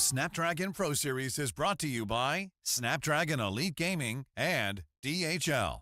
Snapdragon Pro Series is brought to you by Snapdragon Elite Gaming and DHL.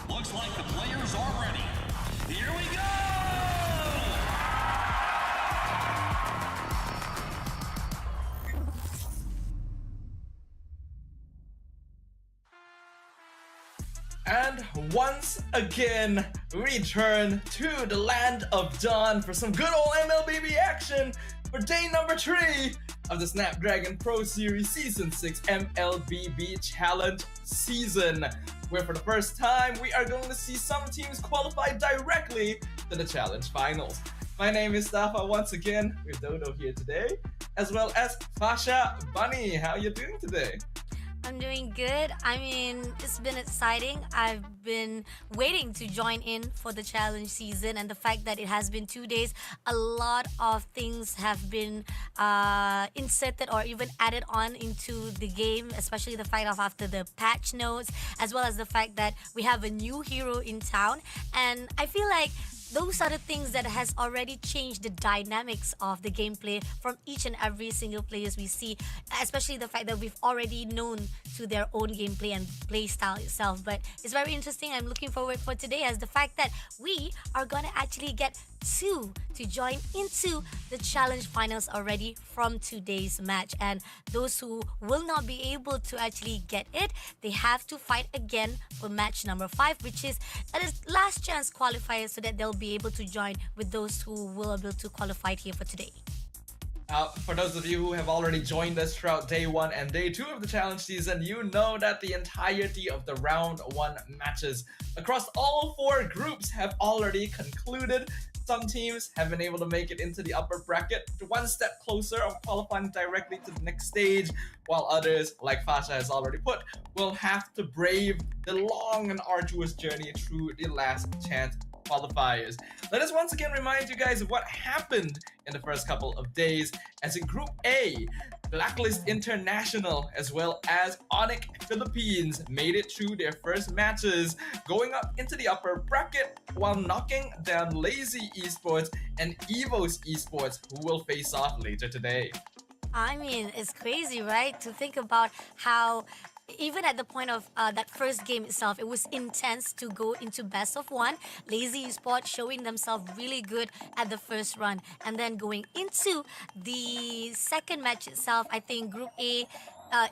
Looks like the players are ready. Here we go! And once again, return to the land of dawn for some good old MLBB action for day number 3 of the Snapdragon Pro Series Season 6 MLBB Challenge Season, where for the first time we are going to see some teams qualify directly to the Challenge Finals. My name is Stafa once again with Dodo here today, as well as Fasha Bunny. How you doing today? I'm doing good. I mean, it's been exciting. I've been waiting to join in for the challenge season, and the fact that it has been 2 days, a lot of things have been inserted or even added on into the game, especially the fact of after the patch notes, as well as the fact that we have a new hero in town. And I feel like those are the things that has already changed the dynamics of the gameplay from each and every single players we see, especially the fact that we've already known to their own gameplay and play style itself. But it's very interesting. I'm looking forward for today as the fact that we are gonna actually get to join into the challenge finals already from today's match, and those who will not be able to actually get it, they have to fight again for match number 5, which is a last chance qualifier, so that they'll be able to join with those who will be able to qualify here for today. For those of you who have already joined us throughout day 1 and day 2 of the challenge season, you know that the entirety of the round 1 matches across all 4 groups have already concluded. Some teams have been able to make it into the upper bracket, one step closer of qualifying directly to the next stage, while others, like Fasha has already put, will have to brave the long and arduous journey through the last chance qualifiers. Let us once again remind you guys of what happened in the first couple of days, as in Group A, Blacklist International as well as Onyx Philippines made it through their first matches, going up into the upper bracket while knocking down Lazy Esports and Evo's Esports, who will face off later today. I mean, it's crazy, right? To think about how even at the point of that first game itself, it was intense to go into best of 1. Lazy Esports showing themselves really good at the first run, and then going into the second match itself, I think Group A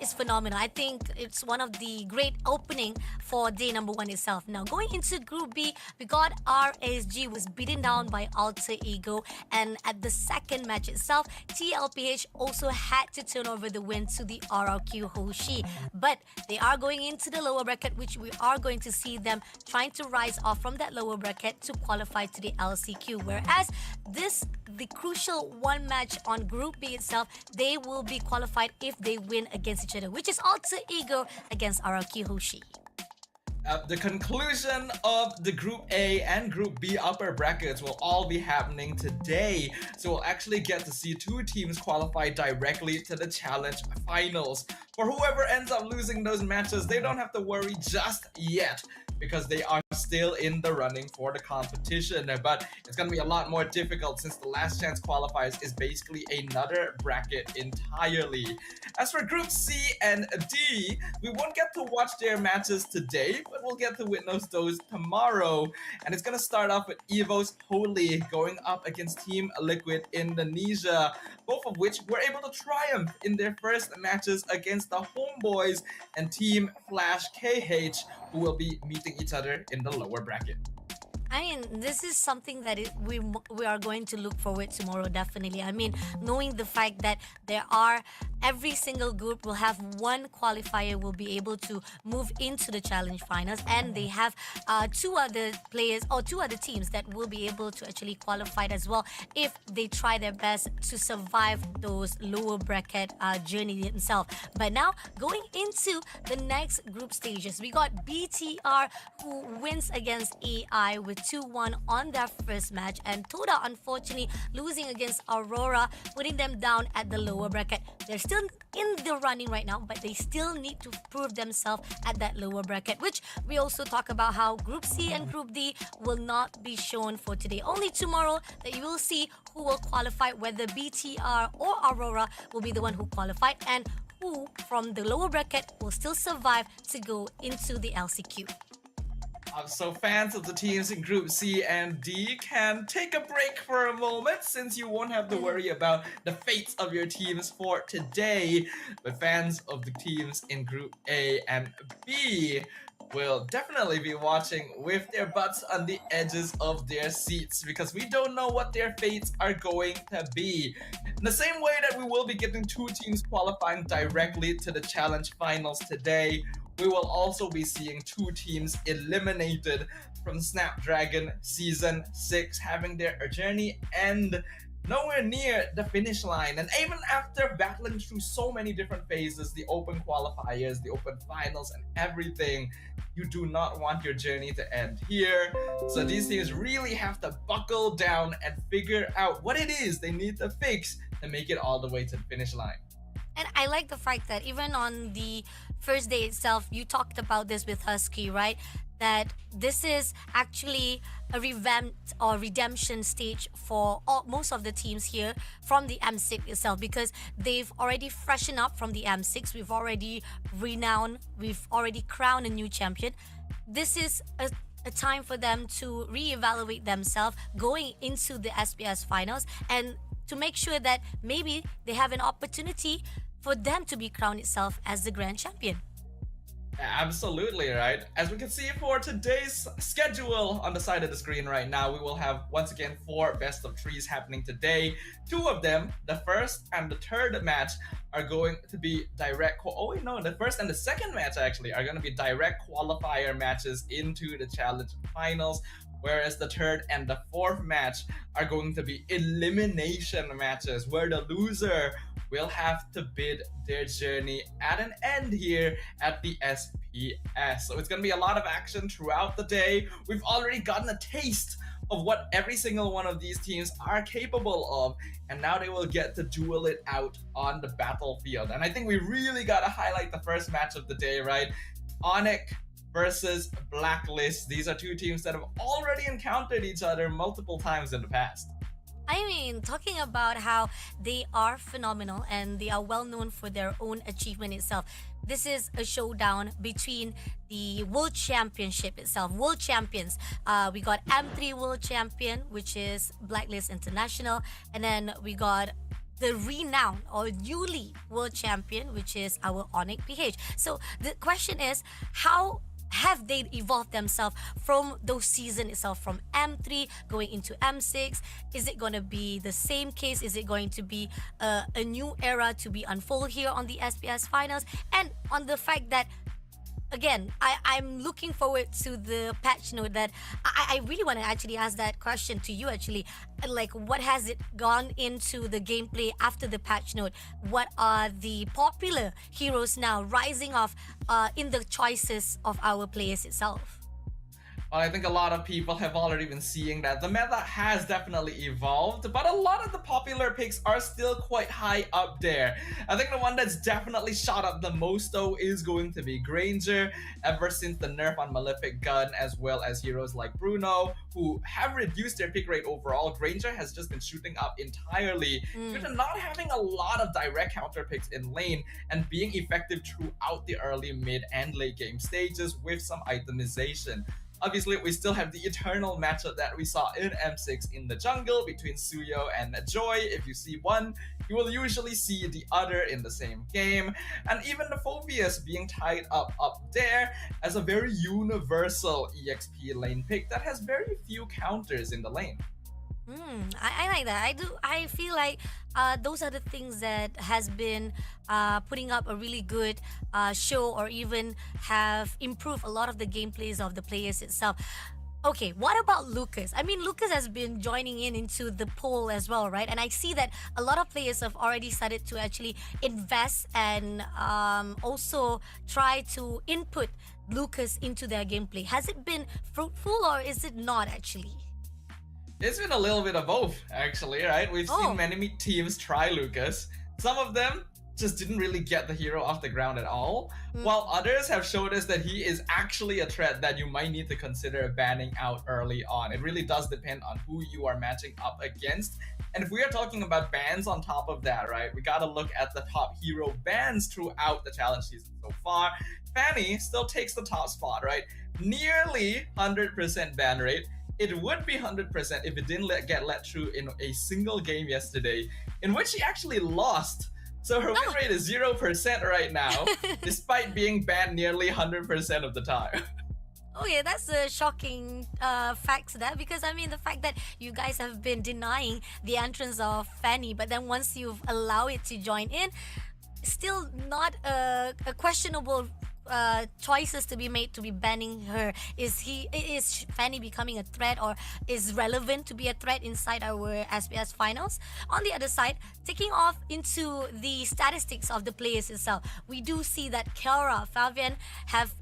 is phenomenal. I think it's one of the great opening for day number 1 itself. Now going into Group B, we got RSG was beaten down by Alter Ego, and at the second match itself, TLPH also had to turn over the win to the RRQ Hoshi. But they are going into the lower bracket, which we are going to see them trying to rise off from that lower bracket to qualify to the LCQ. Whereas the crucial 1 match on Group B itself, they will be qualified if they win against each other, which is Alter Ego against RRQ Hoshi. The conclusion of the Group A and Group B upper brackets will all be happening today, so we'll actually get to see 2 teams qualify directly to the challenge finals. For whoever ends up losing those matches, they don't have to worry just yet, because they are still in the running for the competition. But it's going to be a lot more difficult since the last chance qualifiers is basically another bracket entirely. As for Group C and D, we won't get to watch their matches today, but we'll get to witness those tomorrow. And it's going to start off with Evo's Holy going up against Team Liquid Indonesia, both of which were able to triumph in their first matches against the Homeboys and Team Flash KH, who will be meeting each other in the lower bracket. I mean, this is something that we are going to look forward tomorrow, definitely. I mean, knowing the fact that every single group will have one qualifier will be able to move into the challenge finals, and they have two other teams that will be able to actually qualify as well if they try their best to survive those lower bracket journey themselves. But now, going into the next group stages, we got BTR, who wins against AI with 2-1 on their first match, and Toda unfortunately losing against Aurora, putting them down at the lower bracket. They're still in the running right now, but they still need to prove themselves at that lower bracket, which we also talk about how Group C and Group D will not be shown for today. Only tomorrow that you will see who will qualify, whether BTR or Aurora will be the one who qualified, and who from the lower bracket will still survive to go into the LCQ. So fans of the teams in Group C and D can take a break for a moment, since you won't have to worry about the fates of your teams for today. But fans of the teams in Group A and B will definitely be watching with their butts on the edges of their seats, because we don't know what their fates are going to be. In the same way that we will be getting two teams qualifying directly to the challenge finals today, we will also be seeing two teams eliminated from Snapdragon Season 6, having their journey end nowhere near the finish line. And even after battling through so many different phases, the open qualifiers, the open finals, and everything, you do not want your journey to end here. So these teams really have to buckle down and figure out what it is they need to fix to make it all the way to the finish line. And I like the fact that even on the first day itself, you talked about this with Husky, right? That this is actually a revamped or redemption stage for most of the teams here from the M6 itself, because they've already freshened up from the M6. We've already crowned a new champion. This is a time for them to reevaluate themselves going into the SPS finals, and to make sure that maybe they have an opportunity for them to be crowned itself as the grand champion. Absolutely, right? As we can see for today's schedule on the side of the screen right now, we will have once again 4 best of 3s happening today. 2 of them, the first and the third match, are going to be the first and the second match actually are going to be direct qualifier matches into the challenge finals, whereas the third and the fourth match are going to be elimination matches, where the loser will have to bid their journey at an end here at the SPS. So it's going to be a lot of action throughout the day. We've already gotten a taste of what every single one of these teams are capable of, and now they will get to duel it out on the battlefield. And I think we really got to highlight the first match of the day, right? Onyx versus Blacklist. These are two teams that have already encountered each other multiple times in the past. I mean, talking about how they are phenomenal and they are well known for their own achievement itself. This is a showdown between the World Championship itself, World Champions. We got M3 World Champion, which is Blacklist International, and then we got the renowned or newly World Champion, which is our Onyx PH. So the question is, how have they evolved themselves from those season itself, from M3 going into M6? Is it going to be the same case? Is it going to be a new era to be unfold here on the SPS finals? And on the fact that, again, I'm looking forward to the patch note that I really want to actually ask that question to you actually. Like, what has it gone into the gameplay after the patch note? What are the popular heroes now rising off in the choices of our players itself? Well, I think a lot of people have already been seeing that the meta has definitely evolved, but a lot of the popular picks are still quite high up there. I think the one that's definitely shot up the most though is going to be Granger, ever since the nerf on Malefic Gun, as well as heroes like Bruno, who have reduced their pick rate overall. Granger has just been shooting up entirely due to not having a lot of direct counter picks in lane and being effective throughout the early, mid, and late game stages with some itemization. Obviously, we still have the eternal matchup that we saw in M6 in the jungle between Suyo and Joy. If you see one, you will usually see the other in the same game. And even the Phobius being tied up there as a very universal EXP lane pick that has very few counters in the lane. I like that. I do. I feel like those are the things that has been putting up a really good show, or even have improved a lot of the gameplays of the players itself. Okay, what about Lucas? I mean, Lucas has been joining in into the poll as well, right? And I see that a lot of players have already started to actually invest and also try to input Lucas into their gameplay. Has it been fruitful, or is it not actually? It's been a little bit of both, actually, right? We've seen many teams try Lucas. Some of them just didn't really get the hero off the ground at all, while others have showed us that he is actually a threat that you might need to consider banning out early on. It really does depend on who you are matching up against. And if we are talking about bans on top of that, right, we gotta look at the top hero bans throughout the challenge season so far. Fanny still takes the top spot, right? Nearly 100% ban rate. It would be 100% if it didn't get let through in a single game yesterday, in which she actually lost. So her win rate is 0% right now, despite being banned nearly 100% of the time. Okay, that's a shocking fact there, because I mean the fact that you guys have been denying the entrance of Fanny, but then once you've allowed it to join in, still not a questionable choices to be made to be banning her. Is Fanny becoming a threat, or is relevant to be a threat inside our SPS finals? On the other side, taking off into the statistics of the players itself, we do see that Kiara, Fabian have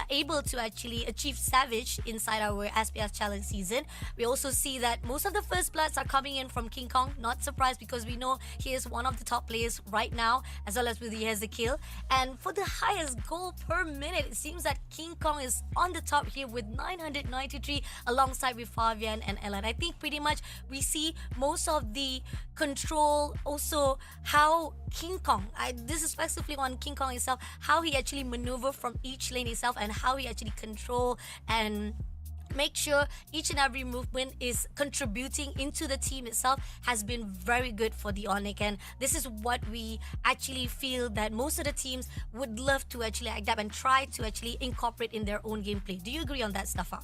able to actually achieve Savage inside our SPS challenge season. We also see that most of the first bloods are coming in from King Kong. Not surprised, because we know he is one of the top players right now, as well as with the Ezekiel. And for the highest goal per minute, it seems that King Kong is on the top here with 993, alongside with Fabian and Ellen. I think pretty much we see most of the control, also how King Kong, this is specifically on King Kong itself, how he actually maneuver from each lane itself, and how he actually control and make sure each and every movement is contributing into the team itself, has been very good for the Onyx. And this is what we actually feel that most of the teams would love to actually adapt and try to actually incorporate in their own gameplay. Do you agree on that, Stafa?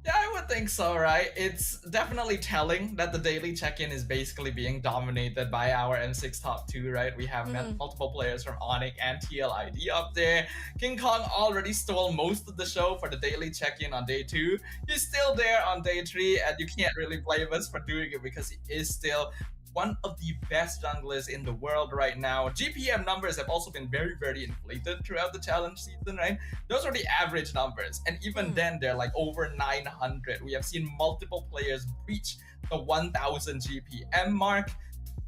Yeah, I would think so, right? It's definitely telling that the daily check-in is basically being dominated by our M6 top 2, right? We have multiple players from Onyx and TLID up there. King Kong already stole most of the show for the daily check-in on day 2. He's still there on day 3, and you can't really blame us for doing it, because he is still one of the best junglers in the world right now. GPM numbers have also been very inflated throughout the challenge season, right? Those are the average numbers, and even then they're like over 900. We have seen multiple players breach the 1000 GPM mark.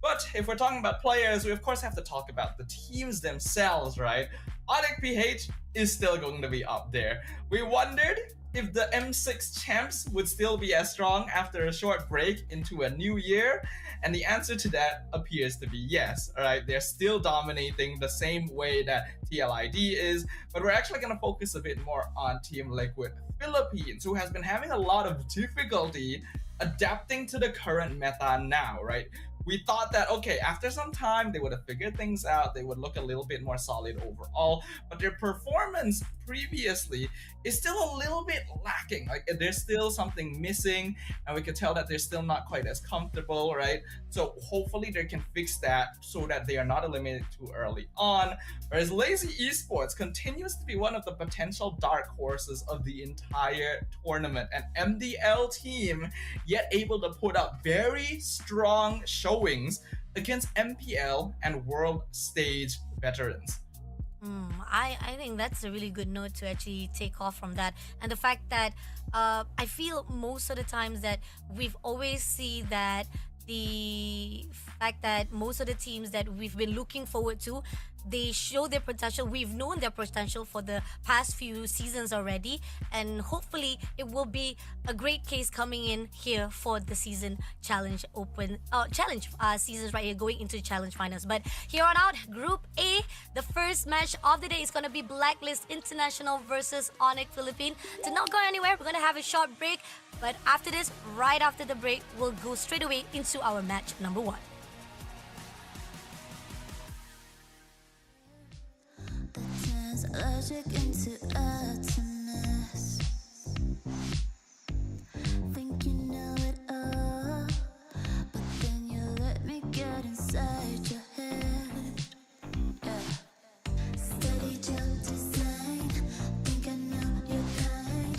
But if we're talking about players, we of course have to talk about the teams themselves, right? Onyx PH is still going to be up there. We wondered if the M6 champs would still be as strong after a short break into a new year, and the answer to that appears to be yes. All right, they're still dominating the same way that TLID is, but we're actually going to focus a bit more on Team Liquid Philippines, who has been having a lot of difficulty adapting to the current meta now, right? We thought that, okay, after some time, they would have figured things out. They would look a little bit more solid overall, but their performance previously is still a little bit lacking. Like, there's still something missing, and we can tell that they're still not quite as comfortable, right? So hopefully they can fix that so that they are not eliminated too early on. Whereas Lazy Esports continues to be one of the potential dark horses of the entire tournament, an MDL team, yet able to put up very strong showings against MPL and world stage veterans. I think that's a really good note to actually take off from that. And the fact that I feel most of the times that we've always see that the fact that most of the teams that we've been looking forward to, they show their potential. We've known their potential for the past few seasons already, and hopefully it will be a great case coming in here for the season challenge open challenge seasons right here going into challenge finals. But here on out, Group A, the first match of the day is going to be Blacklist International versus Onyx Philippines. Do not go anywhere. We're going to have a short break, but after this, right after the break, we'll go straight away into our match number 1. Logic into atoms. Think you know it all, but then you let me get inside your head. Yeah. Steady jump design. Think I know your kind.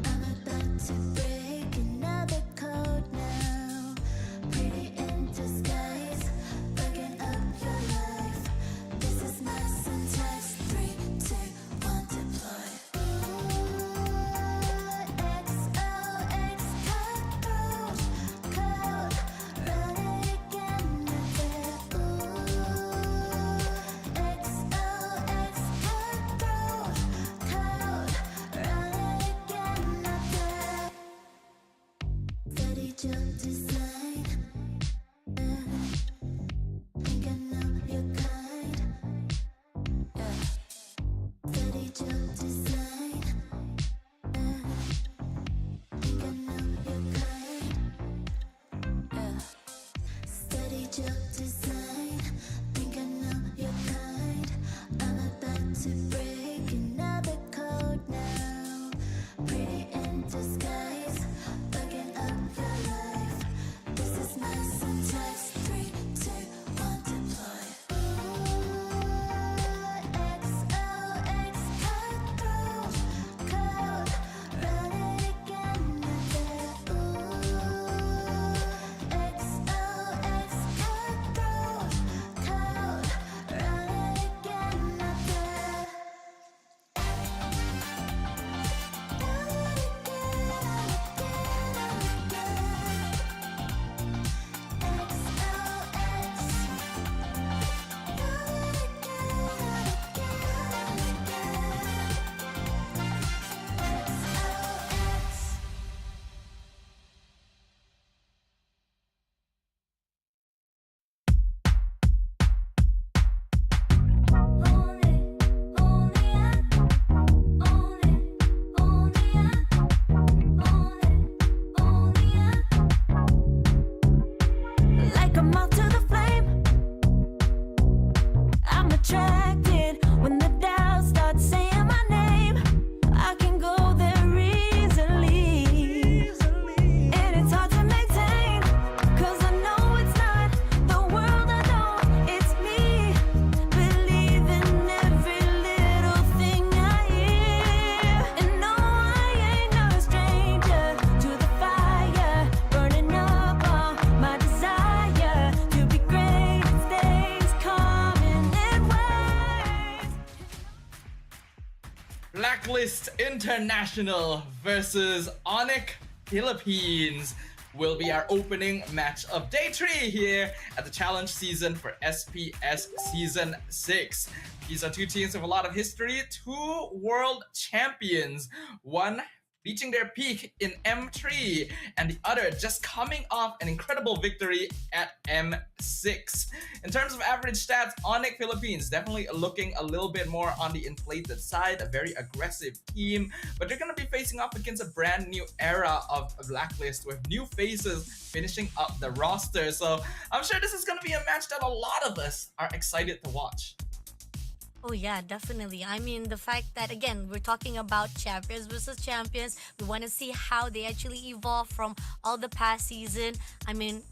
I'm about to break another code now. Pretty in disguise, bugging up your life. This is my syntax. 3, 2, 1, deploy. XOX cutthroat code, run it again, not there. XOX cutthroat code, run it again, not there. Steady jump design. Think I know your kind. Steady jump design. Think I know your kind. Steady jump design. Think I know your kind. I'm about to break another code now. Pretty in disguise, bugging up your life. This is my syntax. 3, 2, 1, deploy. XOX cutthroat code, run it again, not there. XOX cutthroat code, run it again, not there. Like a moth to the flame, I'm attracted when the doubts start saying my name. I can go there easily, and it's hard to maintain, 'cause I know it's not the world I know, it's me. Believe in every little thing I hear, and no, I ain't no stranger to the fire, burning up all my desire to be great. It stays coming in waves. Blacklist International versus Onyx Philippines will be our opening match of day 3 here at the challenge season for SPS season 6. These are two teams with a lot of history, 2 world champions, one reaching their peak in M3 and the other just coming off an incredible victory at M6. In terms of average stats, Onyx Philippines definitely looking a little bit more on the inflated side, a very aggressive team, but they're going to be facing off against a brand new era of Blacklist with new faces finishing up the roster. So I'm sure this is going to be a match that a lot of us are excited to watch. Oh yeah, definitely. I mean, the fact that again we're talking about champions versus champions. We want to see how they actually evolve from all the past season. I mean,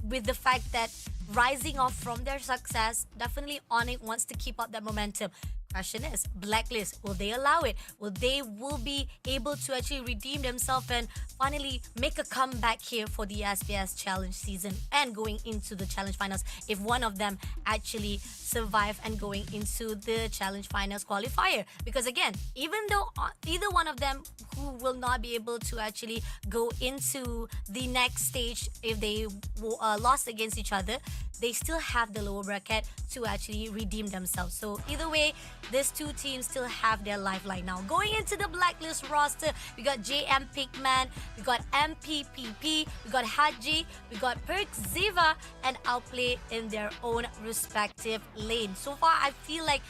with the fact that rising off from their success, definitely Onyx wants to keep up that momentum. Question is, Blacklist, will they allow it? Will be able to actually redeem themselves and finally make a comeback here for the SBS Challenge season and going into the Challenge Finals if one of them actually survive and going into the Challenge Finals qualifier? Because again, even though either one of them who will not be able to actually go into the next stage if they lost against each other, they still have the lower bracket to actually redeem themselves. So either way, these two teams still have their lifeline now. Going into the Blacklist roster, we got JM Pigman, we got MPPP, we got Haji, we got Perk Ziva, and Outplay in their own respective lane. So far, I feel like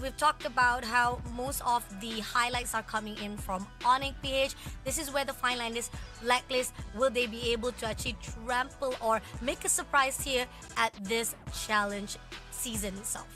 we've talked about how most of the highlights are coming in from Onyx PH. This is where the fine line is. Blacklist, will they be able to actually trample or make a surprise here at this challenge season itself?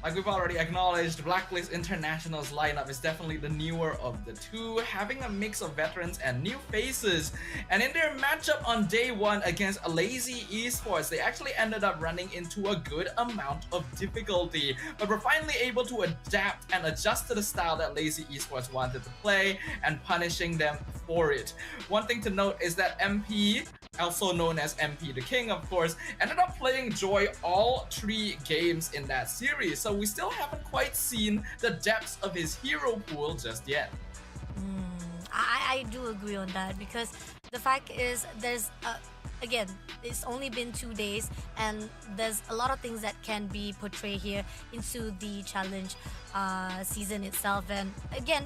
Like we've already acknowledged, Blacklist International's lineup is definitely the newer of the two, having a mix of veterans and new faces. And in their matchup on day one against Lazy Esports, they actually ended up running into a good amount of difficulty. But we're finally able to adapt and adjust to the style that Lazy Esports wanted to play and punishing them for it. One thing to note is that MP, also known as MP the King, of course, ended up playing Joy all 3 games in that series, so we still haven't quite seen the depths of his hero pool just yet. I do agree on that, because the fact is there's again, it's only been 2 days and there's a lot of things that can be portrayed here into the challenge season itself. And again,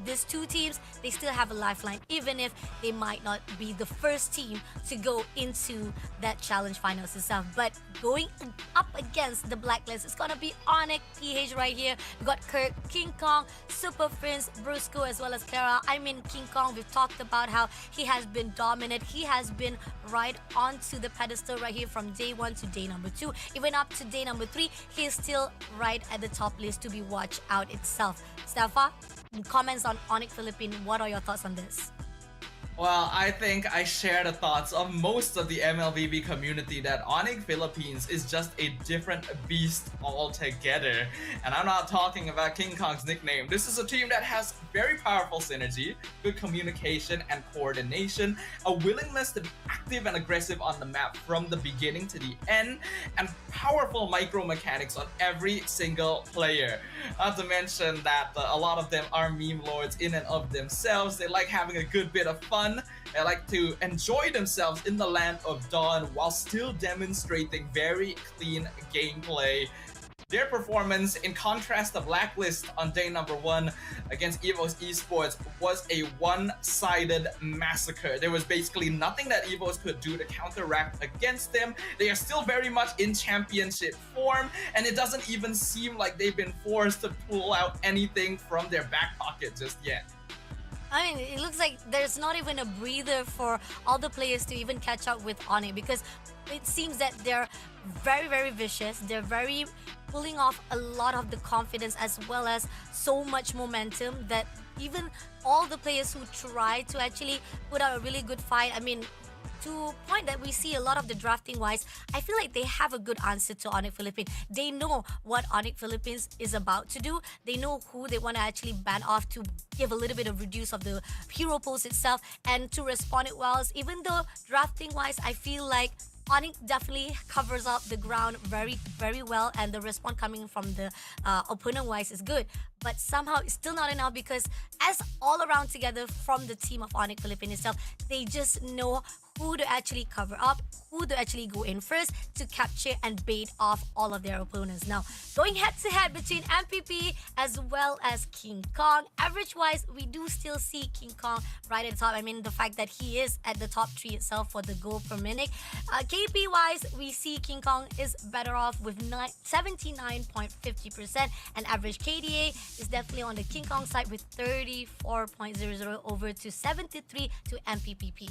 these two teams, they still have a lifeline, even if they might not be the first team to go into that challenge finals itself. But going up against the Blacklist, it's gonna be Onyx PH right here. We got Kirk, King Kong, Super Prince, Brusco, as well as Clara. I mean, King Kong, we've talked about how he has been dominant. He has been right onto the pedestal right here from day 1 to day number 2. Even up to day number 3, he is still right at the top list to be watched out itself. Steffa, comments on Onyx Philippines, what are your thoughts on this? Well, I think I share the thoughts of most of the MLBB community that Onyx Philippines is just a different beast altogether. And I'm not talking about King Kong's nickname. This is a team that has very powerful synergy, good communication and coordination, a willingness to be active and aggressive on the map from the beginning to the end, and powerful micro mechanics on every single player. Not to mention that a lot of them are meme lords in and of themselves. They like having a good bit of fun. They like to enjoy themselves in the land of Dawn while still demonstrating very clean gameplay. Their performance, in contrast to Blacklist on day number 1 against EVOS Esports, was a one-sided massacre. There was basically nothing that EVOS could do to counteract against them. They are still very much in championship form, and it doesn't even seem like they've been forced to pull out anything from their back pocket just yet. I mean, it looks like there's not even a breather for all the players to even catch up with Onyx, because it seems that they're very, very vicious. They're very pulling off a lot of the confidence as well as so much momentum that even all the players who try to actually put out a really good fight, I mean, to point that we see a lot of the drafting wise, I feel like they have a good answer to Onyx Philippines. They know what Onyx Philippines is about to do. They know who they want to actually ban off to give a little bit of reduce of the hero pools itself and to respond it well. Even though drafting wise, I feel like Onyx definitely covers up the ground very, very well, and the response coming from the opponent wise is good. But somehow it's still not enough, because as all around together from the team of Onyx Philippines itself, they just know who to actually cover up, who to actually go in first to capture and bait off all of their opponents. Now, going head to head between MPP as well as King Kong, average wise, we do still see King Kong right at the top. I mean, the fact that he is at the top 3 itself for the goal per minute. KP wise, we see King Kong is better off with 79.50%, and average KDA is definitely on the King Kong side with 34.00 over to 73 to MPPP.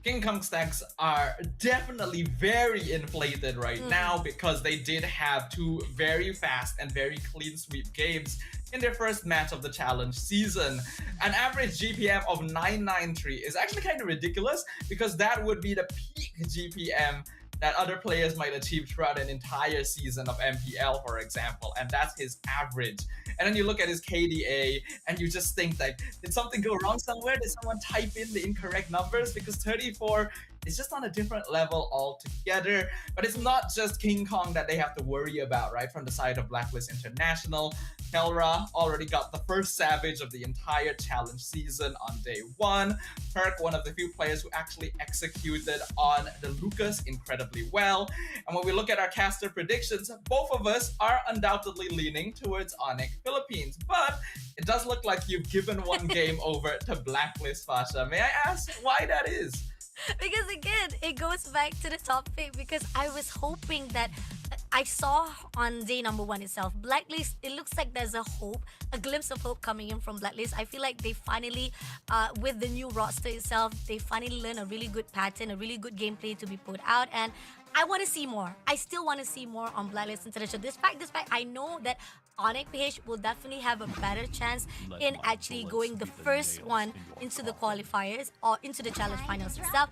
King Kong stacks are definitely very inflated right now because they did have 2 very fast and very clean sweep games in their first match of the challenge season. An average GPM of 993 is actually kind of ridiculous, because that would be the peak GPM that other players might achieve throughout an entire season of MPL, for example, and that's his average. And then you look at his KDA and you just think like, did something go wrong somewhere? Did someone type in the incorrect numbers? Because 34 is just on a different level altogether. But it's not just King Kong that they have to worry about, right? From the side of Blacklist International, Kelra already got the first Savage of the entire challenge season on day 1. Turk, one of the few players who actually executed on the Lucas incredibly well. And when we look at our caster predictions, both of us are undoubtedly leaning towards Onyx Philippines. But it does look like you've given one game over to Blacklist, Fasha. May I ask why that is? Because again, it goes back to the topic because I was hoping that I saw on day number 1 itself, Blacklist, it looks like there's a hope, a glimpse of hope coming in from Blacklist. I feel like they finally, with the new roster itself, they finally learned a really good pattern, a really good gameplay to be put out. And I want to see more. I still want to see more on Blacklist International. Despite I know that Onyx PH will definitely have a better chance in actually going the first one into the qualifiers or into the challenge finals itself.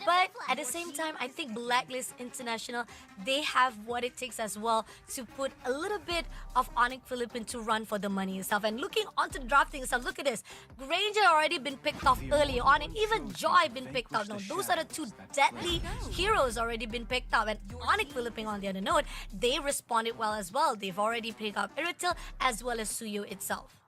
But at the same time, I think Blacklist International, they have what it takes as well to put a little bit of Onyx Philippines to run for the money itself. And looking onto the drafting itself, look at this. Granger already been picked off early on, and even Joy been picked off. Now, those are the 2 deadly heroes already been picked up. And Onyx Philippines, on the other note, they responded well as well. They've already picked up Iritil as well as Suyo itself.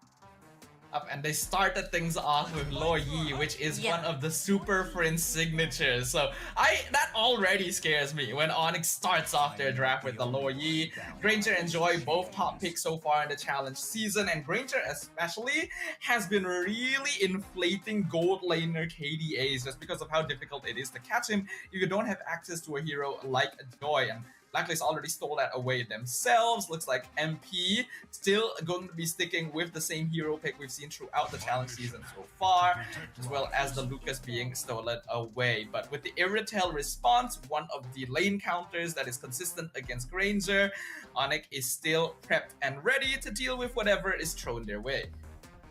And they started things off with Lo Yi, which is one of the Super Friends signatures. So that already scares me when Onyx starts off their draft with the Lo Yi. Granger and Joy, both top picks so far in the challenge season, and Granger especially has been really inflating gold laner KDAs just because of how difficult it is to catch him if you don't have access to a hero like Joy. And Blacklist already stole that away themselves. Looks like MP still going to be sticking with the same hero pick we've seen throughout the challenge season so far, as well as the Lucas being stolen away. But with the Iritel response, one of the lane counters that is consistent against Granger, Onyx is still prepped and ready to deal with whatever is thrown their way.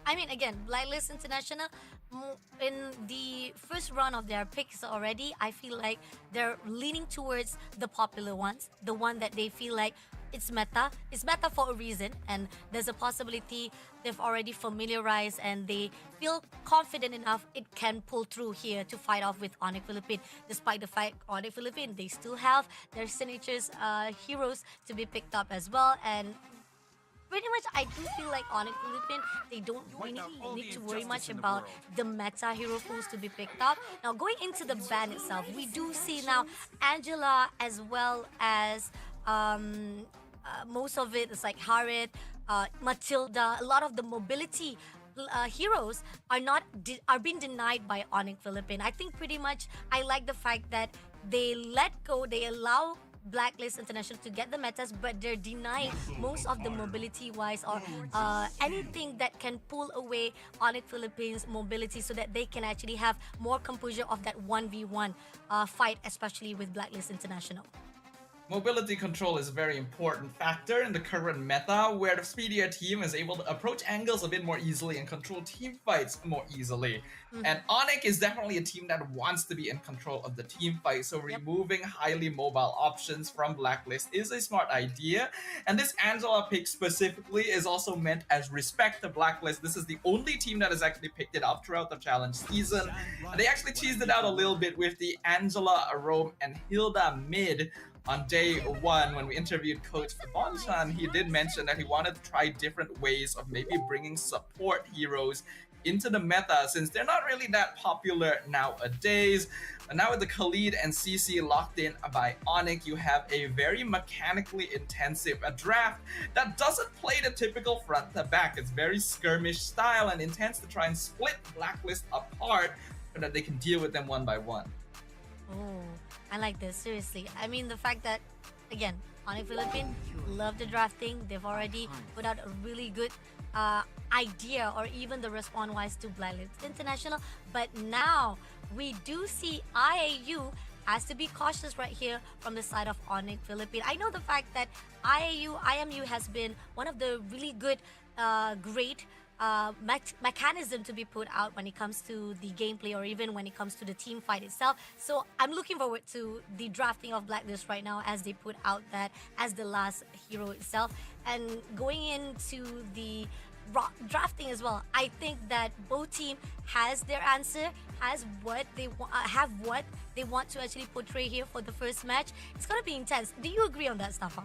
I mean, again, Blacklist International, in the first run of their picks already, I feel like they're leaning towards the popular ones, the one that they feel like it's meta. It's meta for a reason, and there's a possibility they've already familiarized and they feel confident enough it can pull through here to fight off with Onyx Philippines. Despite the fact Onyx Philippines, they still have their signatures heroes to be picked up as well. And pretty much, I do feel like Onyx Philippines, they don't really need to worry much about the meta hero pools to be picked up. Now, going into the ban itself, we do see now Angela as well as most of it is like Harit, Matilda. A lot of the mobility heroes are being denied by Onyx Philippines. I think pretty much I like the fact that they allow Blacklist International to get the metas, but they're denying most of the mobility wise or anything that can pull away Onyx Philippines mobility so that they can actually have more composure of that 1v1 fight, especially with Blacklist International. Mobility control is a very important factor in the current meta, where the speedier team is able to approach angles a bit more easily and control team fights more easily. And Onyx is definitely a team that wants to be in control of the team fight, so removing highly mobile options from Blacklist is a smart idea. And this Angela pick specifically is also meant as respect to Blacklist. This is the only team that has actually picked it up throughout the challenge season. And they actually teased it out a little bit with the Angela, Arome, and Hilda mid. On day 1, when we interviewed Coach Bonchan, he did mention that he wanted to try different ways of maybe bringing support heroes into the meta, since they're not really that popular nowadays. And now with the Khalid and CC locked in by Onyx, you have a very mechanically intensive draft that doesn't play the typical front to back. It's very skirmish style and intends to try and split Blacklist apart so that they can deal with them one by one. Oh, I like this, seriously. I mean, the fact that, again, Onyx Philippines love the drafting. They've already put out a really good idea, or even the response-wise to Blacklist International. But now, we do see IAU has to be cautious right here from the side of Onyx Philippines. I know the fact that IMU has been one of the really good, great mechanism to be put out when it comes to the gameplay or even when it comes to the team fight itself. So I'm looking forward to the drafting of Blacklist right now as they put out that as the last hero itself. And going into the drafting as well, I think that both team has their answer, has what they have what they want to actually portray here for the first match. It's gonna be intense. Do you agree on that, Staffan?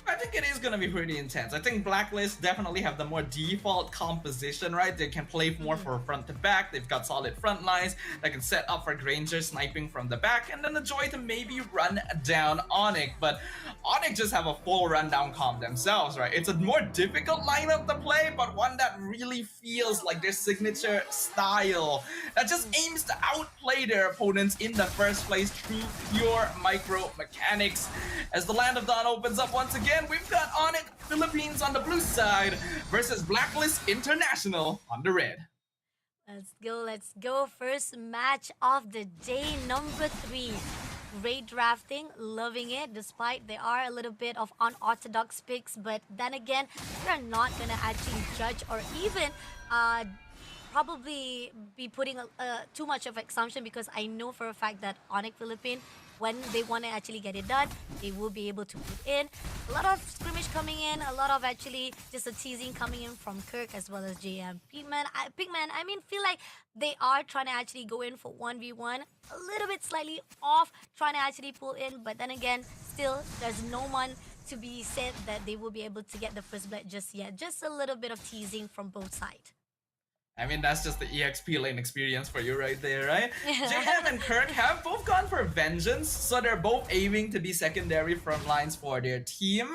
I think it is going to be pretty intense. I think Blacklist definitely have the more default composition, right? They can play more for front to back. They've got solid front lines that can set up for Granger sniping from the back, and then the Joy to maybe run down Onyx. But Onyx just have a full rundown comp themselves, right? It's a more difficult lineup to play, but one that really feels like their signature style that just aims to outplay their opponents in the first place through pure micro mechanics. As the Land of Dawn opens up once again, we've got Onyx Philippines on the blue side versus Blacklist International on the red. Let's go. First match of the day, number 3. Great drafting, loving it, despite there are a little bit of unorthodox picks, but then again, we're not gonna actually judge or even probably be putting too much of assumption, because I know for a fact that Onyx Philippines, when they want to actually get it done, they will be able to put in a lot of scrimmage coming in, a lot of actually just a teasing coming in from Kirk as well as JM. Pigman, I mean, feel like they are trying to actually go in for 1v1, a little bit slightly off, trying to actually pull in, but then again, still, there's no one to be said that they will be able to get the first blood just yet. Just a little bit of teasing from both sides. I mean, that's just the EXP lane experience for you right there, right? JM and Kirk have both gone for Vengeance, so they're both aiming to be secondary front lines for their team.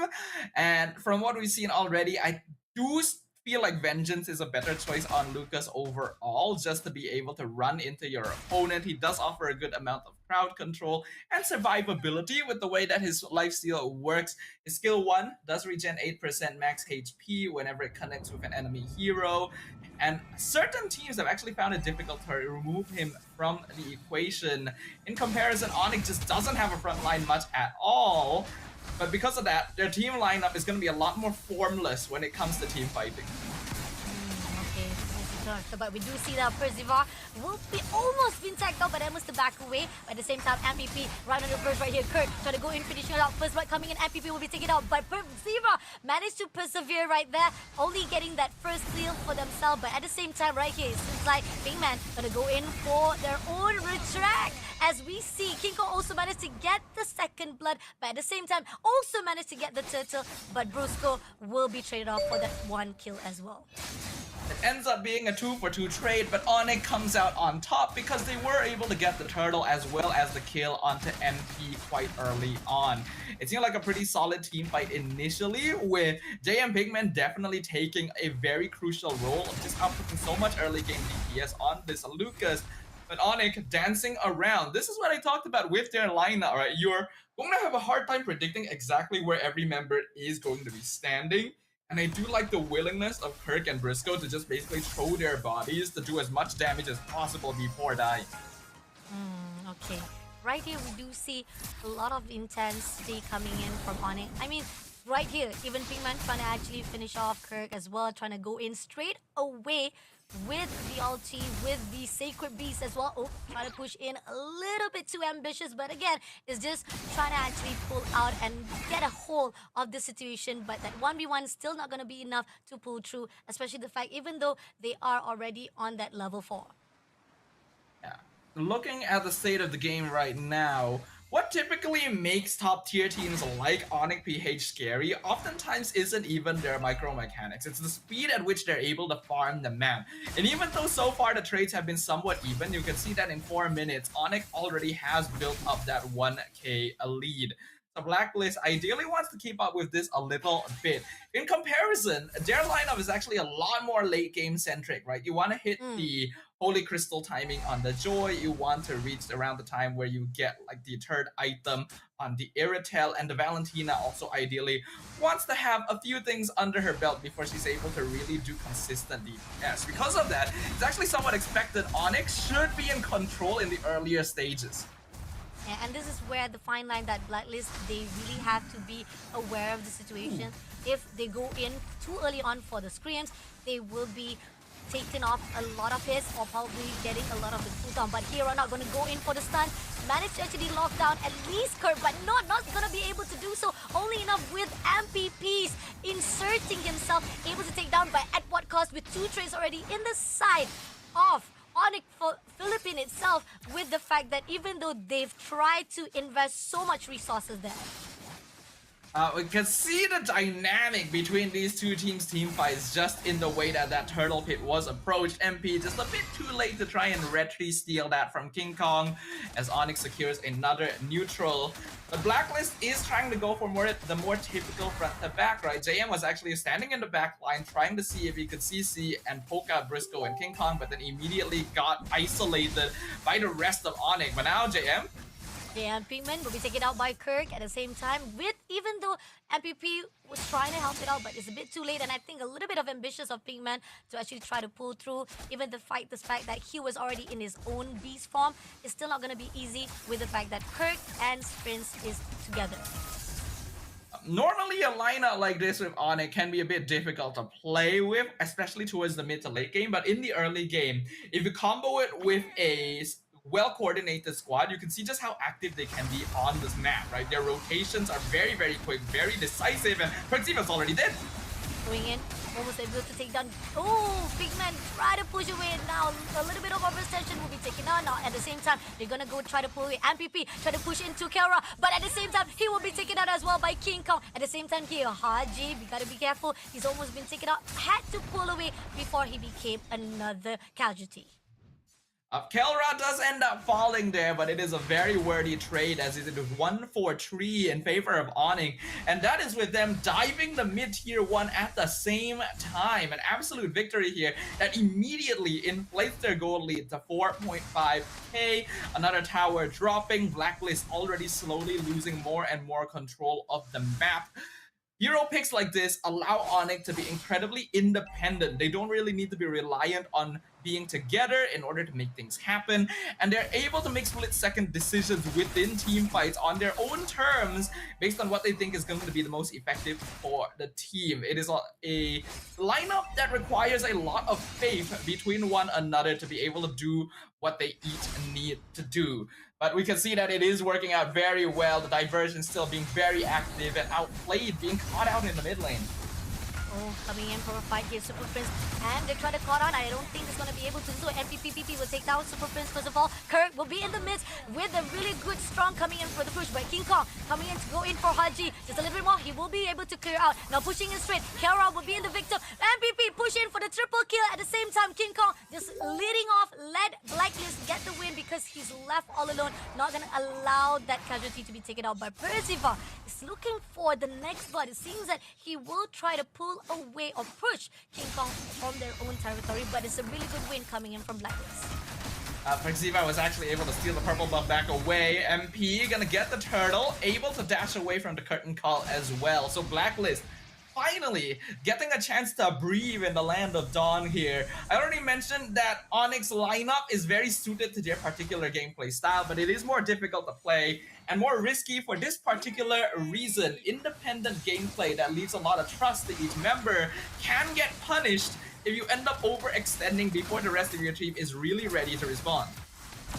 And from what we've seen already, I do feel like Vengeance is a better choice on Lucas overall, just to be able to run into your opponent. He does offer a good amount of crowd control and survivability with the way that his lifesteal works. His skill 1 does regen 8% max HP whenever it connects with an enemy hero. And certain teams have actually found it difficult to remove him from the equation. In comparison, Onyx just doesn't have a front line much at all. But because of that, their team lineup is going to be a lot more formless when it comes to team fighting. Okay, but we do see that Percival will be almost been tagged out, but then must back away. But at the same time, MPP right on the first right here. Kirk trying to go in, finishing it out. First blood coming in, MPP will be taken out. But Percival managed to persevere right there, only getting that first kill for themselves. But at the same time, right here, it seems like Bigman gonna go in for their own retract. As we see, Kinko also managed to get the second blood, but at the same time, also managed to get the turtle. But Brusco will be traded off for that 1 kill as well. It ends up being a 2-for-2 trade, but Onyx comes out on top because they were able to get the turtle as well as the kill onto MP quite early on. It seemed like a pretty solid team fight initially, with JM Pigman definitely taking a very crucial role of just outputting so much early game DPS on this Lucas. But Onyx dancing around. This is what I talked about with their lineup, right? You're going to have a hard time predicting exactly where every member is going to be standing. And I do like the willingness of Kirk and Briscoe to just basically throw their bodies to do as much damage as possible before dying. Okay. Right here, we do see a lot of intensity coming in from Onyx. I mean, right here, even Pigman trying to actually finish off Kirk as well, trying to go in straight away with the ulti, with the Sacred Beast as well. Oh, trying to push in a little bit too ambitious, but again, it's just trying to actually pull out and get a hold of the situation. But that 1v1 is still not going to be enough to pull through, especially the fact, even though they are already on that level 4. Yeah. Looking at the state of the game right now, what typically makes top tier teams like Onyx PH scary oftentimes isn't even their micro mechanics. It's the speed at which they're able to farm the map. And even though so far the trades have been somewhat even, you can see that in 4 minutes, Onyx already has built up that 1k lead. So Blacklist ideally wants to keep up with this a little bit. In comparison, their lineup is actually a lot more late game centric, right? You want to hit the Holy Crystal timing on the Joy. You want to reach around the time where you get like the third item on the Iritel, and the Valentina also ideally wants to have a few things under her belt before she's able to really do consistent DPS. Because of that, it's actually somewhat expected Onyx should be in control in the earlier stages. And this is where the fine line that Blacklist, they really have to be aware of the situation. If they go in too early on for the screams, they will be taking off a lot of hits or probably getting a lot of the cooldown. But here are not going to go in for the stun. Managed to actually lock down at least Kurt, but not going to be able to do so. Only enough with MPPs inserting himself, able to take down, but at what cost? With 2 trades already in the side of Onyx Philippine itself, with the fact that even though they've tried to invest so much resources there, we can see the dynamic between these two teams' team fights just in the way that turtle pit was approached. MP just a bit too late to try and retry steal that from King Kong as Onyx secures another neutral. But Blacklist is trying to go for the more typical front to back, right? JM was actually standing in the back line trying to see if he could CC and poke out Briscoe and King Kong, but then immediately got isolated by the rest of Onyx. But now JM, and Pinkman will be taken out by Kirk at the same time, with, even though MPP was trying to help it out, but it's a bit too late, and I think a little bit of ambitious of Pinkman to actually try to pull through. Even the fact that he was already in his own beast form is still not going to be easy with the fact that Kirk and Sprints is together. Normally a lineup like this with Onyx can be a bit difficult to play with, especially towards the mid to late game, but in the early game, if you combo it with a well-coordinated squad, you can see just how active they can be on this map, right? Their rotations are very, very quick, very decisive, and Perseva's already dead. Going in, almost able to take down. Oh, Pigman try to push away now. A little bit of overextension will be taken out now. At the same time, they're gonna go try to pull away. MPP try to push into Kelra, but at the same time, he will be taken out as well by King Kong. At the same time here, Haji, we gotta be careful. He's almost been taken out. Had to pull away before he became another casualty. Kelra does end up falling there, but it is a very worthy trade as it is 1-4-3 in favor of Onyx, and that is with them diving the mid-tier 1 at the same time. An absolute victory here that immediately inflates their gold lead to 4.5k. Another tower dropping. Blacklist already slowly losing more and more control of the map. Hero picks like this allow Onyx to be incredibly independent. They don't really need to be reliant on being together in order to make things happen, and they're able to make split-second decisions within team fights on their own terms based on what they think is going to be the most effective for the team. It is a lineup that requires a lot of faith between one another to be able to do what they each need to do. But we can see that it is working out very well. The diversion still being very active and outplayed, being caught out in the mid lane. Oh, coming in for a fight here, Super Prince, and they try to caught on. I don't think it's going to be able to do so. MPPP will take down Super Prince first of all. Kirk will be in the midst with a really good strong coming in for the push, but King Kong coming in to go in for Haji. Just a little bit more, he will be able to clear out. Now pushing in straight, Kara will be in the victim. MPP push in for the triple kill at the same time. King Kong just leading off, let Blacklist get the win because he's left all alone. Not going to allow that casualty to be taken out by Perseva. Is looking for the next blood. It seems that he will try to pull away or push King Kong from their own territory, but it's a really good win coming in from Blacklist. Perseva was actually able to steal the purple buff back away. MP gonna get the turtle, able to dash away from the curtain call as well. So Blacklist finally getting a chance to breathe in the land of Dawn here. I already mentioned that Onyx lineup is very suited to their particular gameplay style, but it is more difficult to play and more risky for this particular reason. Independent gameplay that leaves a lot of trust to each member can get punished if you end up overextending before the rest of your team is really ready to respond.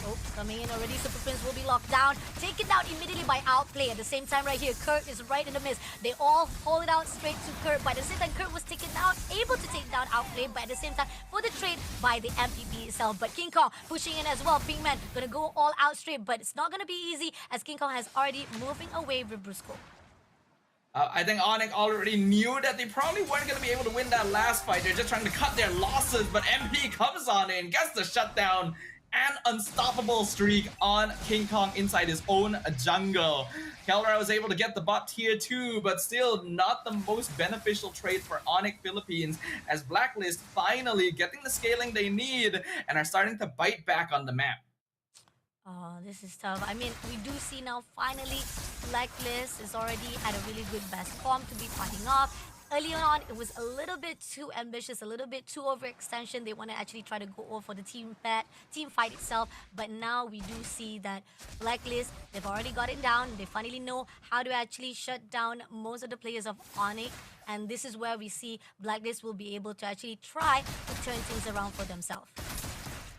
Oh, coming in already, Super Prince will be locked down. Taken down immediately by Outplay. At the same time right here, Kurt is right in the midst. They all hold it out straight to Kurt. By the same time, Kurt was taken down, able to take down Outplay. But at the same time, for the trade by the MPP itself. But King Kong pushing in as well. Pinkman gonna go all out straight, but it's not gonna be easy as King Kong has already moving away with Brusco. I think Onyx already knew that they probably weren't going to be able to win that last fight. They're just trying to cut their losses, but MP comes on in, gets the shutdown, and unstoppable streak on King Kong inside his own jungle. Kelra was able to get the bot tier 2, but still not the most beneficial trade for Onyx Philippines, as Blacklist finally getting the scaling they need and are starting to bite back on the map. Oh, this is tough. I mean, we do see now finally Blacklist is already at a really good best form to be fighting off. Early on, it was a little bit too ambitious, a little bit too overextension. They want to actually try to go over for the team fight itself. But now we do see that Blacklist, they've already got it down. They finally know how to actually shut down most of the players of Onyx. And this is where we see Blacklist will be able to actually try to turn things around for themselves.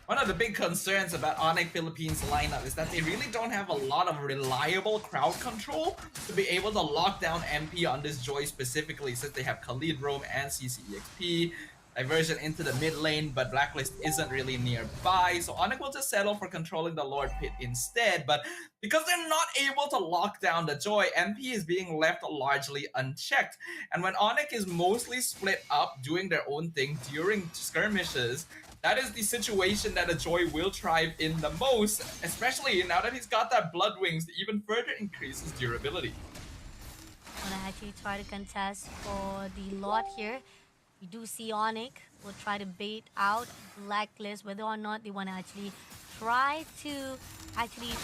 One of the big concerns about Onyx Philippines lineup is that they really don't have a lot of reliable crowd control to be able to lock down MP on this Joy specifically, since they have Khalid, Rome, and CCEXP. Diversion into the mid lane, but Blacklist isn't really nearby, so Onyx will just settle for controlling the Lord Pit instead. But because they're not able to lock down the Joy, MP is being left largely unchecked. And when Onyx is mostly split up doing their own thing during skirmishes, that is the situation that the Joy will thrive in the most, especially now that he's got that Blood Wings to even further increase his durability. Gonna actually try to contest for the Lord here. We do see Onyx will try to bait out Blacklist, whether or not they want to actually try to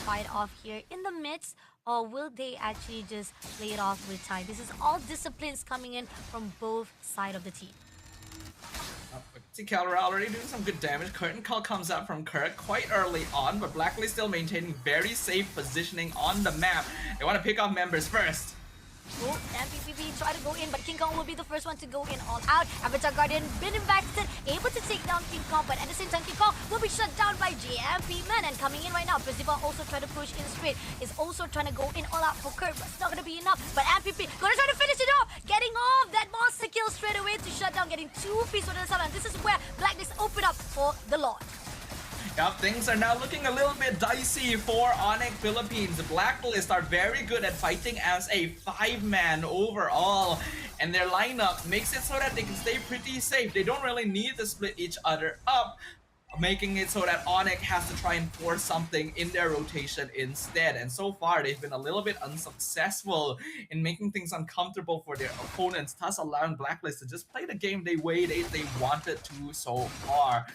fight off here in the midst, or will they actually just play it off with time? This is all disciplines coming in from both sides of the team. See Calra already doing some good damage. Curtain Call comes out from Kirk quite early on, but Blacklist still maintaining very safe positioning on the map. They want to pick off members first. Oh, MLBB try to go in, but King Kong will be the first one to go in all out. Avatar Guardian been invested, able to take down King Kong, but at the same time, King Kong will be shut down by JMP Man. And coming in right now, Persada also try to push in straight. Is also trying to go in all out for Kurt, but it's not going to be enough. But MPP gonna try to finish it off, getting off that monster kill straight away to shut down, getting 2 pieces on the side. And this is where Blacklist open up for the Lord. Yep, things are now looking a little bit dicey for Onyx Philippines. Blacklist are very good at fighting as a 5-man overall, and their lineup makes it so that they can stay pretty safe. They don't really need to split each other up, making it so that Onyx has to try and force something in their rotation instead. And so far, they've been a little bit unsuccessful in making things uncomfortable for their opponents, thus allowing Blacklist to just play the game they wanted to so far.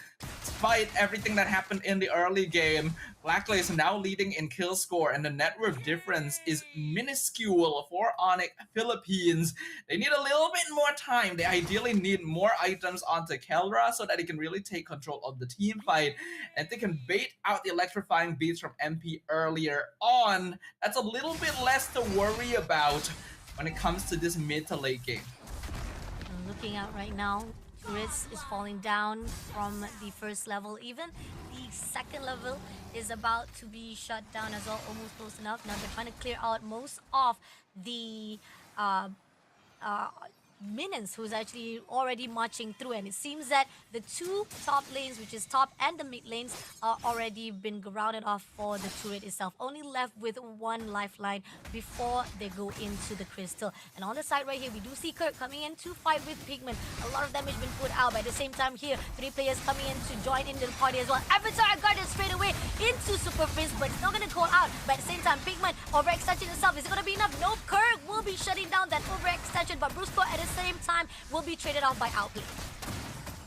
Despite everything that happened in the early game, Blacklist now leading in kill score, and the network difference is minuscule for Onyx Philippines. They need a little bit more time. They ideally need more items onto Kelra so that they can really take control of the team fight, and if they can bait out the electrifying beats from MP earlier on, that's a little bit less to worry about when it comes to this mid to late game. I'm looking out right now, turrets is falling down from the first level. Even the second level is about to be shut down as well, almost close enough. Now they're trying to clear out most of the minions who's actually already marching through, and it seems that the 2 top lanes, which is top and the mid lanes, are already been grounded off for the turret itself, only left with 1 lifeline before they go into the crystal. And on the side right here, we do see Kirk coming in to fight with Pigment. A lot of damage been put out, but at the same time here, 3 players coming in to join in the party as well. Avatar Guardian straight away into Super Prince, but it's not going to call out. But at the same time, Pigment overextension itself, is it going to be enough? No, Kirk will be shutting down that overextension, but Brusco at the same time will be traded off by Outplay.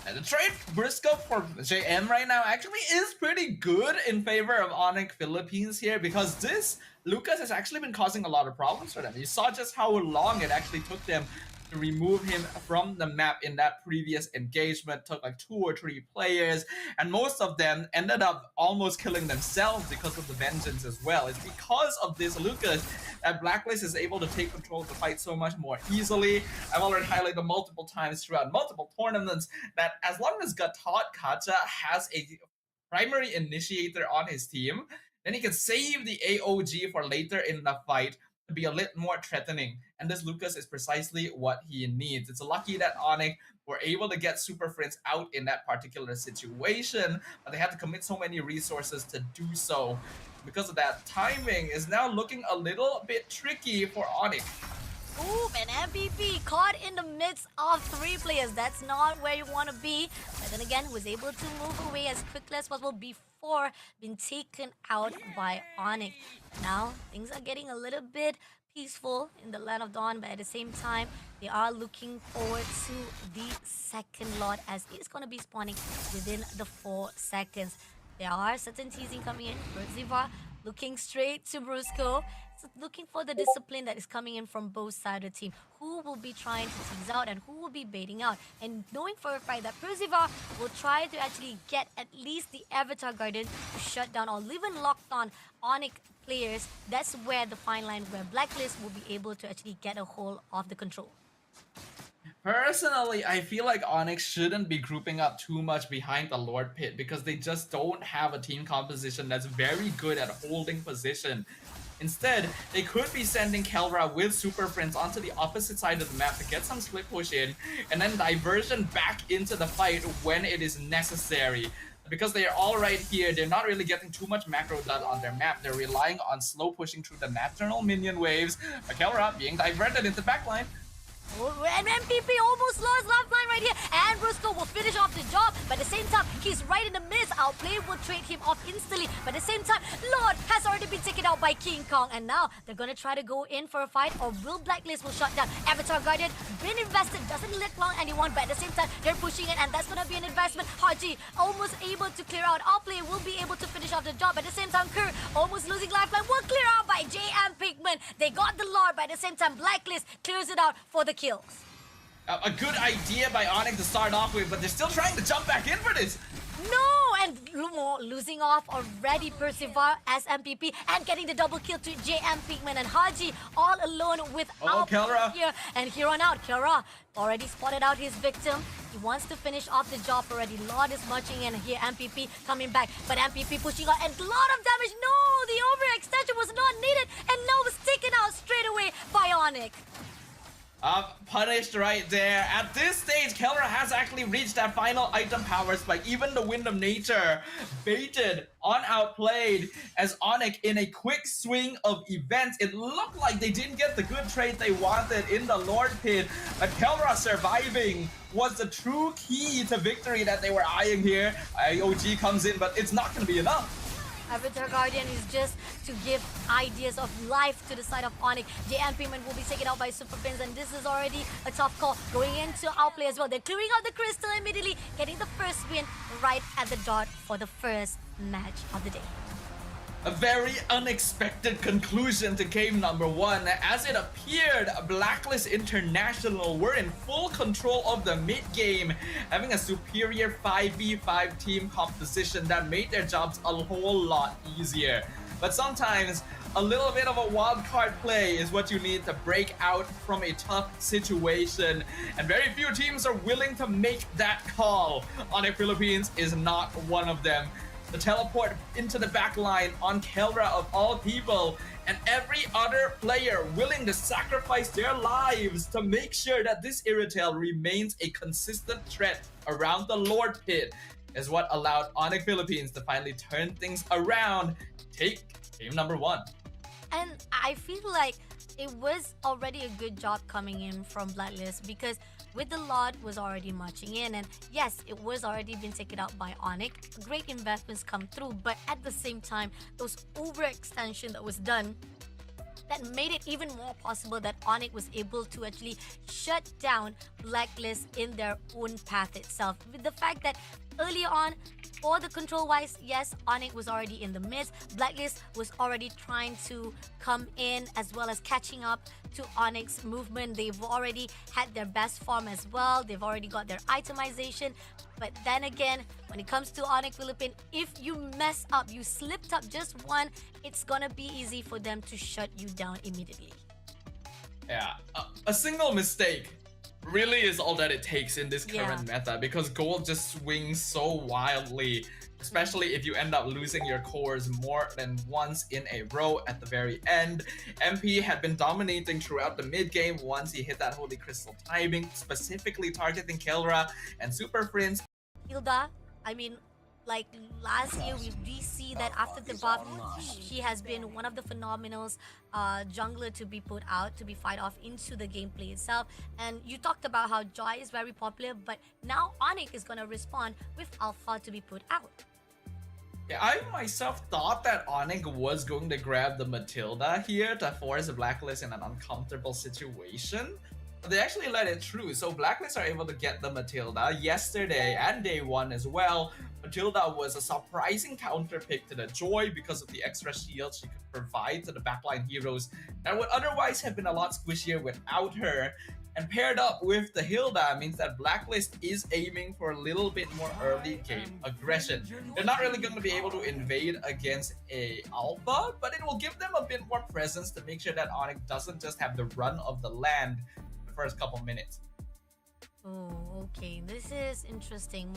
And the trade Briscoe for JM right now actually is pretty good in favor of Onyx Philippines here, because this Lucas has actually been causing a lot of problems for them. You saw just how long it actually took them to remove him from the map in that previous engagement. Took like 2 or 3 players, and most of them ended up almost killing themselves because of the vengeance as well. It's because of this Lucas that Blacklist is able to take control of the fight so much more easily. I've already highlighted multiple times throughout multiple tournaments that as long as Gatot Kacha has a primary initiator on his team, then he can save the AOG for later in the fight to be a little more threatening, and this Lucas is precisely what he needs. It's lucky that Onyx were able to get Super Friends out in that particular situation, but they had to commit so many resources to do so. Because of that, timing is now looking a little bit tricky for Onyx. Ooh, and MVP caught in the midst of 3 players. That's not where you want to be. But then again, was able to move away as quickly as possible before being taken out by Onyx. Now, things are getting a little bit peaceful in the Land of Dawn, but at the same time, they are looking forward to the second lot, as it's going to be spawning within the 4 seconds. There are certain teasing coming in. Ziva looking straight to Brusco. So looking for the discipline that is coming in from both sides of the team. Who will be trying to tease out and who will be baiting out. And knowing for a fact that Persada will try to actually get at least the Avatar Guardian to shut down or even locked on Onyx players, that's where the fine line where Blacklist will be able to actually get a hold of the control. Personally, I feel like Onyx shouldn't be grouping up too much behind the Lord Pit because they just don't have a team composition that's very good at holding position. Instead, they could be sending Kelra with Super Friends onto the opposite side of the map to get some split push in, and then diversion back into the fight when it is necessary. Because they are all right here, they're not really getting too much macro done on their map. They're relying on slow pushing through the natural minion waves. Kelra being diverted into the backline. Oh, and MPP almost lost lifeline right here, and Brusco will finish off the job, but at the same time, he's right in the midst. Outplay will trade him off instantly, but at the same time, Lord has already been taken out by King Kong, and now they're gonna try to go in for a fight, or will Blacklist will shut down. Avatar Guardian, been invested, doesn't let long anyone, but at the same time, they're pushing it, and that's gonna be an investment. Haji almost able to clear out. Outplay will be able to finish off the job, at the same time, Kerr almost losing lifeline, will clear out by JM Pigman. They got the Lord, but at the same time, Blacklist clears it out for the kills. A good idea by Onyx to start off with, but they're still trying to jump back in for this. No, and losing off already Persada as MPP and getting the double kill to JM Pigman and Haji all alone without Kelra. here. And here on out, Kelra already spotted out his victim. He wants to finish off the job already. Lord is marching in here, MPP coming back, but MPP pushing out and a lot of damage. No, the overextension was not needed and now was taken out straight away by Onyx. Punished right there. At this stage, Kelra has actually reached that final item power spike. Even the Wind of Nature baited on outplayed as Onyx in a quick swing of events. It looked like they didn't get the good trade they wanted in the Lord Pit, but Kelra surviving was the true key to victory that they were eyeing here. IOG comes in, but it's not going to be enough. Avatar Guardian is just to give ideas of life to the side of Onyx. JM Pigman will be taken out by Super Pins, and this is already a tough call going into outplay as well. They're clearing out the crystal immediately, getting the first win right at the dot for the first match of the day. A very unexpected conclusion to game number one. As it appeared, Blacklist International were in full control of the mid-game, having a superior 5v5 team composition that made their jobs a whole lot easier. But sometimes, a little bit of a wild card play is what you need to break out from a tough situation. And very few teams are willing to make that call. Onyx Philippines is not one of them. The teleport into the back line on Kelra of all people, and every other player willing to sacrifice their lives to make sure that this Irritel remains a consistent threat around the Lord Pit is what allowed Onyx Philippines to finally turn things around, take game number one. And I feel like it was already a good job coming in from Blacklist, because with the Lord was already marching in, and yes, it was already been taken out by Onyx. Great investments come through, but at the same time, those overextension that was done, that made it even more possible that Onyx was able to actually shut down Blacklist in their own path itself. With the fact that early on, for the control-wise, yes, Onyx was already in the midst. Blacklist was already trying to come in as well as catching up to Onyx movement. They've already had their best form as well. They've already got their itemization. But then again, when it comes to Onyx Philippines, if you mess up, you slipped up just one, it's gonna be easy for them to shut you down immediately. Yeah, a single mistake really is all that it takes in this current meta, because gold just swings so wildly, especially if you end up losing your cores more than once in a row at the very end. MP had been dominating throughout the mid game once he hit that Holy Crystal timing, specifically targeting Kelra and Super Friends. Hilda, I mean, like last year we see that after the buff, she has been one of the phenomenal jungler to be put out, to be fight off into the gameplay itself. And you talked about how Joy is very popular, but now Onyx is gonna respond with Alpha to be put out. Yeah, I myself thought that Onyx was going to grab the Matilda here to force Blacklist in an uncomfortable situation. But they actually let it through, so Blacklist are able to get the Matilda yesterday and day one as well. Matilda was a surprising counter pick to the Joy because of the extra shield she could provide to the backline heroes that would otherwise have been a lot squishier without her. And paired up with the Hilda means that Blacklist is aiming for a little bit more early game aggression. They're not really going to be able to invade against a Alpha, but it will give them a bit more presence to make sure that Onyx doesn't just have the run of the land the first couple minutes. Oh, okay. This is interesting.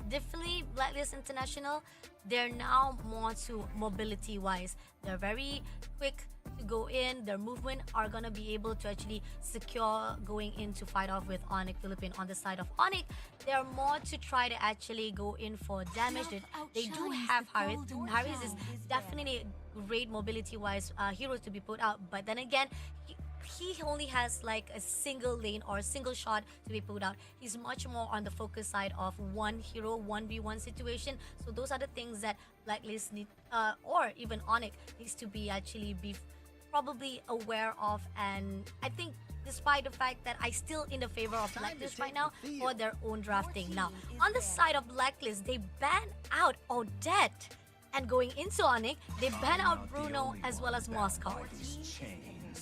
Definitely, Blacklist International, they're now more to mobility wise. They're very quick to go in. Their movement are gonna be able to actually secure going in to fight off with Onyx Philippine. On the side of Onyx, they're more to try to actually go in for damage. They do have Harris. Harris is definitely a great mobility wise hero to be put out, but then again, he only has like a single lane or a single shot to be put out. He's much more on the focus side of one hero 1v1 situation. So those are the things that Blacklist need, or even Onyx needs to be probably aware of. And I think despite the fact that I still in the favor of Blacklist right now for their own drafting. Now on the side of Blacklist, they ban out Odette, and going into Onyx, they ban out Bruno as well as Moscow.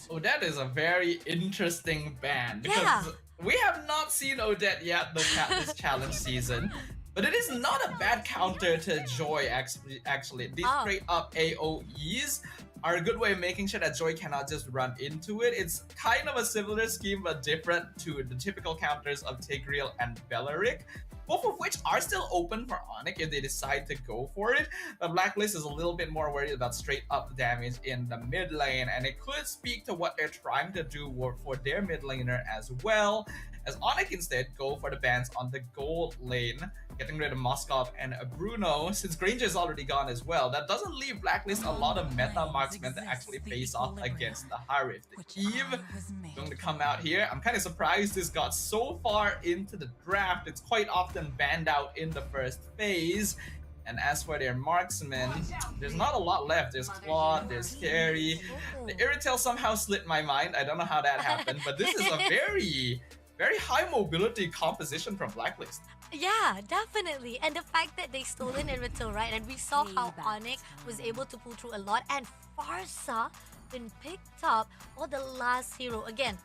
Odette is a very interesting ban because we have not seen Odette yet this challenge season, but it is not a bad counter to Joy actually. These straight up AoEs are a good way of making sure that Joy cannot just run into it. It's kind of a similar scheme but different to the typical counters of Tigreal and Belleric, both of which are still open for Onyx if they decide to go for it. But Blacklist is a little bit more worried about straight up damage in the mid lane, and it could speak to what they're trying to do for their mid laner as well, as Onyx instead go for the bans on the gold lane, getting rid of Moskov and Bruno. Since Granger is already gone as well, that doesn't leave Blacklist a lot of meta marksmen to actually face off against the High Rift. The Eve going to come out here. I'm kind of surprised this got so far into the draft. It's quite often banned out in the first phase. And as for their marksmen, there's not a lot left. There's Claude, there's Carry. The Irritel somehow slipped my mind. I don't know how that happened, but this is a very high mobility composition from Blacklist. Yeah, definitely. And the fact that they stole an Irritel, right? And we saw how Onyx was able to pull through a lot. And Farsa been picked up for the last hero. Again,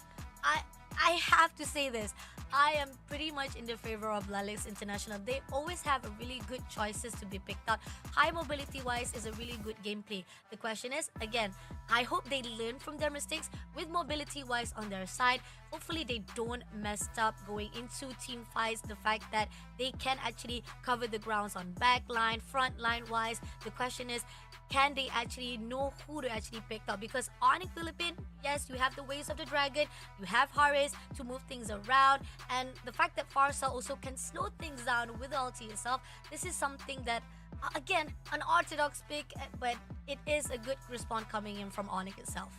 I have to say this. I am pretty much in the favor of Blacklist International. They always have a really good choices to be picked out. High mobility wise is a really good gameplay. The question is, again, I hope they learn from their mistakes with mobility wise on their side. Hopefully they don't mess up going into team fights. The fact that they can actually cover the grounds on back line, front line wise. The question is, can they actually know who to actually pick up? Because Onyx Philippine, yes, you have the Ways of the Dragon, you have Harris to move things around, and the fact that Farsa also can slow things down with the ulti itself. This is something that, again, an orthodox pick, but it is a good response coming in from Onyx itself.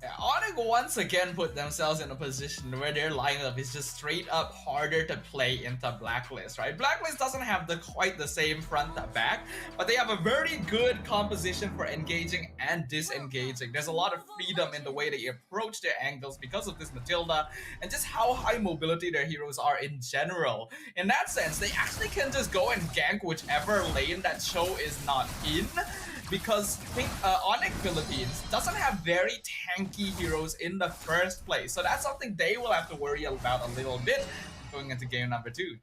Yeah, Onyx once again put themselves in a position where their lineup is just straight up harder to play into Blacklist, right? Blacklist doesn't have quite the same front to back, but they have a very good composition for engaging and disengaging. There's a lot of freedom in the way they approach their angles because of this Matilda and just how high mobility their heroes are in general. In that sense, they actually can just go and gank whichever lane that Cho is not in, because Onyx Philippines doesn't have very tanky heroes in the first place. So that's something they will have to worry about a little bit going into game number 2.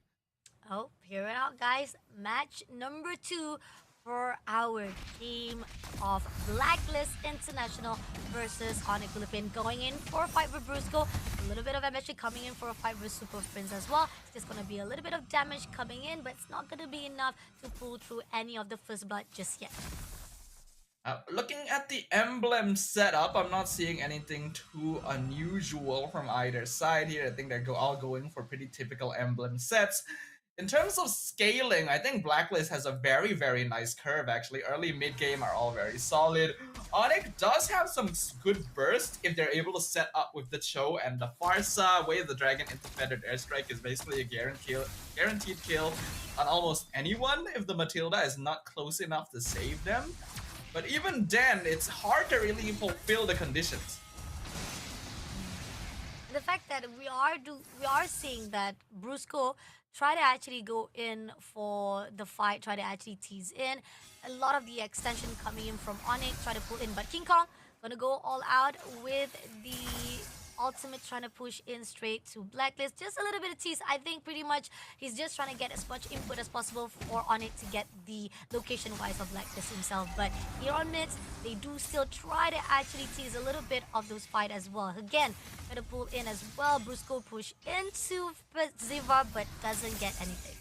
Oh, hear it out, guys. Match number 2 for our game of Blacklist International versus Onyx Philippines. Going in for a fight with Brusco. A little bit of MSG coming in for a fight with Super Prince as well. It's just going to be a little bit of damage coming in, but it's not going to be enough to pull through any of the first blood just yet. Looking at the emblem setup, I'm not seeing anything too unusual from either side here. I think they're all going for pretty typical emblem sets. In terms of scaling, I think Blacklist has a very, very nice curve actually. Early mid-game are all very solid. Onyx does have some good burst if they're able to set up with the Cho and the Farsa. Way of the Dragon into Feathered Airstrike is basically a guaranteed kill on almost anyone if the Matilda is not close enough to save them. But even then, it's hard to really fulfill the conditions. The the fact that we are seeing that Brusco try to actually go in for the fight, try to actually tease in. A lot of the extension coming in from Onyx, try to pull in, but King Kong gonna go all out with the ultimate, trying to push in straight to Blacklist. Just a little bit of tease. I think pretty much he's just trying to get as much input as possible for Onyx to get the location-wise of Blacklist himself. But here on mids, they do still try to actually tease a little bit of those fight as well. Again, try to pull in as well. Brusco push into Ziva, but doesn't get anything.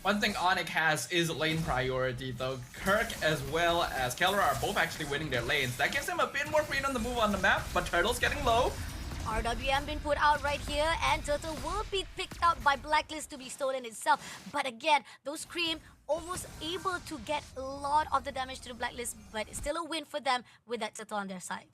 One thing Onyx has is lane priority, though. Kirk as well as Keller are both actually winning their lanes. That gives him a bit more freedom to move on the map, but Turtle's getting low. RWM been put out right here, and Turtle will be picked up by Blacklist to be stolen itself. But again, those Cream almost able to get a lot of the damage to the Blacklist, but it's still a win for them with that Turtle on their side.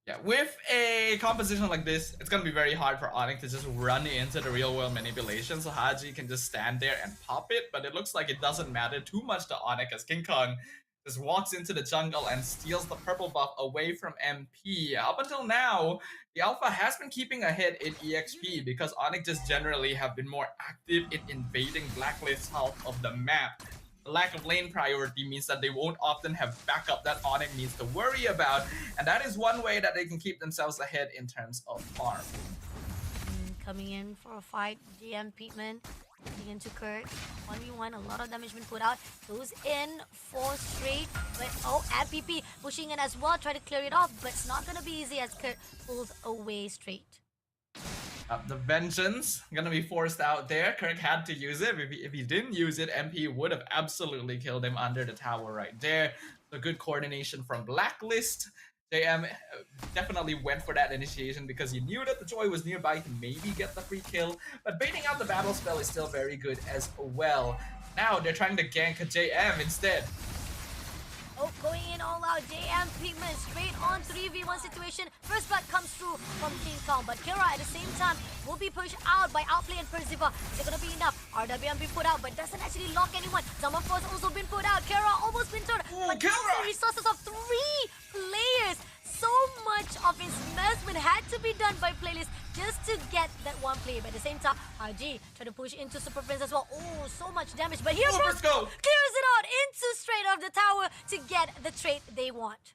Yeah, with a composition like this, it's gonna be very hard for Onyx to just run into the real-world manipulation, so Haji can just stand there and pop it, but it looks like it doesn't matter too much to Onyx as King Kong just walks into the jungle and steals the purple buff away from MP. Up until now, the Alpha has been keeping ahead in EXP because Onyx just generally have been more active in invading Blacklist half of the map. The lack of lane priority means that they won't often have backup that Onyx needs to worry about, and that is one way that they can keep themselves ahead in terms of farm. Coming in for a fight, GM Peatman getting into Kurt. 1v1, a lot of damage been put out. Goes in for straight, but and PP pushing in as well, try to clear it off, but it's not gonna be easy as Kurt pulls away straight. The vengeance gonna be forced out there. Kirk had to use it. If he didn't use it, MP would have absolutely killed him under the tower right there. So good coordination from Blacklist. JM definitely went for that initiation because he knew that the Joy was nearby to maybe get the free kill. But baiting out the battle spell is still very good as well. Now they're trying to gank JM instead. Oh, going in all out, JM Pigman straight on 3v1 situation. First blood comes through from King Kong, but Kira at the same time will be pushed out by Outplay and Perziva. Is it gonna be enough? RWM been put out, but doesn't actually lock anyone. Summer Force also been put out. Kira almost been turned, but that's the resources of 3 players. So much of investment had to be done by Playlist just to get that one play. But at the same time, RG try to push into Super Prince as well. Oh, so much damage. But here Brusco clears it out into straight off the tower to get the trait they want.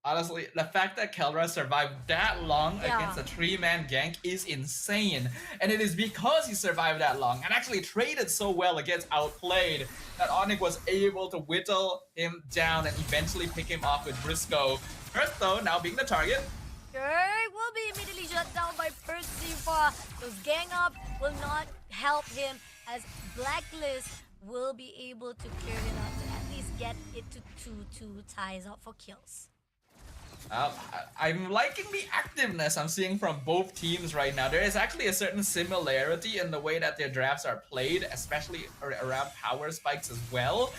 Honestly, the fact that Kelra survived that long against a 3-man gank is insane. And it is because he survived that long and actually traded so well against Outplayed that Onyx was able to whittle him down and eventually pick him off with Briscoe. First though, now being the target. Kirk will be immediately shut down by Percival. Those gang up will not help him as Blacklist will be able to clear it out to at least get it to 2-2 ties up for kills. I'm liking the activeness I'm seeing from both teams right now. There is actually a certain similarity in the way that their drafts are played, especially around power spikes as well.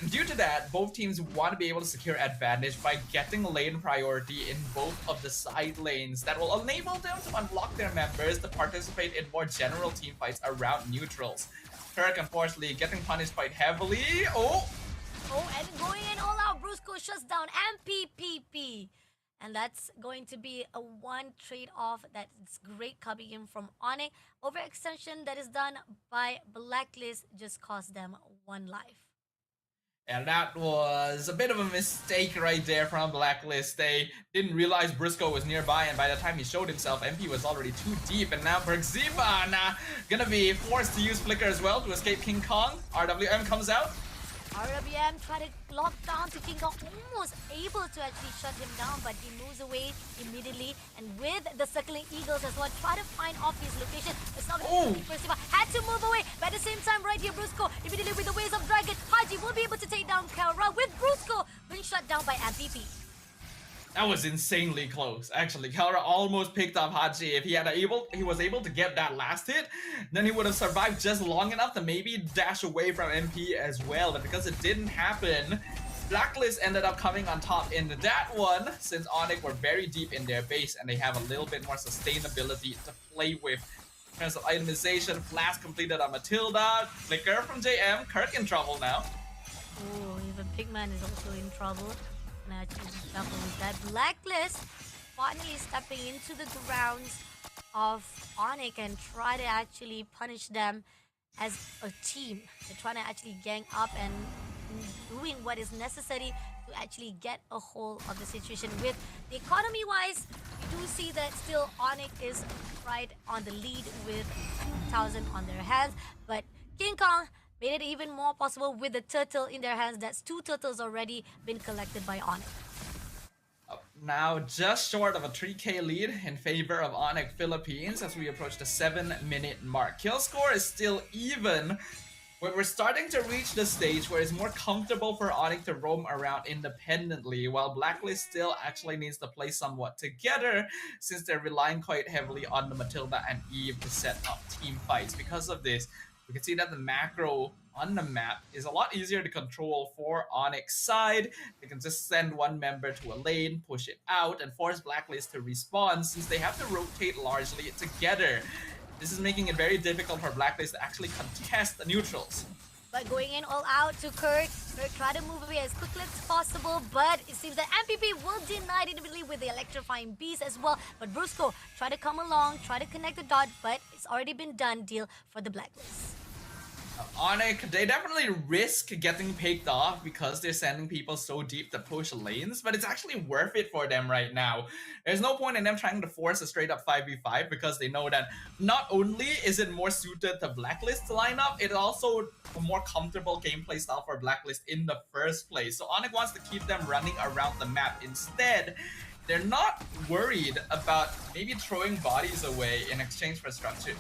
And due to that, both teams want to be able to secure advantage by getting lane priority in both of the side lanes that will enable them to unlock their members to participate in more general team fights around neutrals. Kirk, unfortunately, getting punished quite heavily. Oh, and going in all out, Brusco shuts down MPPP. And that's going to be a one trade-off that's great coming in from Onyx. Overextension that is done by Blacklist just cost them 1 life. And that was a bit of a mistake right there from Blacklist. They didn't realize Briscoe was nearby, and by the time he showed himself, MP was already too deep. And now Perziva gonna be forced to use Flicker as well to escape King Kong. RWM comes out. RWM tried to lock down to King Kong, almost able to actually shut him down, but he moves away immediately. And with the circling eagles as well, try to find off his location. It's not going to be Percival. Had to move away, but at the same time, right here, Brusco immediately with the waves of dragon. Haji will be able to take down Kelra with Brusco being shut down by MPP. That was insanely close. Actually, Kelra almost picked up Haji. If he was able to get that last hit, then he would have survived just long enough to maybe dash away from MP as well. But because it didn't happen, Blacklist ended up coming on top in that one, since Onyx were very deep in their base and they have a little bit more sustainability to play with. In terms of itemization, Flash completed on Matilda, Flicker from JM, Kirk in trouble now. Oh, even Pigman is also in trouble. With that Blacklist finally stepping into the grounds of Onyx and try to actually punish them as a team. They're trying to actually gang up and doing what is necessary to actually get a hold of the situation. With the economy wise, we do see that still Onyx is right on the lead with 2,000 on their hands, but King Kong made it even more possible with the turtle in their hands. That's 2 turtles already been collected by Onyx. Now just short of a 3k lead in favor of Onyx Philippines as we approach the 7-minute mark. Kill score is still even, but we're starting to reach the stage where it's more comfortable for Onyx to roam around independently, while Blacklist still actually needs to play somewhat together since they're relying quite heavily on the Matilda and Eve to set up team fights. Because of this, we can see that the macro on the map is a lot easier to control for Onyx side. They can just send one member to a lane, push it out, and force Blacklist to respawn since they have to rotate largely together. This is making it very difficult for Blacklist to actually contest the neutrals. But going in all out to Kirk. Kirk try to move away as quickly as possible, but it seems that MPP will deny it immediately with the electrifying beast as well. But Brusco try to come along, try to connect the dot, but it's already been done deal for the Blacklist. Onyx, they definitely risk getting picked off because they're sending people so deep to push lanes, but it's actually worth it for them right now. There's no point in them trying to force a straight up 5v5 because they know that not only is it more suited to Blacklist lineup, it's also a more comfortable gameplay style for Blacklist in the first place. So Onyx wants to keep them running around the map instead. They're not worried about maybe throwing bodies away in exchange for structures.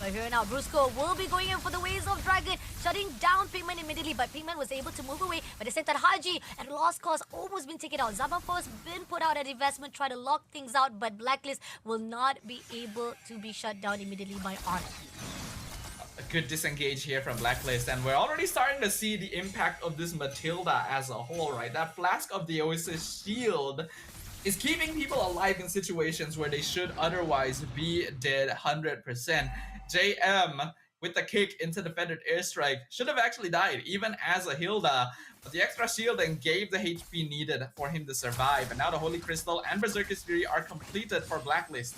But here now, Brusco will be going in for the Waves of Dragon, shutting down Pigman immediately, but Pigman was able to move away. But the same time, Haji at lost cause almost been taken out. Zamanfo has been put out at investment, try to lock things out, but Blacklist will not be able to be shut down immediately by Onyx. A good disengage here from Blacklist, and we're already starting to see the impact of this Matilda as a whole, right? That Flask of the Oasis shield is keeping people alive in situations where they should otherwise be dead 100%. JM with the kick into the feathered airstrike should have actually died even as a Hilda, but the extra shielding gave the HP needed for him to survive, and now the Holy Crystal and Berserker's Fury are completed for Blacklist.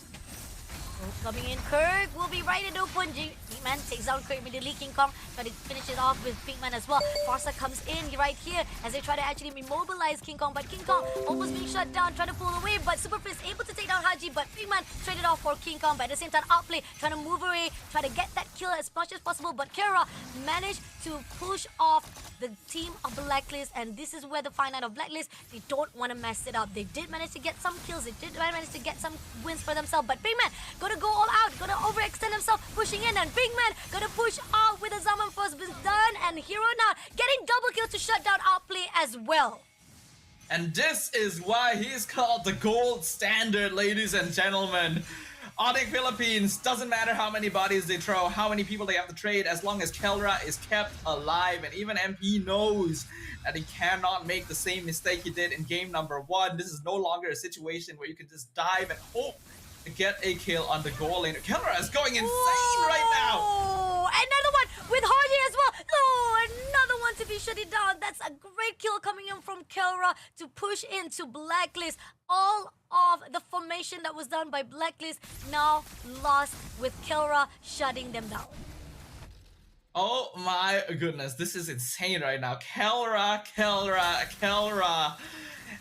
Coming in, Kirk will be right in open. Pinkman takes down Kirk immediately. King Kong trying to finish it off with Pinkman as well. Forza comes in right here as they try to actually immobilize King Kong, but King Kong almost being shut down, trying to pull away, but Super Fist able to take down Haji, but Pinkman traded off for King Kong, but at the same time outplay, trying to move away, try to get that kill as much as possible, but Kara managed to push off the team of Blacklist, and this is where the fine line of Blacklist, they don't want to mess it up. They did manage to get some kills, they did manage to get some wins for themselves, but Pinkman gonna go all out, gonna overextend himself, pushing in, and Pinkman gonna push out with the Zaman first been done, and Hero now getting double kill to shut down outplay as well. And this is why he's called the gold standard, ladies and gentlemen. Onyx Philippines, doesn't matter how many bodies they throw, how many people they have to trade, as long as Kelra is kept alive, and even MP knows that he cannot make the same mistake he did in game number 1. This is no longer a situation where you can just dive and hope to get a kill on the goal lane. Kelra is going insane right now. Another one with Hardy as well. Oh, another one to be shut it down. That's a great kill coming in from Kelra to push into Blacklist. All of the formation that was done by Blacklist now lost with Kelra shutting them down. Oh my goodness, this is insane right now. Kelra.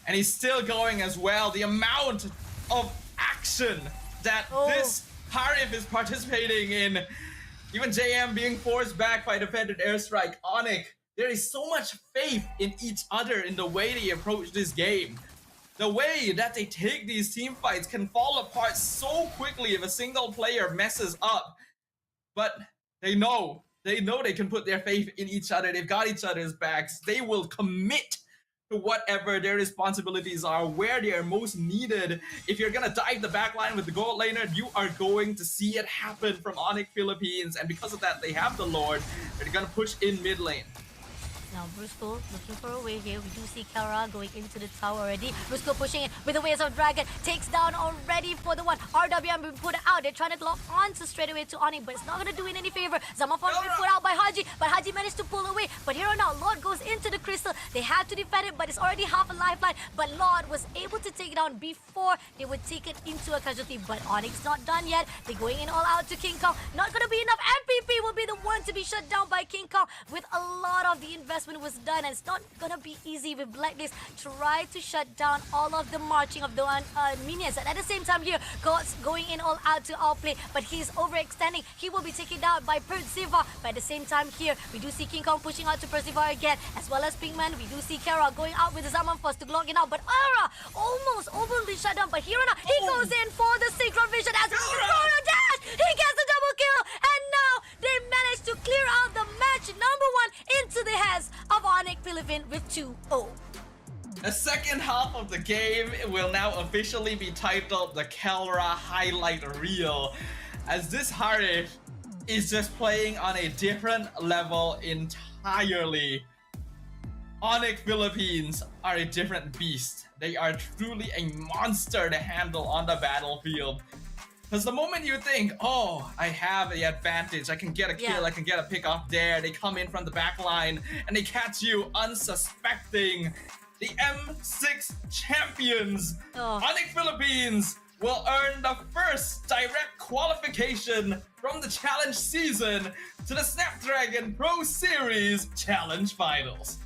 And he's still going as well. The amount of action that this Harif is participating in. Even JM being forced back by the feathered airstrike. Onyx, there is so much faith in each other in the way they approach this game. The way that they take these team fights can fall apart so quickly if a single player messes up. But they know they can put their faith in each other. They've got each other's backs. They will commit to whatever their responsibilities are, where they are most needed. If you're gonna dive the backline with the gold laner, you are going to see it happen from Onyx Philippines, and because of that, they have the Lord. They're gonna push in mid lane. Now Brusco looking for a way here. We do see Kara going into the tower already. Brusco pushing it with the Waves of Dragon. Takes down already for the one. RWM been put out. They're trying to lock on to straight away to Onyx, but it's not going to do it any favor. Zamafon been put out by Haji, but Haji managed to pull away. But here on out, Lord goes into the crystal. They have to defend it, but it's already half a lifeline. But Lord was able to take it down before they would take it into a casualty. But Onyx not done yet. They're going in all out to King Kong. Not going to be enough. MPP will be the one to be shut down by King Kong. With a lot of the investment was done, and it's not going to be easy with Blacklist. Try to shut down all of the marching of the minions. And at the same time here, God's going in all out to outplay, but he's overextending. He will be taken down by Persada. But at the same time here, we do see King Kong pushing out to Persada again, as well as Pinkman. We do see Kara going out with the Zaman Force to lock it out, but Aura almost overly shut down. But here on out, he goes in for the synchron vision as Chrono Dash. He gets the double kill, and now they manage to clear out the match number 1 into the hands of Onyx Philippines with 2-0. The second half of the game will now officially be titled the Kelra Highlight Reel, as this Harif is just playing on a different level entirely. Onyx Philippines are a different beast. They are truly a monster to handle on the battlefield. Because the moment you think, oh, I have the advantage, I can get a kill, I can get a pick off there, they come in from the back line and they catch you unsuspecting. The M6 champions, Onyx Philippines, will earn the first direct qualification from the challenge season to the Snapdragon Pro Series Challenge Finals.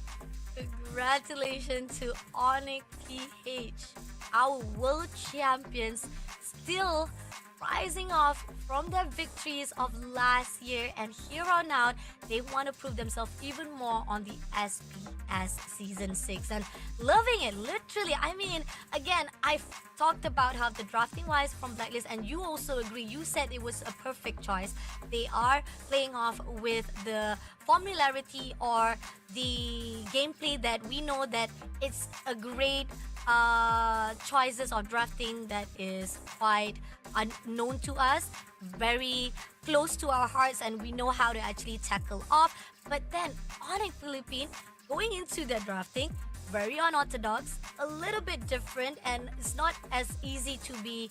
Congratulations to Onyx PH, our world champions, still rising off from their victories of last year, and here on out they want to prove themselves even more on the SPS Season 6 and loving it, literally. I mean, again, I've talked about how the drafting wise from Blacklist, and you also agree, you said it was a perfect choice. They are playing off with the formularity or the gameplay that we know that it's a great choices of drafting that is quite unknown to us, very close to our hearts, and we know how to actually tackle off. But then Onyx Philippines going into their drafting, very unorthodox, a little bit different, and it's not as easy to be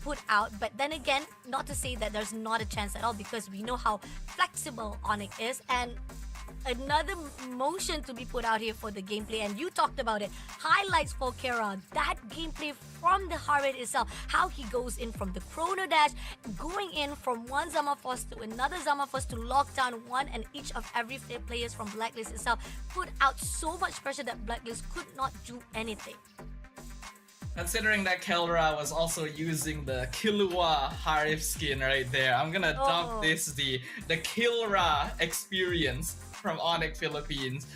put out. But then again, not to say that there's not a chance at all, because we know how flexible Onyx is, and another motion to be put out here for the gameplay, and you talked about it. Highlights for Kara, that gameplay from the Harid itself, how he goes in from the Chrono Dash, going in from one Zama Force to another Zama Force to lock down one and each of every players from Blacklist itself, put out so much pressure that Blacklist could not do anything. Considering that Kelra was also using the Killua Harif skin right there, I'm gonna dub this the Kilra experience from Onyx Philippines.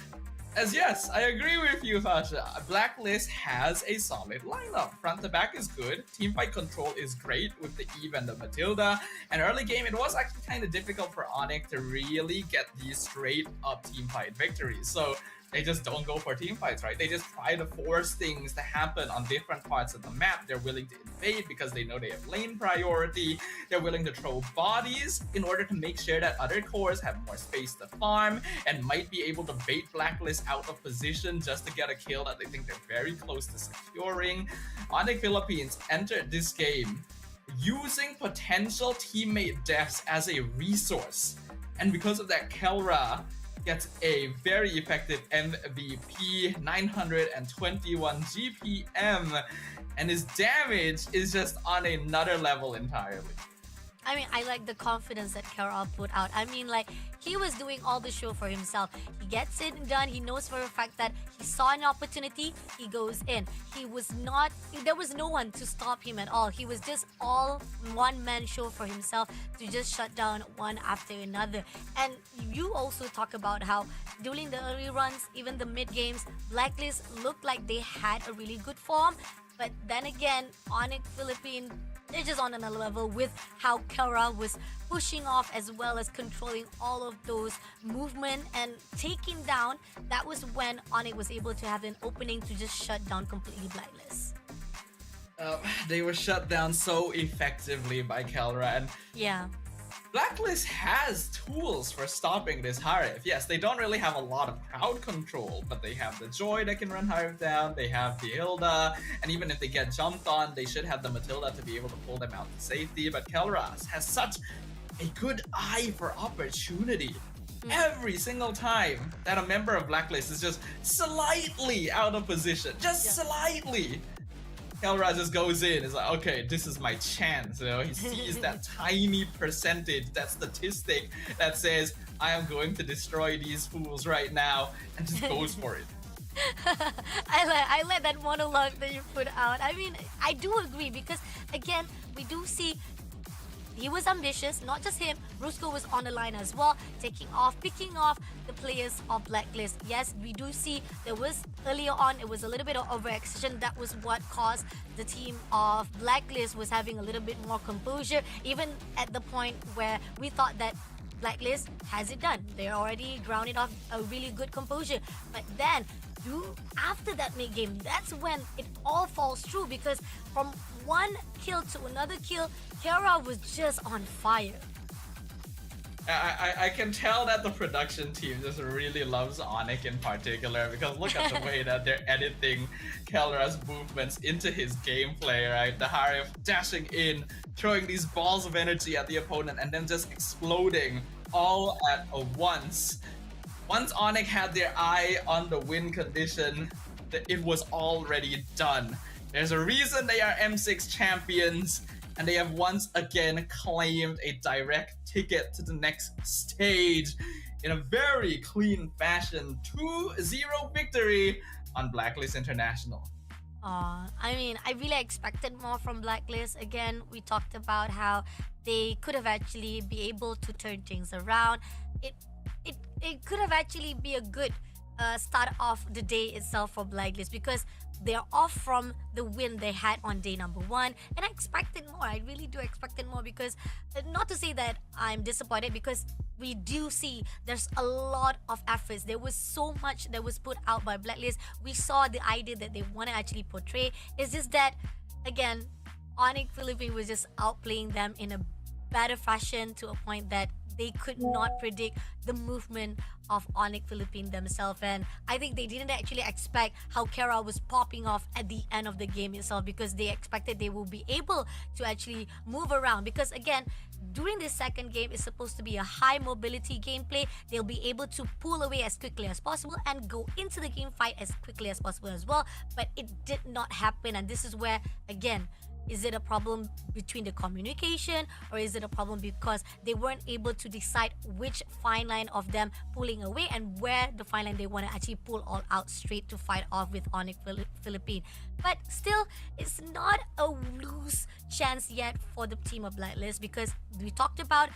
As yes, I agree with you, Fasha. Blacklist has a solid lineup. Front to back is good. Teamfight control is great with the Eve and the Matilda. And early game, it was actually kind of difficult for Onyx to really get these straight up teamfight victories. So they just don't go for team fights, right? They just try to force things to happen on different parts of the map. They're willing to invade because they know they have lane priority. They're willing to throw bodies in order to make sure that other cores have more space to farm and might be able to bait Blacklist out of position just to get a kill that they think they're very close to securing. Onyx Philippines entered this game using potential teammate deaths as a resource. And because of that, Kelra gets a very effective MVP, 921 GPM, and his damage is just on another level entirely. I mean, I like the confidence that Kara put out. I mean, like, he was doing all the show for himself. He gets it done. He knows for a fact that he saw an opportunity, he goes in. There was no one to stop him at all. He was just all one-man show for himself to just shut down one after another. And you also talk about how during the early runs, even the mid games, Blacklist looked like they had a really good form. But then again, Onyx Philippines, they're just on another level with how Kara was pushing off as well as controlling all of those movement and taking down. That was when Onyx was able to have an opening to just shut down completely Blacklist. They were shut down so effectively by Kelra, and yeah, Blacklist has tools for stopping this Harif. Yes, they don't really have a lot of crowd control, but they have the Joy that can run Harif down, they have the Hilda, and even if they get jumped on, they should have the Matilda to be able to pull them out to safety. But Kelras has such a good eye for opportunity. Every single time that a member of Blacklist is just slightly out of position, just slightly, Kelra just goes in. It's like, okay, this is my chance. You know, he sees that tiny percentage, that statistic that says, I am going to destroy these fools right now, and just goes for it. I like that monologue that you put out. I mean, I do agree because again, we do see he was ambitious, not just him. Rusko was on the line as well, picking off the players of Blacklist. Yes, we do see there was earlier on, it was a little bit of overextension. That was what caused the team of Blacklist was having a little bit more composure, even at the point where we thought that Blacklist has it done. They're already grounded off a really good composure. But then, after that mid-game, that's when it all falls through because from one kill to another kill, Kara was just on fire. I can tell that the production team just really loves Onyx in particular because look at the way that they're editing Kelra's movements into his gameplay, right? The Harif dashing in, throwing these balls of energy at the opponent and then just exploding all at once. Once Onyx had their eye on the win condition, it was already done. There's a reason they are M6 champions, and they have once again claimed a direct ticket to the next stage in a very clean fashion. 2-0 victory on Blacklist International. I mean, I really expected more from Blacklist. Again, we talked about how they could have actually be able to turn things around. It could have actually be a good start off the day itself for Blacklist because they're off from the win they had on day number 1, and I expected more. I really do expected more because not to say that I'm disappointed because we do see there's a lot of efforts. There was so much that was put out by Blacklist. We saw the idea that they want to actually portray. It's just that again, Onyx Philippines was just outplaying them in a better fashion to a point that they could not predict the movement of Onyx Philippines themselves, and I think they didn't actually expect how Kara was popping off at the end of the game itself because they expected they will be able to actually move around because again, during this second game is supposed to be a high mobility gameplay. They'll be able to pull away as quickly as possible and go into the game fight as quickly as possible as well, but it did not happen, and this is where again, is it a problem between the communication or is it a problem because they weren't able to decide which fine line of them pulling away and where the fine line they want to actually pull all out straight to fight off with Onyx Philippines? But still, it's not a lose chance yet for the team of Blacklist because we talked about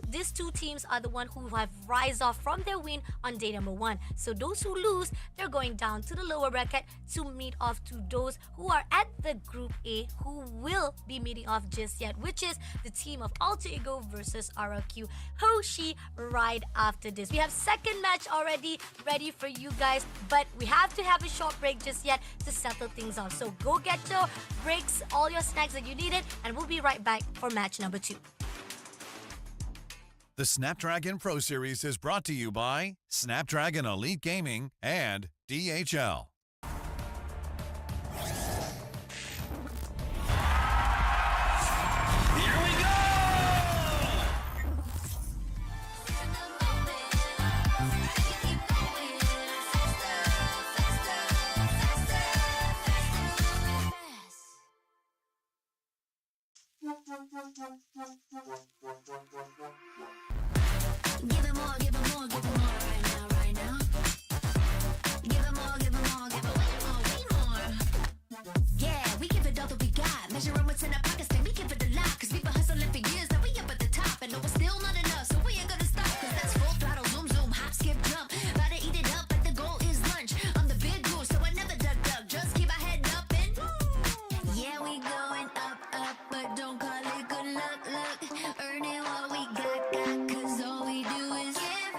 these two teams are the one who have rise off from their win on day number 1. So those who lose, they're going down to the lower bracket to meet off to those who are at the Group A who will be meeting off just yet, which is the team of Alter Ego versus RRQ Hoshi right after this. We have second match already ready for you guys, but we have to have a short break just yet to settle things off. So go get your breaks, all your snacks that you needed, and we'll be right back for match number 2. The Snapdragon Pro Series is brought to you by Snapdragon Elite Gaming and DHL. Here we go! Give it more, give it more, give it more right now, right now. Give it more, give it more, give it way more. Yeah, we give it all that we got. Measuring what's in our pockets, then we give it a lot. Cause we've been hustling for years, now we up at the top. And no, it's still not enough, so we ain't gonna stop. Cause that's full throttle, zoom, zoom, hop, skip, jump. Gotta eat it up, but the goal is lunch. I'm the big dude, so I never duck, duck. Just keep my head up and yeah, we going up, up, but don't call it good luck, luck. Earning what we got, cause all we do is give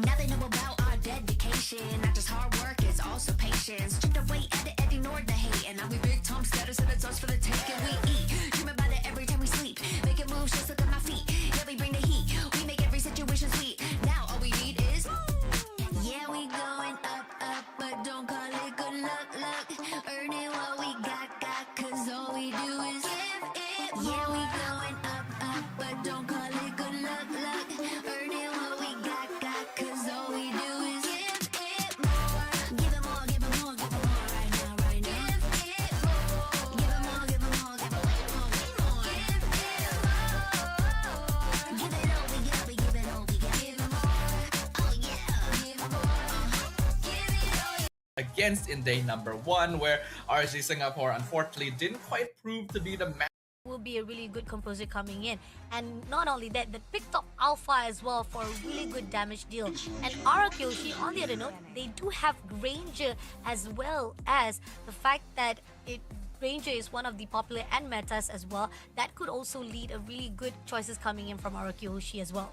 Now they know about our dedication. Not just hard work, it's also patience. Chipped away at it and ignored the hate. And now we big time status and it's us for the taking. We eat, dream about it every time we sleep. Making moves, just look at my feet. Yeah, we bring the heat. We make every situation sweet. Now all we need is, yeah, we going up, up, but don't call it good luck, luck. Earning what we got, cause all we do is give it more. Yeah, we going up, up, but don't call it good luck, luck. Earning what we got, cause all we do is give it more. Give it more, give it more, give it more right now, right now. Give it more. Give it more, give it more, give it way more, way more. Give it more. Give it all, we got, we give it all, we got. Give it more. Oh yeah. Give it more. Give it all. Against in day number 1, where RSG Singapore unfortunately didn't quite prove to be the match. Will be a really good composer coming in, and not only that, they picked up Alpha as well for a really good damage deal. And Arakyoshi, on the other note, they do have Granger, as well as the fact that Granger is one of the popular end metas as well. That could also lead a really good choices coming in from Arakyoshi as well.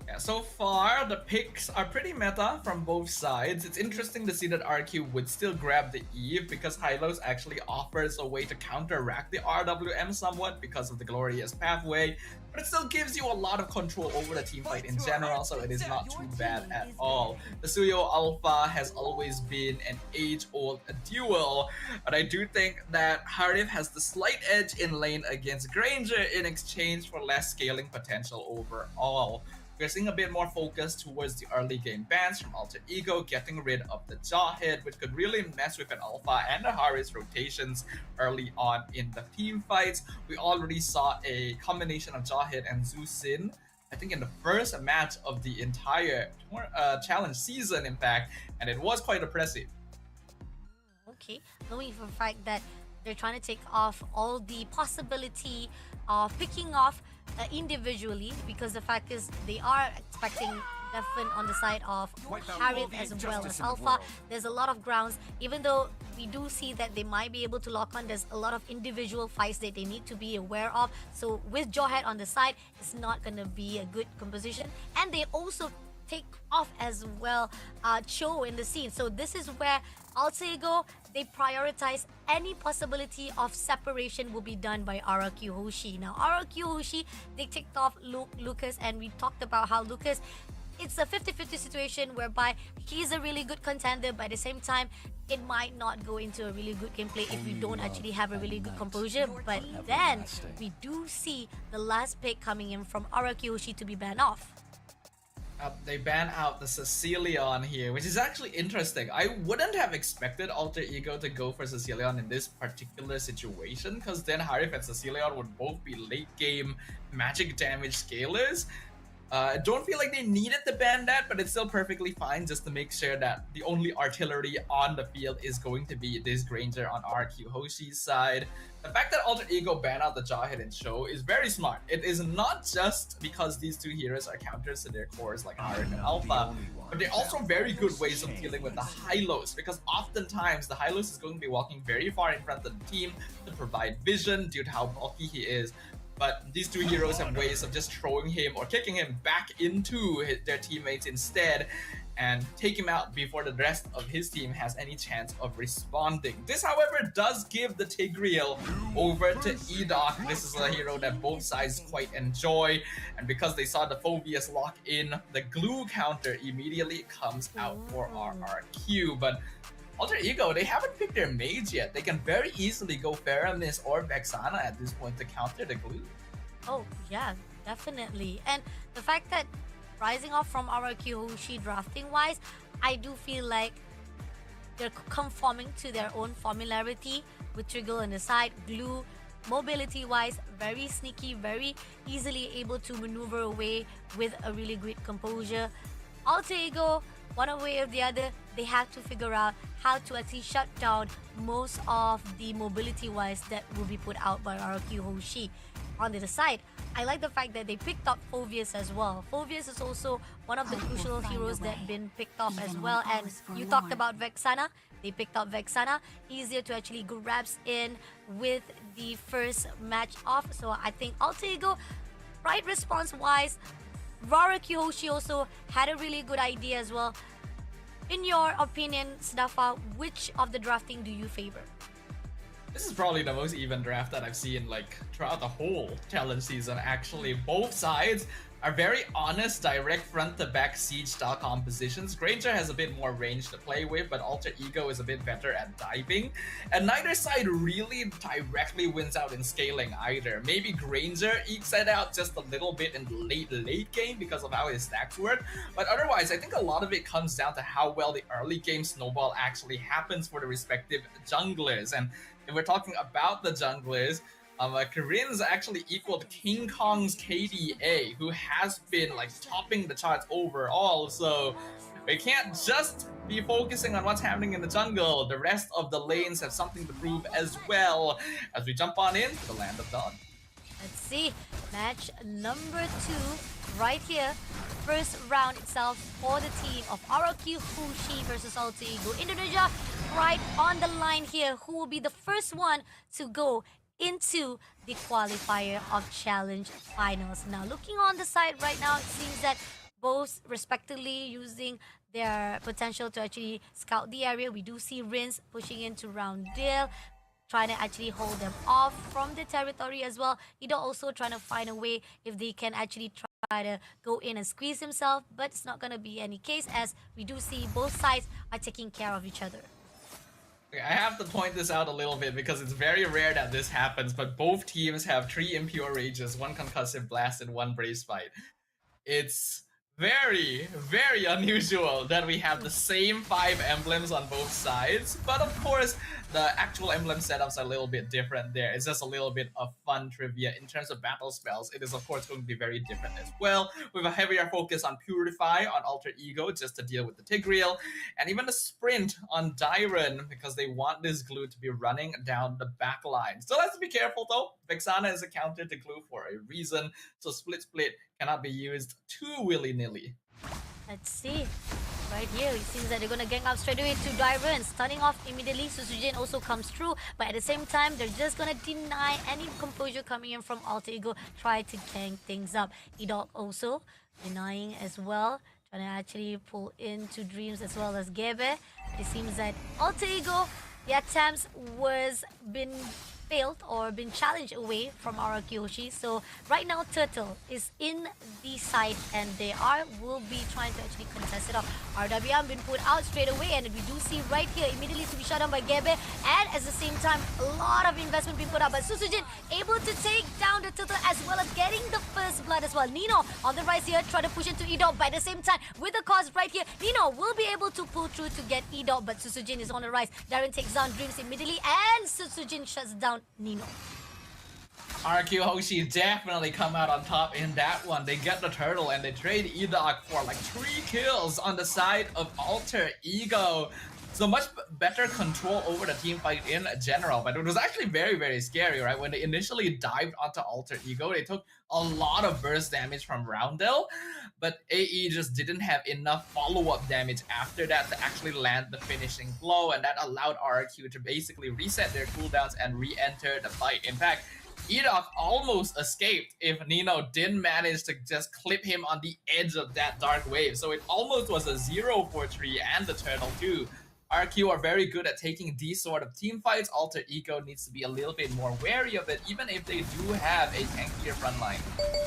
Yeah, so far, the picks are pretty meta from both sides. It's interesting to see that RQ would still grab the Eve because Hylos actually offers a way to counteract the RWM somewhat because of the glorious pathway, but it still gives you a lot of control over the team fight in general, so it is not too bad at all. The Suyo Alpha has always been an age-old duel, but I do think that Harif has the slight edge in lane against Granger in exchange for less scaling potential overall. We're seeing a bit more focus towards the early game bans from Alter Ego, getting rid of the Jawhead, which could really mess with an Alpha and a Haris rotations early on in the team fights. We already saw a combination of Jawhead and Zusin, I think in the first match of the entire challenge season, in fact, and it was quite impressive. Okay, knowing for the fact that they're trying to take off all the possibility of picking off individually, because the fact is they are expecting Defin on the side of Harith as well as Alpha. There's a lot of grounds, even though we do see that they might be able to lock on. There's a lot of individual fights that they need to be aware of. So with Jawhead on the side, it's not going to be a good composition. And they also take off as well Cho in the scene. So this is where Alter Ego, they prioritize any possibility of separation will be done by RQ Hoshi. Now RQ Hoshi, they ticked off Lucas, and we talked about how Lucas, it's a 50-50 situation whereby he's a really good contender, but at the same time it might not go into a really good gameplay if we don't actually have a really good composure. But then we do see the last pick coming in from RQ Hoshi to be banned off. They ban out the Cecilion here, which is actually interesting. I wouldn't have expected Alter Ego to go for Cecilion in this particular situation, because then Harif and Cecilion would both be late game magic damage scalers. I don't feel like they needed to ban that, but it's still perfectly fine just to make sure that the only artillery on the field is going to be this Granger on RQ Hoshi's side. The fact that Alter Ego banned out the Jawhead and Show is very smart. It is not just because these two heroes are counters to their cores like Harif and Alpha, but they're also very good ways of dealing with the Hylos, because oftentimes the Hylos is going to be walking very far in front of the team to provide vision due to how bulky he is. But these two heroes have ways of just throwing him or kicking him back into their teammates instead and take him out before the rest of his team has any chance of responding. This, however, does give the Tigreal over to Edoc. This is a hero that both sides quite enjoy, and because they saw the Phobius lock in, the glue counter immediately comes out for RRQ. But Alter Ego, they haven't picked their mage yet. They can very easily go Faramis or Vexana at this point to counter the glue. Oh, yeah, definitely. And the fact that rising off from RQ Hoshi drafting-wise, I do feel like they're conforming to their own formularity with Triggle on the side, glue, mobility-wise, very sneaky, very easily able to maneuver away with a really great composure. Alter Ego, one way or the other, they have to figure out how to actually shut down most of the mobility-wise that will be put out by RQ Hoshi. On the other side, I like the fact that they picked up Phobius as well. Phobius is also one of the crucial heroes that been picked up as well. And you talked about Vexana. They picked up Vexana. Easier to actually grabs in with the first match off. So I think Alter Ego, right response-wise, Rara Kyoshi also had a really good idea as well. In your opinion, Snafa, which of the drafting do you favor? This is probably the most even draft that I've seen like throughout the whole challenge season. Actually, both sides are very honest, direct front-to-back siege-style compositions. Granger has a bit more range to play with, but Alter Ego is a bit better at diving. And neither side really directly wins out in scaling either. Maybe Granger ekes it out just a little bit in the late game because of how his stacks work. But otherwise, I think a lot of it comes down to how well the early game snowball actually happens for the respective junglers. And if we're talking about the junglers, Karin's actually equaled King Kong's KDA, who has been like topping the charts overall. So we can't just be focusing on what's happening in the jungle. The rest of the lanes have something to prove as well. As we jump on in to the Land of Dawn. Let's see. Match number 2 right here. First round itself for the team of ROQ Fushi versus Alter Ego Indonesia. Right on the line here. Who will be the first one to go into the qualifier of challenge finals? Now, looking on the side right now, it seems that both respectively using their potential to actually scout the area. We do see Rins pushing into Roundale, trying to actually hold them off from the territory as well. Ido also trying to find a way if they can actually try to go in and squeeze himself, but it's not going to be any case, as we do see both sides are taking care of each other. I have to point this out a little bit because it's very rare that this happens, but both teams have 3 Impure Rages, 1 Concussive Blast, and 1 Brave Spite. It's very, very unusual that we have the same 5 emblems on both sides, but of course, the actual emblem setups are a little bit different there. It's just a little bit of fun trivia. In terms of battle spells, it is of course going to be very different as well, with a heavier focus on Purify on Alter Ego just to deal with the Tigreal, and even a Sprint on Dyron because they want this glue to be running down the back line. So let's be careful though. Vexana is a counter to glue for a reason, so Split cannot be used too willy-nilly. Let's see. Right here, it seems that they're going to gang up straight away to Dyron. Starting off immediately, Susujin also comes through. But at the same time, they're just going to deny any composure coming in from Alter Ego. Try to gang things up. Edok also denying as well. Trying to actually pull into Dreams as well as Gebe. It seems that Alter Ego, the attempts was been failed or been challenged away from Arakyoshi. So right now Turtle is in the side and they will be trying to actually contest it off. RWM been put out straight away and we do see right here immediately to be shut down by Gebe, and at the same time a lot of investment being put out by Susujin, able to take down the Turtle as well as getting the first blood as well. Nino on the rise here, try to push into Edok, but at the same time with the cause right here, Nino will be able to pull through to get Edok, but Susujin is on the rise. Darren takes down Dreams immediately and Susujin shuts down Nino. RQ Hoshi definitely come out on top in that one. They get the turtle and they trade Edok for like 3 kills on the side of Alter Ego. So much better control over the team fight in general, but it was actually very, very scary, right? When they initially dived onto Alter Ego, they took a lot of burst damage from Roundel, but AE just didn't have enough follow-up damage after that to actually land the finishing blow, and that allowed RQ to basically reset their cooldowns and re-enter the fight. In fact, Edok almost escaped if Nino didn't manage to just clip him on the edge of that dark wave. So it almost was a 0-4-3 and the turtle too. RQ are very good at taking these sort of team fights. Alter Ego needs to be a little bit more wary of it, even if they do have a tankier front line.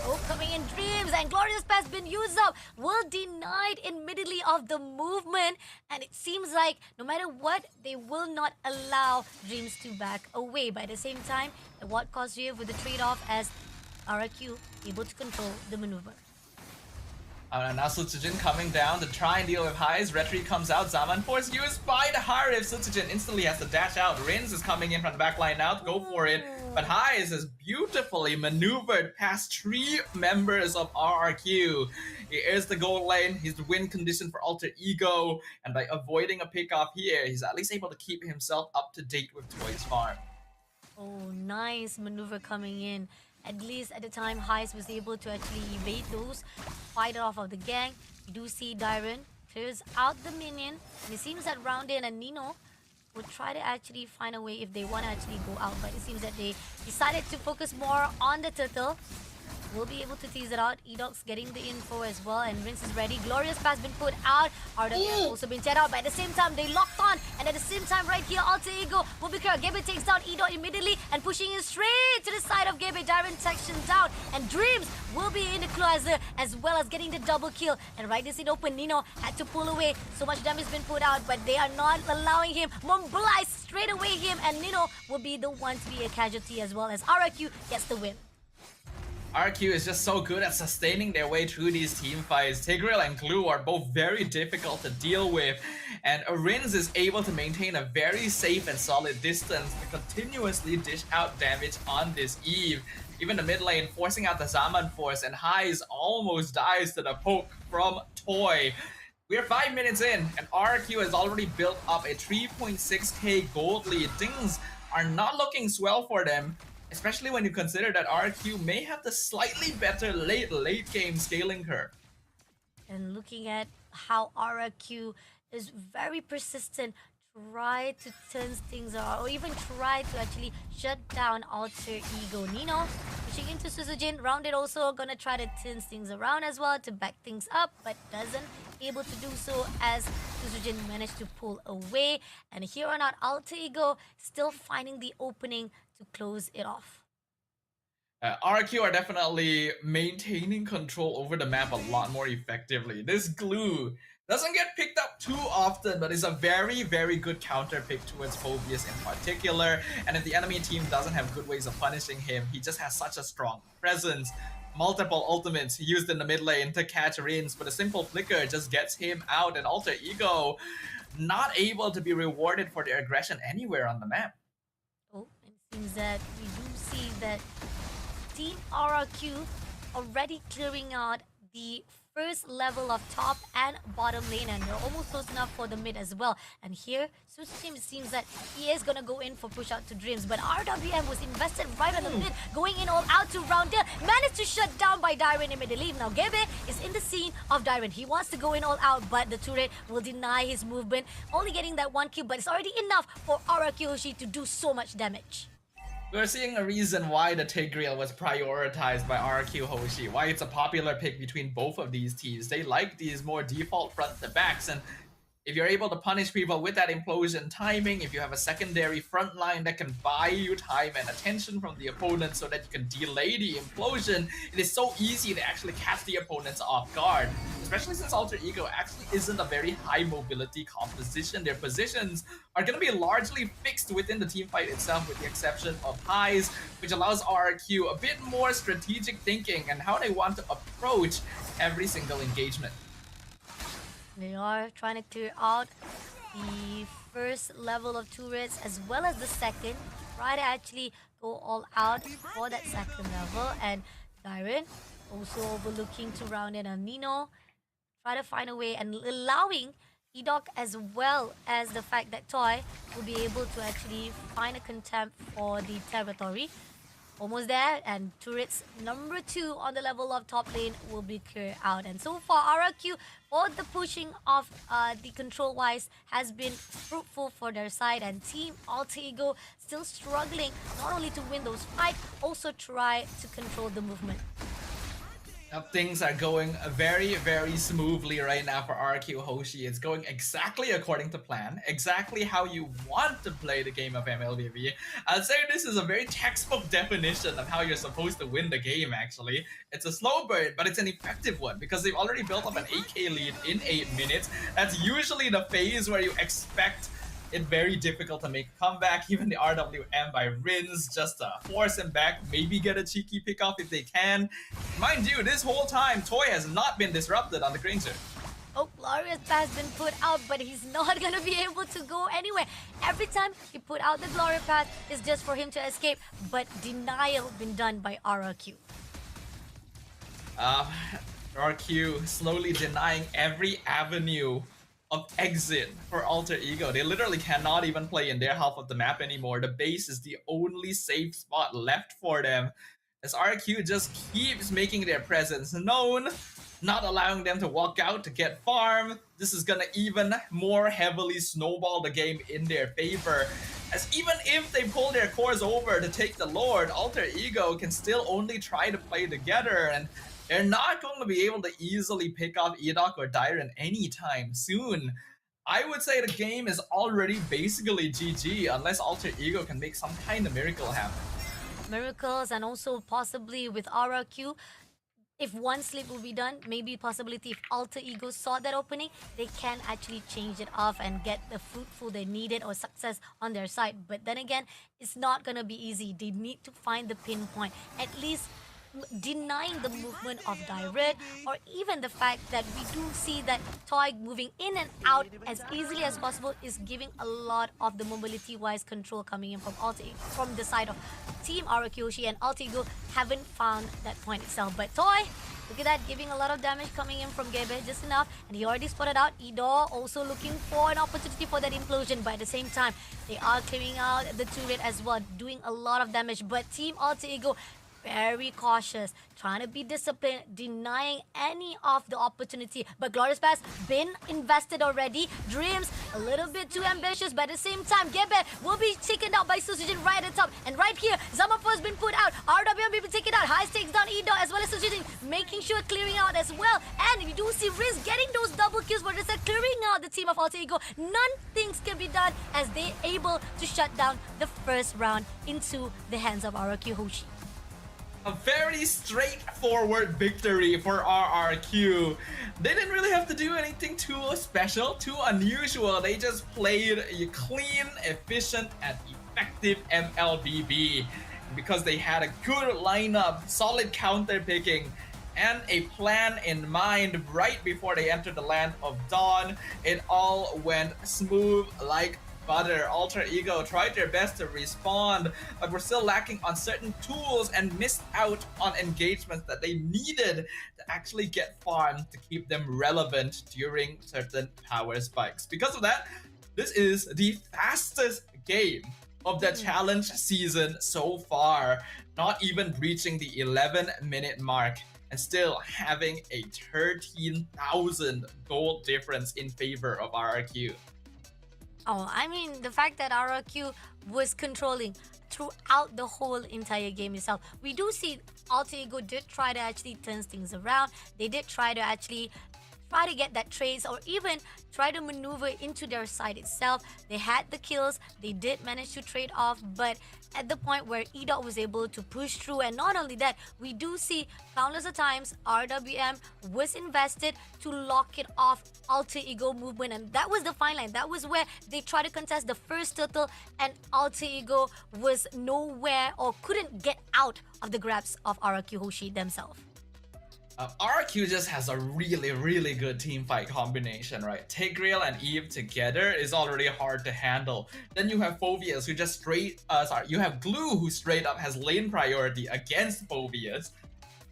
Oh, coming in Dreams, and Glorious Pass been used up. Will denied in middle of the movement, and it seems like no matter what, they will not allow Dreams to back away. But at the same time, what caused you with the trade-off as RQ able to control the maneuver. Now Sutsujin coming down to try and deal with highs. Retri comes out. Zaman Force used by the Harif. Sutsujin instantly has to dash out. Rins is coming in from the back line now to go for it. But Highs is beautifully maneuvered past 3 members of RRQ. He is the goal lane. He's the win condition for Alter Ego. And by avoiding a pickoff here, he's at least able to keep himself up to date with Toys Farm. Oh, nice maneuver coming in. At least at the time, Heist was able to actually evade those, fight it off of the gang. You do see Dyron clears out the minion. And it seems that Roundin and Nino would try to actually find a way if they want to actually go out. But it seems that they decided to focus more on the turtle. will be able to tease it out. Edoc's getting the info as well, and Rinse is ready. Glorious Pass been put out. RWM also been set out, but at the same time, they locked on. And at the same time, right here, Alter Ego will be clear. Gabe takes down Edoc immediately and pushing him straight to the side of Gabe. Darren section down, and Dreams will be in the closer as well as getting the double kill. And right this in open, Nino had to pull away. So much damage has been put out, but they are not allowing him. Mobilize straight away him, and Nino will be the one to be a casualty as well as RQ gets the win. RQ is just so good at sustaining their way through these team fights. Tigreal and Glue are both very difficult to deal with, and Arins is able to maintain a very safe and solid distance to continuously dish out damage on this Eve. Even the mid lane forcing out the Zaman Force, and Highs almost dies to the poke from Toy. We are 5 minutes in, and RQ has already built up a 3.6k gold lead. Things are not looking swell for them, especially when you consider that RQ may have the slightly better late game scaling curve. And looking at how RQ is very persistent, try to turn things around, or even try to actually shut down Alter Ego. Nino pushing into Suzujin, Rounded also gonna try to turn things around as well to back things up, but doesn't able to do so as Suzujin managed to pull away. And here on out, Alter Ego still finding the opening to close it off. RQ are definitely maintaining control over the map a lot more effectively. This Glue doesn't get picked up too often, but is a very, very good counter pick towards Phobius in particular. And if the enemy team doesn't have good ways of punishing him, he just has such a strong presence. Multiple ultimates used in the mid lane to catch Rins, but a simple flicker just gets him out, and Alter Ego not able to be rewarded for their aggression anywhere on the map. Oh, it seems that we do see that Team RRQ already clearing out the first level of top and bottom lane, and they're almost close enough for the mid as well. And here, Suzuki seems that he is gonna go in for push out to Dreams, but RWM was invested right on the mid, going in all out to Roundel, managed to shut down by Dairen immediately. Now Gebe is in the scene of Dairen. He wants to go in all out, but the turret will deny his movement, only getting that one kill, but it's already enough for RRQ Hoshi to do so much damage. We're seeing a reason why the Tigreal was prioritized by RQ Hoshi, why it's a popular pick between both of these teams. They like these more default front to backs, and if you're able to punish people with that implosion timing, if you have a secondary front line that can buy you time and attention from the opponent so that you can delay the implosion, it is so easy to actually catch the opponents off guard. Especially since Alter Ego actually isn't a very high mobility composition. Their positions are going to be largely fixed within the team fight itself, with the exception of Highs, which allows RQ a bit more strategic thinking and how they want to approach every single engagement. They are trying to clear out the first level of turrets as well as the second. Try to actually go all out for that second level. And Dairen also overlooking to round in Nino. Try to find a way and allowing Edoc as well as the fact that Toy will be able to actually find a contempt for the territory. Almost there, and turrets number 2 on the level of top lane will be cleared out. And so far, RRQ for the pushing of the control-wise has been fruitful for their side, and Team Alter Ego still struggling not only to win those fights, also try to control the movement. Things are going very, very smoothly right now for RQ Hoshi. It's going exactly according to plan, exactly how you want to play the game of MLBB. I'd say this is a very textbook definition of how you're supposed to win the game, actually. It's a slow burn, but it's an effective one because they've already built up an 8k lead in 8 minutes. That's usually the phase where you expect it very difficult to make a comeback. Even the RWM by Rins just to force him back, maybe get a cheeky pick off if they can. Mind you, this whole time, Toy has not been disrupted on the Granger. Oh, Glorious Pass has been put out, but he's not gonna be able to go anywhere. Every time he put out the Glorious Pass, it's just for him to escape, but denial been done by RRQ. RQ slowly denying every avenue of exit for Alter Ego. They literally cannot even play in their half of the map anymore. The base is the only safe spot left for them, as RQ just keeps making their presence known, not allowing them to walk out to get farm. This is gonna even more heavily snowball the game in their favor. As even if they pull their cores over to take the Lord, Alter Ego can still only try to play together, and they're not going to be able to easily pick off Edok or Dyron anytime soon. I would say the game is already basically GG unless Alter Ego can make some kind of miracle happen. Miracles, and also possibly with RRQ, if one slip will be done, maybe possibility if Alter Ego saw that opening, they can actually change it off and get the fruitful they needed or success on their side. But then again, it's not gonna be easy. They need to find the pinpoint, at least denying the movement of Direct, or even the fact that we do see that Toy moving in and out as easily as possible is giving a lot of the mobility-wise control coming in from from the side of Team Arakiyoshi, and Alter Ego haven't found that point itself. But Toy, look at that, giving a lot of damage coming in from Gebe, just enough, and he already spotted out Edo, also looking for an opportunity for that implosion, but at the same time, they are clearing out the turret as well, doing a lot of damage. But Team Alter Ego very cautious, trying to be disciplined, denying any of the opportunity. But Glorious Pass been invested already. Dreams a little bit too ambitious, but at the same time, Gebe will be taken out by Susujin right at the top. And right here, Zamapo has been put out. RWM will be taken out. High stakes down Edo as well as Susujin, making sure clearing out as well. And you do see Riz getting those double kills, but it's clearing out the team of Alter Ego. None things can be done as they able to shut down the first round into the hands of Araki Hoshi. A very straightforward victory for RRQ. They didn't really have to do anything too special, too unusual. They just played a clean, efficient, and effective MLBB. Because they had a good lineup, solid counter picking, and a plan in mind right before they entered the land of Dawn, it all went smooth like butter. Alter Ego tried their best to respond, but were still lacking on certain tools and missed out on engagements that they needed to actually get farmed to keep them relevant during certain power spikes. Because of that, this is the fastest game of the challenge season so far, not even reaching the 11-minute mark, and still having a 13,000 gold difference in favor of RRQ. Oh, I mean, the fact that RRQ was controlling throughout the whole entire game itself. We do see Alter Ego did try to actually turn things around. They did try to actually get that trace, or even try to maneuver into their side itself. They had the kills, they did manage to trade off, but at the point where EDOT was able to push through, and not only that, we do see countless of times RWM was invested to lock it off Alter Ego movement, and that was the fine line. That was where they tried to contest the first turtle, and Alter Ego was nowhere or couldn't get out of the grabs of Araki Hoshi themselves. RQ just has a really good team fight combination, right? Tigreal and Eve together is already hard to handle. Then you have Phoveus who just you have Glue who straight up has lane priority against Phoveus.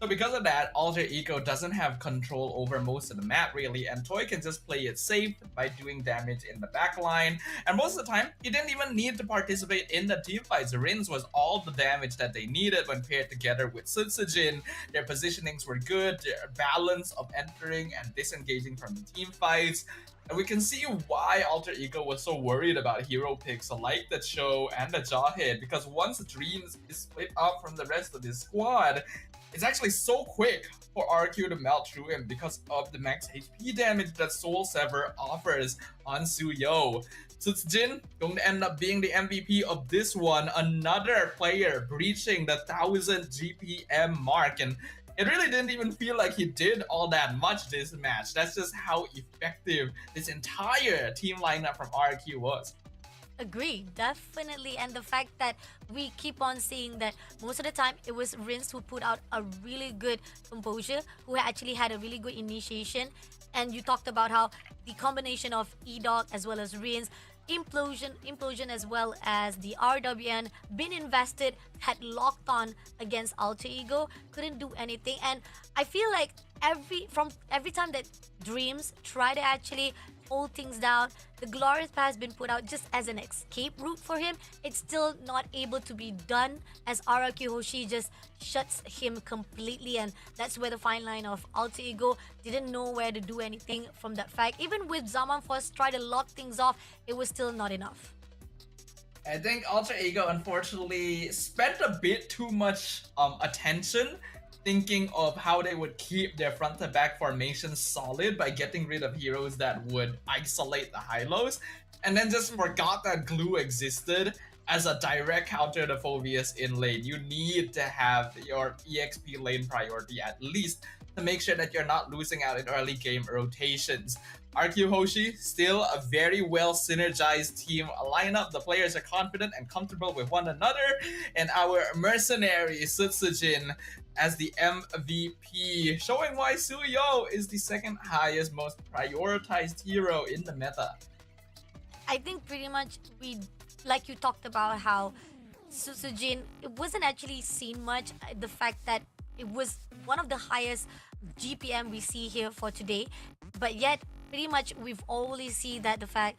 So because of that, Alter Ego doesn't have control over most of the map really, and Toy can just play it safe by doing damage in the back line. And most of the time, he didn't even need to participate in the team fights. Rins was all the damage that they needed when paired together with Sutsujin. Their positionings were good, their balance of entering and disengaging from the team fights. And we can see why Alter Ego was so worried about hero picks like the Cho and the Jawhead, because once Dreams is split up from the rest of his squad, it's actually so quick for RQ to melt through him because of the max HP damage that Soul Sever offers on Suyo. Sutsujin going to end up being the MVP of this one, another player breaching the 1000 GPM mark, and it really didn't even feel like he did all that much this match. That's just how effective this entire team lineup from RQ was. Agree, definitely. And the fact that we keep on seeing that most of the time it was Rins who put out a really good composure, who actually had a really good initiation. And you talked about how the combination of E-Dog as well as Rins, implosion as well as the RWN been invested, had locked on against Alter Ego, couldn't do anything. And I feel like every time that Dreams try to actually hold things down, the Glorious Path has been put out just as an escape route for him. It's still not able to be done as Araki Hoshi just shuts him completely, and that's where the fine line of Alter Ego didn't know where to do anything from that fact. Even with Zaman Force try to lock things off, it was still not enough. I think Alter Ego unfortunately spent a bit too much attention thinking of how they would keep their front to back formation solid by getting rid of heroes that would isolate the high-lows, and then just forgot that glue existed as a direct counter to Phobius in lane. You need to have your EXP lane priority at least to make sure that you're not losing out in early game rotations. RQ Hoshi, still a very well synergized team lineup. The players are confident and comfortable with one another, and our mercenary Sutsujin as the MVP, showing why Suyo is the second highest, most prioritized hero in the meta. I think pretty much like you talked about how Susujin, it wasn't actually seen much. The fact that it was one of the highest GPM we see here for today, but yet pretty much we've always seen that the fact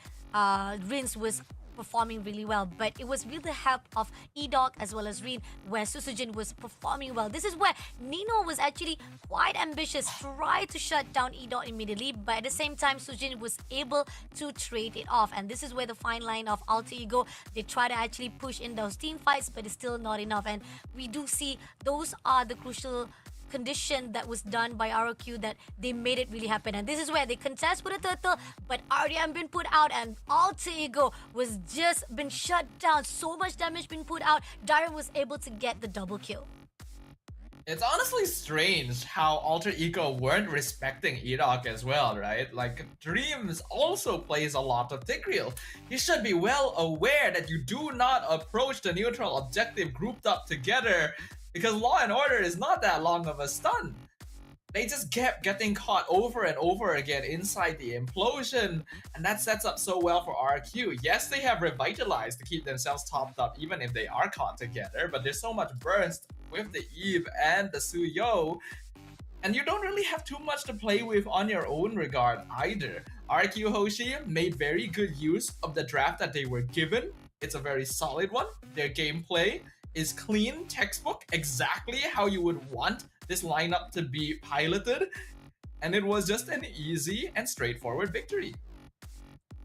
Rins was performing really well, but it was with the help of Edok as well as Rin where Susujin was performing well. This is where Nino was actually quite ambitious, tried to shut down Edok immediately, but at the same time Susujin was able to trade it off, and this is where the fine line of Alter Ego, they try to actually push in those team fights, but it's still not enough, and we do see those are the crucial condition that was done by ROQ that they made it really happen. And this is where they contest with a turtle, but RDM been put out and Alter Ego was just been shut down. So much damage been put out. Darren was able to get the double kill. It's honestly strange how Alter Ego weren't respecting Edok as well, right? Like, Dreams also plays a lot of Tigreal. You should be well aware that you do not approach the neutral objective grouped up together, because Law and Order is not that long of a stun. They just kept getting caught over and over again inside the implosion, and that sets up so well for RQ. Yes, they have revitalized to keep themselves topped up even if they are caught together, but there's so much burst with the Eve and the Suyo, and you don't really have too much to play with on your own regard either. RQ Hoshi made very good use of the draft that they were given. It's a very solid one. Their gameplay is clean, textbook, exactly how you would want this lineup to be piloted, and it was just an easy and straightforward victory.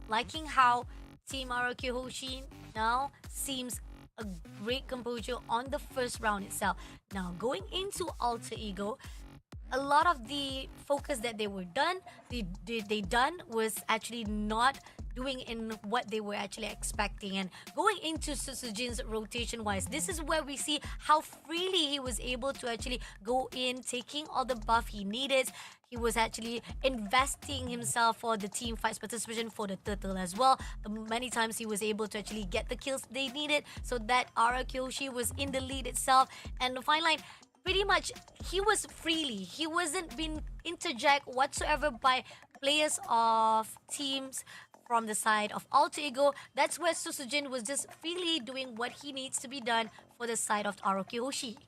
Liking how Team ROQ Hoshi now seems a great composure on the first round itself. Now going into Alter Ego, a lot of the focus that they done was actually not doing in what they were actually expecting. And going into Susujin's rotation wise, this is where we see how freely he was able to actually go in, taking all the buff he needed. He was actually investing himself for the team fights participation for the turtle as well. Many times he was able to actually get the kills they needed so that Arakyoshi was in the lead itself. And the fine line, pretty much he was freely. He wasn't being interject whatsoever by players of teams from the side of Alter Ego. That's where Susujin was just freely doing what he needs to be done for the side of ROQ Hoshi.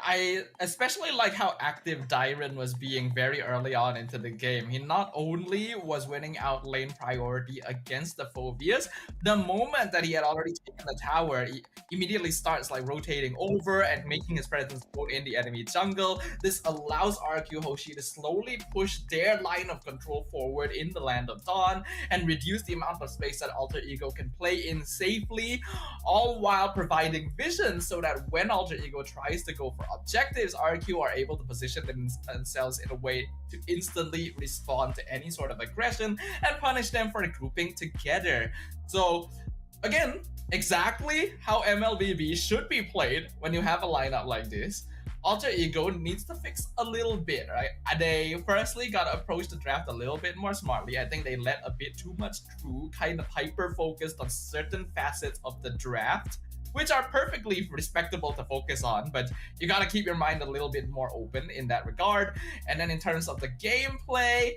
I especially like how active Dairon was being very early on into the game. He not only was winning out lane priority against the Phobias, the moment that he had already taken the tower, he immediately starts like rotating over and making his presence known in the enemy jungle. This allows RQ Hoshi to slowly push their line of control forward in the Land of Dawn and reduce the amount of space that Alter Ego can play in safely, all while providing vision so that when Alter Ego tries to go for objectives, RQ are able to position themselves in a way to instantly respond to any sort of aggression and punish them for grouping together. So again, exactly how MLBB should be played when you have a lineup like this. Alter Ego needs to fix a little bit, right? They firstly got to approach the draft a little bit more smartly. I think they let a bit too much through, kind of hyper-focused on certain facets of the draft, which are perfectly respectable to focus on, but you gotta keep your mind a little bit more open in that regard. And then in terms of the gameplay,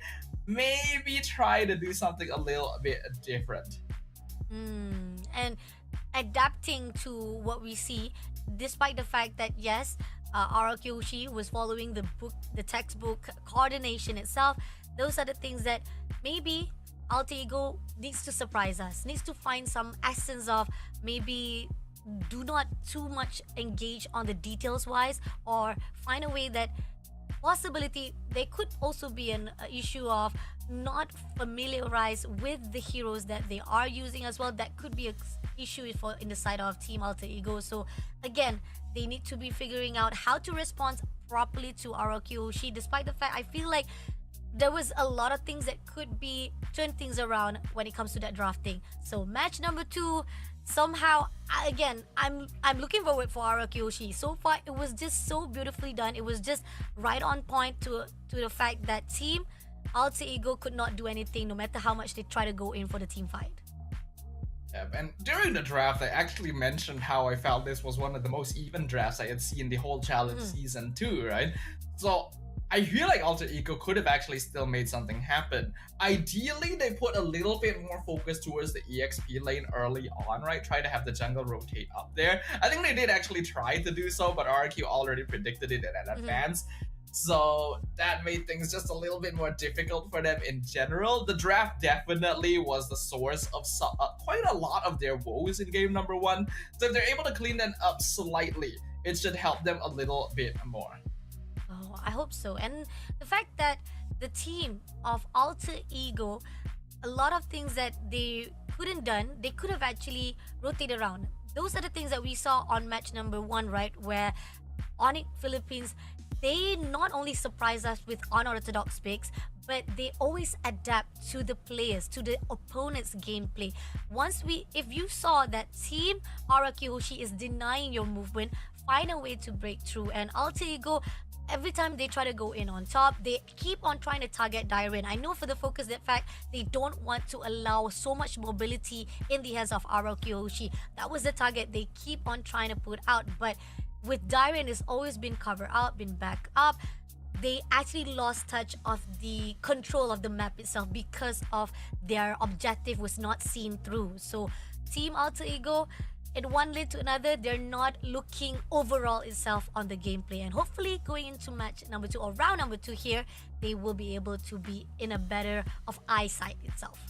maybe try to do something a little bit different. And adapting to what we see, despite the fact that yes, Arakyoshi was following the textbook coordination itself, those are the things that maybe Alter Ego needs to surprise us, needs to find some essence of maybe do not too much engage on the details wise, or find a way that possibility there could also be an issue of not familiarized with the heroes that they are using as well. That could be an issue for in the side of Team Alter Ego. So again, they need to be figuring out how to respond properly to Arakyoshi, despite the fact I feel like there was a lot of things that could be turn things around when it comes to that drafting. So match number 2, somehow again, I'm looking forward for Arakyoshi. So far it was just so beautifully done. It was just right on point to the fact that Team Alter Ego could not do anything no matter how much they try to go in for the team fight. And during the draft, I actually mentioned how I felt this was one of the most even drafts I had seen the whole challenge season 2, right? So I feel like Alter Ego could have actually still made something happen. Ideally, they put a little bit more focus towards the EXP lane early on, right? Try to have the jungle rotate up there. I think they did actually try to do so, but RQ already predicted it in advance. So that made things just a little bit more difficult for them in general. The draft definitely was the source of quite a lot of their woes in game number 1. So if they're able to clean them up slightly, it should help them a little bit more. Oh, I hope so. And the fact that the team of Alter Ego, a lot of things that they couldn't done, they could have actually rotated around. Those are the things that we saw on match number 1, right? Where Onyx Philippines, they not only surprise us with unorthodox picks, but they always adapt to the players, to the opponent's gameplay. If you saw that Team Arakyoshi is denying your movement, find a way to break through. And Alter Ego, every time they try to go in on top, they keep on trying to target Dairin. I know for the focus that fact, they don't want to allow so much mobility in the hands of Arakyoshi. That was the target they keep on trying to put out, but with Dairin, it's always been covered out, been back up. They actually lost touch of the control of the map itself because of their objective was not seen through. So Team Alter Ego, in one lane to another, they're not looking overall itself on the gameplay. And hopefully going into match number 2 or round number 2 here, they will be able to be in a better of eyesight itself.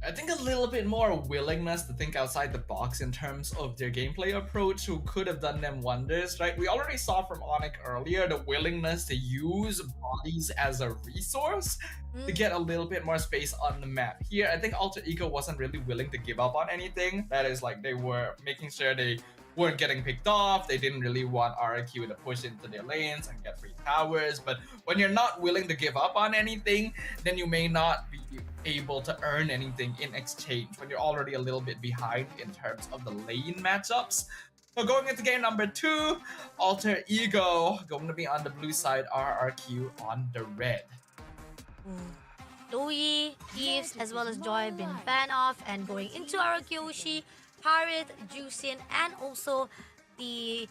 I think a little bit more willingness to think outside the box in terms of their gameplay approach who could have done them wonders, right? We already saw from Onyx earlier the willingness to use bodies as a resource to get a little bit more space on the map. Here, I think Alter Ego wasn't really willing to give up on anything. That is, like, they were making sure they weren't getting picked off. They didn't really want RQ to push into their lanes and get free towers. But when you're not willing to give up on anything, then you may not be able to earn anything in exchange when you're already a little bit behind in terms of the lane matchups. So going into game number 2, Alter Ego going to be on the blue side, RRQ on the red. Doi, Eves, as well as Joy have been banned off, and going into Arakyoshi, Parrot, Juicin, and also the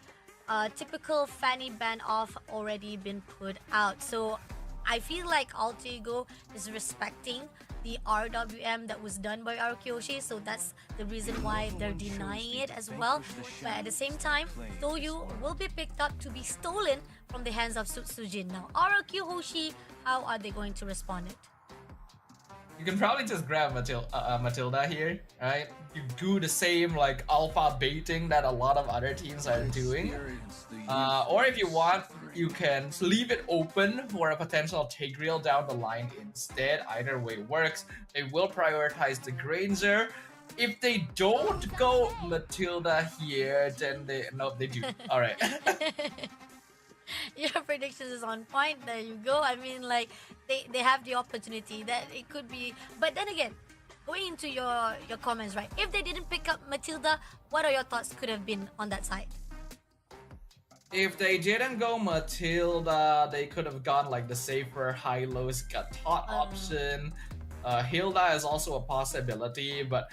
typical Fanny ban off already been put out. So I feel like Alter Ego is respecting the RWM that was done by Arakyoshi, so that's the reason why they're denying it as well. But at the same time, Toyu will be picked up to be stolen from the hands of Sutsujin. Now, Arakyoshi, how are they going to respond it? You can probably just grab Matilda here, right? You do the same like alpha baiting that a lot of other teams are doing. Or if you want, you can leave it open for a potential Tigreal down the line instead. Either way works. They will prioritize the Granger. If they don't go Matilda here, then they do. All right. Your predictions is on point. There you go. I mean, like, they have the opportunity that it could be. But then again, going into your comments, right? If they didn't pick up Matilda, what are your thoughts could have been on that side? If they didn't go Matilda, they could have gone like the safer high-low Skatot option. Hilda is also a possibility, but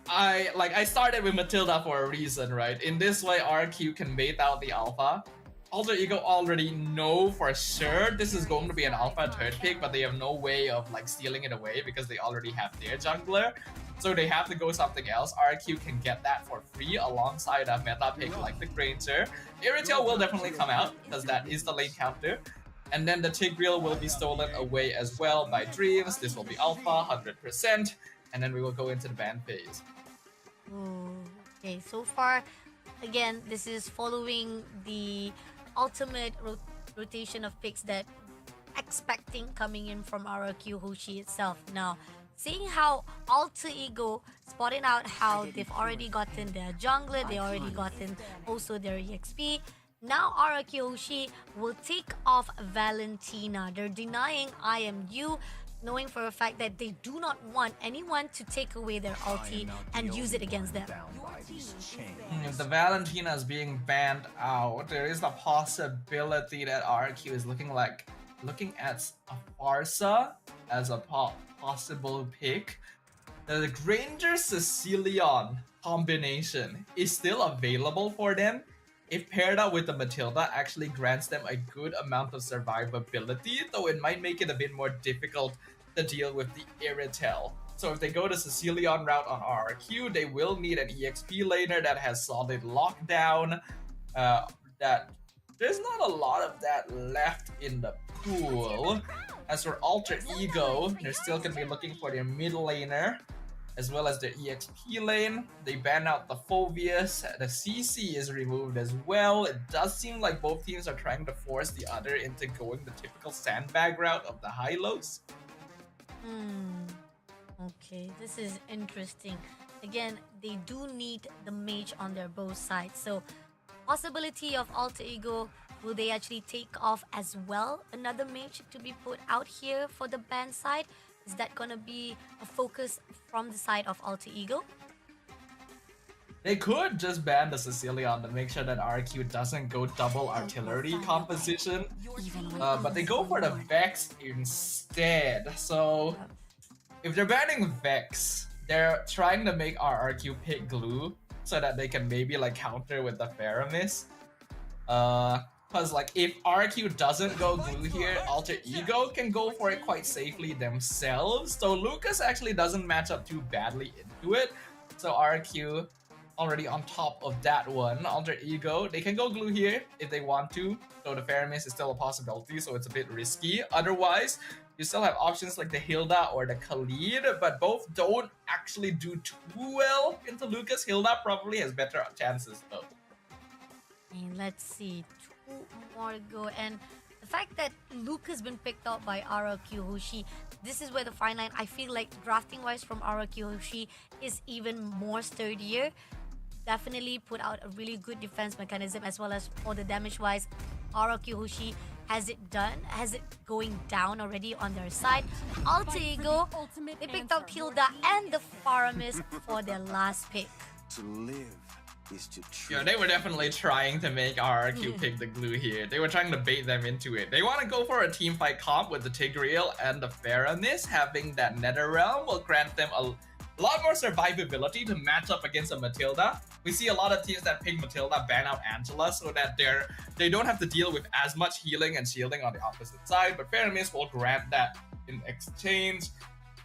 I started with Matilda for a reason, right? In this way, RQ can bait out the alpha. Alter Ego already know for sure this is going to be an alpha third pick, but they have no way of like stealing it away because they already have their jungler. So they have to go something else. RQ can get that for free alongside a meta pick like the Granger. Irritail will definitely come out because that is the lane counter. And then the Tigreal will be stolen away as well by Dreams. This will be alpha 100%. And then we will go into the ban phase. Ooh, okay, so far, again, this is following the ultimate rotation of picks that expecting coming in from RRQ Hoshi itself. Now, seeing how Alter Ego spotting out how they've already gotten their jungler, they already gotten also their EXP. Now RRQ Hoshi will take off Valentina. They're denying IMU, knowing for a fact that they do not want anyone to take away their ulti and use it against them. If the Valentina is being banned out, there is the possibility that RQ is looking at a Farsa as a possible pick. The Granger Cecilion combination is still available for them. If paired up with the Matilda, actually grants them a good amount of survivability, though it might make it a bit more difficult to deal with the Iritel. So if they go the Cecilion route on RRQ, they will need an EXP laner that has solid lockdown. That there's not a lot of that left in the pool. As for Alter Ego, they're still going to be looking for their mid laner, as well as their EXP lane. They ban out the Phobius, the CC is removed as well. It does seem like both teams are trying to force the other into going the typical sandbag route of the Hylos. Okay, this is interesting. Again, they do need the mage on their both sides. So, possibility of Alter Ego, will they actually take off as well another mage to be put out here for the ban side? Is that gonna be a focus from the side of Alter Ego? They could just ban the Cecilion to make sure that RQ doesn't go double artillery composition. But they go for the Vex instead. So if they're banning Vex, they're trying to make RRQ pick glue so that they can maybe like counter with the Faramis. Because like if RQ doesn't go glue here, Alter Ego can go for it quite safely themselves. So Lucas actually doesn't match up too badly into it. So RQ already on top of that one. Alter Ego, they can go glue here if they want to. So the Faramis is still a possibility, so it's a bit risky. Otherwise, you still have options like the Hilda or the Khalid, but both don't actually do too well into Lucas. Hilda probably has better chances though. And let's see, 2 more to go. And the fact that Luke has been picked out by RRQ Hoshi, this is where the fine line, I feel like drafting wise from RRQ Hoshi is even more sturdier. Definitely put out a really good defense mechanism, as well as for the damage wise, RRQ Hoshi has it going down already on their side. Alter Ego, they picked out Hilda and the Faramis for their last pick. To live is to Yeah, they were definitely trying to make RRQ pick the glue here. They were trying to bait them into it. They want to go for a teamfight comp with the Tigreal and the Faramis. Having that Netherrealm will grant them a lot more survivability to match up against a Matilda. We see a lot of teams that pick Matilda ban out Angela so that they don't have to deal with as much healing and shielding on the opposite side, but Faramis will grant that in exchange.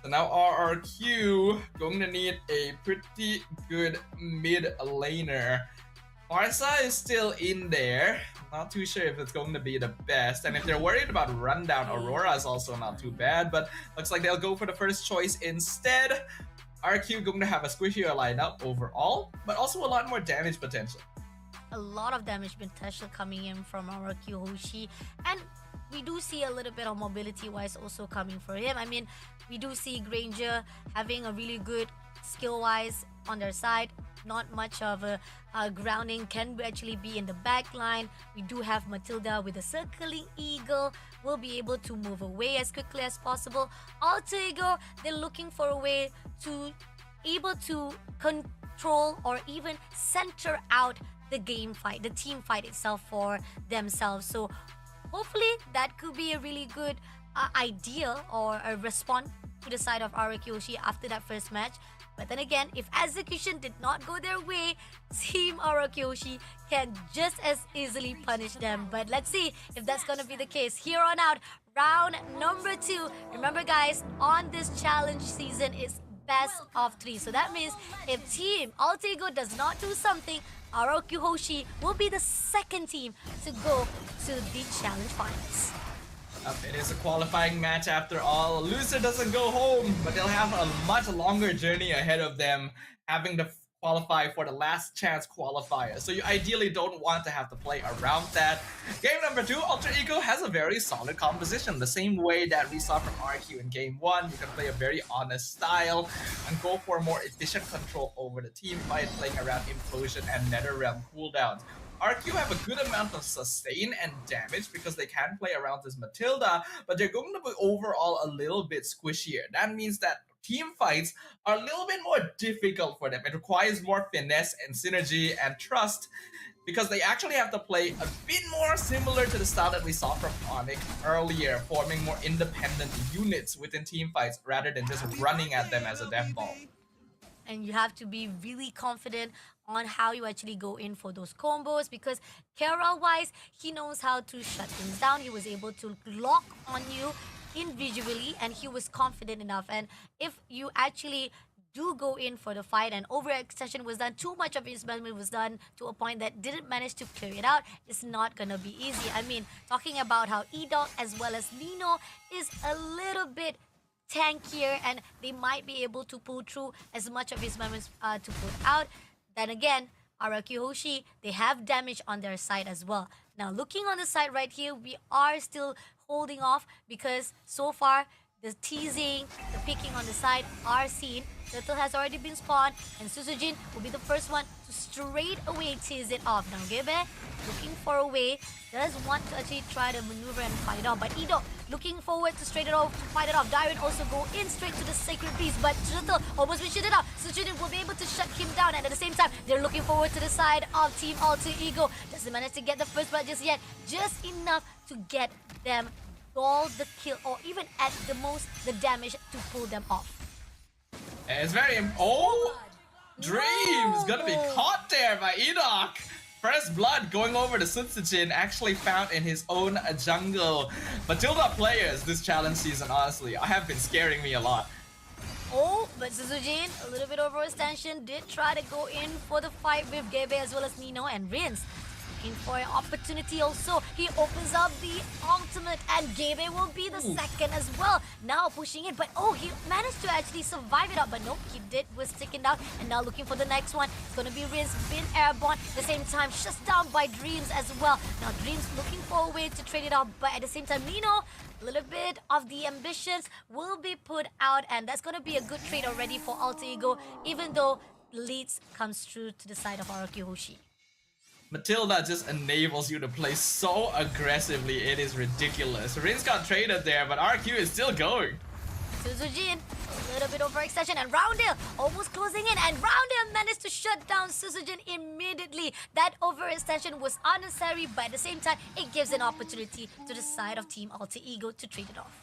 So now RRQ going to need a pretty good mid laner. Farsa is still in there. Not too sure if it's going to be the best. And if they're worried about rundown, Aurora is also not too bad. But looks like they'll go for the first choice instead. RQ going to have a squishier lineup overall, but also a lot more damage potential. A lot of damage potential coming in from RRQ Hoshi. And we do see a little bit of mobility wise also coming for him. I mean, we do see Granger having a really good skill wise on their side. Not much of a grounding can actually be in the back line. We do have Matilda with a circling eagle. Will be able to move away as quickly as possible. Alter Ego, they're looking for a way to able to control or even center out the game fight, the team fight itself for themselves. So hopefully that could be a really good idea or a response to the side of RRQ Hoshi after that first match. But then again, if execution did not go their way, Team RRQ Hoshi can just as easily punish them. But let's see if that's going to be the case. Here on out, round number 2. Remember guys, on this challenge season, it's best of 3. So that means if Team Alter Ego does not do something, RRQ Hoshi will be the second team to go to the challenge finals. It is a qualifying match after all. Loser doesn't go home, but they'll have a much longer journey ahead of them, having to qualify for the last chance qualifier. So you ideally don't want to have to play around that. Game number 2, Alter Ego has a very solid composition. The same way that we saw from RQ in game 1, you can play a very honest style and go for more efficient control over the team fight, playing around Implosion and NetherRealm cooldowns. RQ have a good amount of sustain and damage because they can play around this Matilda, but they're going to be overall a little bit squishier. That means that team fights are a little bit more difficult for them. It requires more finesse and synergy and trust because they actually have to play a bit more similar to the style that we saw from Onyx earlier, forming more independent units within team fights rather than just running at them as a death ball. And you have to be really confident on how you actually go in for those combos, because Carol wise, he knows how to shut things down. He was able to lock on you individually and he was confident enough. And if you actually do go in for the fight and overextension was done, too much of his movement was done to a point that didn't manage to clear it out, it's not gonna be easy. I mean, talking about how E-Dog as well as Nino is a little bit tankier and they might be able to pull through as much of his movements to put out. Then again, Araki Hoshi, they have damage on their side as well. Now, looking on the side right here, we are still holding off because so far, the teasing, the picking on the side are seen. Turtle has already been spawned and Suzujin will be the first one to straight away tease it off. Now, Gebe, looking for a way, does want to actually try to maneuver and fight it off. But Ido, looking forward to straight it off, to fight it off. Dairon also go in straight to the Sacred Beast, but Turtle almost been shut it off. Suzujin will be able to shut him down, and at the same time, they're looking forward to the side of Team Alter Ego. Doesn't manage to get the first blood just yet, just enough to get them all the kill, or even at the most, the damage to pull them off. And it's very... Oh! Dreams! Gonna be caught there by Enoch! First blood going over to Sutsujin, actually found in his own jungle. Matilda players this challenge season, honestly, have been scaring me a lot. Oh, but Suzujin, a little bit overextension, did try to go in for the fight with Gebe as well as Nino and Rince. Looking for an opportunity also. He opens up the ultimate and Gebe will be the second as well. Now pushing it, but oh, he managed to actually survive it up. But nope, he was sticking down and now looking for the next one. It's going to be Rince, been airborne. At the same time, shut down by Dreams as well. Now Dreams looking for a way to trade it out, but at the same time, Nino, a little bit of the ambitions will be put out and that's going to be a good trade already for Alter Ego, even though leads comes through to the side of Araki Hoshi. Matilda just enables you to play so aggressively, it is ridiculous. Rince got traded there, but RQ is still going. Suzujin, a little bit overextension, and Roundale almost closing in, and Roundale managed to shut down Suzujin immediately. That overextension was unnecessary, but at the same time, it gives an opportunity to the side of Team Alter Ego to trade it off.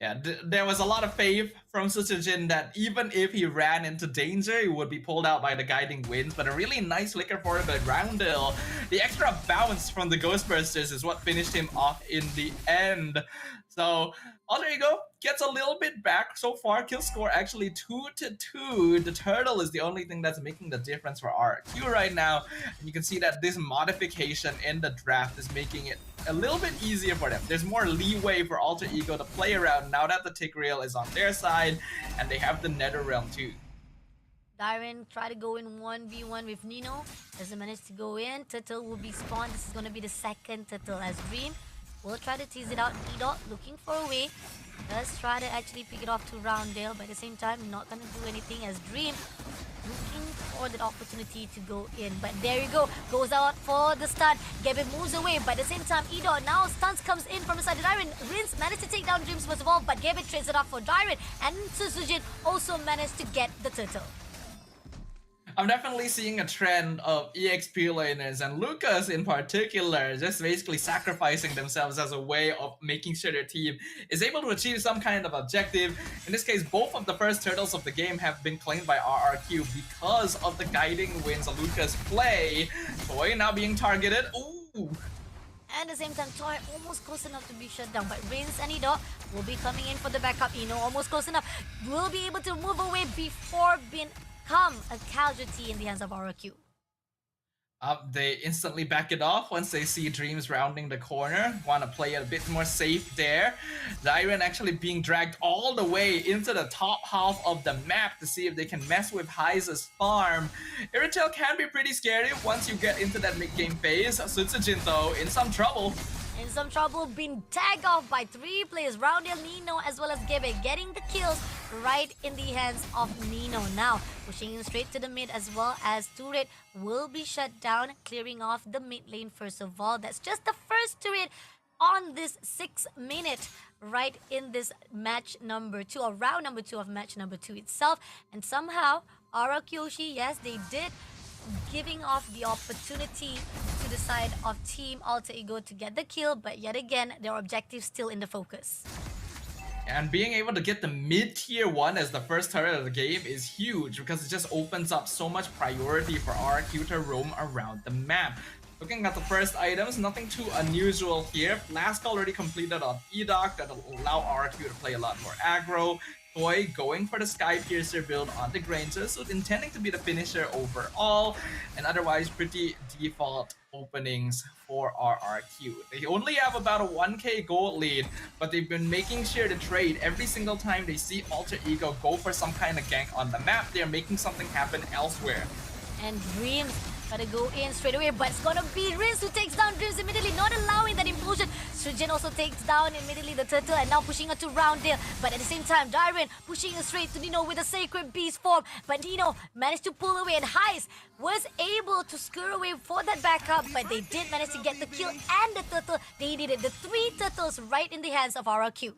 Yeah, there was a lot of faith from Sutsujin that even if he ran into danger, he would be pulled out by the guiding winds. But a really nice licker for him by Roundale. The extra bounce from the Ghostbusters is what finished him off in the end. So, Alter Ego gets a little bit back so far. Kill score actually 2-2. The turtle is the only thing that's making the difference for RQ right now. And you can see that this modification in the draft is making it a little bit easier for them. There's more leeway for Alter Ego to play around now that the tick rail is on their side and they have the NetherRealm too. Dairon try to go in 1v1 with Nino. Doesn't manage to go in. Turtle will be spawned. This is going to be the second Turtle as Dream. We'll try to tease it out. E-Dot looking for a way. Does try to actually pick it off to Roundale, but at the same time, not going to do anything as Dream looking for the opportunity to go in. But there you go. Goes out for the stun. Gebe moves away, but at the same time, E-Dot now stuns comes in from the side of Dairon. Rince managed to take down Dreams first of all, but Gebe trades it off for Dairon. And Suzujin also managed to get the turtle. I'm definitely seeing a trend of EXP laners and Lucas in particular just basically sacrificing themselves as a way of making sure their team is able to achieve some kind of objective. In this case, both of the first turtles of the game have been claimed by RRQ because of the guiding winds of Lucas play. Toy now being targeted. Ooh! And at the same time, Toy almost close enough to be shut down. But Rince and Ido will be coming in for the backup. Ino almost close enough. Will be able to move away before being a casualty in the hands of RQ. They instantly back it off once they see Dreams rounding the corner. Want to play it a bit more safe there. Dyren actually being dragged all the way into the top half of the map to see if they can mess with Heise's farm. Irritel can be pretty scary once you get into that mid-game phase. Sutsujin though, in some trouble. In some trouble, being tagged off by 3 players, Roundel, Nino, as well as Gebe, getting the kills right in the hands of Nino. Now, pushing in straight to the mid as well as turret will be shut down, clearing off the mid lane first of all. That's just the first turret on this 6 minute, right in this match number 2, or round number 2 of match number 2 itself. And somehow, Arakyoshi, yes, they did giving off the opportunity to the side of Team Alter Ego to get the kill, but yet again, their objective still in the focus. And being able to get the mid-tier 1 as the first turret of the game is huge because it just opens up so much priority for RQ to roam around the map. Looking at the first items, nothing too unusual here. Flask already completed on Edoc that'll allow RQ to play a lot more aggro. Toy going for the Sky Piercer build on the Granger, so intending to be the finisher overall, and otherwise pretty default openings for RRQ. They only have about a 1k gold lead, but they've been making sure to trade every single time they see Alter Ego go for some kind of gank on the map. They're making something happen elsewhere. And Dreams gotta go in straight away, but it's gonna be Rinse who takes down Dreams immediately, not allowing that implosion. Sujin also takes down immediately the turtle and now pushing on to Roundale. But at the same time, Dyren pushing straight to Nino with a Sacred Beast form. But Nino managed to pull away, and Heis was able to scare away for that backup, but they did manage to get the kill and the turtle. They needed the 3 turtles right in the hands of RRQ.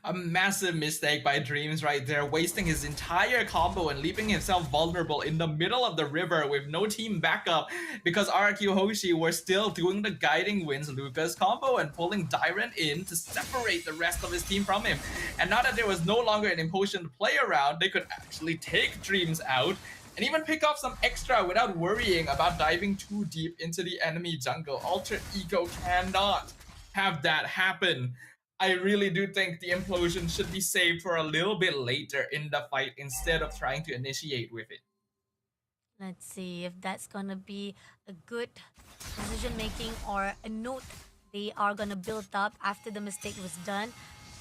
A massive mistake by Dreams right there, wasting his entire combo and leaving himself vulnerable in the middle of the river with no team backup because RQ Hoshi were still doing the guiding wins Lucas combo and pulling Dyren in to separate the rest of his team from him. And now that there was no longer an Impulsion to play around, they could actually take Dreams out and even pick off some extra without worrying about diving too deep into the enemy jungle. Alter Ego cannot have that happen. I really do think the implosion should be saved for a little bit later in the fight instead of trying to initiate with it. Let's see if that's gonna be a good decision making or a note they are gonna build up after the mistake was done.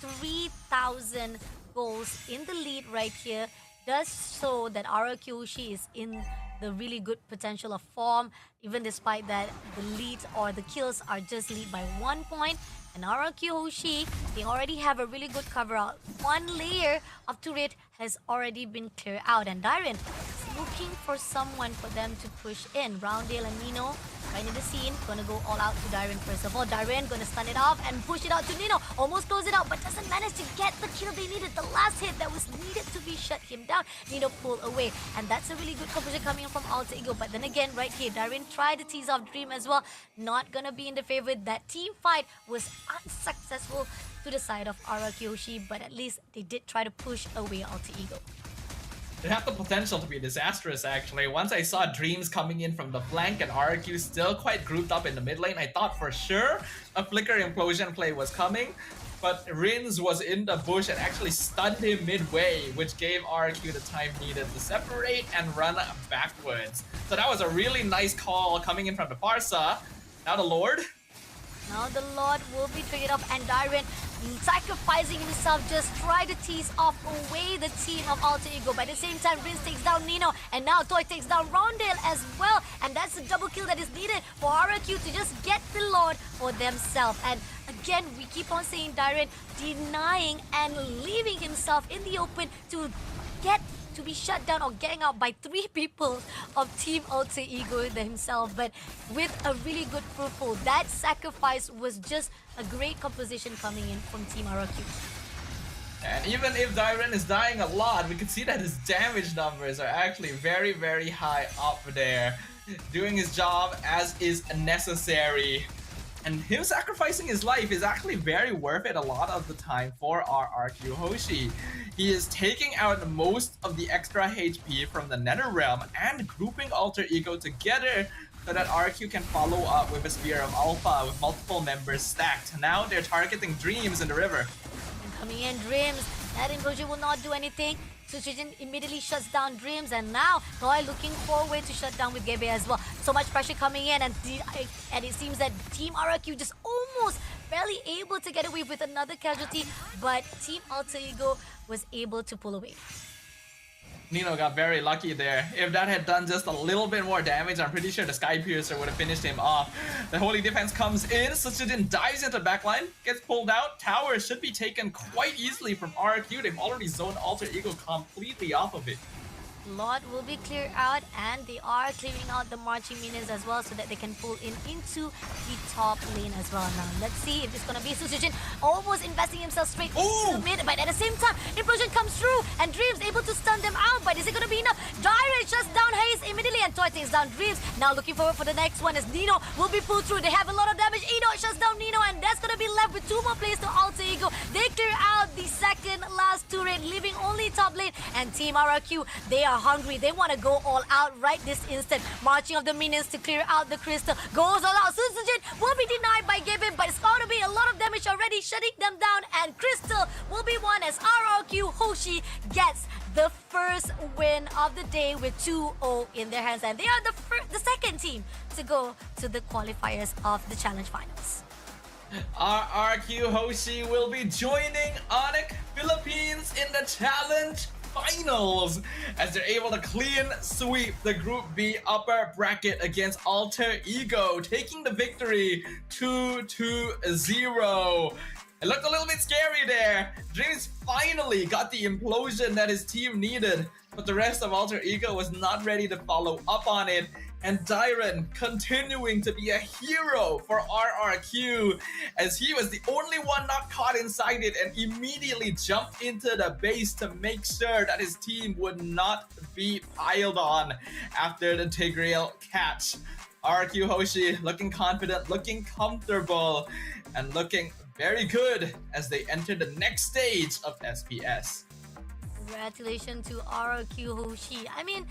3,000 goals in the lead right here does show that RRQ is in the really good potential of form, even despite that the leads or the kills are just lead by 1 point. And RRQ Hoshi, they already have a really good cover out. 1 layer of turret has already been cleared out, and Dyren is looking for someone for them to push in. Roundale and Nino right in the scene, gonna go all out to Dyren first of all. Dyren gonna stun it off and push it out to Nino. Almost close it out, but doesn't manage to get the kill they needed. The last hit that was needed to be shut him down. Nino pull away, and that's a really good composition coming from Alter Ego. But then again, right here, Dyren tried to tease off Dream as well. Not gonna be in the favor. That team fight was unsuccessful to the side of RRQ, but at least they did try to push away Alter Ego. It had the potential to be disastrous actually. Once I saw Dreams coming in from the flank and RQ still quite grouped up in the mid lane, I thought for sure a Flicker Implosion play was coming. But Rins was in the bush and actually stunned him midway, which gave RQ the time needed to separate and run backwards. So that was a really nice call coming in from the Parsa. Now the Lord. Now the Lord will be triggered off, and Dyren sacrificing himself just try to tease off away the team of Alter Ego. By the same time, Rinse takes down Nino, and now Toy takes down Roundale as well. And that's the double kill that is needed for RQ to just get the Lord for themselves. And again, we keep on saying Dyren denying and leaving himself in the open to get to be shut down or getting out by 3 people of Team Alter Ego himself, but with a really good fruitful. That sacrifice was just a great composition coming in from Team RQ. And even if Dyren is dying a lot, we can see that his damage numbers are actually very, very high up there. Doing his job as is necessary. And him sacrificing his life is actually very worth it a lot of the time for RRQ Hoshi. He is taking out most of the extra HP from the Nether Realm and grouping Alter Ego together so that RQ can follow up with a Spear of Alpha with multiple members stacked. Now they're targeting Dreams in the river. And coming in, Dreams That implosion will not do anything. Susujin immediately shuts down Dreams, and now Toy looking for a way to shut down with Gebe as well. So much pressure coming in, and it seems that Team RRQ just almost barely able to get away with another casualty, but Team Alter Ego was able to pull away. Nino got very lucky there. If that had done just a little bit more damage, I'm pretty sure the Sky Piercer would have finished him off. The Holy Defense comes in, Susujin dives into the backline, gets pulled out. Tower should be taken quite easily from RRQ. They've already zoned Alter Ego completely off of it. Lot will be cleared out, and they are clearing out the marching minions as well so that they can pull in into the top lane as well. Now let's see if it's gonna be Susujin almost investing himself straight into the mid, but at the same time implosion comes through and Dreams able to stun them out, but is it gonna be enough? Direct shuts down Haze immediately, and Toy takes down Dreams. Now looking forward for the next one as Nino will be pulled through. They have a lot of damage. Edo shuts down Nino, and that's gonna be left with 2 more players to Alter Ego. They clear out the second last turret, leaving only top lane, and Team RRQ, they are hungry. They want to go all out right this instant. Marching of the minions to clear out the crystal. Goes all out. Susujin will be denied by Gavin, but it's going to be a lot of damage already, shutting them down. And crystal will be won as RRQ Hoshi gets the first win of the day with 2-0 in their hands. And they are the second team to go to the qualifiers of the Challenge Finals. RRQ Hoshi will be joining Onyx Philippines in the Challenge Finals as they're able to clean sweep the Group B upper bracket against Alter Ego, taking the victory 2-0. It looked a little bit scary there. Dreams finally got the implosion that his team needed, but the rest of Alter Ego was not ready to follow up on it. And Dyron continuing to be a hero for RRQ as he was the only one not caught inside it and immediately jumped into the base to make sure that his team would not be piled on after the Tigreal catch. RRQ Hoshi looking confident, looking comfortable, and looking very good as they enter the next stage of SPS. Congratulations to RRQ Hoshi. I mean,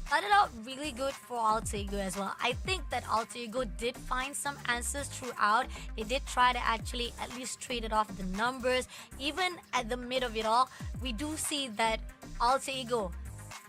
started out really good for Alter Ego as well. I think that Alter Ego did find some answers throughout. They did try to actually at least trade it off the numbers. Even at the mid of it all, we do see that Alter Ego,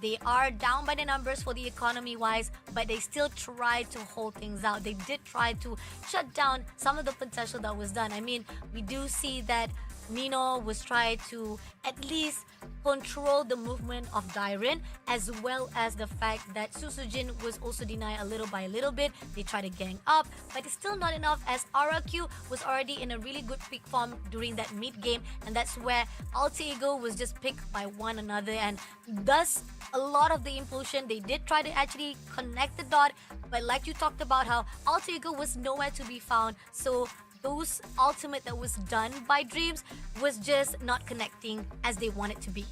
they are down by the numbers for the economy wise, but they still try to hold things out. They did try to shut down some of the potential that was done. I mean, we do see that Nino was trying to at least control the movement of Dyron, as well as the fact that Susujin was also denied a little by a little bit. They try to gang up, but it's still not enough as RRQ was already in a really good peak form during that mid game, and that's where Alter Ego was just picked by one another, and thus a lot of the implosion. They did try to actually connect the dot, but like you talked about how Alter Ego was nowhere to be found, so those ultimate that was done by Dreams was just not connecting as they want it to be.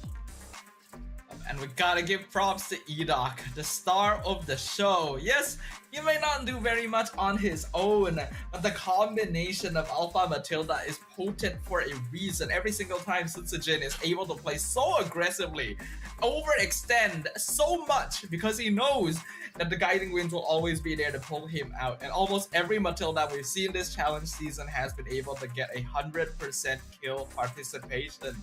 And we gotta give props to Edoc, the star of the show. Yes, he may not do very much on his own, but the combination of Alpha Matilda is potent for a reason. Every single time Susujin is able to play so aggressively, overextend so much because he knows that the guiding winds will always be there to pull him out. And almost every Matilda we've seen this challenge season has been able to get 100% kill participation.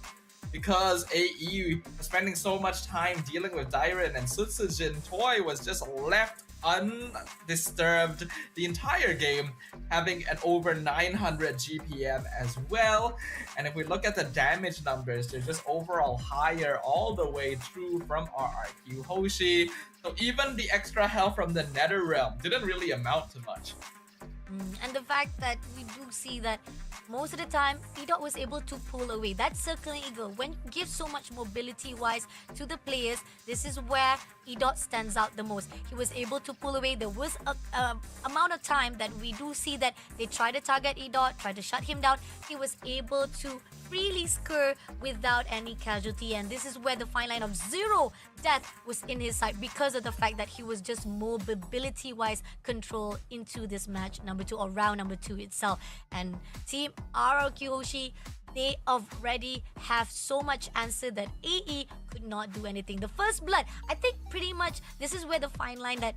Because AE was spending so much time dealing with Dyron and Susujin, Toy was just left undisturbed the entire game, having an over 900 GPM as well. And if we look at the damage numbers, they're just overall higher all the way through from RRQ Hoshi. So even the extra health from the Nether Realm didn't really amount to much. And the fact that we do see that most of the time, Edot was able to pull away. That circling eagle, when you give so much mobility-wise to the players, this is where Edot stands out the most. He was able to pull away. There was a amount of time that we do see that they try to target Edot, try to shut him down. He was able to freely skirt without any casualty, and this is where the fine line of 0 death was in his side because of the fact that he was just mobility-wise controlled into this match number 2 or round number 2 itself. And Team RRQ Hoshi, they already have so much answer that AE could not do anything. The first blood, I think pretty much this is where the fine line that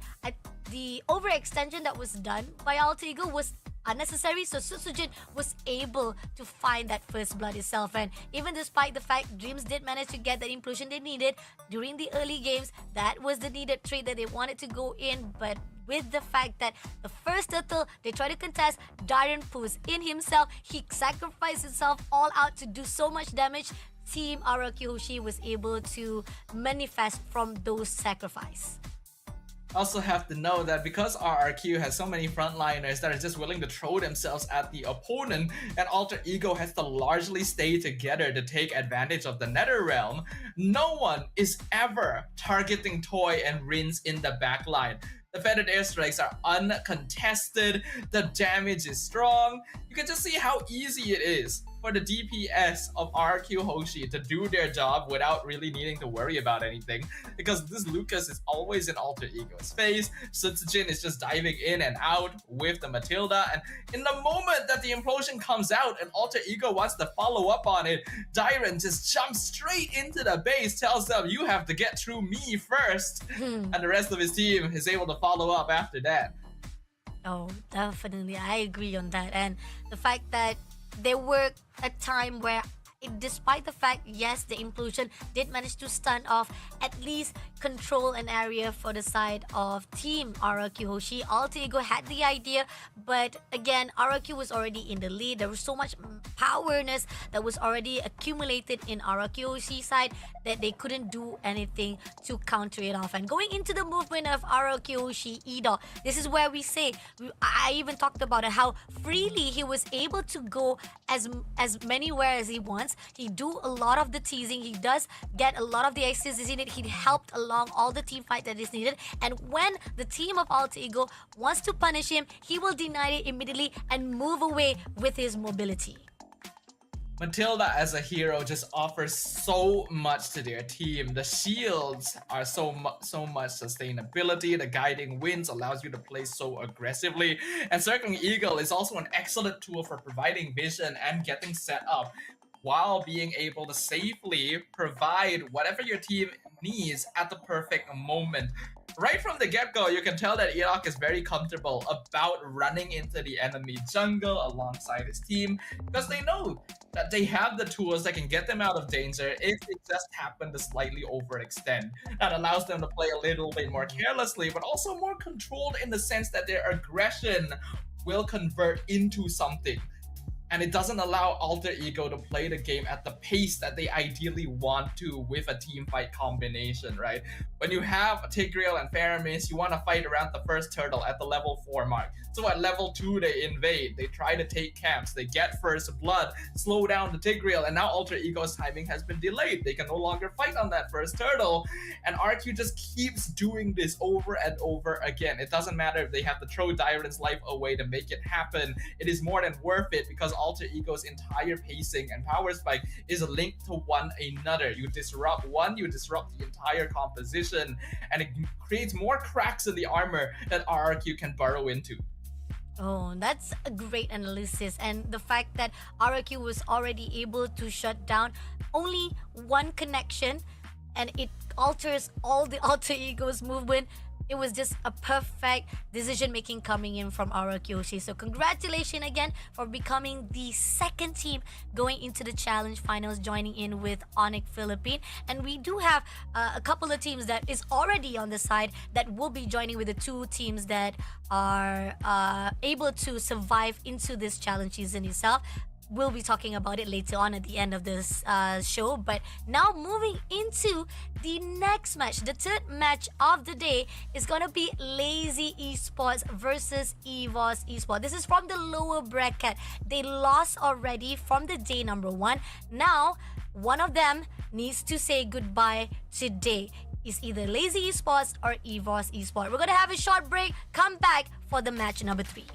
the overextension that was done by Alter Ego was unnecessary. So Sutsujin was able to find that first blood itself. And even despite the fact Dreams did manage to get that implosion they needed during the early games, that was the needed trade that they wanted to go in. But with the fact that the first turtle they try to contest, Darren Poos in himself, he sacrificed himself all out to do so much damage. Team RRQ Hoshi was able to manifest from those sacrifice. Also have to know that because RRQ has so many frontliners that are just willing to throw themselves at the opponent, and Alter Ego has to largely stay together to take advantage of the Nether Realm, no one is ever targeting Toy and Rins in the backline. The feathered airstrikes are uncontested, the damage is strong. You can just see how easy it is for the DPS of RQ Hoshi to do their job without really needing to worry about anything, because this Lucas is always in Alter Ego's face. Sutsujin is just diving in and out with the Matilda, and in the moment that the implosion comes out and Alter Ego wants to follow up on it, Dyron just jumps straight into the base, tells them, you have to get through me first, and the rest of his team is able to follow up after that. Oh, definitely. I agree on that. And the fact that there were a time where, despite the fact, yes, the implosion did manage to stun off, at least control an area for the side of Team RRQ Hoshi. Alter Ego had the idea, but again, RRQ was already in the lead. There was so much powerness that was already accumulated in RRQ Hoshi's side that they couldn't do anything to counter it off. And going into the movement of RRQ Hoshi Edo, this is where we say, I even talked about it, how freely he was able to go as manywhere as he wants. He do a lot of the teasing. He does get a lot of the assists in it. He helped along all the team fight that is needed. And when the team of Alter Ego wants to punish him, he will deny it immediately and move away with his mobility. Matilda as a hero just offers so much to their team. The shields are so much sustainability. The guiding winds allows you to play so aggressively. And Circling Eagle is also an excellent tool for providing vision and getting set up, while being able to safely provide whatever your team needs at the perfect moment. Right from the get-go, you can tell that Iraq is very comfortable about running into the enemy jungle alongside his team, because they know that they have the tools that can get them out of danger if they just happen to slightly overextend. That allows them to play a little bit more carelessly, but also more controlled in the sense that their aggression will convert into something. And it doesn't allow Alter Ego to play the game at the pace that they ideally want to with a team fight combination, right? When you have Tigreal and Faramis, you want to fight around the first turtle at the level 4 mark. So at level 2, they invade, they try to take camps, they get first blood, slow down the Tigreal, and now Alter Ego's timing has been delayed. They can no longer fight on that first turtle, and RQ just keeps doing this over and over again. It doesn't matter if they have to throw Dyron's life away to make it happen. It is more than worth it, because Alter Ego's entire pacing and power spike is linked to one another. You disrupt one, you disrupt the entire composition, and it creates more cracks in the armor that RRQ can burrow into. Oh, that's a great analysis. And the fact that RRQ was already able to shut down only one connection and it alters all the Alter Ego's movement. It was just a perfect decision making coming in from RRQ Hoshi. So congratulations again for becoming the second team going into the challenge finals, joining in with Onyx Philippine. And we do have a couple of teams that is already on the side that will be joining with the two teams that are able to survive into this challenge season itself. We'll be talking about it later on at the end of this show. But now moving into the next match, the third match of the day is gonna be Lazy Esports versus EVOS Esports. This is from the lower bracket. They lost already from the day number 1. Now, one of them needs to say goodbye today. It's either Lazy Esports or EVOS Esports. We're gonna have a short break, come back for the match number 3.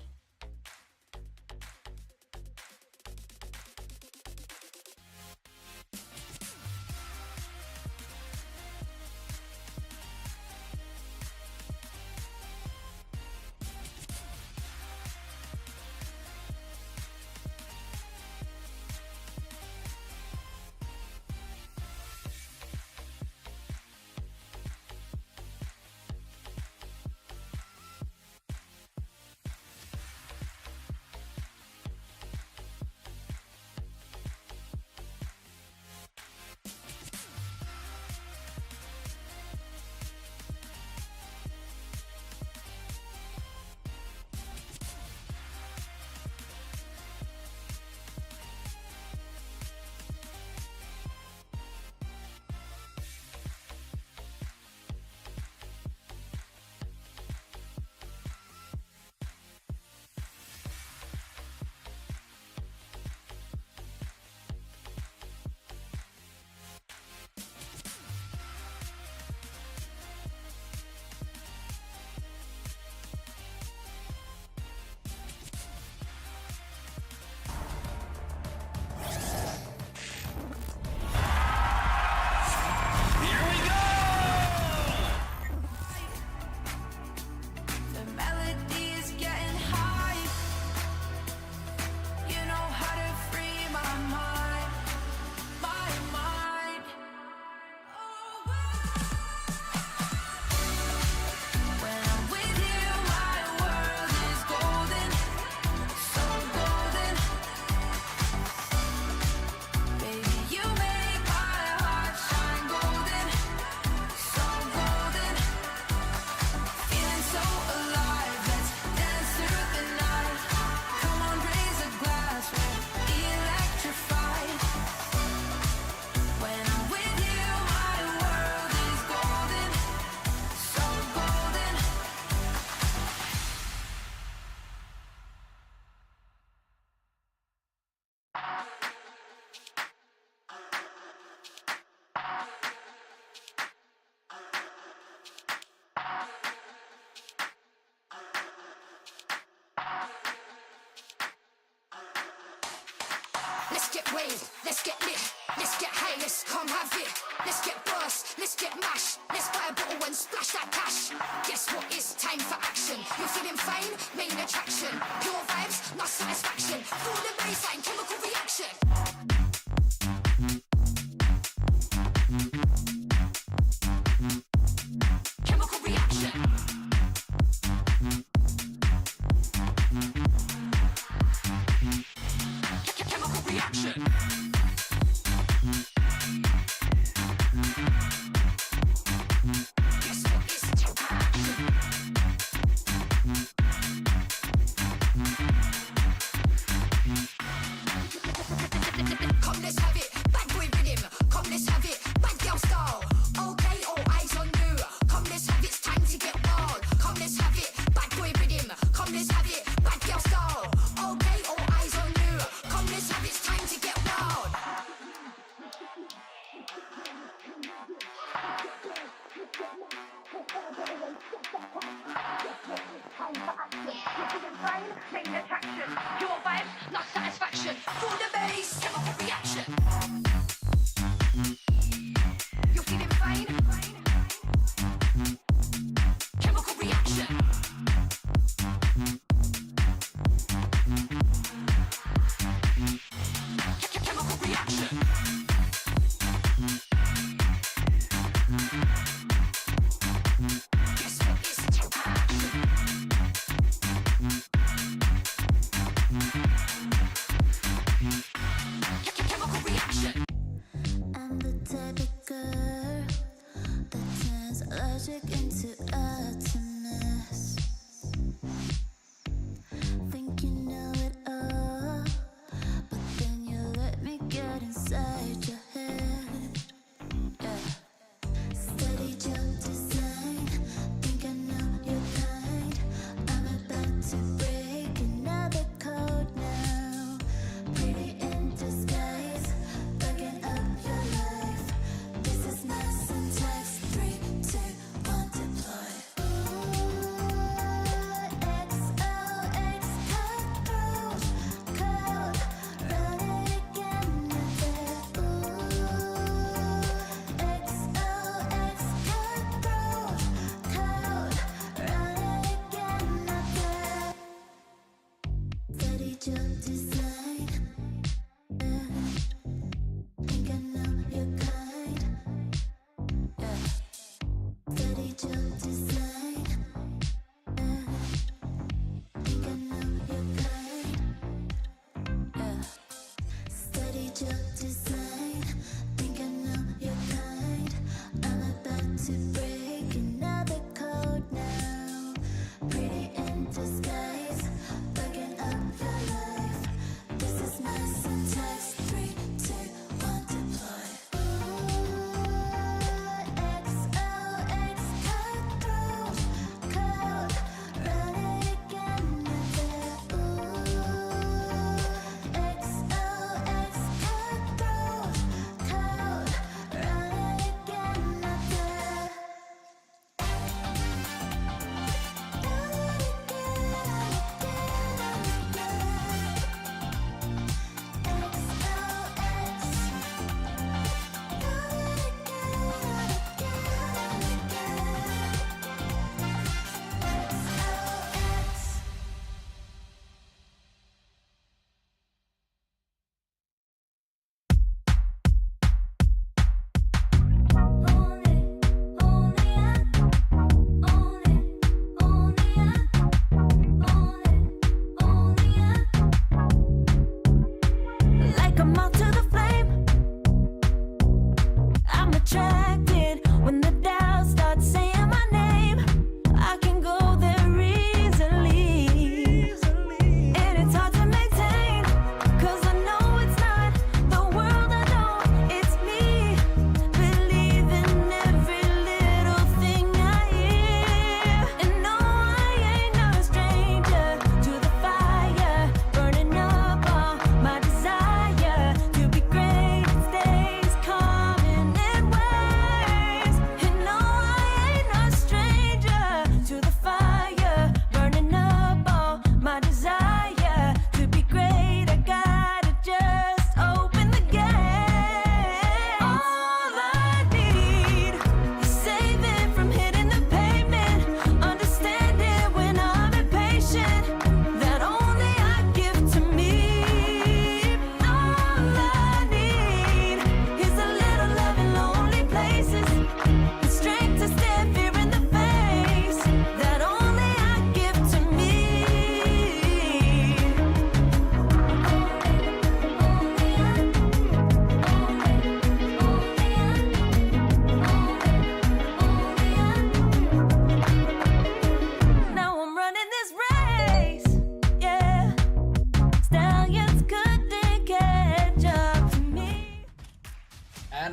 let's get waved, let's get lit, let's get high, let's come have it. Let's get burst, let's get mash, let's buy a bottle and splash that cash. Guess what? It's time for action. You're feeling fine, main attraction. Pure vibes, not satisfaction. Feel the baseline, chemical reaction. Chemical reaction. Chemical reaction. Guess what? It's come, let's have it. Bad boy rhythm. Come, let's have it. Bad girl style. Okay, all eyes on you. Come, let's have it. It's time to get wild. Come, let's have it. Bad boy rhythm. Come, let's have it. Bad girl style. Okay, all eyes on you. Come, let's have it. It's time to get wild.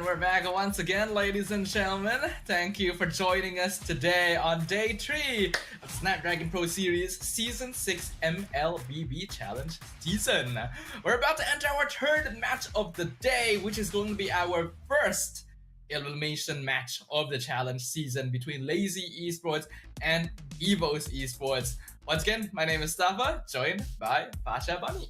we're back once again, ladies and gentlemen. Thank you for joining us today on day 3 of Snapdragon Pro Series Season 6 MLBB Challenge Season. We're about to enter our third match of the day, which is going to be our first elimination match of the challenge season between Lazy Esports and Evos Esports. Once again, my name is Stafa, joined by Fasha Bunny.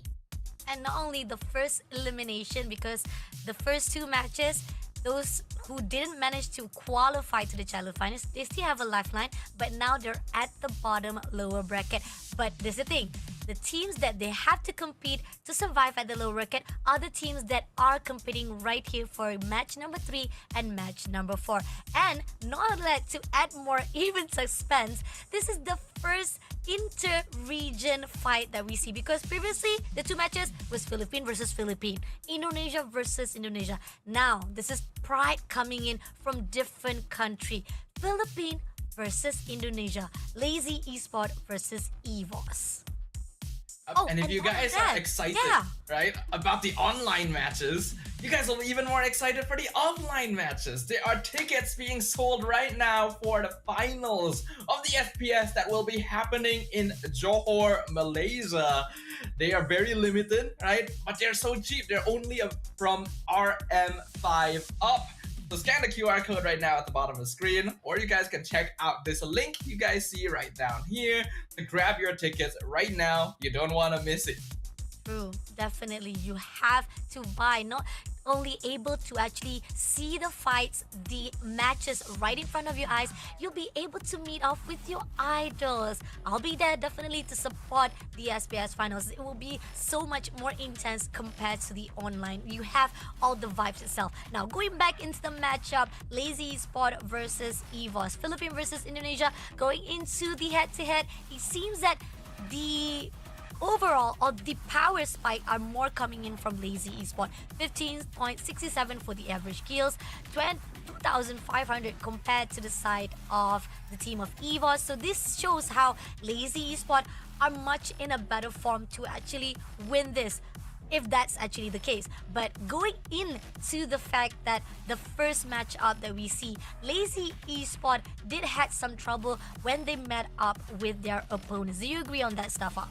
And not only the first elimination, because the first 2 matches, those who didn't manage to qualify to the challenge finals, they still have a lifeline, but now they're at the bottom lower bracket. But there's the thing, the teams that they have to compete to survive at the lower bracket are the teams that are competing right here for match number 3 and match number 4. And not only to add more even suspense, this is the first inter-region fight that we see, because previously the 2 matches was Philippines versus Philippines, Indonesia versus Indonesia. Now this is pride coming in from different country. Philippines versus Indonesia, Lazy Esport versus Evos. And if you guys are excited, right, about the online matches, you guys will be even more excited for the offline matches. There are tickets being sold right now for the finals of the FPS that will be happening in Johor, Malaysia. They are very limited, right? But they're so cheap. They're only from RM5 up. So scan the QR code right now at the bottom of the screen, or you guys can check out this link you guys see right down here to grab your tickets right now. You don't want to miss it. True, definitely. You have to buy. Not only able to actually see the fights, the matches right in front of your eyes, you'll be able to meet off with your idols. I'll be there definitely to support the SPS finals. It will be so much more intense compared to the online. You have all the vibes itself. Now, going back into the matchup, Lazy Esport versus Evos, Philippines versus Indonesia, going into the head-to-head, it seems that the overall, or the power spike are more coming in from Lazy Esport. 15.67 for the average kills, 2,500 compared to the side of the team of Evos. So this shows how Lazy Esport are much in a better form to actually win this, if that's actually the case. But going into the fact that the first matchup that we see, Lazy Esport did had some trouble when they met up with their opponents. Do you agree on that, Stafa?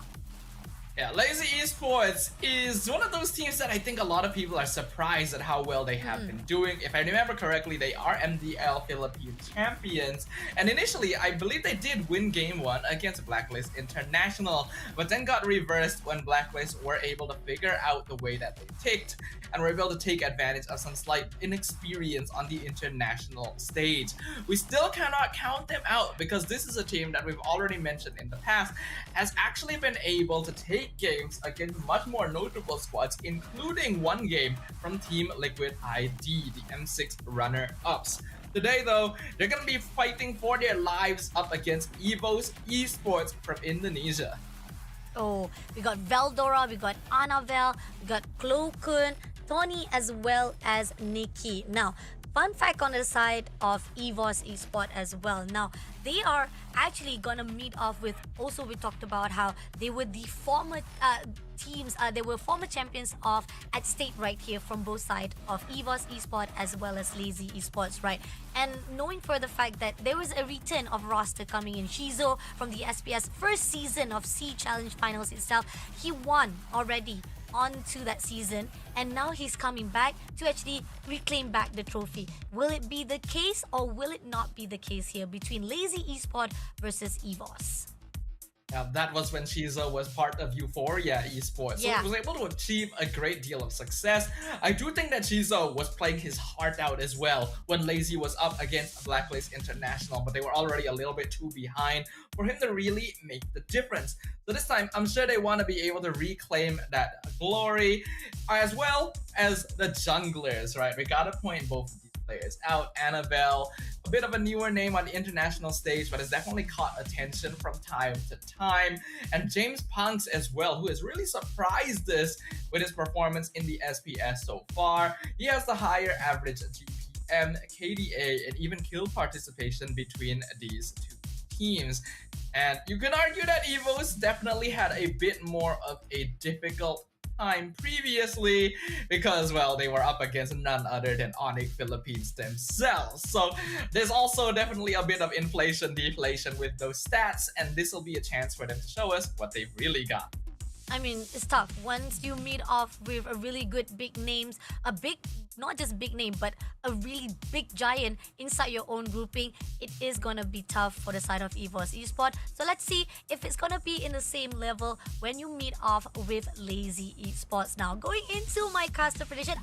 Yeah, Lazy Esports is one of those teams that I think a lot of people are surprised at how well they have been doing. If I remember correctly, they are MDL Philippine champions. And initially, I believe they did win game 1 against Blacklist International, but then got reversed when Blacklist were able to figure out the way that they ticked and were able to take advantage of some slight inexperience on the international stage. We still cannot count them out, because this is a team that we've already mentioned in the past has actually been able to take games against much more notable squads, including one game from Team Liquid ID, the M6 runner-ups. Today though, they're gonna be fighting for their lives up against Evos Esports from Indonesia. Oh, we got Veldora, we got Annabelle, we got Klokun, Tony, as well as Nikki. Now, fun fact on the side of Evos Esport as well. Now, they are actually gonna meet off with, also we talked about how they were the former teams, they were former champions of at state right here from both sides of Evos Esport as well as Lazy Esports, right? And knowing for the fact that there was a return of roster coming in, Shizo from the SPS first season of C Challenge Finals itself, he won already onto that season, and now he's coming back to actually reclaim back the trophy. Will it be the case, or will it not be the case here between Lazy Esport versus Evos? That was when Shizo was part of Euphoria Esports, so he was able to achieve a great deal of success. I do think that Shizo was playing his heart out as well when Lazy was up against Blacklist International, but they were already a little bit too behind for him to really make the difference. So this time, I'm sure they want to be able to reclaim that glory, as well as the junglers, right? We gotta point both of these players out. Annabelle, a bit of a newer name on the international stage, but has definitely caught attention from time to time. And James Punks as well, who has really surprised us with his performance in the SPS so far. He has the higher average GPM, KDA, and even kill participation between these two teams. And you can argue that Evos definitely had a bit more of a difficult time previously because, well, they were up against none other than Onyx Philippines themselves. So there's also definitely a bit of inflation, deflation with those stats, and this will be a chance for them to show us what they've really got. I mean, it's tough. Once you meet off with a really good big names, not just big name, but a really big giant inside your own grouping, it is gonna be tough for the side of EVOS Esports. So let's see if it's gonna be in the same level when you meet off with Lazy Esports. Now, going into my caster prediction,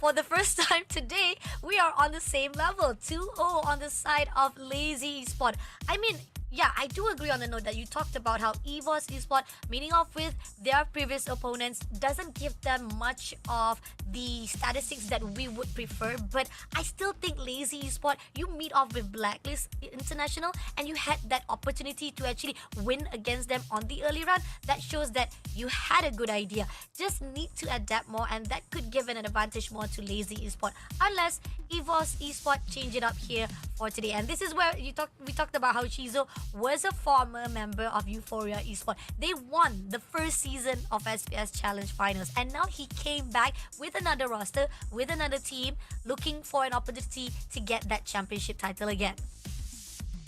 for the first time today, we are on the same level. 2-0 on the side of Lazy Esports. I mean, yeah, I do agree on the note that you talked about how EVOS Esports meeting off with their previous opponents doesn't give them much of the statistics that we would prefer, but I still think Lazy Esports, you meet off with Blacklist International and you had that opportunity to actually win against them on the early round. That shows that you had a good idea. Just need to adapt more, and that could give an advantage more to Lazy Esports, unless EVOS Esports change it up here for today. And this is where we talked about how Shizo was a former member of Euphoria Esports. They won the first season of SPS Challenge Finals, and now he came back with another roster, with another team, looking for an opportunity to get that championship title again.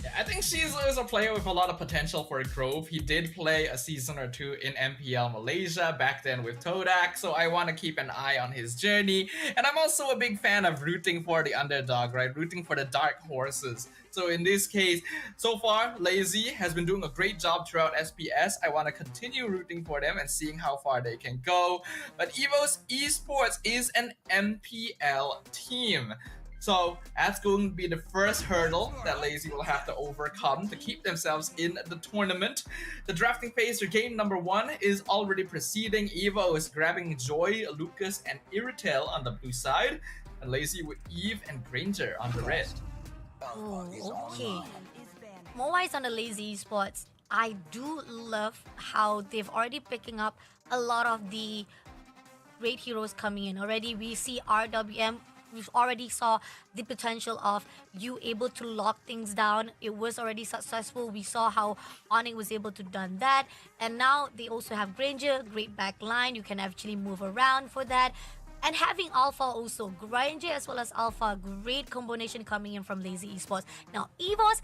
Yeah, I think Shizu is a player with a lot of potential for growth. He did play a season or two in MPL Malaysia back then with Todak, so I want to keep an eye on his journey. And I'm also a big fan of rooting for the underdog, right? Rooting for the dark horses. So in this case, so far, Lazy has been doing a great job throughout SPS. I want to continue rooting for them and seeing how far they can go. But EVOS Esports is an MPL team. So that's going to be the first hurdle that Lazy will have to overcome to keep themselves in the tournament. The drafting phase for game number 1 is already proceeding. Evo is grabbing Joy, Lucas, and Iritel on the blue side, and Lazy with Eve and Granger on the red. Oh, okay. More eyes on the Lazy Esports. I do love how they've already picking up a lot of the great heroes coming in. Already we see RWM. We've already saw the potential of you able to lock things down. It was already successful. We saw how Onyx was able to done that. And now they also have Granger, great back line. You can actually move around for that. And having Alpha also, Granger as well as Alpha, great combination coming in from Lazy Esports. Now, EVOS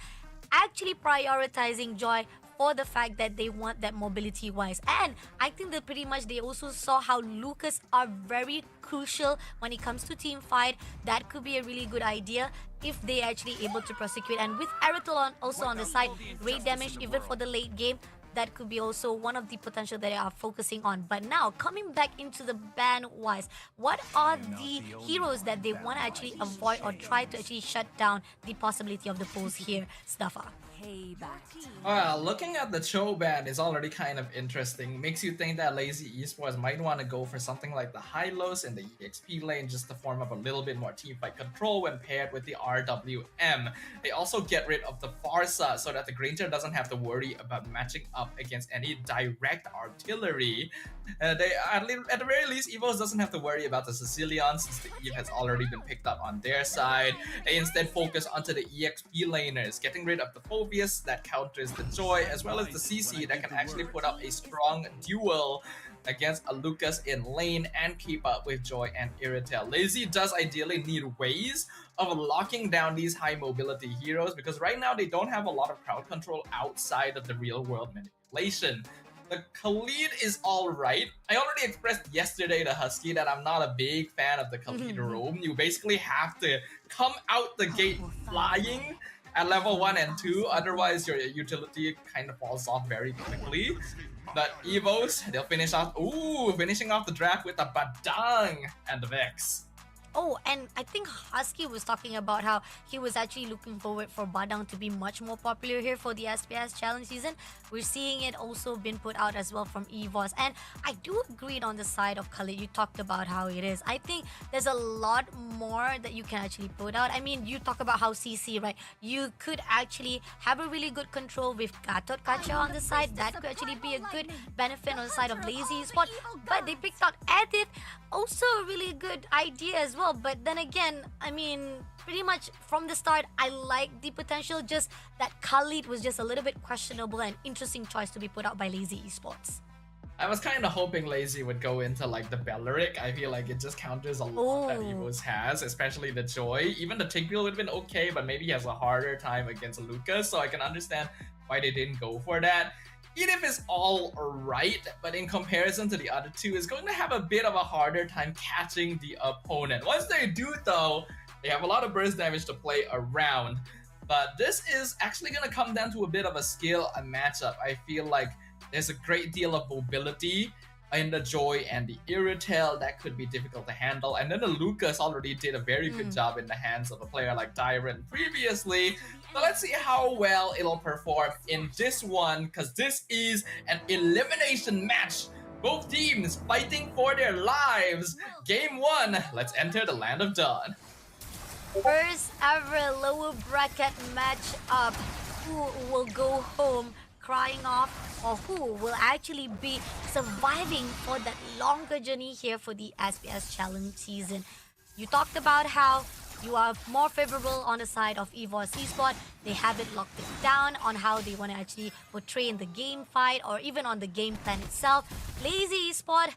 actually prioritizing Joy for the fact that they want that mobility wise, and I think that pretty much they also saw how Lucas are very crucial when it comes to team fight. That could be a really good idea if they actually able to prosecute, and with Aeritol also on the side, great damage even for the late game. That could be also one of the potential that they are focusing on. But now, coming back into the ban wise, what are the heroes that they want to actually avoid or try to actually shut down the possibility of the pulls here, Stuffa? Well, looking at the Cho ban is already kind of interesting. Makes you think that Lazy Esports might want to go for something like the Hylos in the EXP lane just to form up a little bit more teamfight control when paired with the RWM. They also get rid of the Farsa so that the Granger doesn't have to worry about matching up against any direct artillery. At the very least, EVOS doesn't have to worry about the Sicilians since the Eve has already been picked up on their side. They instead focus onto the EXP laners, getting rid of the Phobius that counters the Joy, as well as the CC that can actually put up a strong duel against a Lucas in lane and keep up with Joy and Iritel. Lazy does ideally need ways of locking down these high mobility heroes because right now they don't have a lot of crowd control outside of the real world manipulation. The Khalid is alright. I already expressed yesterday to Husky that I'm not a big fan of the Khalid roam. You basically have to come out the gate flying at level 1 and 2, otherwise your utility kind of falls off very quickly. But EVOS, they'll finishing off the draft with a Badang and the Vex. Oh, and I think Husky was talking about how he was actually looking forward for Badang to be much more popular here for the SPS Challenge season. We're seeing it also been put out as well from EVOS. And I do agree on the side of Khalid. You talked about how it is. I think there's a lot more that you can actually put out. I mean, you talk about how CC, right? You could actually have a really good control with Gatot Kacha on the side. That could actually be a good benefit on the side of Lazy Spot. But they picked out Edith. Also a really good idea as well. But then again, I mean, pretty much from the start, I like the potential. Just that Khalid was just a little bit questionable and interesting choice to be put out by Lazy Esports. I was kind of hoping Lazy would go into like the Belleric. I feel like it just counters a lot that Oh. Evos has, especially the Joy. Even the Tigreal would have been okay, but maybe he has a harder time against Lucas, so I can understand why they didn't go for that. Edith is all right, but in comparison to the other two, is going to have a bit of a harder time catching the opponent. Once they do though, they have a lot of burst damage to play around. But this is actually going to come down to a bit of a skill and matchup. I feel like there's a great deal of mobility in the Joy and the Irritel that could be difficult to handle. And then the Lucas already did a very good job in the hands of a player like Dyron previously. So let's see how well it'll perform in this one, because this is an elimination match. Both teams fighting for their lives. Game 1, let's enter the Land of Dawn. First ever lower bracket matchup. Who will go home crying off, or who will actually be surviving for that longer journey here for the SPS Challenge season? You talked about how you are more favorable on the side of EVOS Esports. They haven't locked it down on how they want to actually portray in the game fight or even on the game plan itself. Lazy Esports,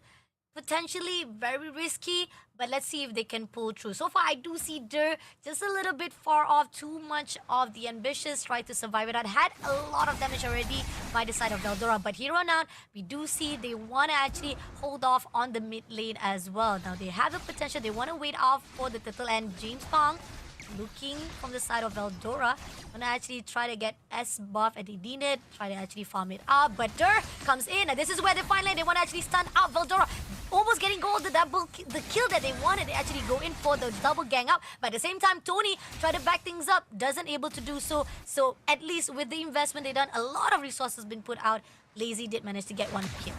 potentially very risky, but let's see if they can pull through. So far, I do see Dur just a little bit far off. Too much of the ambitious try to survive it out. Had a lot of damage already by the side of Veldora, but here on out, we do see they want to actually hold off on the mid lane as well. Now, they have the potential. They want to wait off for the Turtle and James Pong. Looking from the side of Veldora, gonna actually try to get S buff and they need it, try to actually farm it up, but Dur comes in and this is where they finally they want to actually stun out Veldora. Almost getting gold, the kill that they wanted. They actually go in for the double gang up, but at the same time Tony tried to back things up, doesn't able to do so. So at least with the investment they done, a lot of resources been put out. Lazy did manage to get one kill.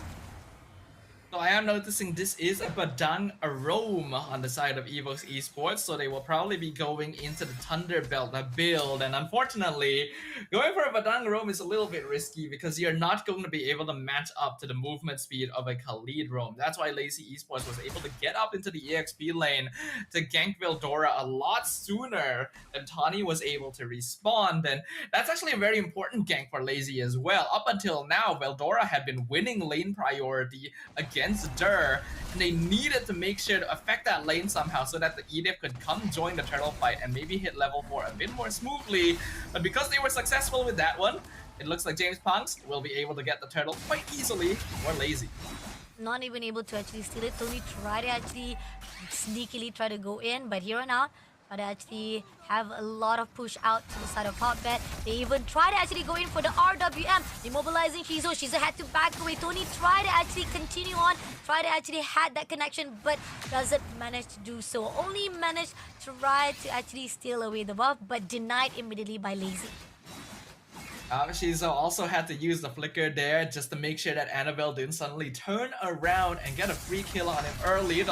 So I am noticing this is a Badang Arome on the side of EVOS Esports, so they will probably be going into the Thunderbelt build, and unfortunately, going for a Badang Arome is a little bit risky because you're not going to be able to match up to the movement speed of a Khalid Roam. That's why Lazy Esports was able to get up into the EXP lane to gank Veldora a lot sooner than Tawny was able to respawn, and that's actually a very important gank for Lazy as well. Up until now, Veldora had been winning lane priority against Dur, and they needed to make sure to affect that lane somehow so that the Edith could come join the turtle fight and maybe hit level 4 a bit more smoothly. But because they were successful with that one, it looks like James Punks will be able to get the turtle quite easily or Lazy. Not even able to actually steal it. Tony tried to actually sneakily try to go in, but here on out, but actually have a lot of push out to the side of Hotbed. They even try to actually go in for the RWM, immobilizing Shizo. Shizo had to back away. Tony tried to actually continue on, try to actually had that connection, but doesn't manage to do so. Only managed to try to actually steal away the buff, but denied immediately by Lazy. Shizo also had to use the flicker there just to make sure that Annabelle didn't suddenly turn around and get a free kill on him early.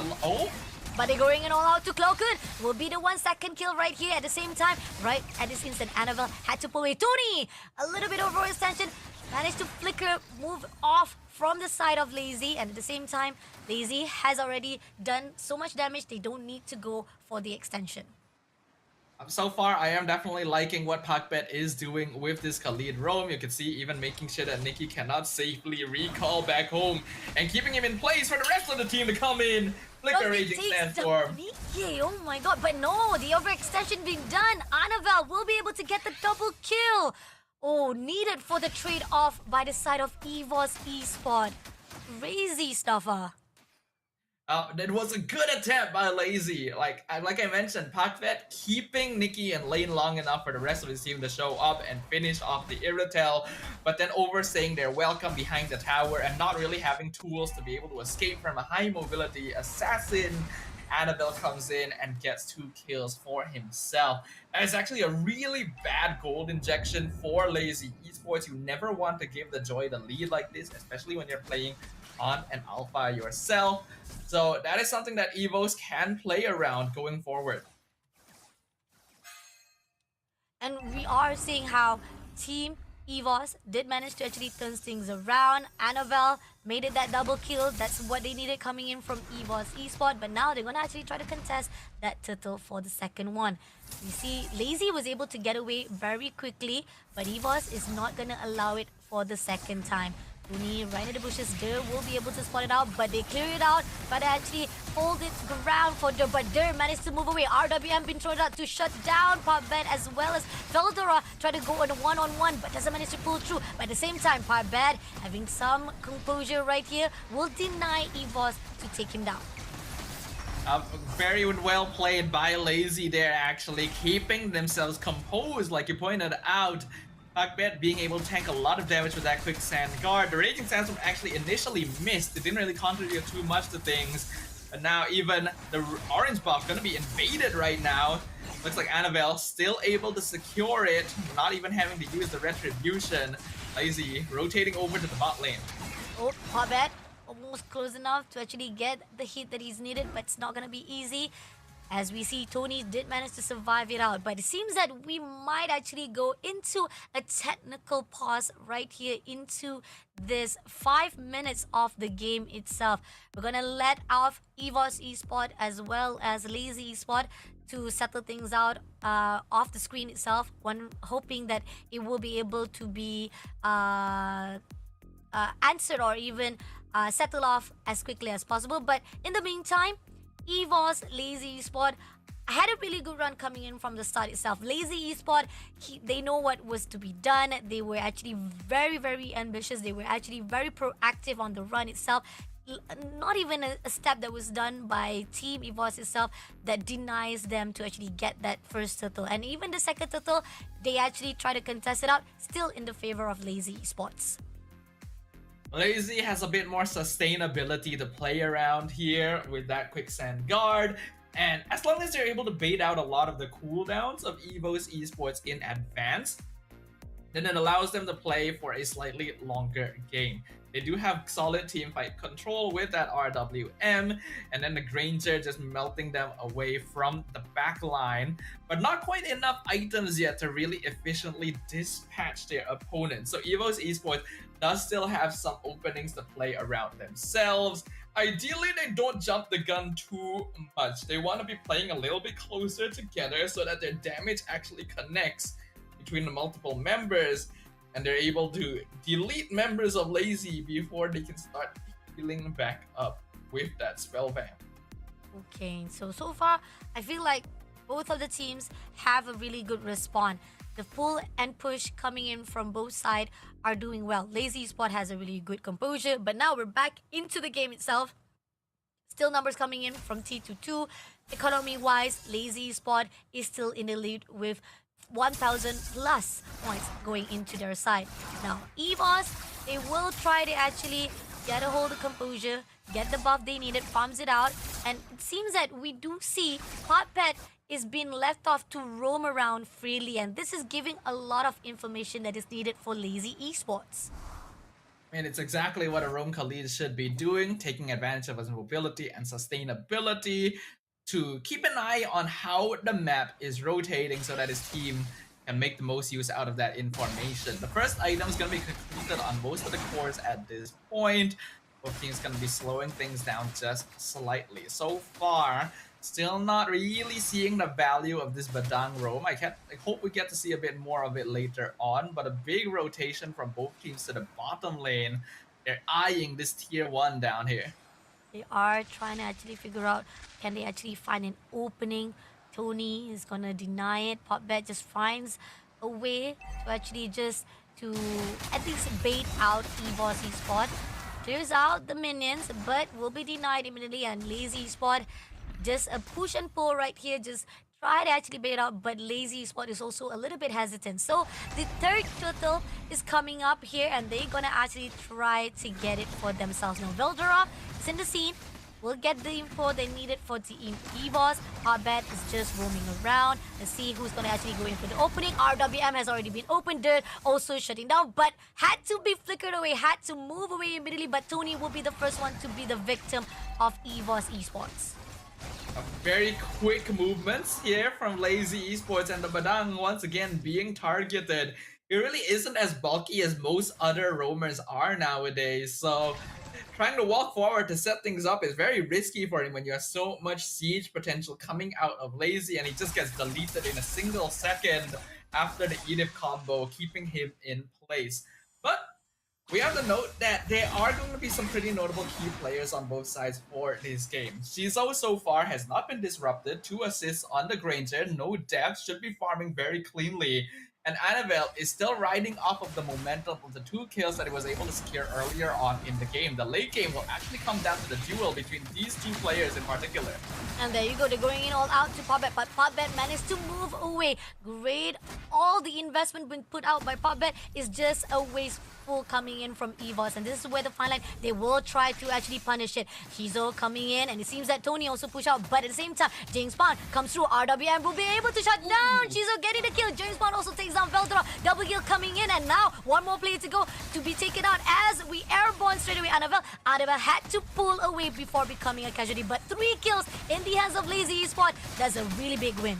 But they're going in all out to Cloakwood. Will be the 1 second kill right here at the same time. Right at this instant, Annabelle had to pull away. Tony, a little bit overextension. Managed to flicker, move off from the side of Lazy. And at the same time, Lazy has already done so much damage. They don't need to go for the extension. So far, I am definitely liking what Pakbet is doing with this Khalid Roam. You can see even making sure that Nikki cannot safely recall back home and keeping him in place for the rest of the team to come in. Flicker Raging Sandstorm. Nikki, oh my god, but no, the overextension being done. Annabelle will be able to get the double kill. Oh, needed for the trade-off by the side of EVOS Esports. Crazy stuffer. That was a good attempt by Lazy. Like I mentioned, Pakvet keeping Nikki in lane long enough for the rest of his team to show up and finish off the Irritel, but then overstaying their welcome behind the tower and not really having tools to be able to escape from a high mobility assassin. Annabelle comes in and gets 2 kills for himself. And it's actually a really bad gold injection for Lazy Esports. You never want to give the Joy the lead like this, especially when you're playing on an alpha yourself. So that is something that EVOS can play around going forward. And we are seeing how Team EVOS did manage to actually turn things around. Annabelle made it that double kill. That's what they needed coming in from EVOS Esports. But now they're going to actually try to contest that turtle for the second one. You see, Lazy was able to get away very quickly, but EVOS is not going to allow it for the second time. Tony right in the bushes. Der will be able to spot it out, but they clear it out. But actually hold it ground for Der. But Der managed to move away. RWM been thrown out to shut down Parbet as well as Veldora try to go on a one-on-one, but doesn't manage to pull through. But at the same time, Parbet having some composure right here will deny EVOS to take him down. Very well played by Lazy there, actually keeping themselves composed, like you pointed out. Parbet being able to tank a lot of damage with that quick sand guard. The Raging Sandstorm actually initially missed. It didn't really contribute too much to things. But now even the orange buff gonna be invaded right now. Looks like Annabelle still able to secure it, not even having to use the retribution. Lazy rotating over to the bot lane. Oh, Parbet almost close enough to actually get the hit that he's needed, but it's not gonna be easy. As we see, Tony did manage to survive it out, but it seems that we might actually go into a technical pause right here into this 5 minutes of the game itself. We're gonna let off EVOS Esport as well as Lazy Esport to settle things out off the screen itself. One hoping that it will be able to be answered or even settle off as quickly as possible. But in the meantime, EVOS, Lazy Esport had a really good run coming in from the start itself. Lazy Esport, they know what was to be done. They were actually very, very ambitious. They were actually very proactive on the run itself. Not even a step that was done by Team EVOS itself that denies them to actually get that first turtle. And even the second turtle, they actually try to contest it out, still in the favor of Lazy Esports. Lazy has a bit more sustainability to play around here with that quicksand guard, and as long as they're able to bait out a lot of the cooldowns of EVOS Esports in advance, then it allows them to play for a slightly longer game. They do have solid teamfight control with that RWM, and then the Granger just melting them away from the back line, but not quite enough items yet to really efficiently dispatch their opponents. So EVOS Esports does still have some openings to play around themselves. Ideally, they don't jump the gun too much. They want to be playing a little bit closer together so that their damage actually connects between the multiple members, and they're able to delete members of Lazy before they can start healing back up with that spell vamp. Okay, so far, I feel like both of the teams have a really good response. The pull and push coming in from both sides are doing well. Lazy Spot has a really good composure, but now we're back into the game itself. Still numbers coming in from T22. Economy-wise, Lazy Spot is still in the lead with 1,000 plus points going into their side. Now, EVOS, they will try to actually get a hold of composure, get the buff they needed, farms it out, and it seems that we do see Pet is being left off to roam around freely, and this is giving a lot of information that is needed for Lazy Esports. And it's exactly what a roam Khalid should be doing, taking advantage of his mobility and sustainability to keep an eye on how the map is rotating so that his team can make the most use out of that information. The first item is going to be completed on most of the cores at this point. Both teams going to be slowing things down just slightly. So far, still not really seeing the value of this Badang roam. I hope we get to see a bit more of it later on, but a big rotation from both teams to the bottom lane. They're eyeing this tier 1 down here. They are trying to actually figure out, can they actually find an opening? Tony is gonna deny it. Popbet just finds a way to actually just to at least bait out EVOS Esport. Clears out the minions, but will be denied immediately, and Lazy Esport just a push and pull right here, just try to actually bait out, but Lazy Spot is also a little bit hesitant. So the third turtle is coming up here, and they're gonna actually try to get it for themselves. Now Veldora is in the scene, will get the info they needed for Team EVOS. Parbet is just roaming around. Let's see who's gonna actually go in for the opening. RWM has already been opened, Dirt also shutting down, but had to be flickered away, had to move away immediately, but Tony will be the first one to be the victim of EVOS Esports. Very quick movements here from Lazy Esports, and the Badang once again being targeted. It really isn't as bulky as most other roamers are nowadays, so trying to walk forward to set things up is very risky for him when you have so much siege potential coming out of Lazy, and he just gets deleted in a single second after the Edith combo, keeping him in place. But We have to note that there are going to be some pretty notable key players on both sides for this game. Shizo so far has not been disrupted, 2 assists on the Granger, no death, should be farming very cleanly. And Annabelle is still riding off of the momentum of the 2 kills that he was able to secure earlier on in the game. The late game will actually come down to the duel between these 2 players in particular. And there you go, they're going in all out to Popbet, but Popbet managed to move away. Great, all the investment being put out by Popbet is just a wasteful coming in from EVOS, and this is where the fine line, they will try to actually punish it. Shizo coming in, and it seems that Tony also push out, but at the same time, James Bond comes through, RWM will be able to shut down. Shizo getting the kill, James Bond also takes down Veldora, double kill coming in, and now one more player to go to be taken out as we airborne straight away. Annabelle had to pull away before becoming a casualty, but 3 kills in the hands of Lazy Esports, that's a really big win.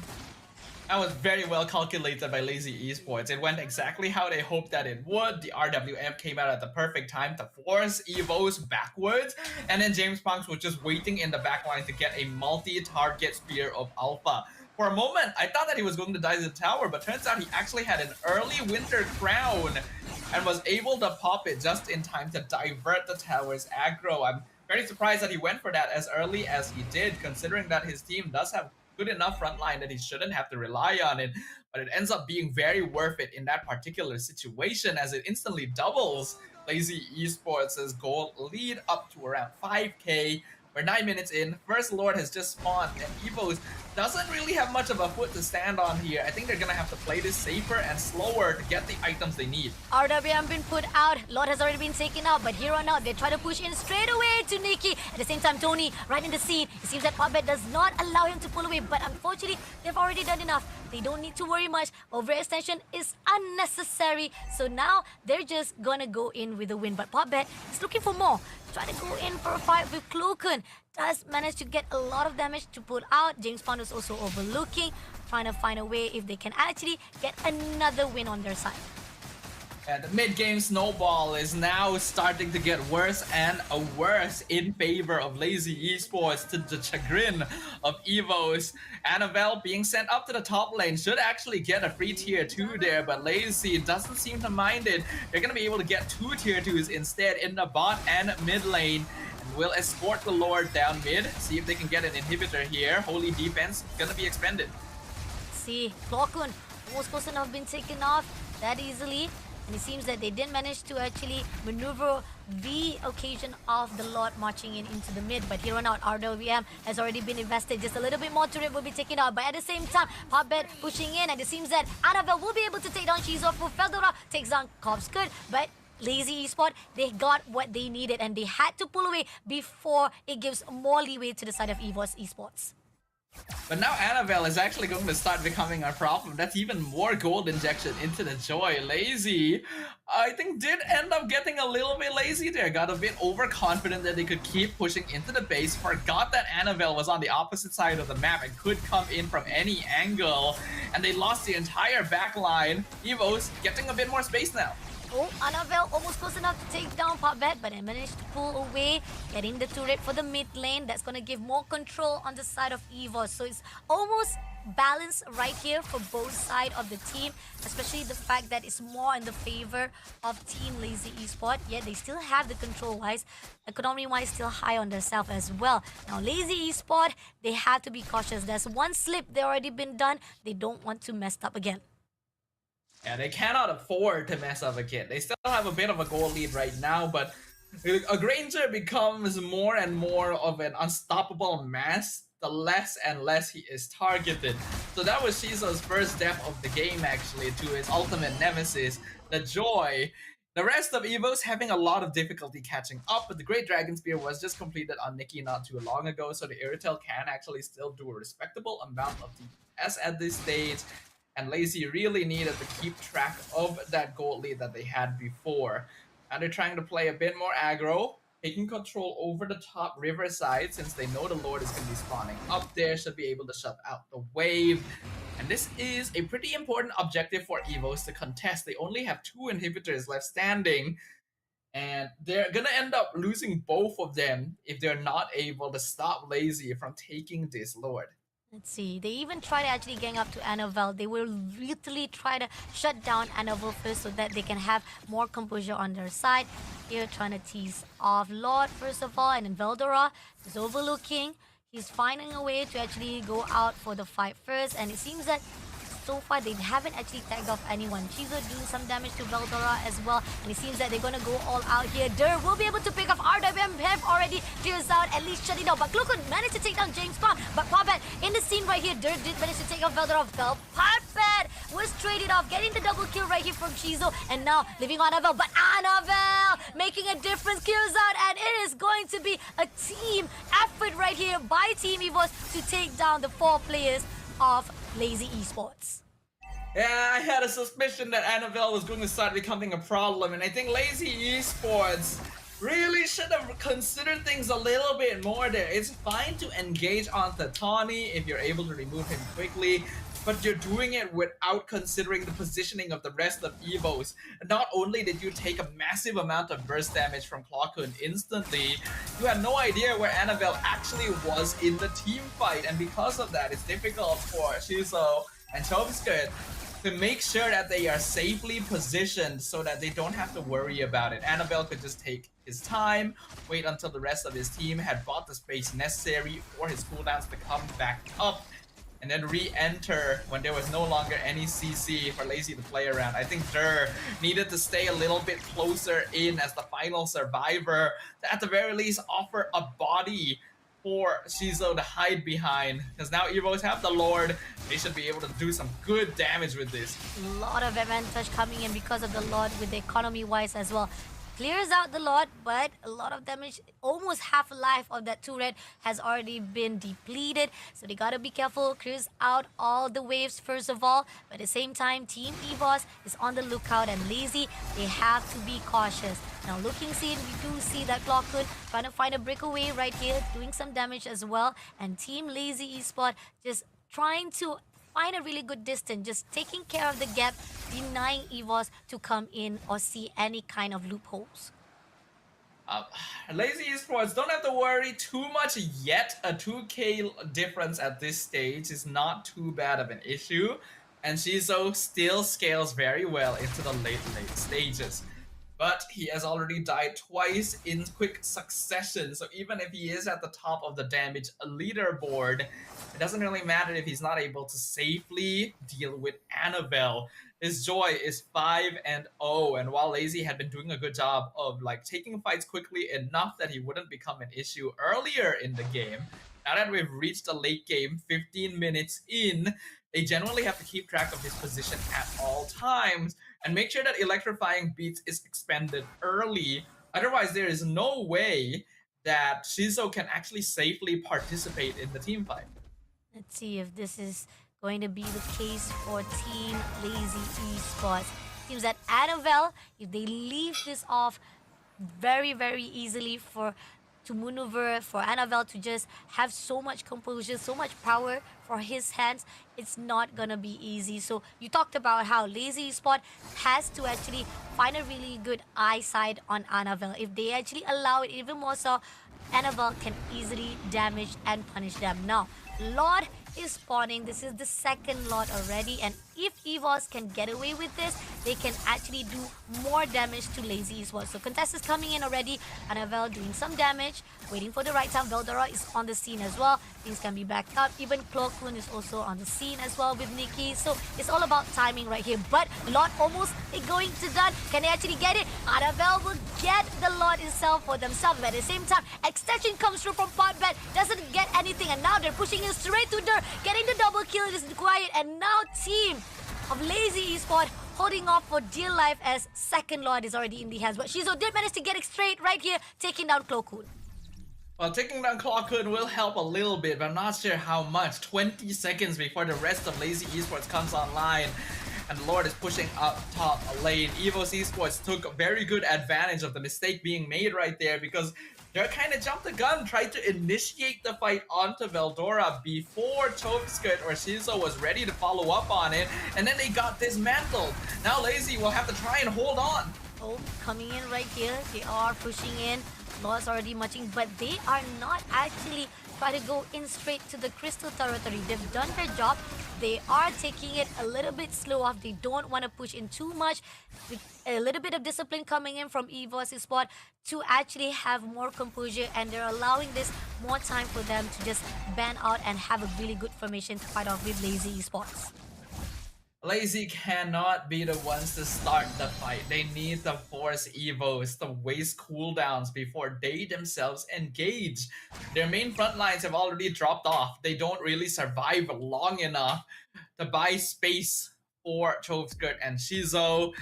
That was very well calculated by Lazy Esports. It went exactly how they hoped that it would. The RWM came out at the perfect time to force Evos backwards. And then James Punks was just waiting in the backline to get a multi-target spear of Alpha. For a moment, I thought that he was going to die to the tower, but turns out he actually had an early winter crown and was able to pop it just in time to divert the tower's aggro. I'm very surprised that he went for that as early as he did, considering that his team does have good enough front line that he shouldn't have to rely on it, but it ends up being very worth it in that particular situation as it instantly doubles Lazy Esports' goal lead up to around 5k. We're 9 minutes in, First Lord has just spawned, and Evos doesn't really have much of a foot to stand on here. I think they're gonna have to play this safer and slower to get the items they need. RWM been put out, Lord has already been taken out, but here on out, they try to push in straight away to Nikki. At the same time, Tony right in the scene. It seems that Popbet does not allow him to pull away, but unfortunately, they've already done enough. They don't need to worry much. Overextension is unnecessary, so now they're just gonna go in with a win. But Popbet is looking for more. Try to go in for a fight with Cloakun. Does manage to get a lot of damage to put out. James Bond is also overlooking, trying to find a way if they can actually get another win on their side. And the mid-game snowball is now starting to get worse and worse in favor of Lazy Esports, to the chagrin of Evos. Annabelle being sent up to the top lane should actually get a free tier 2 there, but Lazy doesn't seem to mind it. They're going to be able to get 2 tier 2s instead in the bot and mid lane. And will escort the Lord down mid, see if they can get an inhibitor here. Holy defense going to be expended. See, Cloakun almost close enough been taken off that easily. And it seems that they didn't manage to actually maneuver the occasion of the Lord marching into the mid. But here on out, RWM has already been invested. Just a little bit more turret will be taken out. But at the same time, Popbet pushing in. And it seems that Annabelle will be able to take down Shizo. Feldora takes down Kopskut. But Lazy Esports, they got what they needed. And they had to pull away before it gives more leeway to the side of EVOS Esports. But now Annabelle is actually going to start becoming a problem. That's even more gold injection into the Joy. Lazy, I think, did end up getting a little bit lazy there. Got a bit overconfident that they could keep pushing into the base. Forgot that Annabelle was on the opposite side of the map and could come in from any angle. And they lost the entire back line. Evos getting a bit more space now. Oh, Annabelle almost close enough to take down Popbet, but they managed to pull away, getting the turret for the mid lane. That's going to give more control on the side of EVOS. So it's almost balanced right here for both sides of the team, especially the fact that it's more in the favor of Team Lazy Esports. Yet they still have the control-wise, economy-wise still high on themselves as well. Now, Lazy Esports, they have to be cautious. There's one slip they already been done. They don't want to mess up again. Yeah, they cannot afford to mess up again. They still have a bit of a goal lead right now, but a Granger becomes more and more of an unstoppable mass the less and less he is targeted. So that was Shizo's first death of the game, actually, to his ultimate nemesis, the Joy. The rest of Evos having a lot of difficulty catching up, but the Great Dragon Spear was just completed on Nikki not too long ago, so the Irritel can actually still do a respectable amount of DPS at this stage. And Lazy really needed to keep track of that gold lead that they had before. And they're trying to play a bit more aggro, taking control over the top river side since they know the Lord is going to be spawning up there, should be able to shut out the wave. And this is a pretty important objective for Evos to contest. They only have 2 inhibitors left standing, and they're going to end up losing both of them if they're not able to stop Lazy from taking this Lord. Let's see. They even try to actually gang up to Annabelle. They will literally try to shut down Annabelle first so that they can have more composure on their side. Here trying to tease off Lord first of all, and then Veldora is overlooking. He's finding a way to actually go out for the fight first, and it seems that so far they haven't actually tagged off anyone. Chizo doing some damage to Veldora as well, and it seems that they're gonna go all out here. Dur will be able to pick up RWM. Have already clears out, at least shut it down. But Klukun managed to take down James Bond. But Parbet in the scene right here. Dur did manage to take off Veldora. Parbet was traded off, getting the double kill right here from Chizo, and now living on Annabelle. But Annabelle making a difference, clears out, and it is going to be a team effort right here by Team EVOS to take down the 4 players of Lazy Esports. Yeah, I had a suspicion that Annabelle was going to start becoming a problem, and I think Lazy Esports really should have considered things a little bit more there. It's fine to engage on Tawny if you're able to remove him quickly, but you're doing it without considering the positioning of the rest of EVOs. Not only did you take a massive amount of burst damage from Klokun instantly, you had no idea where Annabelle actually was in the team fight, and because of that, it's difficult for Shizo and Chovskirt to make sure that they are safely positioned so that they don't have to worry about it. Annabelle could just take his time, wait until the rest of his team had bought the space necessary for his cooldowns to come back up, and then re-enter when there was no longer any CC for Lazy to play around. I think Dur needed to stay a little bit closer in as the final survivor to at the very least offer a body for Shizo to hide behind, because now EVOs have the Lord. They should be able to do some good damage with this. A lot of advantage coming in because of the Lord with the economy wise as well. Clears out the Lord, but a lot of damage, almost half life of that turret has already been depleted. So they gotta be careful. Clears out all the waves first of all. But at the same time, Team EVOS is on the lookout, and Lazy, they have to be cautious. Now looking scene, we do see that Klokun trying to find a breakaway right here, doing some damage as well. And Team Lazy Esport just trying to find a really good distance, just taking care of the gap, denying EVOS to come in or see any kind of loopholes. Lazy Esports don't have to worry too much yet. A 2k difference at this stage is not too bad of an issue, and Shizo still scales very well into the late stages. But he has already died twice in quick succession, so even if he is at the top of the damage leaderboard, it doesn't really matter if he's not able to safely deal with Annabelle. His joy is 5-0, and while Lazy had been doing a good job of taking fights quickly enough that he wouldn't become an issue earlier in the game, now that we've reached the late game, 15 minutes in, they generally have to keep track of his position at all times and make sure that electrifying beats is expended early. Otherwise, there is no way that Shizo can actually safely participate in the team fight. Let's see if this is going to be the case for Team Lazy Esports. Seems that Annabelle, if they leave this off very, very easily to maneuver, for Annabelle to just have so much composure, so much power for his hands, it's not gonna be easy. So you talked about how Lazy Spot has to actually find a really good eyesight on Annabelle. If they actually allow it even more so, Annabelle can easily damage and punish them. Now, Lord is spawning. This is the second Lord already, and if EVOS can get away with this, they can actually do more damage to Lazy Esports. So Contest is coming in already. Annabelle doing some damage, waiting for the right time. Veldora is on the scene as well. Things can be backed up. Even Klokun is also on the scene as well with Nikki. So it's all about timing right here. But Lord almost going to done. Can they actually get it? Annabelle will get the Lord itself for themselves. But at the same time, extension comes through from Podbet, doesn't get anything, and now they're pushing it straight to Dur, getting the double kill is required, and now team of Lazy Esport holding off for dear life as second Lord is already in the hands. But Shizo did manage to get it straight right here, taking down Klokun. Well, taking down Klokun will help a little bit, but I'm not sure how much. 20 seconds before the rest of Lazy Esports comes online, and Lord is pushing up top lane. EVOS Esports took very good advantage of the mistake being made right there, because they kind of jumped the gun, tried to initiate the fight onto Veldora before Chovskirt or Shizo was ready to follow up on it, and then they got dismantled. Now Lazy will have to try and hold on. Oh, coming in right here. They are pushing in. Lord's already marching, but they are not actually try to go in straight to the crystal territory. They've done their job. They are taking it a little bit slow off. They don't want to push in too much. With a little bit of discipline coming in from EVOS Esports to actually have more composure, and they're allowing this more time for them to just ban out and have a really good formation to fight off with Lazy Esports. Lazy cannot be the ones to start the fight. They need to force Evos to waste cooldowns before they themselves engage. Their main front lines have already dropped off. They don't really survive long enough to buy space for Choveskirt and Shizo.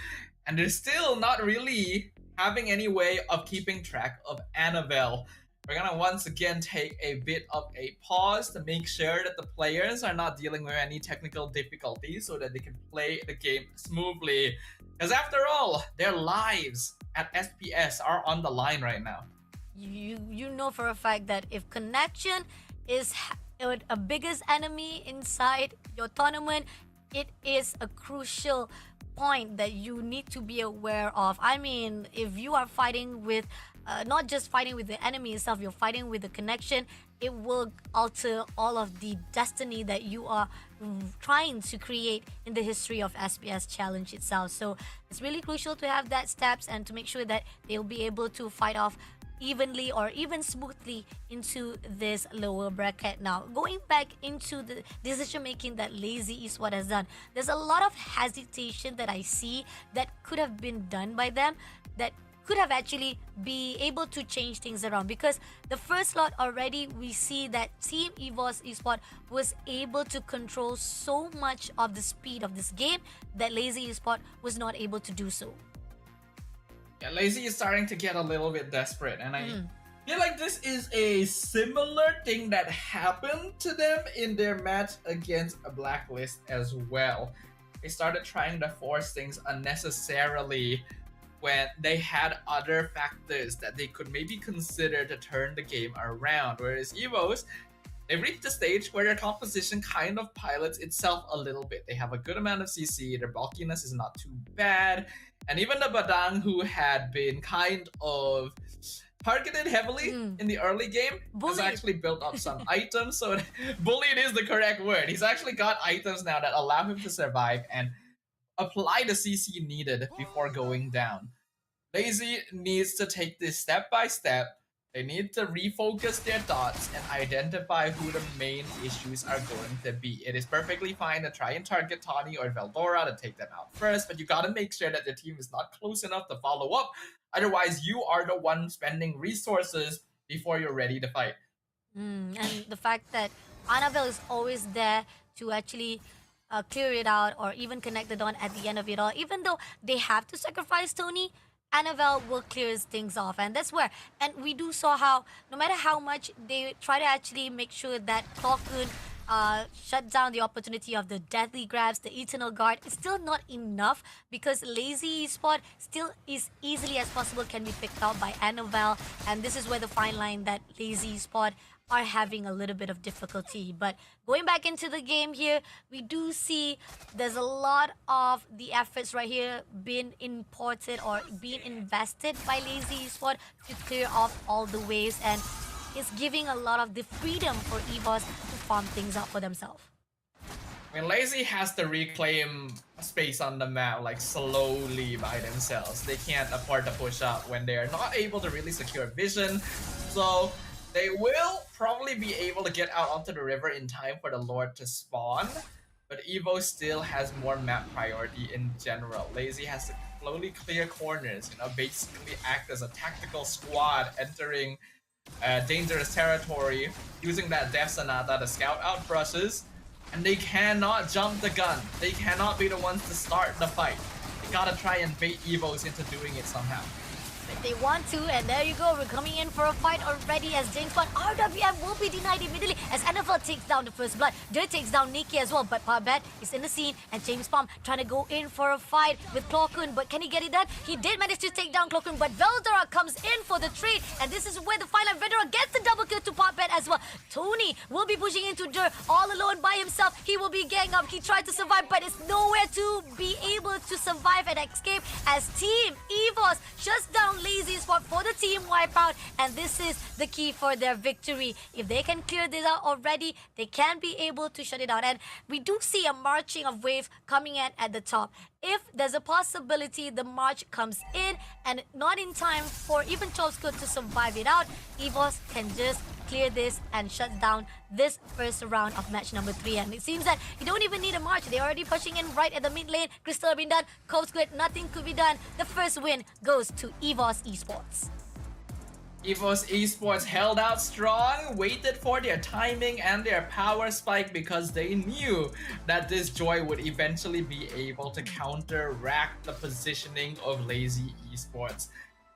And they're still not really having any way of keeping track of Annabelle. We're gonna once again take a bit of a pause to make sure that the players are not dealing with any technical difficulties so that they can play the game smoothly. Because after all, their lives at SPS are on the line right now. You know for a fact that if connection is a biggest enemy inside your tournament, it is a crucial point that you need to be aware of. I mean, if you are fighting with not just fighting with the enemy itself, you're fighting with the connection, it will alter all of the destiny that you are trying to create in the history of SPS challenge itself. So it's really crucial to have that steps and to make sure that they'll be able to fight off evenly or even smoothly into this lower bracket. Now, going back into the decision making that Lazy Esports has done, there's a lot of hesitation that I see that could have been done by them, that could have actually be able to change things around, because the first slot already we see that Team EVOS Esports was able to control so much of the speed of this game that Lazy Esports was not able to do so. Yeah, Lazy is starting to get a little bit desperate, and I feel like this is a similar thing that happened to them in their match against a Blacklist as well. They started trying to force things unnecessarily when they had other factors that they could maybe consider to turn the game around. Whereas EVOS, they've reached a stage where their composition kind of pilots itself a little bit. They have a good amount of CC, their bulkiness is not too bad, and even the Badang, who had been kind of targeted heavily in the early game, has actually built up some items. So bullied is the correct word. He's actually got items now that allow him to survive and apply the CC needed before going down. Lazy needs to take this step by step. They need to refocus their thoughts and identify who the main issues are going to be. It is perfectly fine to try and target Tawny or Veldora to take them out first, but you gotta make sure that the team is not close enough to follow up. Otherwise, you are the one spending resources before you're ready to fight. And the fact that Annabelle is always there to actually clear it out or even connect the dawn at the end of it all. Even though they have to sacrifice Tony, Annabelle will clear things off, and that's where. And we do saw how no matter how much they try to actually make sure that Klokun shut down the opportunity of the deadly grabs, the eternal guard, it's still not enough, because Lazy Esports still is easily as possible can be picked out by Annabelle, and this is where the fine line that Lazy Esports are having a little bit of difficulty. But going back into the game here, we do see there's a lot of the efforts right here being imported or being invested by Lazy Esports to clear off all the waves, and it's giving a lot of the freedom for EVOS to farm things out for themselves. I mean, Lazy has to reclaim space on the map like slowly by themselves. They can't afford to push up when they're not able to really secure vision. So they will probably be able to get out onto the river in time for the Lord to spawn, but Evo still has more map priority in general. Lazy has to slowly clear corners, basically act as a tactical squad entering dangerous territory, using that Death Sonata to scout out brushes, and they cannot jump the gun. They cannot be the ones to start the fight. They gotta try and bait Evos into doing it somehow. If they want to, and there you go, we're coming in for a fight already as James Bond. RWM will be denied immediately as Annabelle takes down the first blood. Dirt takes down Nikki as well, but Parbet is in the scene, and James Palm trying to go in for a fight with Clokun, but can he get it done? He did manage to take down Clokun, but Veldora comes in for the trade, and this is where the fine line Veldora gets the double kill to Parbet as well. Tony will be pushing into Dirt all alone by himself. He will be gang up. He tried to survive, but it's nowhere to be able to survive and escape as Team EVOS shuts down Lazy Sport for the team wipeout, and this is the key for their victory. If they can clear this out already, they can be able to shut it out. And we do see a marching of Wave coming in at the top. If there's a possibility the march comes in and not in time for even Chovskud to survive it out, EVOS can just clear this and shut down this first round of match number 3. And it seems that you don't even need a march. They're already pushing in right at the mid lane. Crystal been done. Chovskud, nothing could be done. The first win goes to EVOS Esports. EVOS Esports held out strong, waited for their timing and their power spike because they knew that this Joy would eventually be able to counteract the positioning of Lazy Esports.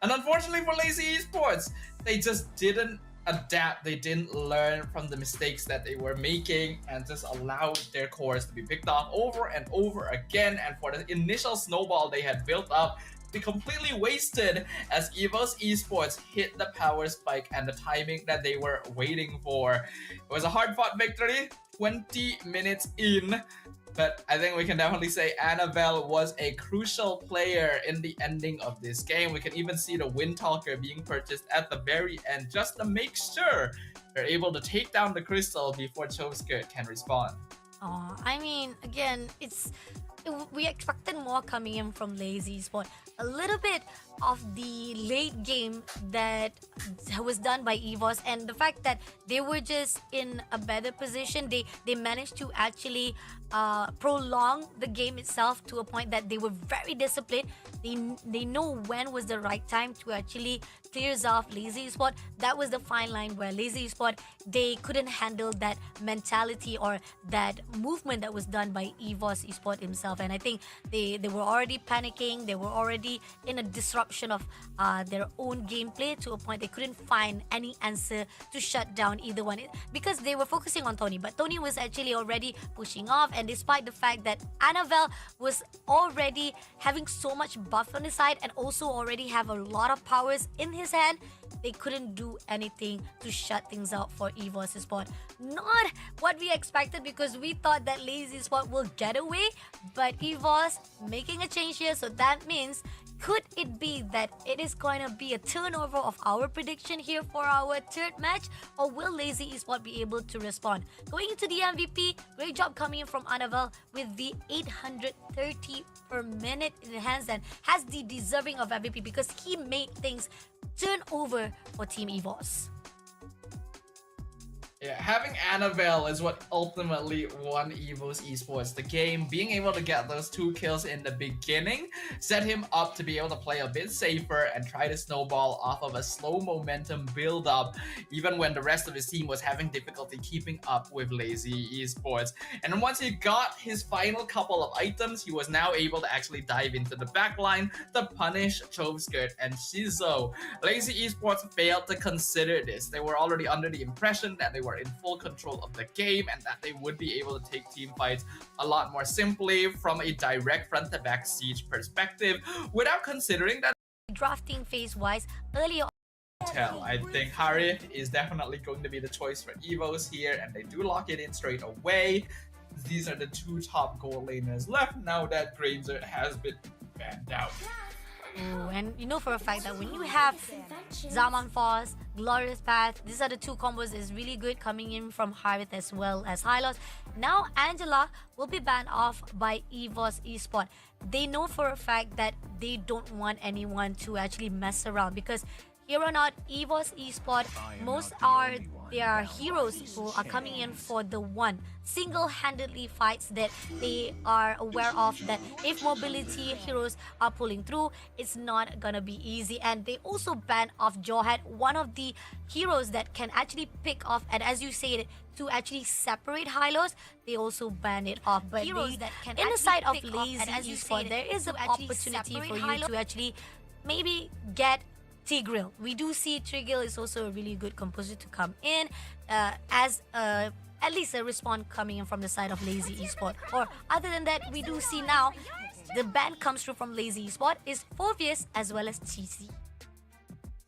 And unfortunately for Lazy Esports, they just didn't adapt. They didn't learn from the mistakes that they were making and just allowed their cores to be picked off over and over again. And for the initial snowball they had built up, be completely wasted as EVOS Esports hit the power spike and the timing that they were waiting for. It was a hard-fought victory, 20 minutes in, but I think we can definitely say Annabelle was a crucial player in the ending of this game. We can even see the Wind Talker being purchased at the very end just to make sure they're able to take down the crystal before Chovskud can respond. I mean, again, we expected more coming in from Lazy Sport. A little bit of the late game that was done by EVOS, and the fact that they were just in a better position. They managed to actually prolong the game itself to a point that they were very disciplined. They know when was the right time to actually clears off Lazy Sport. That was the fine line where Lazy Sport, they couldn't handle that mentality or that movement that was done by EVOS Esport himself. And I think they were already panicking. They were already in a disruption of their own gameplay to a point they couldn't find any answer to shut down either one, because they were focusing on Tony, but Tony was actually already pushing off. And despite the fact that Annabelle was already having so much buff on his side and also already have a lot of powers in his hand, they couldn't do anything to shut things out for EVOS Sport. Not what we expected, because we thought that Lazy Sport will get away, but EVOS making a change here, so that means could it be that it is going to be a turnover of our prediction here for our third match, or will Lazy Esport be able to respond? Going into the MVP, great job coming in from Annabelle with the 830 per minute in hands, and has the deserving of MVP because he made things turn over for Team EVOS. Yeah, having Annabelle is what ultimately won EVOS Esports the game. Being able to get those 2 kills in the beginning set him up to be able to play a bit safer and try to snowball off of a slow momentum build up, even when the rest of his team was having difficulty keeping up with Lazy Esports. And then once he got his final couple of items, he was now able to actually dive into the backline to punish Chovskud and Shizo. Lazy Esports failed to consider this. They were already under the impression that they were in full control of the game and that they would be able to take team fights a lot more simply from a direct front-to-back siege perspective, without considering that Drafting phase wise, earlier I think Harith is definitely going to be the choice for EVOS here, and they do lock it in straight away. These are the 2 top goal laners left now that Granger has been banned out. and you know for a fact that when you have Zaman Force, Glorious Path, these are the 2 combos is really good coming in from Harith as well as Hylos. Now Angela will be banned off by EVOS Esport. They know for a fact that they don't want anyone to actually mess around, because here on out, EVOS Esport, most are their heroes who are coming in for the one single-handedly fights that they are aware of, that if mobility heroes are pulling through, it's not gonna be easy. And they also ban off Johor, one of the heroes that can actually pick off, and as you said, to actually separate Hylos, they also ban it off. But heroes that can in the side of Lazy Esport, there is an opportunity for you to actually maybe get Tigreal. We do see Tigreal is also a really good composer to come in as a at least a response coming in from the side of Lazy Esport. Or other than that, we do see now the ban comes through from Lazy Esport is Phoveus as well as TC.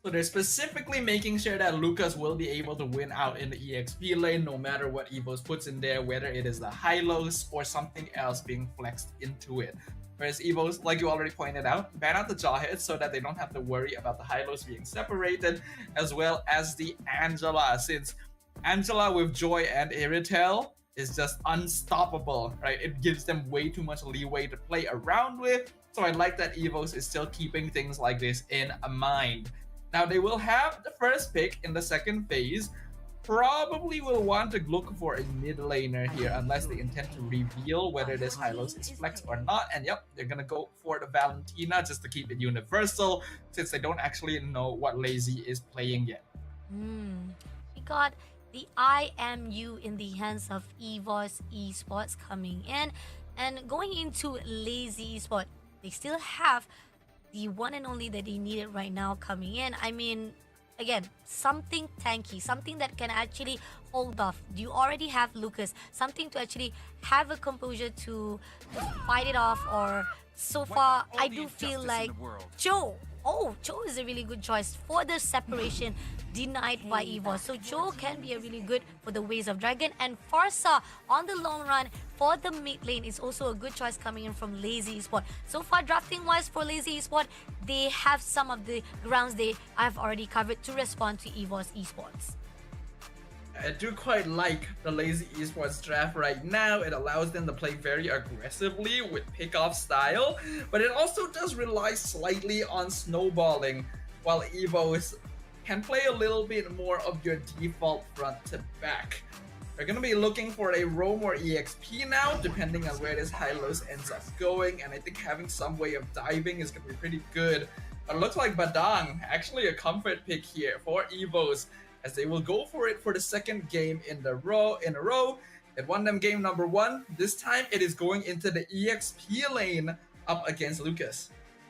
So they're specifically making sure that Lucas will be able to win out in the EXP lane no matter what Evos puts in there, whether it is the high-lows or something else being flexed into it. Whereas Evos, like you already pointed out, ban out the Jawheads so that they don't have to worry about the high-lows being separated, as well as the Angela, since Angela with Joy and Iritel is just unstoppable, right? It gives them way too much leeway to play around with, so I like that Evos is still keeping things like this in mind. Now they will have the first pick in the second phase. Probably will want to look for a mid laner here unless they intend to reveal whether this Hylos is flex or not. And yep, they're gonna go for the Valentina just to keep it universal since they don't actually know what Lazy is playing yet. We got the IMU in the hands of EVOS Esports coming in, and going into Lazy Esport, they still have the one and only that they needed right now coming in. I mean, again, something tanky, something that can actually hold off. You already have Lucas, something to actually have a composure to fight it off. Or so far, I do feel like Joe. Oh, Joe is a really good choice for the separation denied by EVOS. So Joe can be a really good for the Ways of Dragon, and Farsa on the long run for the mid lane is also a good choice coming in from Lazy Esport. So far, drafting wise for Lazy Esport, they have some of the grounds they have already covered to respond to EVOS Esports. I do quite like the Lazy Esports draft right now. It allows them to play very aggressively with pick-off style, but it also does rely slightly on snowballing, while Evos can play a little bit more of your default front to back. We're going to be looking for a roam or EXP now, depending on where this Hylos ends up going, and I think having some way of diving is going to be pretty good. But it looks like Badang, actually a comfort pick here for Evos, as they will go for it for the second game in a row. It won them game number 1. This time it is going into the EXP lane up against Lucas.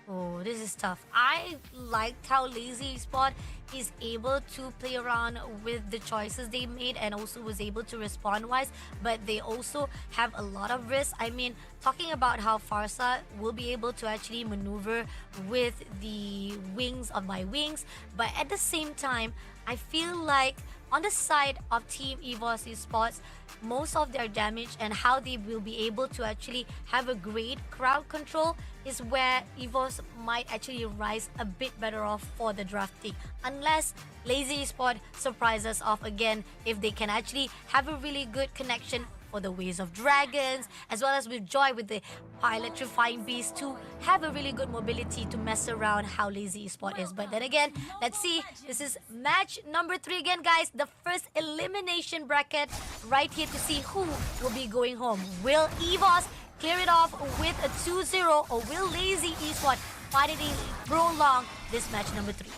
Oh, this is tough. I liked how Lazy Esport is able to play around with the choices they made and also was able to respond wise, but they also have a lot of risk. I mean, talking about how Farsa will be able to actually maneuver with the wings of my wings, but at the same time, I feel like on the side of Team EVOS Esports, most of their damage and how they will be able to actually have a great crowd control is where EVOS might actually rise a bit better off for the drafting. Unless Lazy Esport surprises off again, if they can actually have a really good connection for the Ways of Dragons, as well as with Joy with the electrifying beast to have a really good mobility to mess around how Lazy Esport is. But then again, let's see. This is match number 3 again, guys. The first elimination bracket right here to see who will be going home. Will EVOS clear it off with a 2-0, or will Lazy Esport finally prolong this match number 3?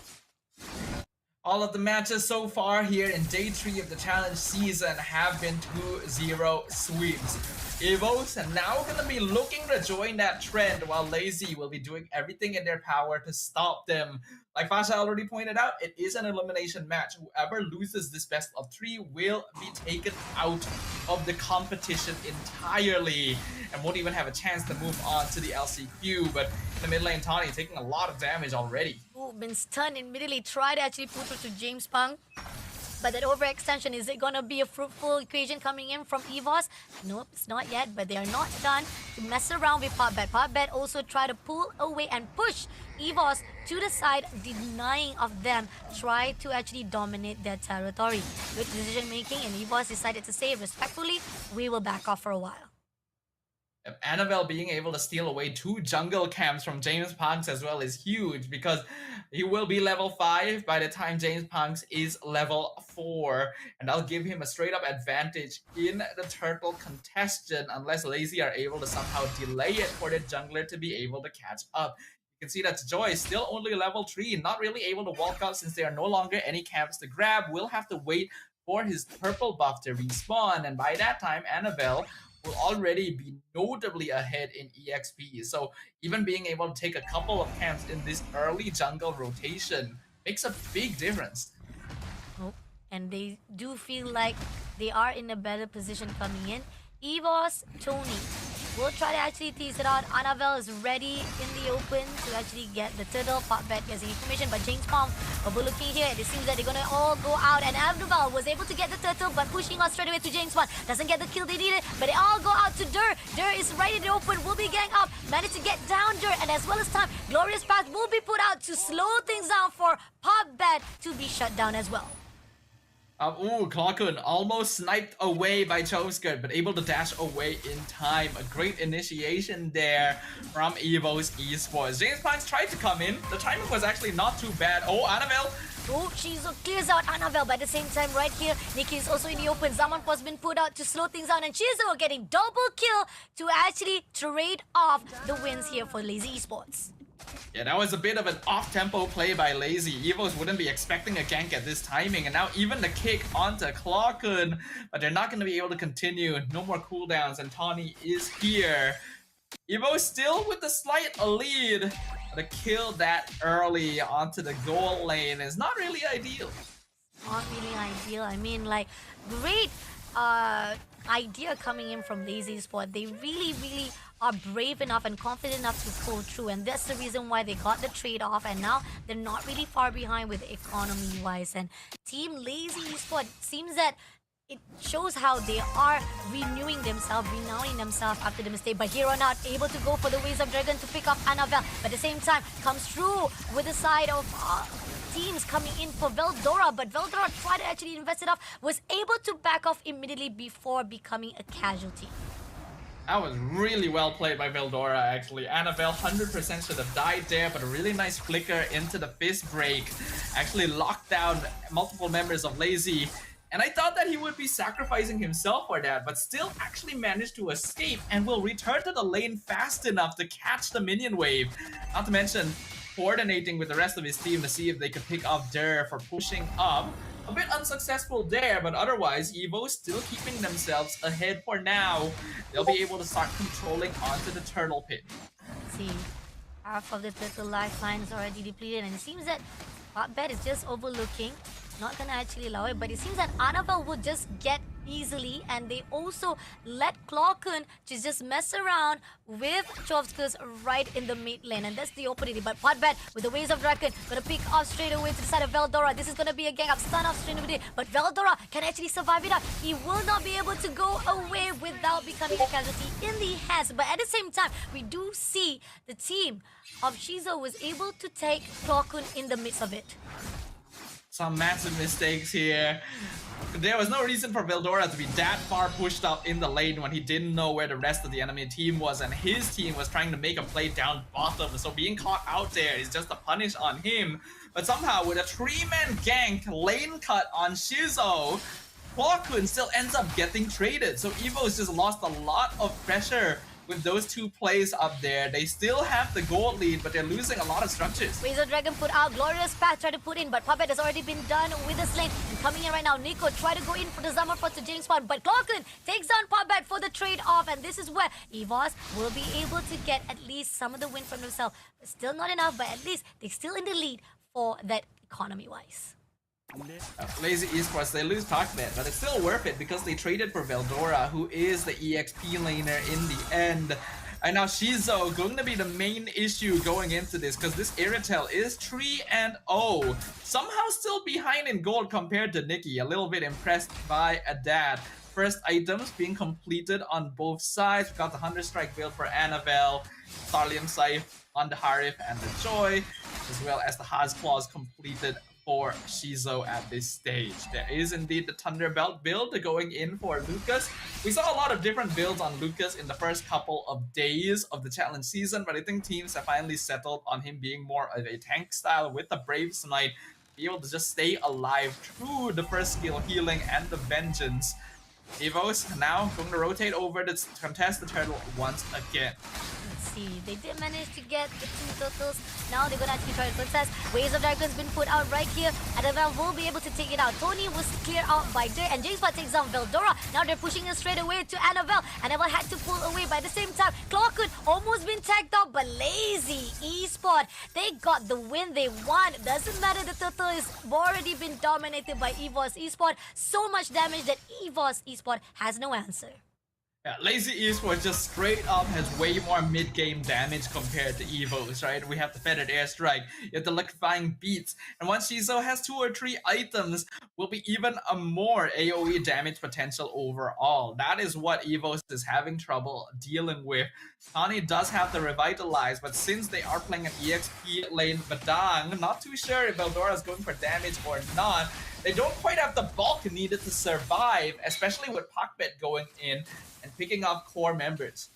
All of the matches so far here in day 3 of the challenge season have been 2-0 sweeps. Evos are now going to be looking to join that trend, while Lazy will be doing everything in their power to stop them. Like Fasha already pointed out, it is an elimination match. Whoever loses this best of 3 will be taken out of the competition entirely and won't even have a chance to move on to the LCQ. But in the mid lane, Tawny taking a lot of damage already. Ooh, been stunned immediately. Tried to actually put through to James Pang. But that overextension, is it gonna be a fruitful equation coming in from EVOS? Nope, it's not yet, but they are not done to mess around with Potbet. Potbet also try to pull away and push EVOS to the side, denying of them try to actually dominate their territory. Good decision making, and EVOS decided to say respectfully, we will back off for a while. Annabelle being able to steal away 2 jungle camps from James Punks as well is huge, because he will be level 5 by the time James Punks is level 4, and that'll give him a straight up advantage in the turtle contestation unless Lazy are able to somehow delay it for the jungler to be able to catch up. You can see that Joy is still only level 3, not really able to walk out since there are no longer any camps to grab. Will have to wait for his purple buff to respawn, and by that time Annabelle will already be notably ahead in EXP. So even being able to take a couple of camps in this early jungle rotation makes a big difference. Oh, and they do feel like they are in a better position coming in. Evos, Tony will try to actually tease it out. Annabelle is ready in the open to actually get the turtle. Potbet gets the information, but James Palm overlooking here. It seems that they're gonna all go out, and Annabelle was able to get the turtle, but pushing on straight away to James Palm. Doesn't get the kill they needed, but they all go out to Dur. Dur is right in the open, will be gang up, managed to get down Dur, and as well as time, Glorious Path will be put out to slow things down for Potbet to be shut down as well. Clockun almost sniped away by Choveskirt, but able to dash away in time. A great initiation there from Evo's Esports. James Pines tried to come in. The timing was actually not too bad. Oh, Annabelle. Oh, Shizo clears out Annabelle, but at the same time right here, Nikki is also in the open. Zaman was been put out to slow things down, and Shizo getting double kill to actually trade off the wins here for Lazy Esports. Yeah, that was a bit of an off-tempo play by Lazy. Evos wouldn't be expecting a gank at this timing, and now even the kick onto Clockun, but they're not going to be able to continue. No more cooldowns, and Tawny is here. Evo still with the slight lead. The kill that early onto the goal lane is not really ideal. Not really ideal. I mean, like, great idea coming in from Lazy Sport. They really are brave enough and confident enough to pull through, and that's the reason why they got the trade off, and now they're not really far behind with economy wise. And Team Lazy Sport seems that it shows how they are renewing themselves, renowing themselves after the mistake. But here on out, able to go for the Waves of Dragon to pick up Annabelle. But at the same time, comes through with the side of teams coming in for Veldora. But Veldora tried to actually invest it off, was able to back off immediately before becoming a casualty. That was really well played by Veldora, actually. Annabelle 100% should have died there, but a really nice flicker into the fist break. Actually locked down multiple members of Lazy. And I thought that he would be sacrificing himself for that, but still actually managed to escape and will return to the lane fast enough to catch the minion wave. Not to mention coordinating with the rest of his team to see if they could pick off Dur for pushing up. A bit unsuccessful there, but otherwise, Evo still keeping themselves ahead for now. They'll be able to start controlling onto the turtle pit. Let's see, half of the turtle lifeline is already depleted, and it seems that Potbet is just overlooking. Not gonna actually allow it, but it seems that Annabelle would just get easily, and they also let Clockun to just mess around with Chovskus right in the mid lane, and that's the opportunity. But Potbet with the Waves of Dragon gonna pick off straight away to the side of Veldora. This is gonna be a gang up, stun off straight away, but Veldora can actually survive it up. He will not be able to go away without becoming a casualty in the hands. But at the same time, we do see the team of Shizo was able to take Clockun in the midst of it. Some massive mistakes here. There was no reason for Veldora to be that far pushed up in the lane when he didn't know where the rest of the enemy team was, and his team was trying to make a play down bottom. So being caught out there is just a punish on him. But somehow with a 3-man gank lane cut on Shizo, Clockun still ends up getting traded. So Evo's just lost a lot of pressure with those two plays up there. They still have the gold lead, but they're losing a lot of structures. Razor Dragon put out, Glorious Path tried to put in, but Puppet has already been done with the slate. And coming in right now, Nico tried to go in for the Zamorfort to James Bond, but Clockun takes down Puppet for the trade-off, and this is where Evos will be able to get at least some of the win from themselves. Still not enough, but at least they're still in the lead for that economy-wise. Lazy Esports, they lose Puckbet, but it's still worth it because they traded for Veldora, who is the EXP laner in the end. And now Shizo going to be the main issue going into this, because this Iritel is 3-0. Somehow still behind in gold compared to Nikki. A little bit impressed by that. First items being completed on both sides. We got the 100 strike build for Annabelle, Starlium Scythe on the Harif and the Joy, as well as the Haz Claws completed for Shizo at this stage. There is indeed the Thunderbelt build going in for Lucas. We saw a lot of different builds on Lucas in the first couple of days of the challenge season, but I think teams have finally settled on him being more of a tank style with the Brave Smite, be able to just stay alive through the first skill, healing and the Vengeance. Evos now going to rotate over to contest the turtle once again. Let's see. They did manage to get the 2 turtles. Now they're gonna actually try to contest. Waves of Dragon's been put out right here. Annabelle will be able to take it out. Tony was cleared out by Dirt, and James takes out Veldora. Now they're pushing it straight away to Annabelle. Annabelle had to pull away. By the same time, Clawcould almost been tagged out, but Lazy Esport, they got the win they want. Doesn't matter, the turtle has already been dominated by EVOS Esport. So much damage that EVOS Esport has no answer. Yeah, Lazy Esports just straight up has way more mid-game damage compared to Evo's, right? We have the Feathered Airstrike, you have the Liquefying Beats, and once Shizo has 2 or 3 items, will be even a more AoE damage potential overall. That is what Evos is having trouble dealing with. Tani does have the Revitalize, but since they are playing an EXP lane Badang, not too sure if Veldora is going for damage or not. They don't quite have the bulk needed to survive, especially with Pakbet going in and picking off core members.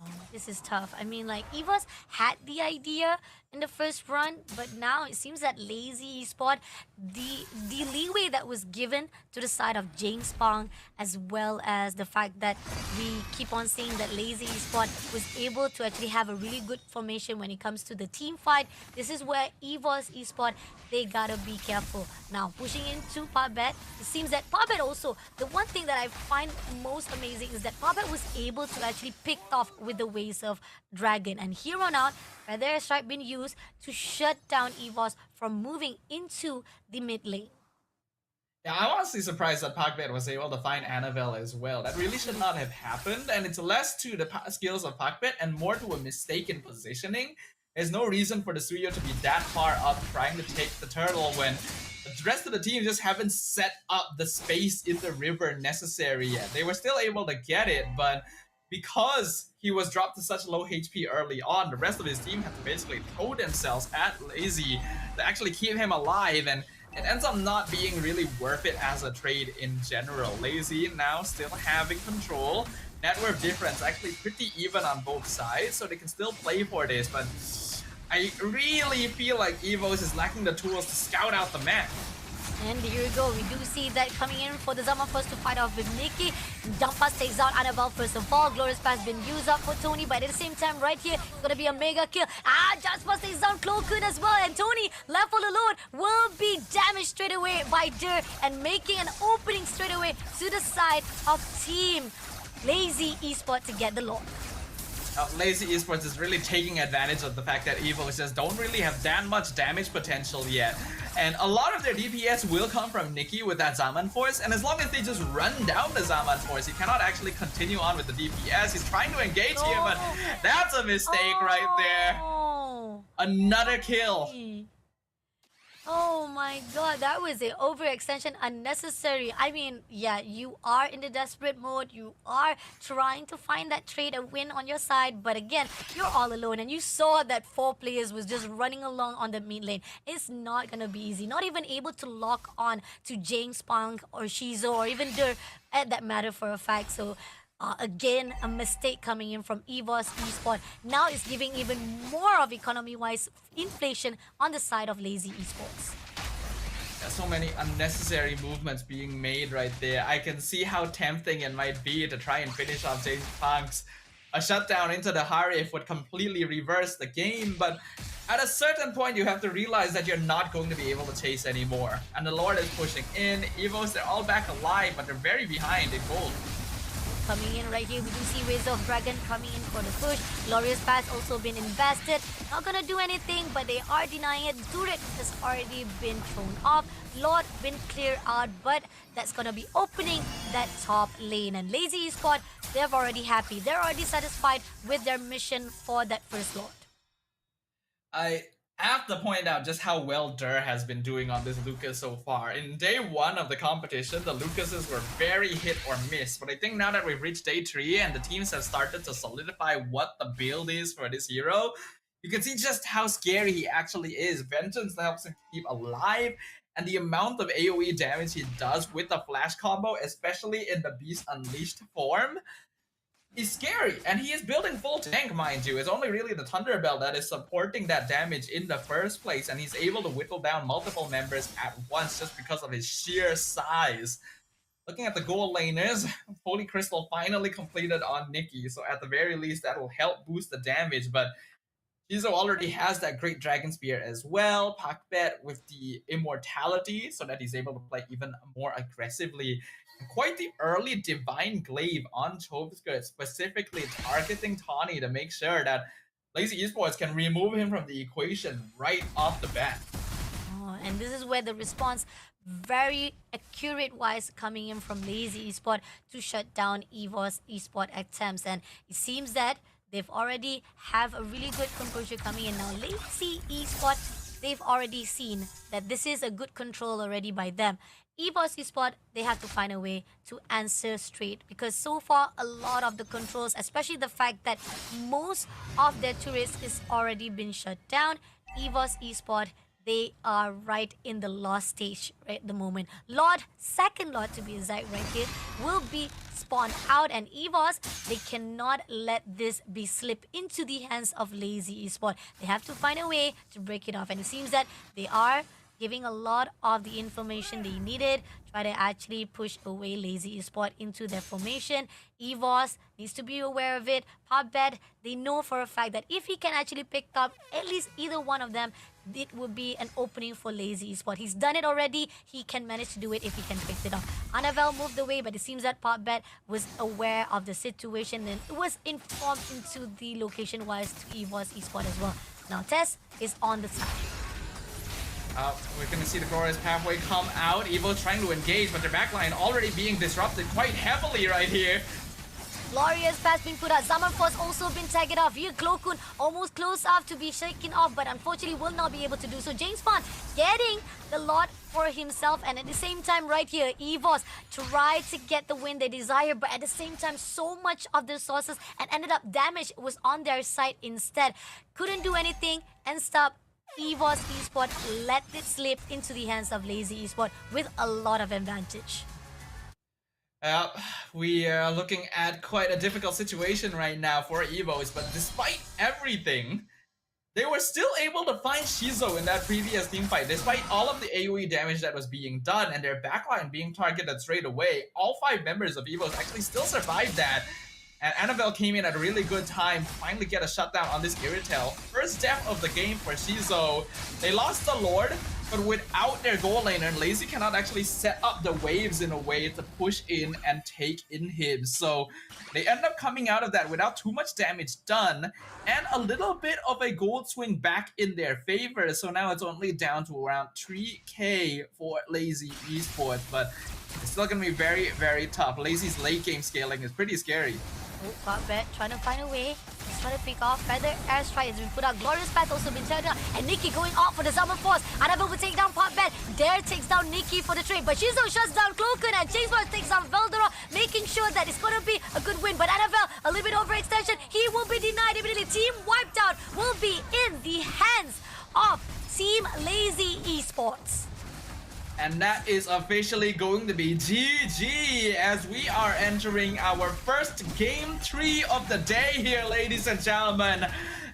Oh, this is tough. I mean, like, EVOS had the idea in the first run, but now it seems that Lazy Esport, the leeway that was given to the side of James Pong, as well as the fact that we keep on seeing that Lazy Esport was able to actually have a really good formation when it comes to the team fight. This is where EVOS Esport, they gotta be careful. Now, pushing into Parbet, it seems that Parbet also, the one thing that I find most amazing is that Parbet was able to actually pick off with the Waves of Dragon. And here on out, Feather Strike been used to shut down EVOS from moving into the mid lane. Yeah, I'm honestly surprised that Pakbet was able to find Annabelle as well. That really should not have happened, and it's less to the skills of Pakbet and more to a mistake in positioning. There's no reason for the Suyo to be that far up trying to take the turtle when the rest of the team just haven't set up the space in the river necessary yet. They were still able to get it, but because he was dropped to such low HP early on, the rest of his team had to basically throw themselves at Lazy to actually keep him alive, and it ends up not being really worth it as a trade in general. Lazy now still having control. Net worth difference actually pretty even on both sides, so they can still play for this, but I really feel like EVOS is lacking the tools to scout out the map. And here we go. We do see that coming in for the Zaman first to fight off with Nikki. Dumpas takes out Annabelle first of all. Glorious Pass been used up for Tony, but at the same time right here, it's going to be a mega kill. Jaspas takes down Cloakun as well. And Tony, left all alone, will be damaged straight away by Dur and making an opening straight away to the side of Team Lazy Esport to get the Lord. Lazy Esports is really taking advantage of the fact that EVOs just don't really have that much damage potential yet. And a lot of their DPS will come from Nikki with that Zaman Force, and as long as they just run down the Zaman Force, he cannot actually continue on with the DPS. He's trying to engage here, but that's a mistake right there. Another kill. Oh my god, that was an overextension, unnecessary. I mean, yeah, you are in the desperate mode. You are trying to find that trade, a win on your side. But again, you're all alone. And you saw that 4 players was just running along on the mid lane. It's not going to be easy. Not even able to lock on to James Punk or Shizo or even Dur at that matter for a fact. So again, a mistake coming in from EVOS Esport. Now it's giving even more of economy-wise inflation on the side of Lazy Esports. There's so many unnecessary movements being made right there. I can see how tempting it might be to try and finish off James Punk's. A shutdown into the Harif would completely reverse the game, but at a certain point you have to realize that you're not going to be able to chase anymore. And the Lord is pushing in. EVOs, they're all back alive, but they're very behind in gold. Coming in right here, we do see Waves of Dragon coming in for the push. Glorious Pass also been invested. Not gonna do anything, but they are denying it. Turret has already been thrown off. Lord been cleared out, but that's gonna be opening that top lane. And Lazy Esport, they're already happy. They're already satisfied with their mission for that first Lord. I have to point out just how well Dur has been doing on this Lucas so far. In day 1 of the competition, the Lucases were very hit or miss, but I think now that we've reached day 3 and the teams have started to solidify what the build is for this hero, you can see just how scary he actually is. Vengeance helps him keep alive, and the amount of AoE damage he does with the flash combo, especially in the Beast Unleashed form, is scary, and he is building full tank, mind you. It's only really the Thunderbell that is supporting that damage in the first place, and he's able to whittle down multiple members at once just because of his sheer size. Looking at the goal laners, Holy Crystal finally completed on Nikki, so at the very least that will help boost the damage, but Shizo already has that great Dragon Spear as well. Pakbet with the Immortality so that he's able to play even more aggressively. And quite the early Divine Glaive on Choveskirt, specifically targeting Tawny to make sure that Lazy Esports can remove him from the equation right off the bat. Oh, and this is where the response, very accurate wise, coming in from Lazy Esport to shut down Evo's Esport attempts. And it seems that they've already have a really good composure coming in now. Lazy Esport, they've already seen that this is a good control already by them. Evo's Esport, they have to find a way to answer straight, because so far a lot of the controls, especially the fact that most of their turrets is already been shut down. Evo's Esport, they are right in the lost stage right at the moment. Lord, second Lord to be exact right here, will be spawned out, and EVOS, they cannot let this be slip into the hands of Lazy Esport. They have to find a way to break it off, and it seems that they are giving a lot of the information they needed, try to actually push away Lazy Esport into their formation. EVOS needs to be aware of it. Pubbet, they know for a fact that if he can actually pick up at least either one of them, it would be an opening for Lazy Esport. He's done it already. He can manage to do it if he can pick it up. Annabelle moved away, but it seems that Pubbet was aware of the situation and it was informed into the location-wise to EVOS Esport as well. Now Tess is on the side. We're going to see the Glorious Pathway come out. Evo trying to engage, but their backline already being disrupted quite heavily right here. Glorious pass being put out. Zaman Force also been tagged off. Here, Glokun almost close up to be shaken off, but unfortunately will not be able to do so. James Bond getting the lot for himself, and at the same time right here, EVOS tried to get the win they desire, but at the same time, so much of the resources and ended up damage was on their side instead. Couldn't do anything and stop. EVOS Esport let it slip into the hands of Lazy Esport with a lot of advantage. We are looking at quite a difficult situation right now for EVOS, but despite everything, they were still able to find Shizo in that previous teamfight. Despite all of the AoE damage that was being done and their backline being targeted straight away, all 5 members of EVOS actually still survived that. And Annabelle came in at a really good time to finally get a shutdown on this Irritel. First death of the game for Shizo. They lost the Lord, but without their goal laner, Lazy cannot actually set up the waves in a way to push in and take inhibs. So they end up coming out of that without too much damage done and a little bit of a gold swing back in their favor. So now it's only down to around 3k for Lazy Esports, but it's still going to be very, very tough. Lazy's late game scaling is pretty scary. Oh, Pubbet trying to find a way. He's trying to pick off. Feather Airstrike has been put out. Glorious Path also been turned down. And Nikki going off for the Zaman Force. Annabelle will take down Pubbet. Dare takes down Nikki for the trade. But Shizo shuts down Cloakun, and James Bond takes down Veldora, making sure that it's going to be a good win. But Annabelle, a little bit overextension. He will be denied immediately. Team wiped out will be in the hands of Team Lazy Esports. And that is officially going to be GG as we are entering our first game 3 of the day here, ladies and gentlemen.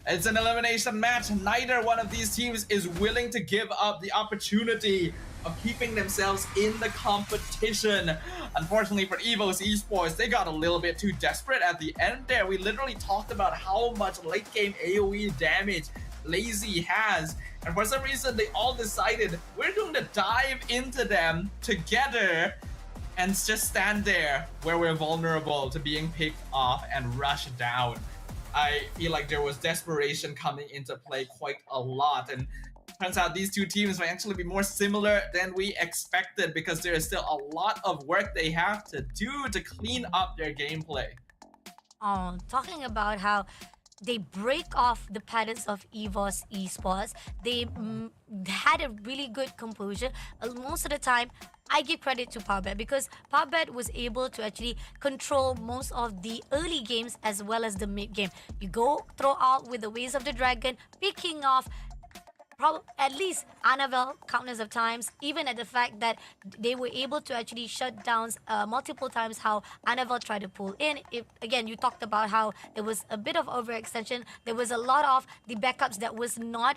It's an elimination match. Neither one of these teams is willing to give up the opportunity of keeping themselves in the competition. Unfortunately for EVOS Esports, they got a little bit too desperate at the end there. We literally talked about how much late game AoE damage Lazy has, and for some reason they all decided we're going to dive into them together and just stand there where we're vulnerable to being picked off and rushed down. I feel like there was desperation coming into play quite a lot, and turns out these two teams might actually be more similar than we expected, because there is still a lot of work they have to do to clean up their gameplay. Oh, talking about how they break off the patterns of EVOS Esports. They had a really good composure. Most of the time, I give credit to Pubbet, because Pubbet was able to actually control most of the early games as well as the mid game. You go throw out with the Ways of the Dragon, picking off at least Annabelle countless of times, even at the fact that they were able to actually shut down multiple times how Annabelle tried to pull in. If again, you talked about how there was a bit of overextension, there was a lot of the backups that was not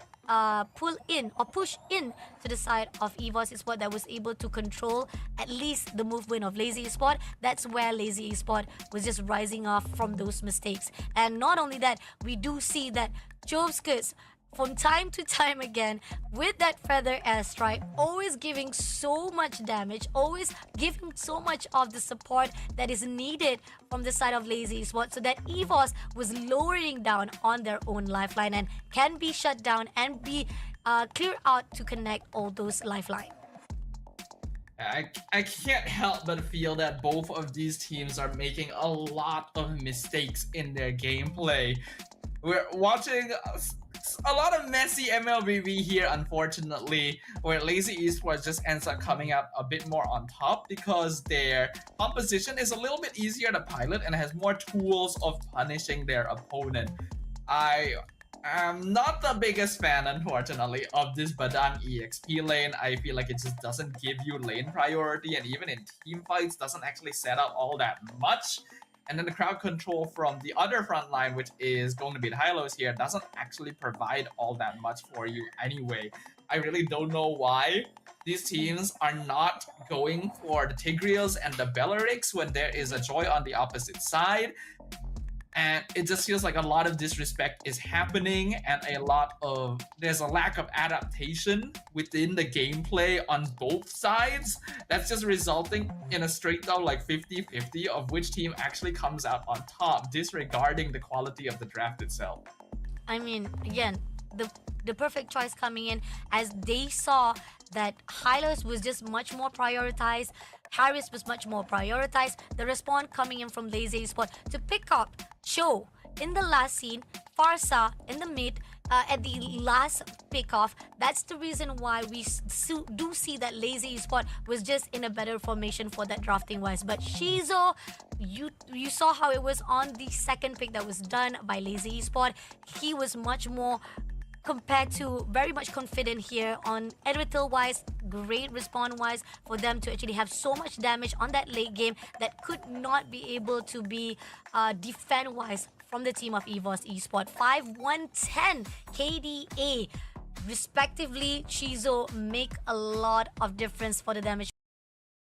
pull in or push in to the side of EVOS Esport that was able to control at least the movement of Lazy Esport. That's where Lazy Esport was just rising off from those mistakes. And not only that, we do see that Jovskis from time to time again with that feather airstrike, always giving so much damage, always giving so much of the support that is needed from the side of Lazy Esport, so that EVOS was lowering down on their own lifeline and can be shut down and be cleared out to connect all those lifeline. I can't help but feel that both of these teams are making a lot of mistakes in their gameplay. We're watching a lot of messy MLBB here, unfortunately, where Lazy Esports just ends up coming out a bit more on top because their composition is a little bit easier to pilot and has more tools of punishing their opponent. I am not the biggest fan, unfortunately, of this Badang EXP lane. I feel like it just doesn't give you lane priority, and even in team fights doesn't actually set up all that much. And then the crowd control from the other front line, which is going to be the Hylos here, doesn't actually provide all that much for you anyway. I really don't know why these teams are not going for the Tigreals and the Bellerics when there is a Joy on the opposite side. And it just feels like a lot of disrespect is happening, and there's a lack of adaptation within the gameplay on both sides. That's just resulting in a straight down like 50-50 of which team actually comes out on top, disregarding the quality of the draft itself. I mean, again, the perfect choice coming in as they saw that Hylos was just much more prioritized. Harris was much more prioritized. The response coming in from Lazy Esport to pick up Cho in the last scene, Farsa in the mid, at the last pickoff. That's the reason why we do see that Lazy Esport was just in a better formation for that drafting wise. But Shizo, you saw how it was on the second pick that was done by Lazy Esport. He was much more compared to very much confident here on Edwardil wise, great respawn wise for them to actually have so much damage on that late game that could not be able to be defend wise from the team of EVOS Esport. 5-1-10 KDA respectively. Shizo make a lot of difference for the damage.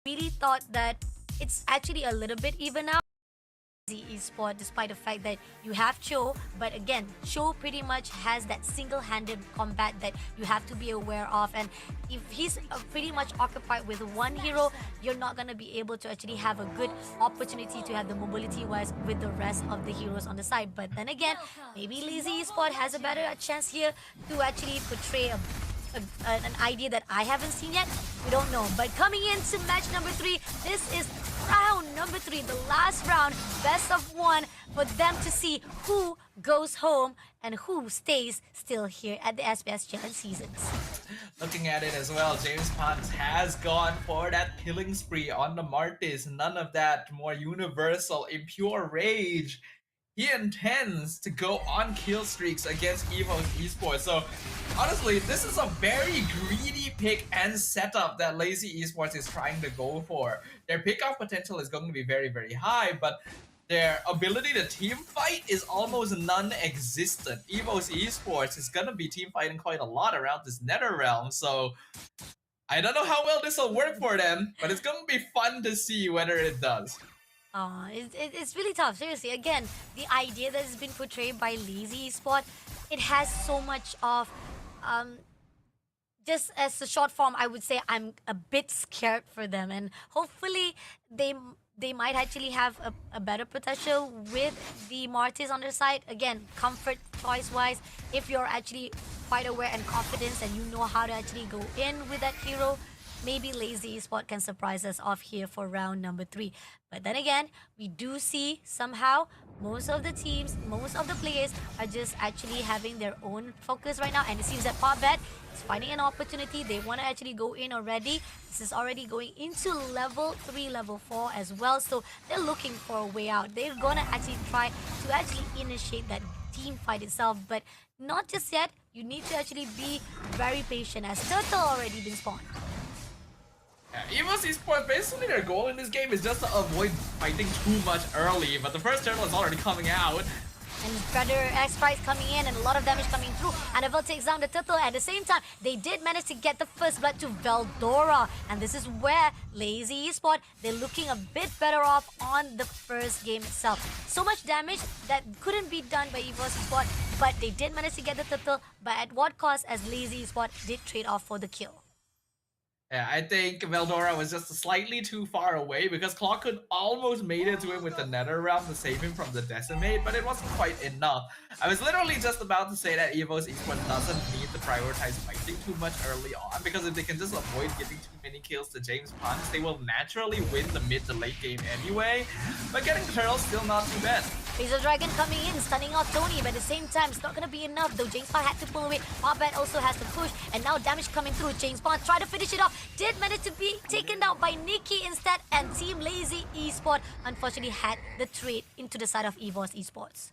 Really thought that it's actually a little bit even out. Esport, despite the fact that you have Cho, but again, Cho pretty much has that single-handed combat that you have to be aware of, and if he's pretty much occupied with one hero, you're not going to be able to actually have a good opportunity to have the mobility wise with the rest of the heroes on the side. But then again, maybe Lazy Esport has a better chance here to actually portray an idea that I haven't seen yet. We don't know. But coming into match number 3, this is round number 3, the last round, best of 1, for them to see who goes home and who stays still here at the SPS Challenge Seasons. Looking at it as well, James Pons has gone for that killing spree on the Martis. None of that more universal, impure rage. He intends to go on kill streaks against EVOS Esports. So honestly, this is a very greedy pick and setup that Lazy Esports is trying to go for. Their pickoff potential is going to be very, very high, but their ability to team fight is almost non-existent. EVOS Esports is going to be team fighting quite a lot around this Nether Realm, so I don't know how well this will work for them, but it's going to be fun to see whether it does. It's really tough, seriously. Again, the idea that has been portrayed by Lazy Esport, it has so much of, just as a short form, I would say I'm a bit scared for them, and hopefully they might actually have a better potential with the Martis on their side. Again, comfort choice-wise, if you're actually quite aware and confident and you know how to actually go in with that hero, maybe Lazy Esport can surprise us off here for round number 3. But then again, we do see somehow most of the teams, most of the players are just actually having their own focus right now. And it seems that PopBet is finding an opportunity. They want to actually go in already. This is already going into level 3, level 4 as well. So they're looking for a way out. They're going to actually try to actually initiate that team fight itself. But not just yet. You need to actually be very patient as Turtle already been spawned. Yeah, Evo's esports, basically their goal in this game is just to avoid fighting too much early, but the first turtle is already coming out. And Predator X-Prize coming in and a lot of damage coming through. Annabelle takes down the turtle. At the same time, they did manage to get the first blood to Veldora. And this is where Lazy Esport, they're looking a bit better off on the first game itself. So much damage that couldn't be done by Evo's Esport, but they did manage to get the turtle. But at what cost, as Lazy Esport did trade off for the kill. Yeah, I think Veldora was just slightly too far away because Clockhood almost made it to him with the Nether Realm to save him from the Decimate, but it wasn't quite enough. I was literally just about to say that Evo's esports doesn't need to prioritize fighting too much early on, because if they can just avoid giving too many kills to James Punks, they will naturally win the mid to late game anyway. But getting the turtle still not too bad. Laser Dragon coming in, stunning off Tony, but at the same time, it's not going to be enough, though James Bond had to pull away. Mobbat also has to push, and now damage coming through. James Bond tried to finish it off, did manage to be taken down by Nikki instead, and Team Lazy Esport unfortunately had the trade into the side of Evo's Esports.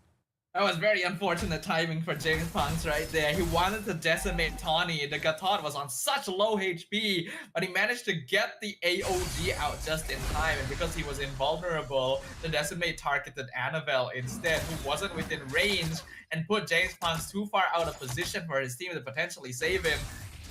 That was very unfortunate timing for James Punks right there. He wanted to decimate Tawny. The Gatot was on such low HP, but he managed to get the AOG out just in time. And because he was invulnerable, the decimate targeted Annabelle instead, who wasn't within range, and put James Punks too far out of position for his team to potentially save him.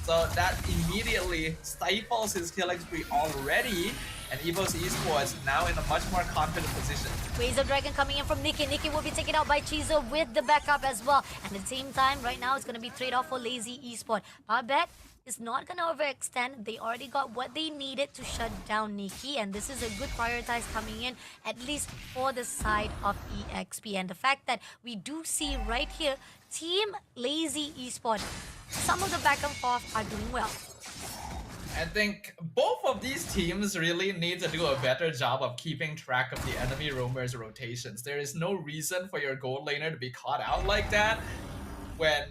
So that immediately stifles his killing spree already. And Evo's Esports now in a much more confident position. Razor Dragon coming in from Nikki. Nikki will be taken out by Chizo with the backup as well. And at the same time, right now, it's going to be trade-off for Lazy Esport. Mobbat is not going to overextend. They already got what they needed to shut down Nikki. And this is a good prioritize coming in, at least for the side of EXP. And the fact that we do see right here, Team Lazy Esport, some of the back and forth are doing well. I think both of these teams really need to do a better job of keeping track of the enemy roamers' rotations. There is no reason for your gold laner to be caught out like that when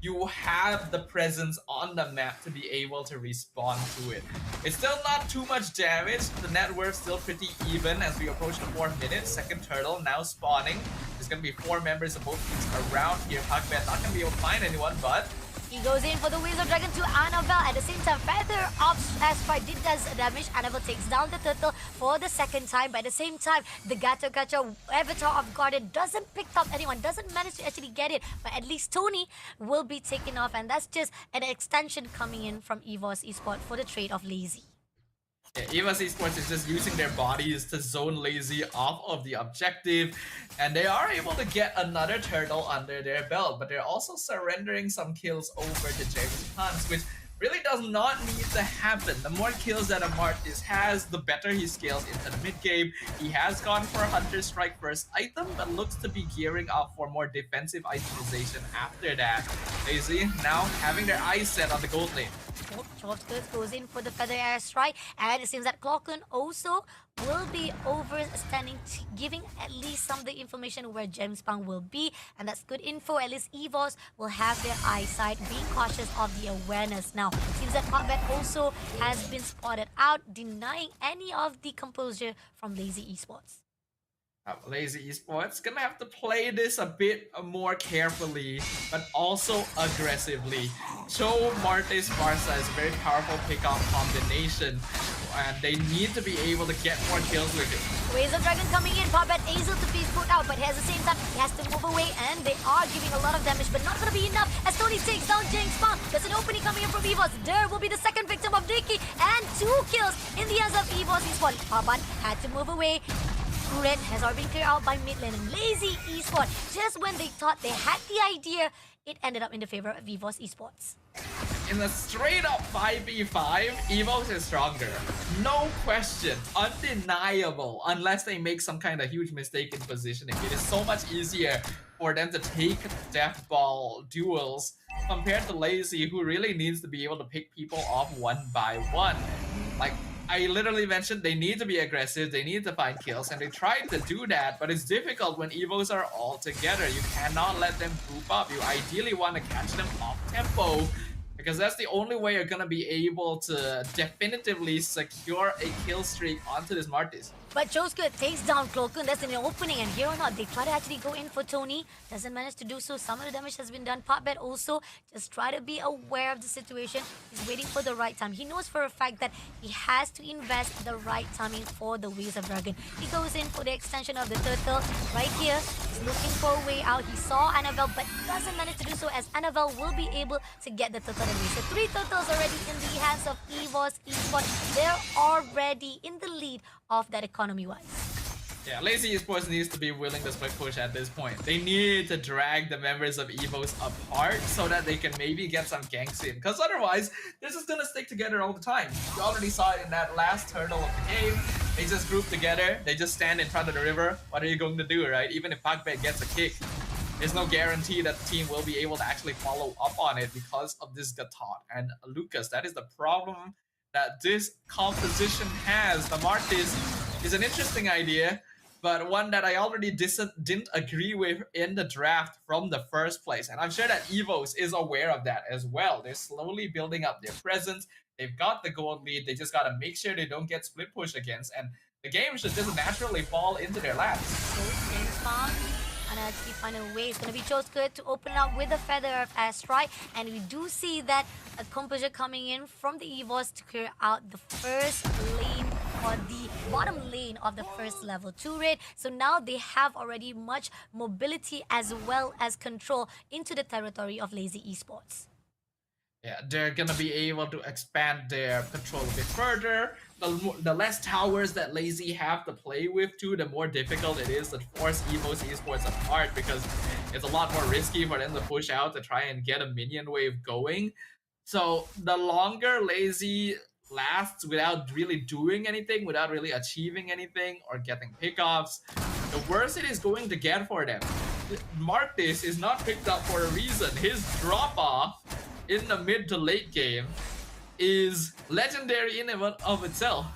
you have the presence on the map to be able to respond to it. It's still not too much damage. The net worth still pretty even as we approach the 4 minutes. Second turtle now spawning. There's going to be 4 members of both teams around here. Pugman not going to be able to find anyone, but he goes in for the Wizard Dragon to Annabelle. At the same time, Feather Ops Aspire did does damage. Annabelle takes down the turtle for the second time. But at the same time, the Gato Gacha Avatar of Guardian doesn't pick up anyone, doesn't manage to actually get it. But at least Tony will be taken off. And that's just an extension coming in from Evo's Esport for the trade of Lazy. Yeah, Evo's Esports is just using their bodies to zone Lazy off of the objective, and they are able to get another turtle under their belt, but they're also surrendering some kills over to James Punks, which really does not need to happen. The more kills that a Martis has, the better he scales into the mid game. He has gone for a Hunter Strike first item, but looks to be gearing up for more defensive itemization after that. Lazy now having their eyes set on the gold lane. Chopskirts goes in for the Feather Air Strike, and it seems that Clockun also will be overstanding, giving at least some of the information where James Pang will be, and that's good info. At least Evos will have their eyesight, being cautious of the awareness. Now, it seems that Hotbet also has been spotted out, denying any of the composure from Lazy Esports. Lazy Esports gonna have to play this a bit more carefully, but also aggressively. Cho Martes Barca is a very powerful pick-off combination, and they need to be able to get more kills with it. Razor Dragon coming in, Puppet Azel to be put out, but at the same time, he has to move away, and they are giving a lot of damage, but not gonna be enough as Tony takes down James Pang. There's an opening coming in from Evos. There will be the second victim of Nikki, and 2 kills in the hands of Evos Esports. Puppet had to move away. Red has already been cleared out by mid lane, and Lazy Esport, just when they thought they had the idea, it ended up in the favor of Evos Esports. In a straight up 5v5, Evos is stronger. No question. Undeniable. Unless they make some kind of huge mistake in positioning. It is so much easier for them to take death ball duels compared to Lazy, who really needs to be able to pick people off one by one. Like, I literally mentioned they need to be aggressive, they need to find kills, and they tried to do that, but it's difficult when Evos are all together. You cannot let them group up. You ideally want to catch them off tempo, because that's the only way you're gonna be able to definitively secure a kill streak onto this Martis. But Josuke takes down Clokun. That's an opening, and here or not, they try to actually go in for Tony. Doesn't manage to do so. Some of the damage has been done. Potbet also just try to be aware of the situation. He's waiting for the right time. He knows for a fact that he has to invest the right timing for the Waves of Dragon. He goes in for the extension of the turtle. Right here, he's looking for a way out. He saw Annabelle, but doesn't manage to do so, as Annabelle will be able to get the turtle away. So 3 turtles already in the hands of EVOS Esports. They're already in the lead of that economy-wise. Yeah, Lazy Esports needs to be willing to split push at this point. They need to drag the members of EVOS apart so that they can maybe get some ganks in. Because otherwise, they're just gonna stick together all the time. You already saw it in that last turtle of the game. They just group together. They just stand in front of the river. What are you going to do, right? Even if Pakbet gets a kick, there's no guarantee that the team will be able to actually follow up on it because of this Gatot and Lucas. That is the problem that this composition has. The Martis is an interesting idea, but one that I already didn't agree with in the draft from the first place. And I'm sure that EVOS is aware of that as well. They're slowly building up their presence. They've got the gold lead. They just got to make sure they don't get split push against. And the game should just naturally fall into their laps. So and actually find a way. It's going to be Josuke to open up with a Feather of Astrite. And we do see that a composure coming in from the EVOS to clear out the first lane, or the bottom lane of the first level 2 raid. So now they have already much mobility as well as control into the territory of Lazy Esports. Yeah, they're gonna be able to expand their control a bit further. The less towers that Lazy have to play with too, the more difficult it is to force EVOS Esports apart, because it's a lot more risky for them to push out to try and get a minion wave going. So the longer Lazy lasts without really doing anything, without really achieving anything or getting pickoffs, the worse it is going to get for them. Martis is not picked up for a reason. His drop-off in the mid to late game is legendary in and of itself.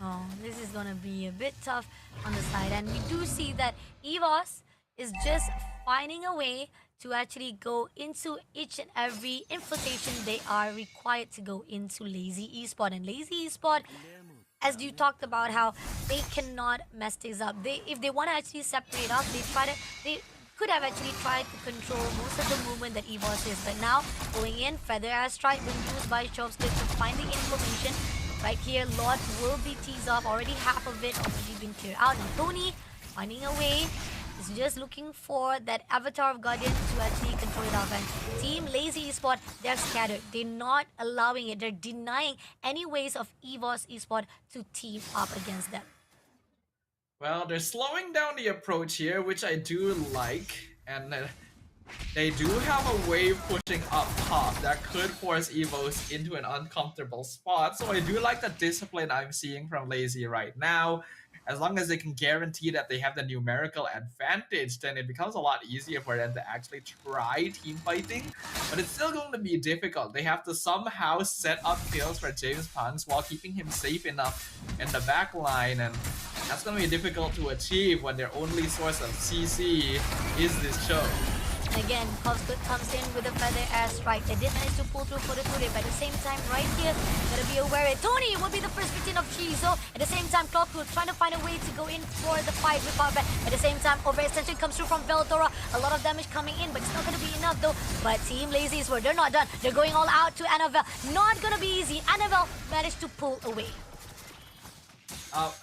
Oh, this is gonna be a bit tough on the side, and we do see that EVOS is just finding a way to actually go into each and every infiltration they are required to go into Lazy Esport. And Lazy Esport, as you talked about how they cannot mess things up. If they want to actually separate off, they could have actually tried to control most of the movement that EVOS is. But now, going in, Feather Astrite being used by Chopstick to find the information. Right here, Lord will be teased off. Already half of it already been cleared out. Now Tony, finding a way, is just looking for that Avatar of Guardian to actually control it off. And Team Lazy Esport, they're scattered. They're not allowing it. They're denying any ways of EVOS Esport to team up against them. Well, they're slowing down the approach here, which I do like, and they do have a wave pushing up top that could force EVOS into an uncomfortable spot, so I do like the discipline I'm seeing from Lazy right now. As long as they can guarantee that they have the numerical advantage, then it becomes a lot easier for them to actually try team fighting. But it's still going to be difficult. They have to somehow set up kills for James Punks while keeping him safe enough in the back line, and that's going to be difficult to achieve when their only source of CC is this choke. And again, Cosgood comes in with a Feather Airstrike. They did manage to pull through for the 2-day, but at the same time, right here, gotta be aware it. Tony will be the first victim of Chizo. At the same time, Clockwood trying to find a way to go in for the fight with Powerback. At the same time, overextension comes through from Veldora. A lot of damage coming in, but it's not gonna be enough though. But Team Lazy is where they're not done. They're going all out to Annabelle. Not gonna be easy. Annabelle managed to pull away.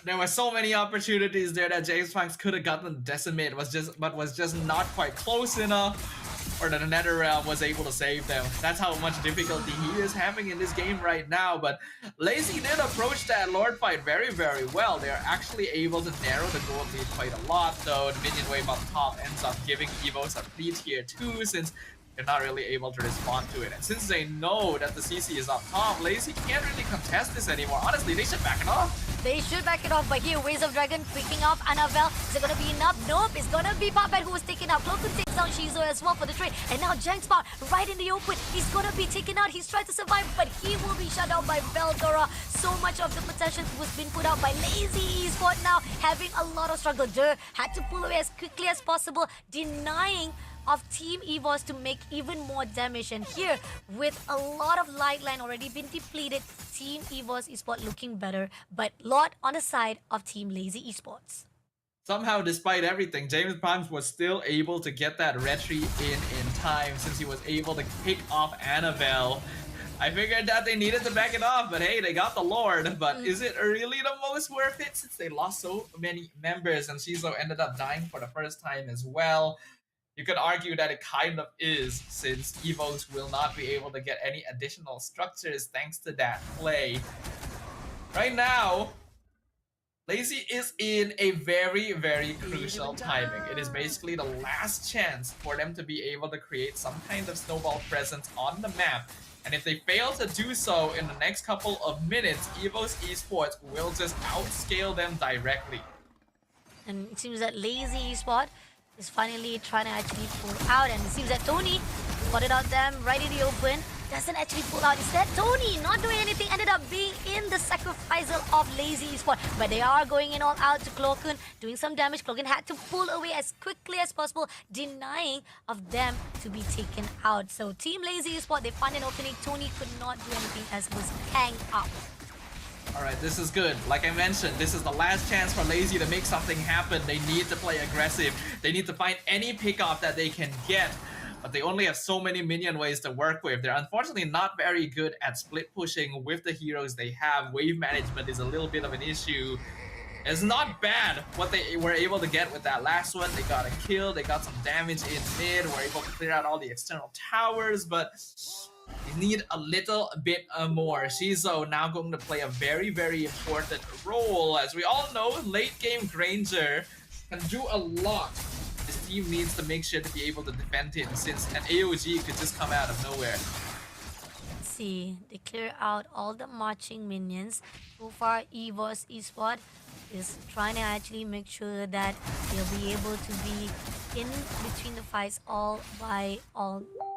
There were so many opportunities there that James Punks could have gotten Decimate, was just not quite close enough, or that the NetherRealm was able to save them. That's how much difficulty he is having in this game right now. But Lazy did approach that Lord fight very, very well. They are actually able to narrow the gold lead quite a lot, though the minion wave up top ends up giving EVOS a free tier 2 since they're not really able to respond to it. And since they know that the CC is up top, Lazy can't really contest this anymore. Honestly, they should back it off. They should back it off, but here, Waves of Dragon picking off Annabelle. Is it gonna be enough? Nope, it's gonna be Puppet who was taken out. Cloakun takes down Shizo as well for the trade. And now Jankspot right in the open. He's gonna be taken out. He's trying to survive, but he will be shut down by Veldora. So much of the potential was being put out by Lazy Esport now, having a lot of struggle. Durr had to pull away as quickly as possible, denying of Team EVOS to make even more damage. And here, with a lot of light line already been depleted, Team EVOS Esports looking better, but lot on the side of Team Lazy Esports. Somehow, despite everything, James Primes was still able to get that retreat in time since he was able to pick off Annabelle. I figured that they needed to back it off, but hey, they got the Lord. But is it really the most worth it since they lost so many members and Shizo ended up dying for the first time as well? You could argue that it kind of is, since EVOS will not be able to get any additional structures thanks to that play. Right now, Lazy is in a very, very crucial timing. It is basically the last chance for them to be able to create some kind of snowball presence on the map. And if they fail to do so in the next couple of minutes, EVOS Esports will just outscale them directly. And it seems that Lazy Esports is finally trying to actually pull out, and it seems that Tony spotted out them right in the open. Doesn't actually pull out. Instead, Tony, not doing anything, ended up being in the sacrifical of Lazy Esports. But they are going in all out to Cloakun, doing some damage. Cloakun had to pull away as quickly as possible, denying of them to be taken out. So Team Lazy Esports, they find an opening. Tony could not do anything as was hang up. Alright, this is good. Like I mentioned, this is the last chance for Lazy to make something happen. They need to play aggressive. They need to find any pick-off that they can get. But they only have so many minion ways to work with. They're unfortunately not very good at split pushing with the heroes they have. Wave management is a little bit of an issue. It's not bad what they were able to get with that last one. They got a kill, they got some damage in mid, were able to clear out all the external towers, but they need a little bit more. Shizo now going to play a very, very important role. As we all know, late game Granger can do a lot. This team needs to make sure to be able to defend him, since an AOG could just come out of nowhere. Let's see, they clear out all the marching minions. So far, EVOS Esports is trying to actually make sure that they'll be able to be in between the fights all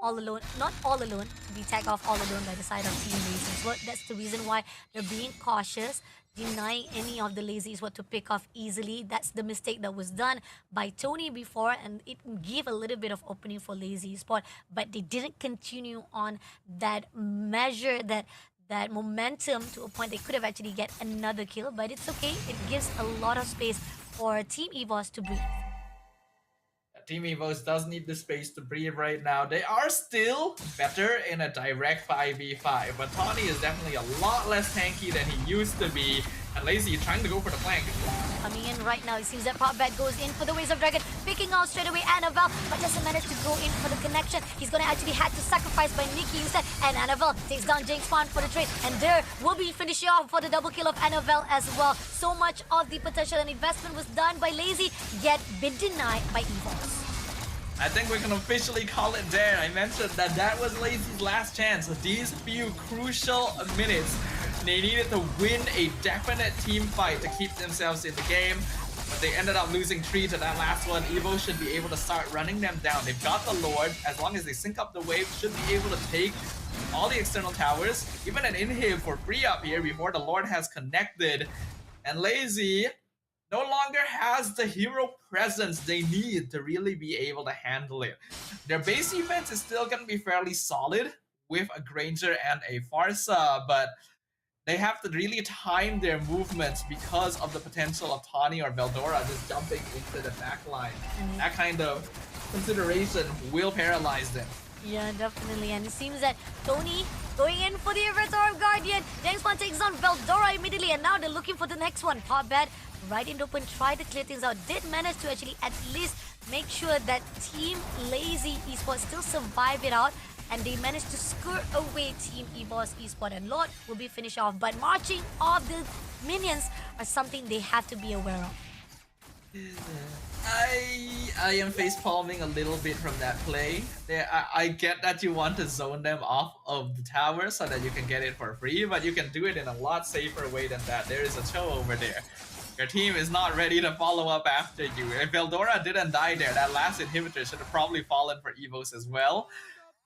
alone, not all alone, to be tagged off all alone by the side of Team Lazy Esports. That's the reason why they're being cautious, denying any of the Lazy Esports to pick off easily. That's the mistake that was done by Tony before, and it gave a little bit of opening for Lazy Esports, but they didn't continue on that measure, that momentum to a point they could have actually get another kill, but it's okay. It gives a lot of space for Team EVOS to breathe. Team EVOS does need the space to breathe right now. They are still better in a direct 5v5, but Tawny is definitely a lot less tanky than he used to be. And Lazy trying to go for the flank. Coming in right now, it seems that Popbat goes in for the Ways of Dragon, picking out straight away Annabelle, but doesn't manage to go in for the connection. He's gonna actually have to sacrifice by Nikki instead, and Annabelle takes down Jinx Fan for the trade, and there will be finishing off for the double kill of Annabelle as well. So much of the potential and investment was done by Lazy, yet been denied by EVOS. I think we can officially call it there. I mentioned that that was Lazy's last chance. These few crucial minutes, they needed to win a definite team fight to keep themselves in the game, but they ended up losing 3 to that last one. Evo should be able to start running them down. They've got the Lord. As long as they sync up the wave, should be able to take all the external towers, even an inhib for free up here before the Lord has connected. And Lazy no longer has the hero presence they need to really be able to handle it. Their base defense is still going to be fairly solid with a Granger and a Farsa, but they have to really time their movements because of the potential of Tawny or Veldora just jumping into the backline. That kind of consideration will paralyze them. Yeah, definitely. And it seems that Tony going in for the Avatar of Guardian. James Bond takes on Veldora immediately, and now they're looking for the next one. Popbat right in the open, tried to clear things out. Did manage to actually at least make sure that Team Lazy Esports still survive it out, and they managed to skirt away Team EVOS Esports, and Lord will be finished off. But marching of the minions are something they have to be aware of. I am face palming a little bit from that play. I get that you want to zone them off of the tower so that you can get it for free, but you can do it in a lot safer way than that. There is a Cho over there. Your team is not ready to follow up after you. If Veldora didn't die there, that last inhibitor should have probably fallen for EVOS as well.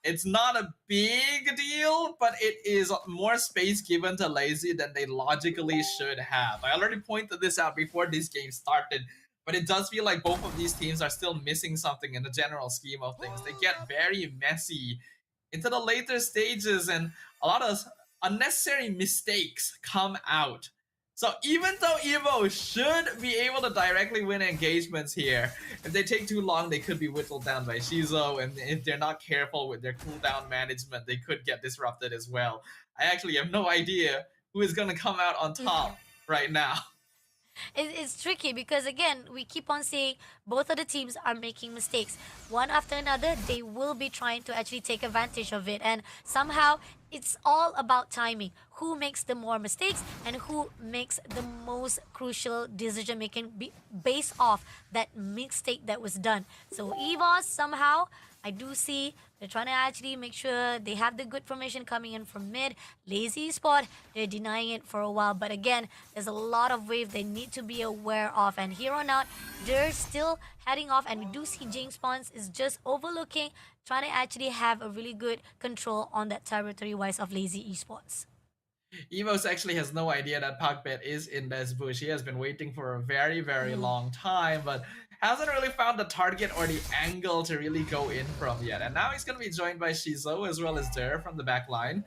It's not a big deal, but it is more space given to Lazy than they logically should have. I already pointed this out before this game started. But it does feel like both of these teams are still missing something in the general scheme of things. They get very messy into the later stages, and a lot of unnecessary mistakes come out. So even though Evo should be able to directly win engagements here, if they take too long, they could be whittled down by Shizo, and if they're not careful with their cooldown management, they could get disrupted as well. I actually have no idea who is going to come out on top right now. It's tricky because again we keep on saying both of the teams are making mistakes one after another. They will be trying to actually take advantage of it, and somehow it's all about timing. Who makes the more mistakes and who makes the most crucial decision making based off that mistake that was done. So EVOS somehow, I do see they're trying to actually make sure they have the good formation coming in from mid. Lazy spot, they're denying it for a while. But again, there's a lot of waves they need to be aware of. And here on out, they're still heading off. And we do see James Pons is just overlooking, trying to actually have a really good control on that territory-wise of Lazy Esports. Evos actually has no idea that Pakbet is in this bush. He has been waiting for a very, very long time, but hasn't really found the target or the angle to really go in from yet. And now he's going to be joined by Shizo as well as Der from the back line.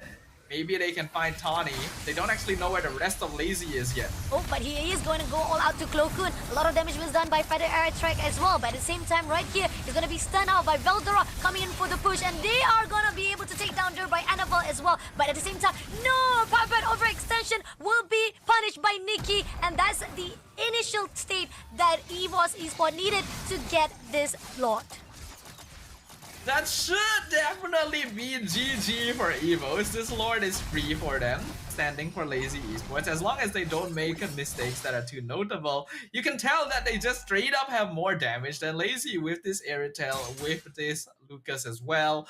Maybe they can find Tawny. They don't actually know where the rest of Lazy is yet. Oh, but he is going to go all out to Clo Koon. A lot of damage was done by Feather Air Track as well. But at the same time, right here, he's going to be stunned out by Veldora coming in for the push. And they are going to be able to take down Der by Annabelle as well. But at the same time, no! Puppet overextension will be punished by Nikki. And that's the initial state that EVOS Esport needed to get this Lord. That should definitely be GG for Evos. This Lord is free for them, standing for Lazy Esports. As long as they don't make mistakes that are too notable, you can tell that they just straight up have more damage than Lazy with this Airtel, with this Lucas as well.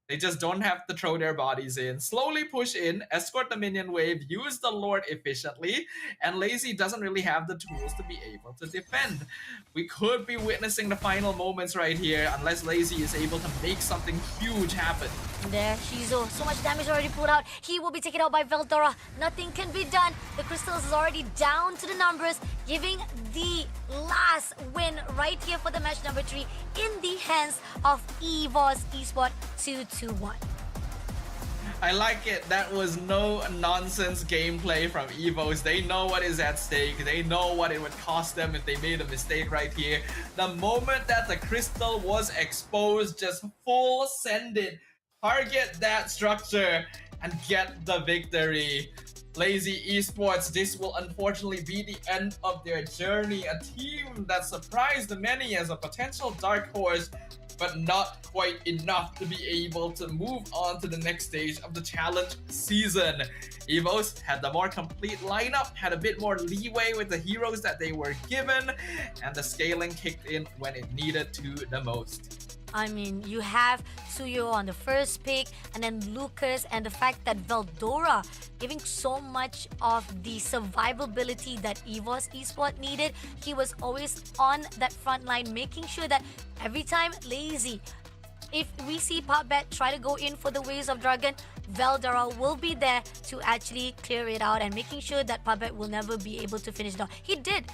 They just don't have to throw their bodies in, slowly push in, escort the minion wave, use the Lord efficiently, and Lazy doesn't really have the tools to be able to defend. We could be witnessing the final moments right here unless Lazy is able to make something huge happen. There, Shizo, so much damage already put out. He will be taken out by Veldora. Nothing can be done. The crystals is already down to the numbers, giving the last win right here for the match number 3 in the hands of EVOS Esport 2-1. I like it. That was no nonsense gameplay from Evos. They know what is at stake. They know what it would cost them if they made a mistake right here. The moment that the crystal was exposed, just full send it. Target that structure and get the victory. Lazy Esports, this will unfortunately be the end of their journey. A team that surprised many as a potential dark horse, but not quite enough to be able to move on to the next stage of the challenge season. Evos had the more complete lineup, had a bit more leeway with the heroes that they were given, and the scaling kicked in when it needed to the most. I mean, you have Suyo on the first pick, and then Lucas, and the fact that Veldora giving so much of the survivability that EVOS Esport needed. He was always on that front line, making sure that every time Lazy, if we see Popbet try to go in for the Waves of Dragon, Veldora will be there to actually clear it out and making sure that Popbet will never be able to finish down. He did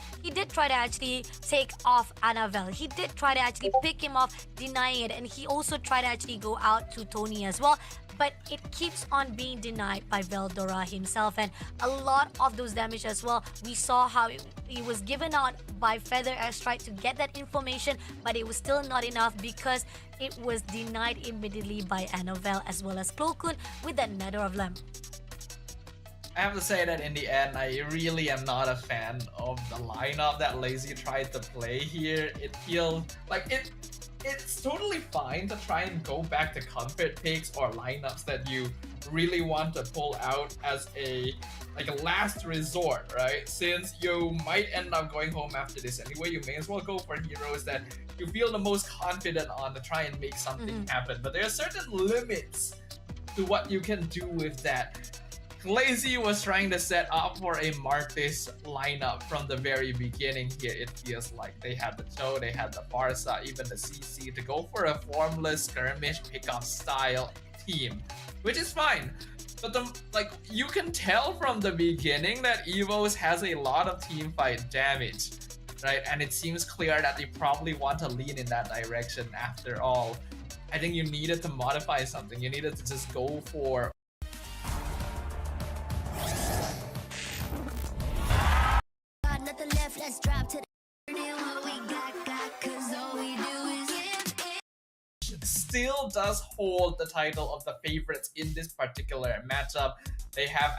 try to actually take off Annabelle. He did try to actually pick him off, denying it, and he also tried to actually go out to Tony as well. But it keeps on being denied by Veldora himself, and a lot of those damage as well. We saw how it was given out by Feather Airstrike to get that information, but it was still not enough because it was denied immediately by Annabelle as well as Clo Koon with that Nether of Lamp. I have to say that in the end, I really am not a fan of the lineup that Lazy tried to play here. It feels like it's totally fine to try and go back to comfort picks or lineups that you really want to pull out as a last resort, right? Since you might end up going home after this anyway, you may as well go for heroes that you feel the most confident on to try and make something happen. But there are certain limits to what you can do with that. Lazy was trying to set up for a Martis lineup from the very beginning here. It feels like they had the Cho, they had the Barca, even the CC to go for a formless skirmish pickup style team, which is fine. But you can tell from the beginning that Evos has a lot of team fight damage. right? And it seems clear that they probably want to lean in that direction after all. I think you needed to modify something. You needed to just go for Nothing left, let's drop to the what we got, cause all we do is still does hold the title of the favorites in this particular matchup. They have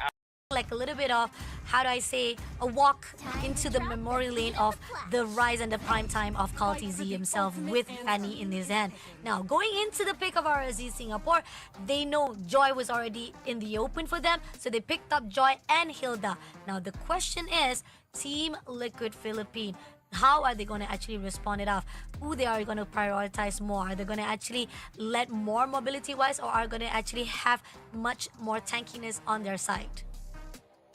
like a little bit of, how do I say, a walk into the memory lane of the rise and the prime time of Kalti Z himself with Fanny in his hand. Now, going into the pick of RSG Singapore, they know Joy was already in the open for them, so they picked up Joy and Hilda. Now, the question is, Team Liquid Philippines, how are they going to actually respond it off? Who they are going to prioritize more? Are they going to actually let more mobility-wise, or are going to actually have much more tankiness on their side?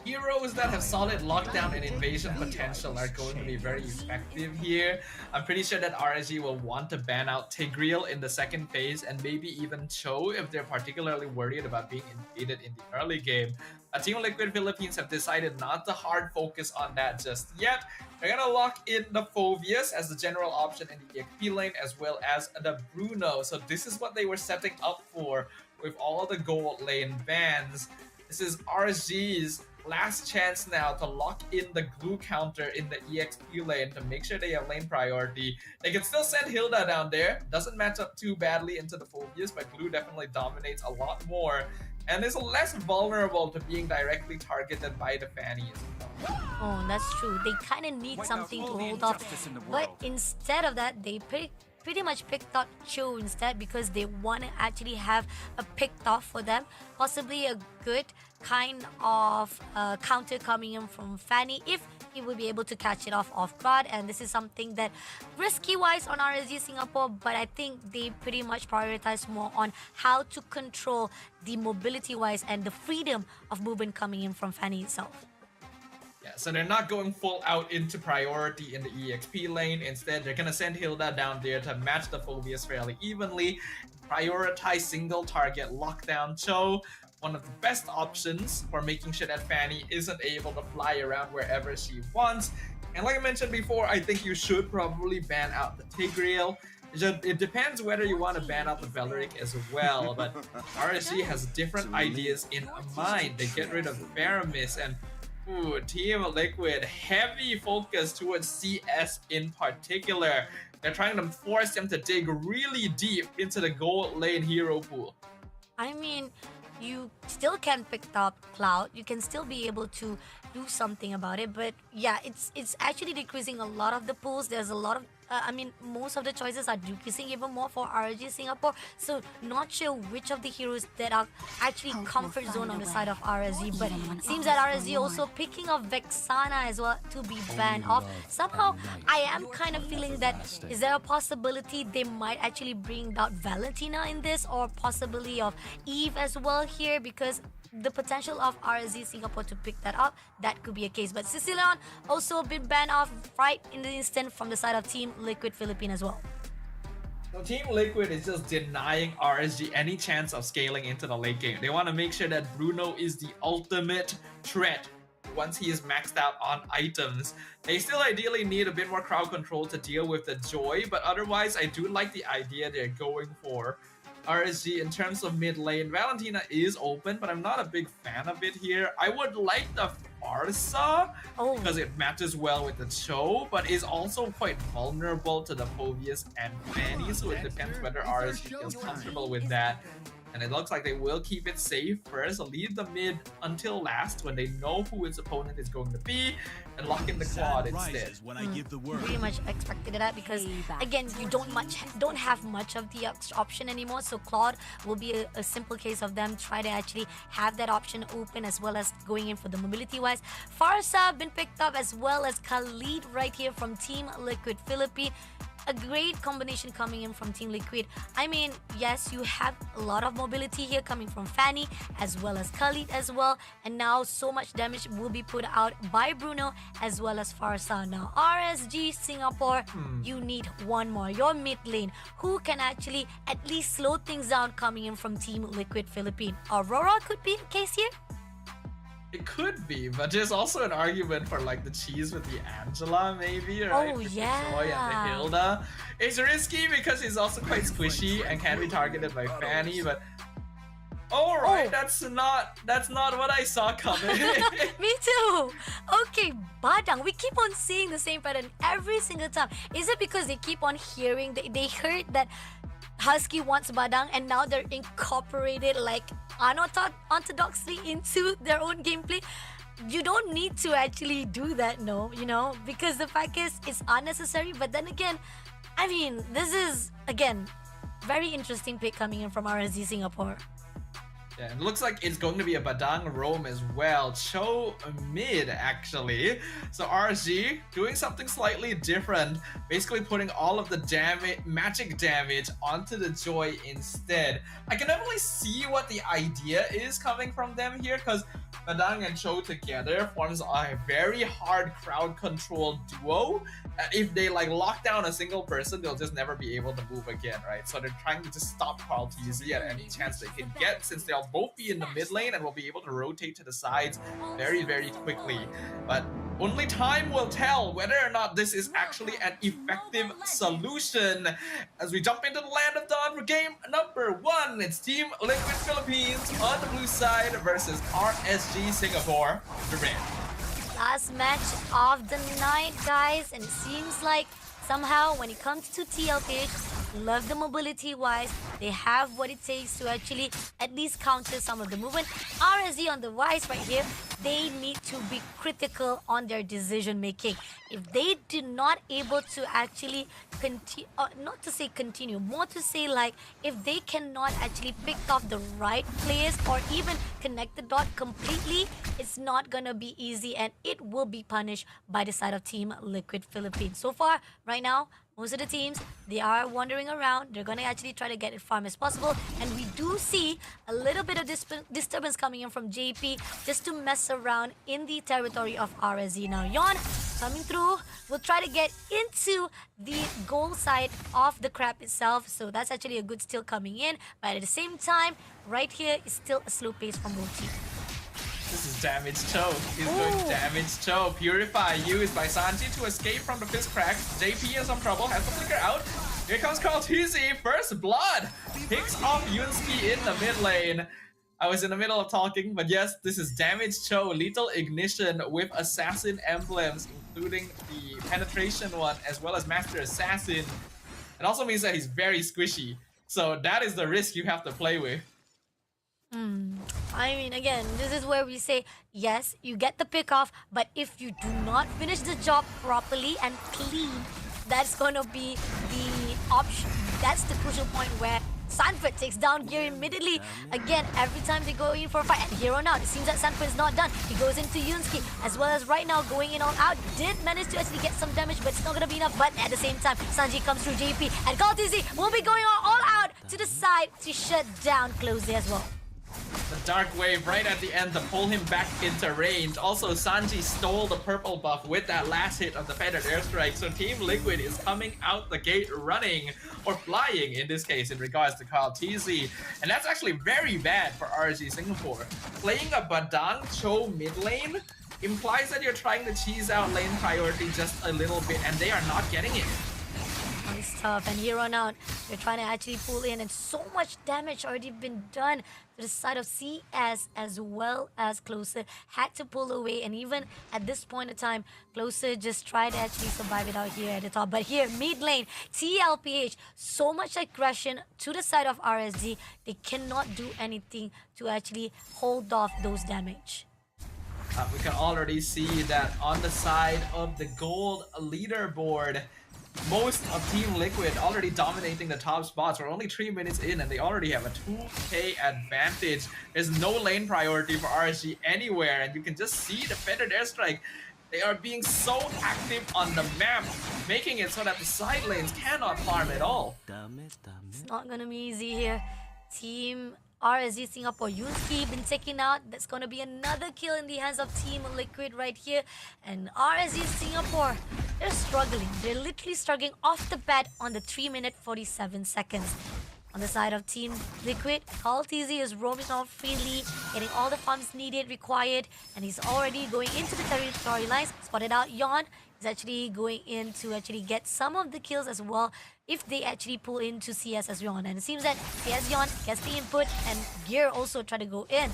heroes that have solid lockdown and invasion potential are going to be very effective here. I'm pretty sure that RSG will want to ban out Tigreal in the second phase and maybe even Cho if they're particularly worried about being invaded in the early game. Team Liquid Philippines have decided not to hard focus on that just yet. They're gonna lock in the Phoveus as the general option in the EXP lane as well as the Bruno. So this is what they were setting up for with all the gold lane bans. This is RSG's last chance now to lock in the glue counter in the EXP lane to make sure they have lane priority. They can still send Hilda down there. Doesn't match up too badly into the Phoveus, but glue definitely dominates a lot more and is less vulnerable to being directly targeted by the Fanny as well. Oh, that's true. They kind of need something to hold off. But instead of that, they pretty much picked out Cho instead because they want to actually have a picked off for them. Possibly a good kind of counter coming in from Fanny if he will be able to catch it off guard. And this is something that risky wise on RSG Singapore, but I think they pretty much prioritize more on how to control the mobility wise and the freedom of movement coming in from Fanny itself. Yeah, so they're not going full out into priority in the EXP lane. Instead, they're gonna send Hilda down there to match the Phoveus fairly evenly, prioritize single target lockdown Cho, one of the best options for making sure that Fanny isn't able to fly around wherever she wants. And like I mentioned before, I think you should probably ban out the Tigreal. It depends whether you want to ban out the Valeric as well, but RSG has different ideas in mind. They get rid of Faramis and Team Liquid, heavy focus towards CS in particular. They're trying to force them to dig really deep into the gold lane hero pool. I mean, you still can pick up Cloud. You can still be able to do something about it. But yeah, it's actually decreasing a lot of the pools. There's a lot of most of the choices are decreasing even more for RSG Singapore. So not sure which of the heroes that are actually comfort zone on the side of RSG. But it seems that RSG also picking up Vexana as well to be banned off. Somehow, I am kind of feeling that is there a possibility they might actually bring out Valentina in this, or possibly of Eve as well here, because the potential of RSG Singapore to pick that up, that could be a case. But Sicilian also been banned off right in the instant from the side of Team Liquid Philippines as well. So Team Liquid is just denying RSG any chance of scaling into the late game. They want to make sure that Bruno is the ultimate threat once he is maxed out on items. They still ideally need a bit more crowd control to deal with the Joy, but otherwise I do like the idea they're going for. RSG in terms of mid lane, Valentina is open, but I'm not a big fan of it here. I would like the Farsa because it matches well with the Cho, but is also quite vulnerable to the Phoveus and Fanny, so it depends whether RSG feels comfortable with that. And it looks like they will keep it safe first, leave the mid until last when they know who its opponent is going to be, and lock in the Claude instead. Pretty much expected that because again, you don't have much of the option anymore. So Claude will be a simple case of them try to actually have that option open as well as going in for the mobility wise. Farsa been picked up as well as Khalid right here from Team Liquid Philippines. A great combination coming in from Team Liquid. I mean, yes, you have a lot of mobility here coming from Fanny as well as Khalid as well. And now so much damage will be put out by Bruno as well as Farsa. Now, RSG Singapore, you need one more. Your mid lane, who can actually at least slow things down coming in from Team Liquid Philippines. Aurora could be a case here. It could be, but there's also an argument for like the cheese with the Angela, maybe, right? Oh, With the yeah. Joy and the Hilda. It's risky because he's also quite squishy and can be targeted by Fanny, but alright, Oh. that's not what I saw coming. Me too. Okay, Badang. We keep on seeing the same pattern every single time. Is it because they keep on hearing, they heard that Husky wants Badang and now they're incorporated like unorthodoxly into their own gameplay? You don't need to actually do that, no, because the fact is it's unnecessary. But then again, I mean, this is, again, very interesting pick coming in from RSG Singapore. Yeah, it looks like it's going to be a Badang roam as well. Cho mid, actually. So RSG doing something slightly different. Basically putting all of the magic damage onto the Joy instead. I can definitely see what the idea is coming from them here, because Badang and Cho together forms a very hard crowd control duo. If they like lock down a single person, they'll just never be able to move again, right? So they're trying to just stop Carl TZ at any chance they can get, since they'll both be in the mid lane and will be able to rotate to the sides very, very quickly. But only time will tell whether or not this is actually an effective solution. As we jump into the land of dawn for game number 1, it's Team Liquid Philippines on the blue side versus RSG Singapore, the red. Last match of the night, guys, and it seems like somehow when it comes to TLPH, love the mobility wise, they have what it takes to actually at least counter some of the movement. RSG on the wise right here, they need to be critical on their decision making. If they do not able to actually continue, not to say continue, more to say like if they cannot actually pick off the right players or even connect the dot completely, it's not gonna be easy and it will be punished by the side of Team Liquid Philippines. So far, right now, most of the teams, they are wandering around. They're gonna actually try to get it farm as possible. And we do see a little bit of disturbance coming in from JP just to mess around in the territory of RSG. Now, Yon coming through will try to get into the goal side of the crab itself. So that's actually a good steal coming in. But at the same time, right here is still a slow pace from both teams. This is Damage Cho. He's going to Damage Cho. Purify used by Sanji to escape from the fist crack. JP in some trouble, has to flicker out. Here comes Carl TZ, first blood. Picks off Yunski in the mid lane. I was in the middle of talking, but yes, this is Damage Cho, Lethal Ignition with Assassin emblems, including the Penetration one, as well as Master Assassin. It also means that he's very squishy. So that is the risk you have to play with. I mean, again, this is where we say, yes, you get the pick off, but if you do not finish the job properly and clean, that's going to be the option. That's the crucial point where Sanford takes down Gear immediately. Again, every time they go in for a fight, and here on out, it seems that Sanford is not done. He goes into Yunski, as well as right now going in all out. Did manage to actually get some damage, but it's not going to be enough. But at the same time, Sanji comes through JP, and Carl TZ will be going all out to the side to shut down Closely as well. The Dark Wave right at the end to pull him back into range. Also, Sanji stole the purple buff with that last hit of the Feathered Airstrike. So Team Liquid is coming out the gate running, or flying in this case, in regards to Carl TZ. And that's actually very bad for RSG Singapore. Playing a Badang Cho mid lane implies that you're trying to cheese out lane priority just a little bit, and they are not getting it. It's tough, and here on out, they're trying to actually pull in, and so much damage already been done to the side of CS as well as Closer. Had to pull away, and even at this point in time, Closer just tried to actually survive it out here at the top. But here, mid lane, TLPH, so much aggression to the side of RSG, they cannot do anything to actually hold off those damage. We can already see that on the side of the gold leaderboard, most of Team Liquid already dominating the top spots. We're only 3 minutes in and they already have a 2k advantage. There's no lane priority for RSG anywhere, and you can just see the Feathered Airstrike. They are being so active on the map, making it so that the side lanes cannot farm at all. It's not gonna be easy here. Team RSG Singapore, Yunski been taken out. That's gonna be another kill in the hands of Team Liquid right here. And RSG Singapore, they're struggling. They're literally struggling off the bat on the 3 minute 47 seconds. On the side of Team Liquid, Call TZ is roaming around freely, getting all the farms needed, required, and he's already going into the territory lines. Spotted out Yon. He's actually going in to actually get some of the kills as well if they actually pull into CS as Yon. And it seems that CS Yon gets the input and Gear also try to go in.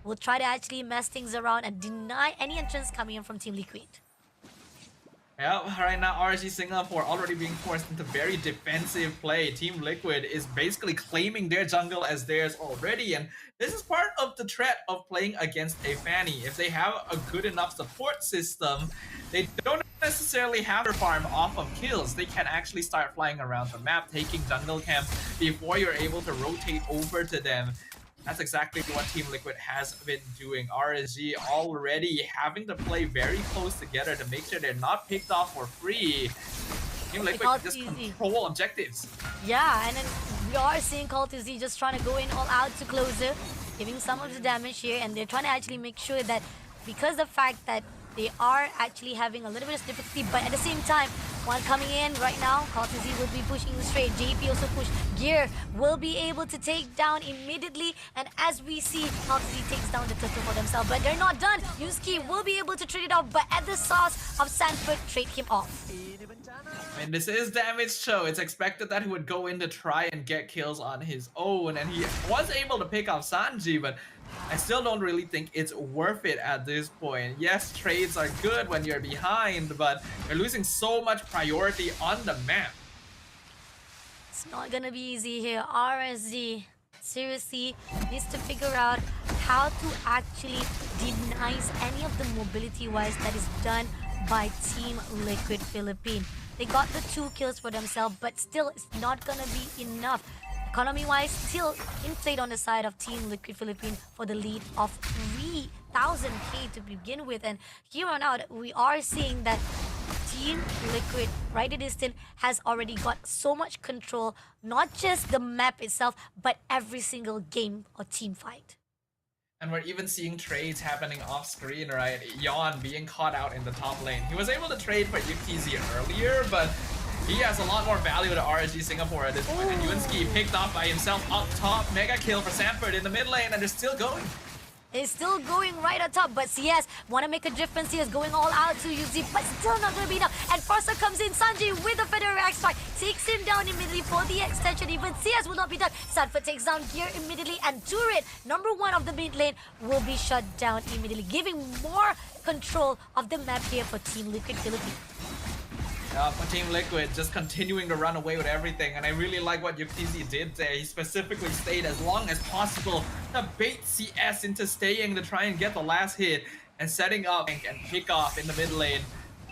Will try to actually mess things around and deny any entrance coming in from Team Liquid. Yeah, right now RSG Singapore already being forced into very defensive play. Team Liquid is basically claiming their jungle as theirs already, and this is part of the threat of playing against a Fanny. If they have a good enough support system, they don't necessarily have to farm off of kills. They can actually start flying around the map, taking jungle camp before you're able to rotate over to them. That's exactly what Team Liquid has been doing. RSG already having to play very close together to make sure they're not picked off for free. Team Liquid can just control objectives. Yeah, and then we are seeing Call to Z just trying to go in all out to closer, giving some of the damage here, and they're trying to actually make sure that because the fact that they are actually having a little bit of difficulty, but at the same time, one coming in right now, Call to Z will be pushing straight. JP also push. Gear will be able to take down immediately, and as we see, Call to Z takes down the turtle for themselves, but they're not done. Yuski will be able to trade it off, but at the source of Sanford, trade him off. And this is damage show. It's expected that he would go in to try and get kills on his own, and he was able to pick off Sanji, but I still don't really think it's worth it at this point. Yes, trades are good when you're behind, but you're losing so much priority on the map. It's not gonna be easy here. RSG seriously needs to figure out how to actually deny any of the mobility-wise that is done by Team Liquid Philippines. They got the 2 kills for themselves, but still it's not gonna be enough. Economy-wise, still in play on the side of Team Liquid Philippines for the lead of 3,000k to begin with. And here on out, we are seeing that Team Liquid, right at distance, has already got so much control, not just the map itself, but every single game or team fight. And we're even seeing trades happening off screen, right? Yon being caught out in the top lane. He was able to trade for YukiZ earlier, but he has a lot more value to RSG Singapore at this point. And Yunsky picked off by himself up top. Mega kill for Sanford in the mid lane, and they're still going. It's still going right on top, but CS want to make a difference here. Is going all out to UZ, but still not going to be enough. And Persada comes in, Sanji with a Feather Axe strike, takes him down immediately for the extension. Even CS will not be done. Sanford takes down Gear immediately, and Turret, number 1 of the mid lane, will be shut down immediately, giving more control of the map here for Team Liquid Philippines. For Team Liquid, just continuing to run away with everything, and I really like what YukiZ did there. He specifically stayed as long as possible to bait CS into staying to try and get the last hit, and setting up and pick off in the mid lane.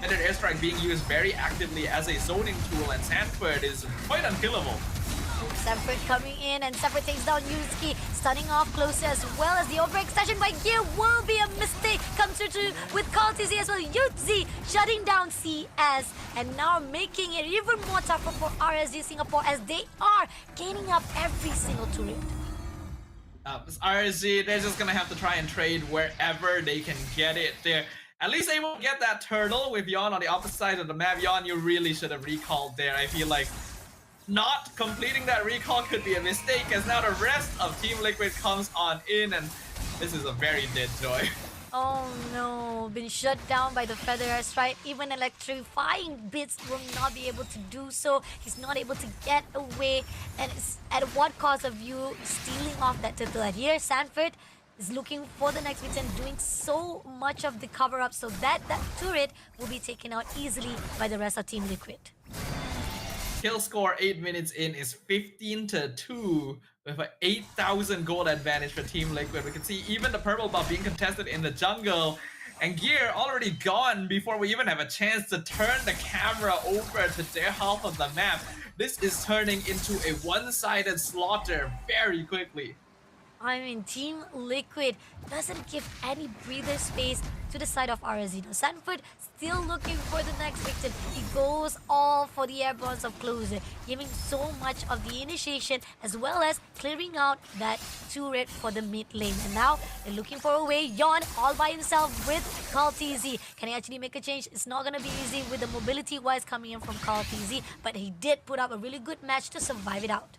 And an airstrike being used very actively as a zoning tool, and Sanford is quite unkillable. Sanford coming in, and Sanford takes down Yuski, stunning off closer as well as the overextension by Gear will be a mistake. Comes through to with Call TZ as well. Yuzi shutting down CS, and now making it even more tougher for RSG Singapore as they are gaining up every single turret. RSG, they're just gonna have to try and trade wherever they can get it. They're at least able to get that turtle with Yon on the opposite side of the map. Yon, you really should have recalled there. I feel like not completing that recall could be a mistake, as now the rest of Team Liquid comes on in, and this is a very dead Joy. Oh no, been shut down by the Feather Strike. Even electrifying bits will not be able to do so. He's not able to get away, and it's at what cost of you stealing off that turtle. And here Sanford is looking for the next victim, doing so much of the cover-up so that turret will be taken out easily by the rest of Team Liquid. Kill score 8 minutes in is 15-2 with an 8,000 gold advantage for Team Liquid. We can see even the purple buff being contested in the jungle, and Gear already gone before we even have a chance to turn the camera over to their half of the map. This is turning into a one-sided slaughter very quickly. I mean, Team Liquid doesn't give any breather space to the side of RSG. Now, Sanford still looking for the next victim. He goes all for the airborns of closer, giving so much of the initiation as well as clearing out that turret for the mid lane. And now they're looking for a way. Yon all by himself with Call TZ. Can he actually make a change? It's not going to be easy with the mobility-wise coming in from Call TZ, but he did put up a really good match to survive it out.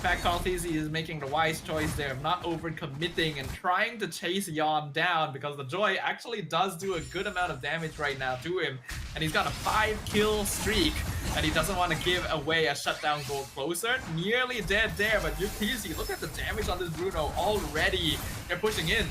fact, Kaltizi is making the wise choice there of not overcommitting and trying to chase Yon down, because the Joy actually does do a good amount of damage right now to him, and he's got a 5-kill streak, and he doesn't want to give away a shutdown gold closer. Nearly dead there, but Yukizi, look at the damage on this Bruno already. They're pushing in.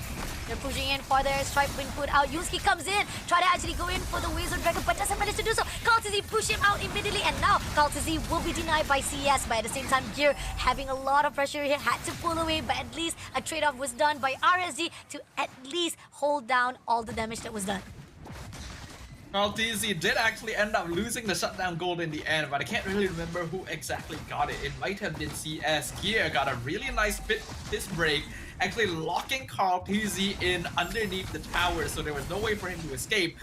They're pushing in for their strike being put out. Yuski comes in, try to actually go in for the Wizard Dragon, but doesn't manage to do so. Kaltizi push him out immediately, and now Kaltizi will be denied by CS. But at the same time, Gear having a lot of pressure here, had to pull away, but at least a trade-off was done by RSG to at least hold down all the damage that was done. Kaltizi did actually end up losing the shutdown gold in the end, but I can't really remember who exactly got it. It might have been CS. Gear got a really nice fist break, actually locking Kaltizi in underneath the tower, so there was no way for him to escape.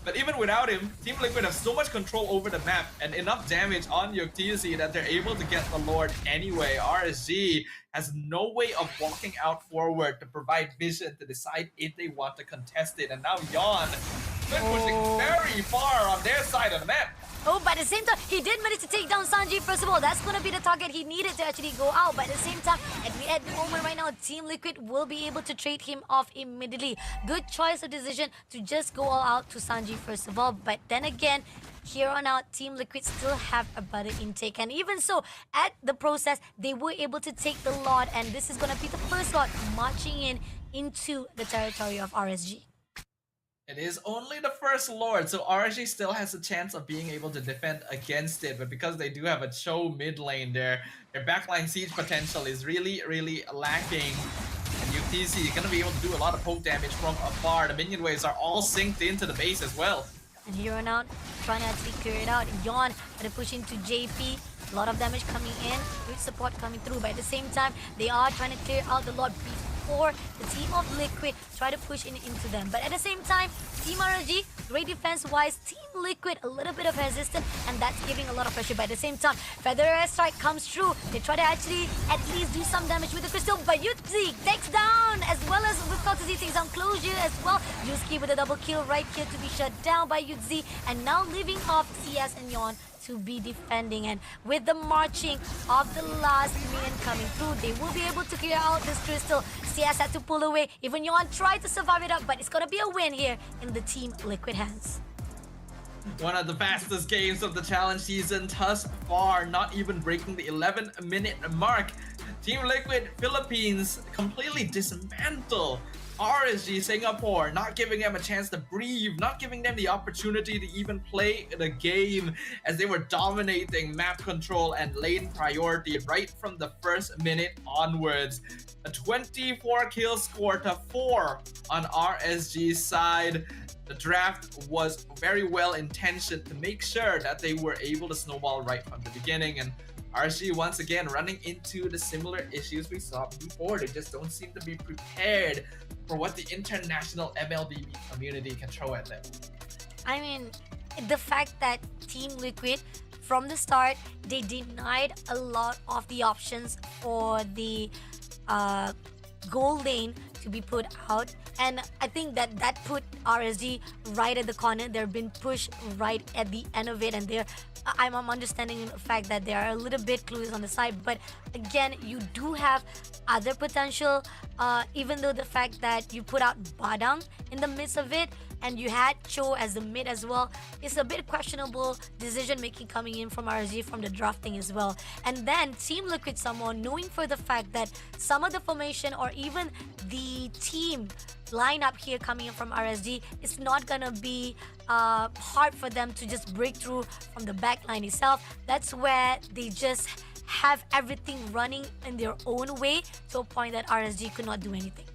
But even without him, Team Liquid have so much control over the map and enough damage on Yukizi that they're able to get the Lord anyway. RSG has no way of walking out forward to provide vision to decide if they want to contest it. And now Yon, they're pushing very far on their side of the map. Oh, but at the same time, he did manage to take down Sanji. First of all, that's going to be the target he needed to actually go out. But at the same time, at the moment right now, Team Liquid will be able to trade him off immediately. Good choice of decision to just go all out to Sanji first of all. But then again, here on out, Team Liquid still have a better intake. And even so, at the process, they were able to take the lot. And this is going to be the first lot marching into the territory of RSG. It is only the first Lord, so RSG still has a chance of being able to defend against it, but because they do have a Cho mid lane there, their backline siege potential is really lacking. And UTC is going to be able to do a lot of poke damage from afar. The minion waves are all synced into the base as well. And here on out, trying to actually clear it out. Yon, gonna push into JP. A lot of damage coming in, good support coming through, but at the same time, they are trying to clear out the lot before the team of Liquid try to push into them. But at the same time, Team RSG, great defense-wise, Team Liquid, a little bit of resistance, and that's giving a lot of pressure. But at the same time, Feather Strike comes through. They try to actually at least do some damage with the crystal, but Yuzi takes down, as well as with Kaltizi takes down Closure as well. Yuski with a double kill right here to be shut down by Yuzi, and now leaving off CS and Yon to be defending. And with the marching of the last minion coming through, they will be able to clear out this crystal. CS had to pull away. Even Yon tried to survive it up, but it's gonna be a win here in the Team Liquid hands. One of the fastest games of the challenge season thus far, not even breaking the 11-minute mark. Team Liquid Philippines completely dismantle RSG Singapore, not giving them a chance to breathe, not giving them the opportunity to even play the game, as they were dominating map control and lane priority right from the first minute onwards. A 24 kill score to 4 on RSG's side. The draft was very well intentioned to make sure that they were able to snowball right from the beginning, and RSG once again running into the similar issues we saw before. They just don't seem to be prepared for what the international MLBB community can throw at them. I mean, the fact that Team Liquid, from the start, they denied a lot of the options for the gold lane to be put out, and I think that put RSG right at the corner. They're being pushed right at the end of it, and I'm understanding the fact that they are a little bit clueless on the side. But again, you do have other potential, even though the fact that you put out Badang in the midst of it, and you had Cho as the mid as well, it's a bit questionable decision making coming in from RSG from the drafting as well. And then Team Liquid someone knowing for the fact that some of the formation or even the team lineup here coming in from RSG, it's not gonna be hard for them to just break through from the backline itself. That's where they just have everything running in their own way to a point that RSG could not do anything.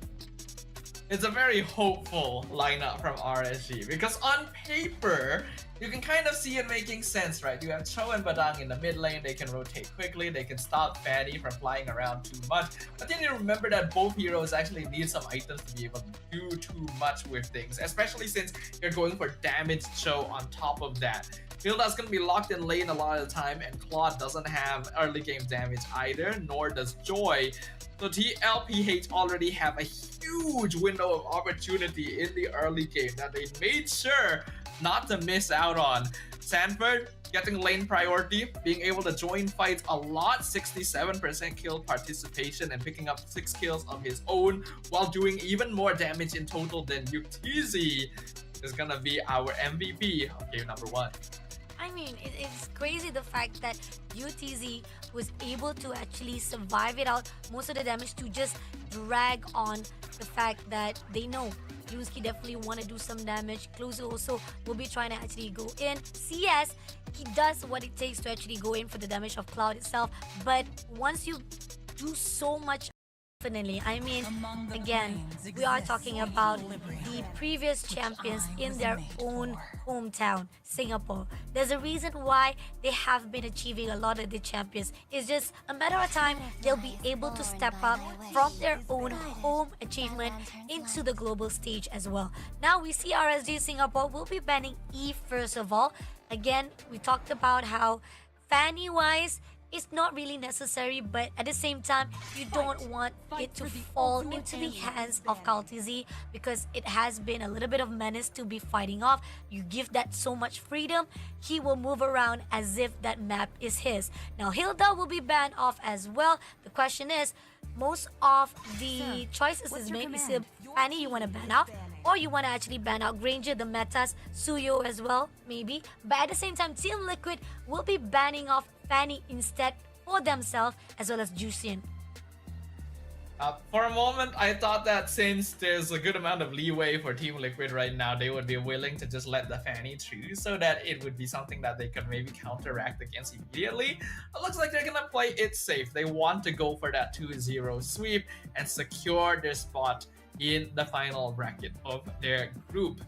It's a very hopeful lineup from RSG, because on paper, you can kind of see it making sense, right? You have Cho and Badang in the mid lane, they can rotate quickly, they can stop Fanny from flying around too much. But then you remember that both heroes actually need some items to be able to do too much with things, especially since you're going for damaged Cho on top of that. Hilda's gonna be locked in lane a lot of the time, and Claude doesn't have early game damage either, nor does Joy. So TLPH already have a huge window of opportunity in the early game that they made sure not to miss out on. Sanford, getting lane priority, being able to join fights a lot, 67% kill participation and picking up 6 kills of his own while doing even more damage in total than UTZ is gonna be our MVP of game number 1. I mean, it's crazy the fact that UTZ was able to actually survive it out, most of the damage, to just drag on the fact that they know Yusuke definitely want to do some damage. Closer also will be trying to actually go in. CS, he does what it takes to actually go in for the damage of Cloud itself. But once you do so much, definitely, I mean, again, we are talking about the previous champions in their own hometown, Singapore. There's a reason why they have been achieving a lot of the champions. It's just a matter of time they'll be able to step up from their own home achievement into the global stage as well. Now we see RSG Singapore will be banning E first of all. Again, we talked about how Fanny wise, it's not really necessary, but at the same time, you don't want it to fall into the hands of KalTZ because it has been a little bit of menace to be fighting off. You give that so much freedom, he will move around as if that map is his. Now, Hilda will be banned off as well. The question is, most of the choices is made. Is it Fanny you want to ban out? Or you want to actually ban out Granger, the metas, Suyo as well, maybe. But at the same time, Team Liquid will be banning off Fanny instead for themselves, as well as Juician. For a moment, I thought that since there's a good amount of leeway for Team Liquid right now, they would be willing to just let the Fanny through so that it would be something that they could maybe counteract against immediately. It looks like they're gonna play it safe. They want to go for that 2-0 sweep and secure their spot in the final bracket of their group.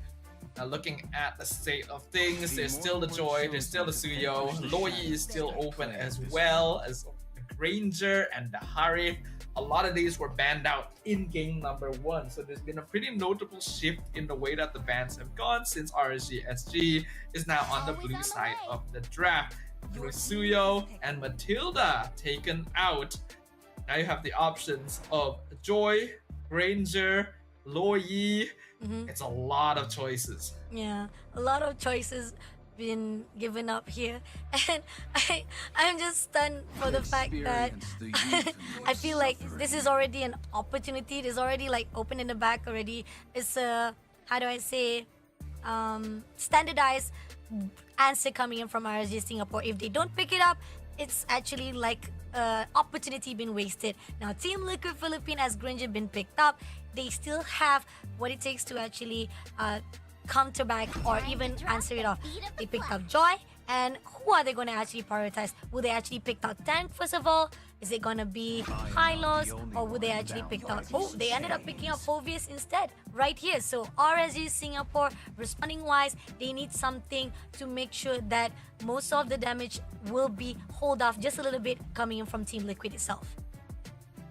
Now looking at the state of things, there's still the Joy, there's still the Suyo, Loyi is still open as well as the Granger and the Harith. A lot of these were banned out in game number 1, so there's been a pretty notable shift in the way that the bans have gone since RSG SG is now on the blue side of the draft. With Suyo and Matilda taken out, now you have the options of Joy, Granger, Loyi. It's a lot of choices. Yeah, a lot of choices been given up here, and I'm just stunned for the fact that I feel like this is already an opportunity. It is already like open in the back already. It's a, how do I say, standardized answer coming in from RSG Singapore. If they don't pick it up, it's actually like opportunity been wasted. Now Team Liquid Philippines, as Granger been picked up, they still have what it takes to actually counter back or even answer it off. They picked up Joy, and who are they going to actually prioritize? Will they actually pick out Tank first of all? Is it going to be Hylos, or would they actually pick out... Oh, they ended up picking up Phoveus instead, right here. So RSG Singapore, responding wise, they need something to make sure that most of the damage will be hold off just a little bit coming in from Team Liquid itself.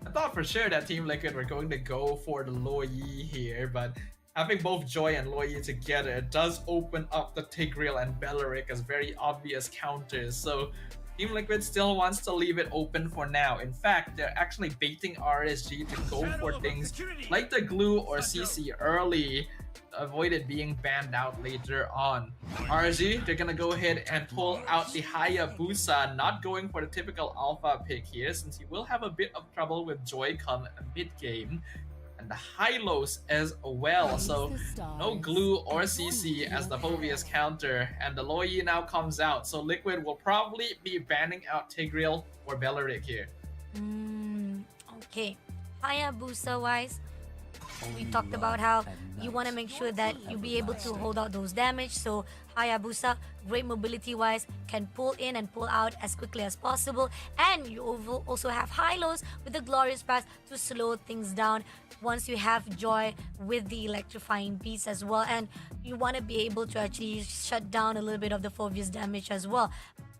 I thought for sure that Team Liquid were going to go for the Loyi here, but having both Joy and Loyi together does open up the Tigreal and Belleric as very obvious counters. So Team Liquid still wants to leave it open for now. In fact, they're actually baiting RSG to go for things like the Glue or CC early, to avoid it being banned out later on. RSG, they're gonna go ahead and pull out the Hayabusa, not going for the typical alpha pick here, since he will have a bit of trouble with Joy come mid-game. And the Hylos as well, so no Glue or CC as the Phoveus counter, and the Loyi now comes out, so Liquid will probably be banning out Tigreal or Belleric here. Okay, Hayabusa wise, we talked about how you want to make sure that you be able to hold out those damage. So Hayabusa, great mobility wise, can pull in and pull out as quickly as possible. And you also have Hylos with the Glorious Pass to slow things down once you have Joy with the electrifying beats as well. And you want to be able to actually shut down a little bit of the Phoveus damage as well.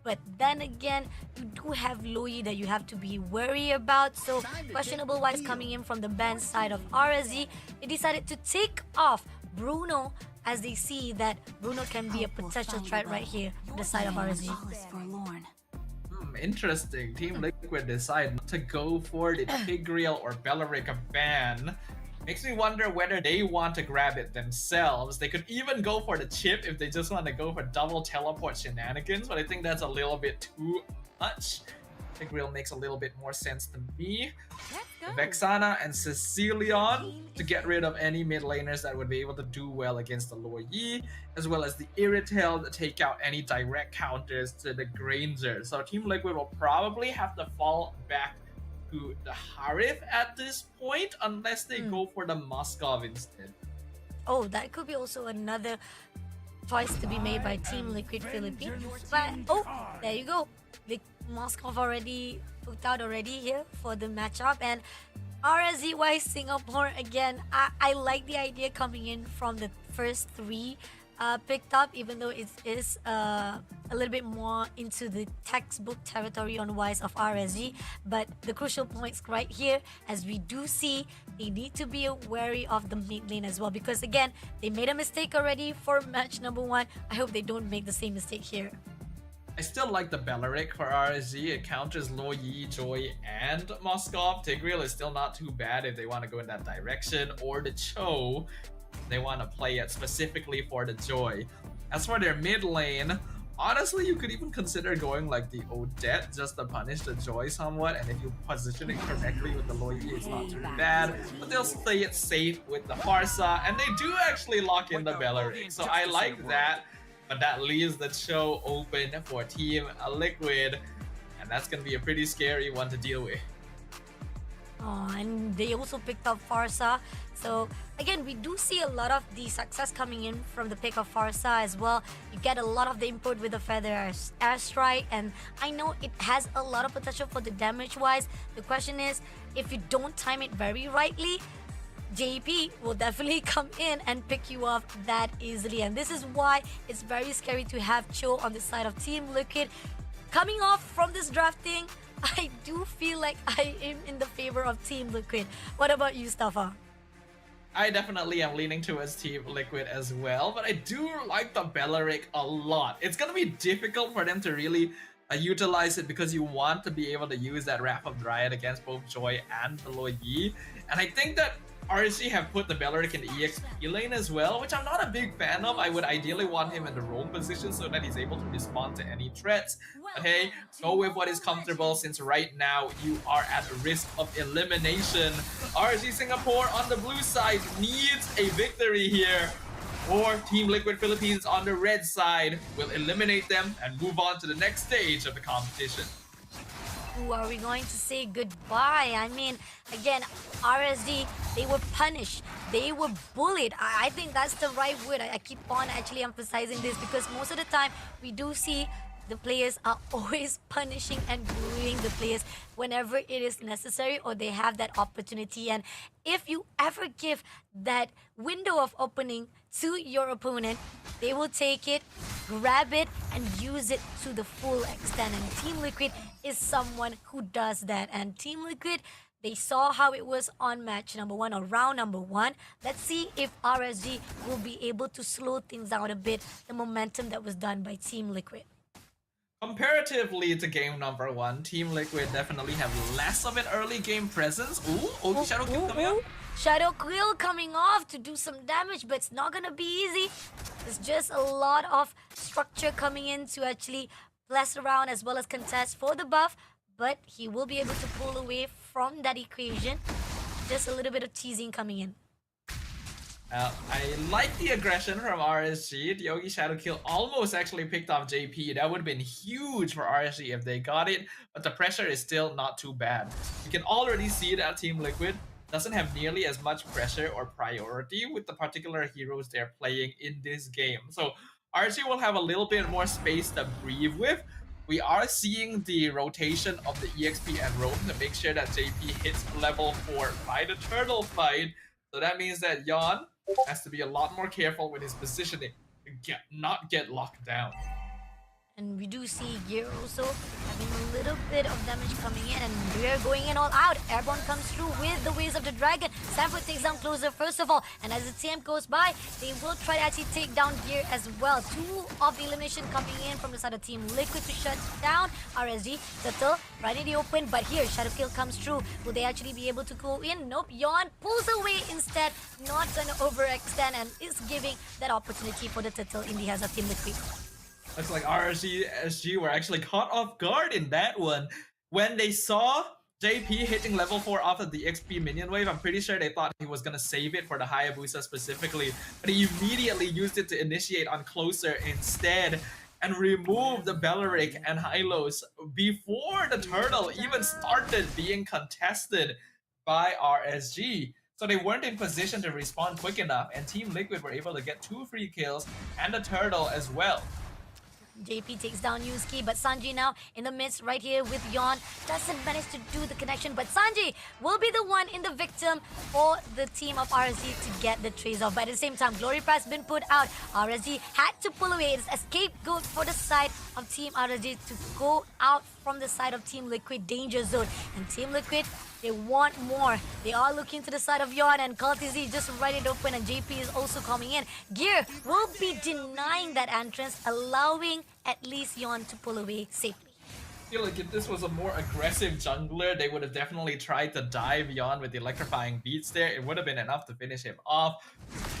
But then again, you do have Loyi that you have to be wary about. So questionable wise coming in from the band side of RSG, they decided to take off Bruno as they see that Bruno can be a potential threat right here on the side of RSG. Interesting. Team Liquid decide not to go for the Tigreal or Belleric ban. Makes me wonder whether they want to grab it themselves. They could even go for the chip if they just want to go for double teleport shenanigans, but I think that's a little bit too much. Tigreal makes a little bit more sense to me. Vexana and Cecilion to get rid of any mid laners that would be able to do well against the Luo Yi, as well as the Irritel to take out any direct counters to the Granger. So Team Liquid will probably have to fall back to the Harith at this point, unless they go for the Moskov instead. Oh, that could be also another choice to be made by Team Liquid Philippines. But oh, there you go. The Moskov already booked out already here for the matchup, and RSZY Singapore again. I like the idea coming in from the first three picked up, even though it is a little bit more into the textbook territory on wise of RSG. But the crucial points right here, as we do see, they need to be wary of the mid lane as well, because again, they made a mistake already for match number 1. I hope they don't make the same mistake here. I still like the Belleric for RSG. It counters Luo Yi, Joy, and Moskov. Tigreal is still not too bad if they want to go in that direction, or the Cho. They want to play it specifically for the Joy. As for their mid lane, honestly, you could even consider going like the Odette just to punish the Joy somewhat, and if you position it correctly with the Luo Yi, it's not too bad. But they'll play it safe with the Farsa, and they do actually lock in the Belleric, so I like that. But that leaves the Cho open for Team Liquid, and that's going to be a pretty scary one to deal with. Oh, and they also picked up Farsa. So again, we do see a lot of the success coming in from the pick of Farsa as well. You get a lot of the input with the Feather Airstrike, and I know it has a lot of potential for the damage wise. The question is, if you don't time it very rightly, JP will definitely come in and pick you off that easily. And this is why it's very scary to have Cho on the side of Team Liquid. Coming off from this drafting, I do feel like I am in the favor of Team Liquid. What about you, Stafa? I definitely am leaning towards Team Liquid as well, but I do like the Belleric a lot. It's going to be difficult for them to really utilize it, because you want to be able to use that Wrath of Dryad against both Joy and the Luo Yi. And I think that RSG have put the Belleric in the EXP lane as well, which I'm not a big fan of. I would ideally want him in the roam position so that he's able to respond to any threats. But hey, go with what is comfortable, since right now you are at risk of elimination. RSG Singapore on the blue side needs a victory here, or Team Liquid Philippines on the red side will eliminate them and move on to the next stage of the competition. Who are we going to say goodbye? I mean, again, RSD, they were punished. They were bullied. I think that's the right word. I keep on actually emphasizing this, because most of the time we do see the players are always punishing and bullying the players whenever it is necessary or they have that opportunity. And if you ever give that window of opening to your opponent, they will take it, grab it, and use it to the full extent. And Team Liquid is someone who does that. And Team Liquid, they saw how it was on match number 1 or round number 1. Let's see if RSG will be able to slow things down a bit, the momentum that was done by Team Liquid. Comparatively to game number 1, Team Liquid definitely have less of an early game presence. Ooh, Shadow Kill coming up. Shadow Quill coming off to do some damage, but it's not gonna be easy. It's just a lot of structure coming in to actually bless around as well as contest for the buff, but he will be able to pull away from that equation. Just a little bit of teasing coming in. I like the aggression from RSG. The Yogi Shadow Kill almost actually picked off JP. That would have been huge for RSG if they got it, but the pressure is still not too bad. You can already see that Team Liquid doesn't have nearly as much pressure or priority with the particular heroes they're playing in this game. So RSG will have a little bit more space to breathe with. We are seeing the rotation of the EXP and roam to make sure that JP hits level 4 by the turtle fight. So that means that Yon has to be a lot more careful with his positioning to not get locked down. And we do see Gear also having a little bit of damage coming in, and Gear going in all out. Airborne comes through with the ways of the dragon. Sanford takes down Closer first of all. And as the team goes by, they will try to actually take down Gear as well. 2 of the elimination coming in from the side of Team Liquid to shut down RSG. Turtle right in the open, but here Shadowkill comes through. Will they actually be able to go in? Nope. Yawn pulls away instead, not going to overextend, and is giving that opportunity for the Turtle in the hands of Team Liquid. Looks like RSG were actually caught off guard in that one. When they saw JP hitting level 4 after the XP minion wave, I'm pretty sure they thought he was gonna save it for the Hayabusa specifically, but he immediately used it to initiate on Closer instead and remove the Belleric and Hylos before the turtle even started being contested by RSG. So they weren't in position to respond quick enough, and Team Liquid were able to get 2 free kills and the turtle as well. JP takes down Yuski, but Sanji now in the midst right here with Yawn. Doesn't manage to do the connection, but Sanji will be the one in the victim for the team of RSG to get the trace off. But at the same time, Glory Pass been put out. RSG had to pull away. It's a scapegoat for the side of Team RSG to go out from the side of Team Liquid danger zone. And Team Liquid, they want more. They are looking to the side of Yawn, and Kaltizi just right it open, and JP is also coming in. Gear will be denying that entrance, allowing at least Yawn to pull away safely. I feel like if this was a more aggressive jungler, they would have definitely tried to dive Yawn with the electrifying beats there. It would have been enough to finish him off.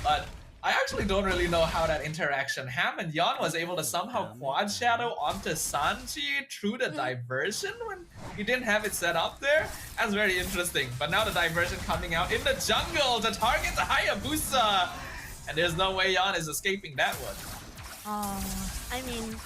But I actually don't really know how that interaction happened. Yawn was able to somehow quad shadow onto Sanji through the diversion when he didn't have it set up there. That's very interesting. But now the diversion coming out in the jungle to target the Hayabusa. And there's no way Yawn is escaping that one. Oh, I mean,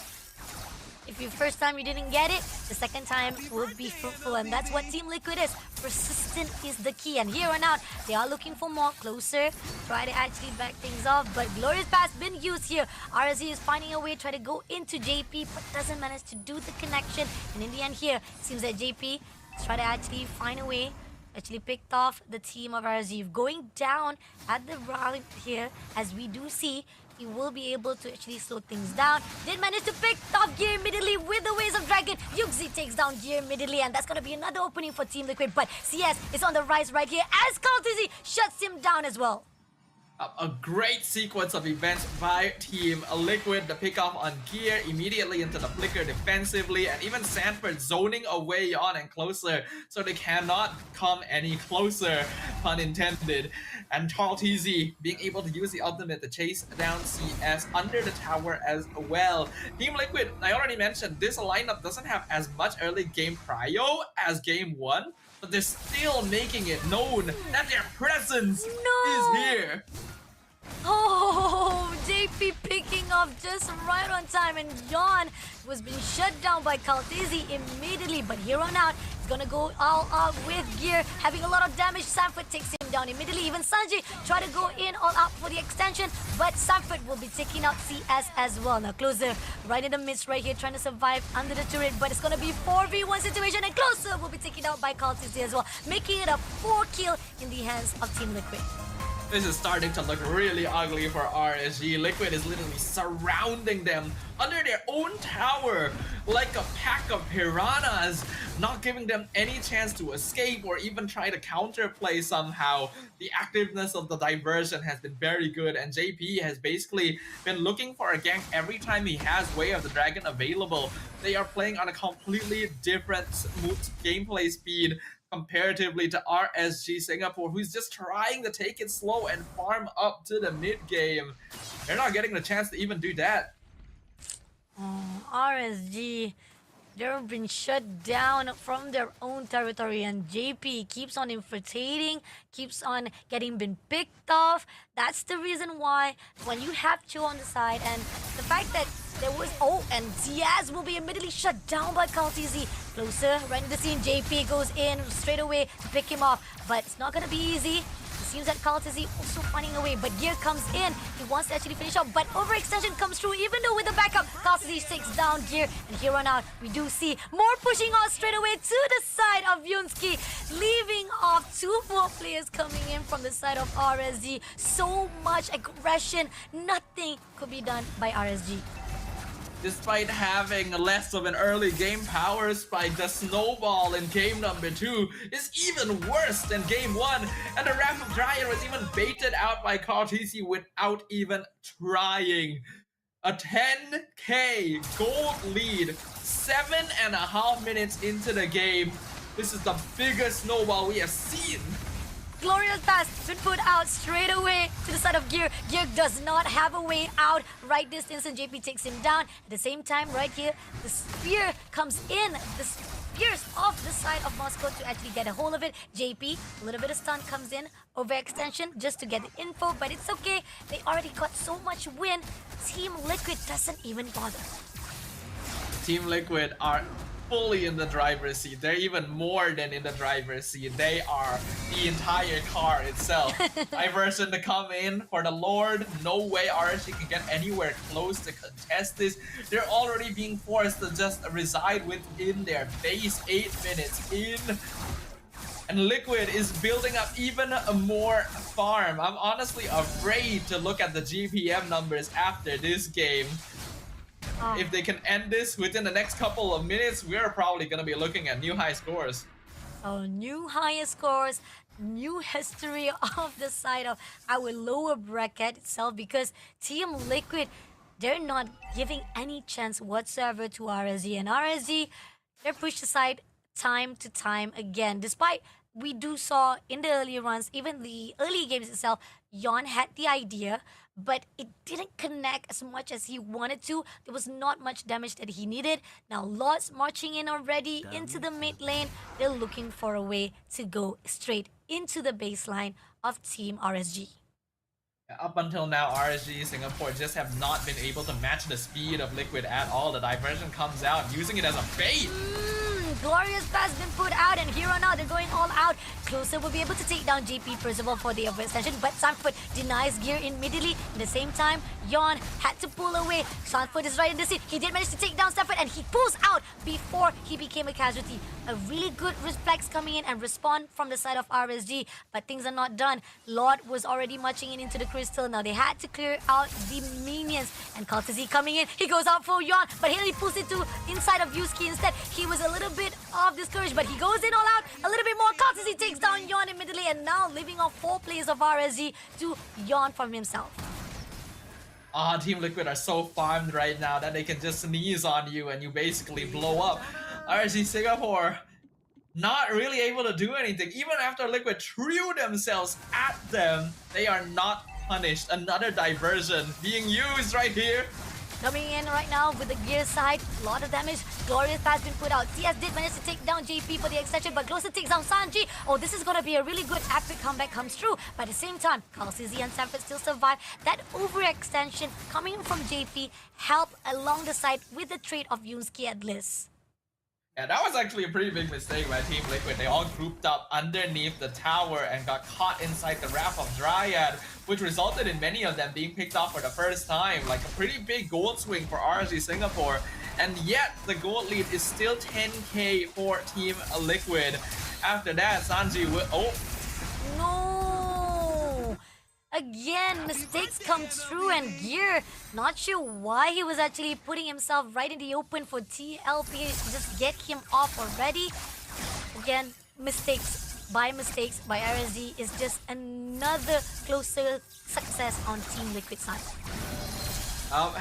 if your first time you didn't get it, the second time will be fruitful, and that's what Team Liquid is. Persistent is the key, and here on out, they are looking for more. Closer, try to actually back things off, but Glorious Pass been used here. RSG is finding a way, try to go into JP, but doesn't manage to do the connection, and in the end here, seems that JP try to actually find a way, actually picked off the team of RSG. Going down at the round here, as we do see, he will be able to actually slow things down. Did manage to pick off Gear immediately with the Ways of Dragon. Yuxi takes down Gear immediately, and that's going to be another opening for Team Liquid. But CS is on the rise right here as Kaltizi shuts him down as well. A great sequence of events by Team Liquid. The pickoff on Gear immediately into the flicker defensively, and even Sanford zoning away on and Closer so they cannot come any closer, pun intended. And Kaltizi being able to use the ultimate to chase down CS under the tower as well. Team Liquid, I already mentioned, this lineup doesn't have as much early game prio as game 1, but they're still making it known that their presence is here. Oh, JP picking off just right on time, and Yawn was being shut down by Kaltizi immediately. But here on out, he's gonna go all out with Gear, having a lot of damage. Sanford takes him down immediately. Even Sanji try to go in all out for the extension, but Sanford will be taking out CS as well. Now Closer right in the midst right here, trying to survive under the turret, but it's gonna be 4v1 situation, and Closer will be taken out by Kaltizi as well, making it a 4 kill in the hands of Team Liquid. This is starting to look really ugly for RSG. Liquid is literally surrounding them under their own tower like a pack of piranhas, not giving them any chance to escape or even try to counterplay somehow. The activeness of the diversion has been very good, and JP has basically been looking for a gank every time he has Way of the Dragon available. They are playing on a completely different gameplay speed comparatively to RSG Singapore, who's just trying to take it slow and farm up to the mid game. They're not getting the chance to even do that. RSG, they've been shut down from their own territory, and JP keeps on infiltrating, keeps on getting been picked off. That's the reason why when you have Cho on the side, and the fact that there was, and Diaz will be immediately shut down by Kaltizi. Closer, right in the scene, JP goes in straight away to pick him off, but it's not gonna be easy. It seems that Kaltizi also finding a way, but Gear comes in. He wants to actually finish off, but overextension comes through, even though with the backup, Kaltizi takes down Gear, and here on out, we do see more pushing on straight away to the side of Yunski, leaving off 2 more players coming in from the side of RSG. So much aggression, nothing could be done by RSG. Despite having less of an early game power spike, the snowball in game number 2 is even worse than game 1, and the Wrath of Dryad was even baited out by Cartesi without even trying. A 10k gold lead, 7.5 minutes into the game. This is the biggest snowball we have seen. Glorious pass been put out straight away to the side of Gear. Gear does not have a way out. Right distance and JP takes him down. At the same time, right here, the spear comes in. The spear's off the side of Moscow to actually get a hold of it. JP, a little bit of stun comes in. Overextension just to get the info, but it's okay. They already got so much win. Team Liquid doesn't even bother. Team Liquid are fully in the driver's seat. They're even more than in the driver's seat. They are the entire car itself. Diversion to come in for the Lord. No way RSG can get anywhere close to contest this. They're already being forced to just reside within their base 8 minutes in. And Liquid is building up even more farm. I'm honestly afraid to look at the GPM numbers after this game. If they can end this within the next couple of minutes, we're probably going to be looking at new high scores. Oh, new highest scores, new history of the side of our lower bracket itself, because Team Liquid, they're not giving any chance whatsoever to RSG. And RSG, they're pushed aside time to time again. Despite we do saw in the early runs, even the early games itself, Yon had the idea, but it didn't connect as much as he wanted to. There was not much damage that he needed. Now Lord's marching in already into the mid lane. They're looking for a way to go straight into the baseline of Team RSG. Up until now, RSG Singapore just have not been able to match the speed of Liquid at all. The diversion comes out, using it as a bait. Glorious pass been put out, and here on out, they're going all out. Closer will be able to take down JP first of all for the overextension, but Sanford denies Gear immediately. At the same time, Yon had to pull away. Sanford is right in the seat. He did manage to take down Sanford, and he pulls out before he became a casualty. A really good reflex coming in and respond from the side of RSG, but things are not done. Lord was already marching in into the crystal. Now they had to clear out the minions, and Kaltazi coming in. He goes out for Yon, but here he pulls it to inside of Yuski instead. He was a little bit of discouraged, but he goes in all out a little bit more. Kaltazi takes down Yon immediately, and now leaving off 4 players of RSG to Yon from himself. Team Liquid are so farmed right now that they can just sneeze on you and you basically blow up. RSG Singapore not really able to do anything. Even after Liquid threw themselves at them, they are not punished. Another diversion being used right here. Coming in right now with the Gear side, a lot of damage. Glorious pass been put out. TS did manage to take down JP for the extension, but closer takes down Sanji. Oh, this is going to be a really good epic comeback comes through. But at the same time, Kalsizi and Sanford still survive. That overextension coming in from JP helped along the side with the trade of Yunsky at Liz. Yeah, that was actually a pretty big mistake by Team Liquid. They all grouped up underneath the tower and got caught inside the Wrath of Dryad, which resulted in many of them being picked off for the first time. Like a pretty big gold swing for RSG Singapore. And yet, the gold lead is still 10k for Team Liquid. After that, Sanji will... Oh! No! Again, mistakes come through, and Gear, not sure why he was actually putting himself right in the open for TLP to just get him off already. Again, mistakes by RSG is just another closer success on Team Liquid side.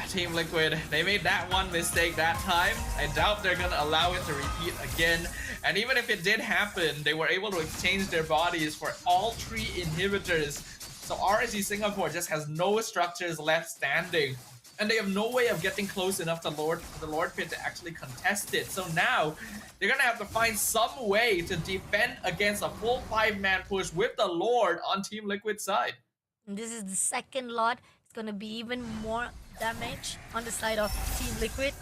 Team Liquid, they made that one mistake that time. I doubt they're gonna allow it to repeat again. And even if it did happen, they were able to exchange their bodies for all 3 inhibitors. So RSG Singapore just has no structures left standing. And they have no way of getting close enough to the Lord Pit to actually contest it. So now, they're gonna have to find some way to defend against a full 5-man push with the Lord on Team Liquid's side. And this is the second lot. It's gonna be even more damage on the side of Team Liquid.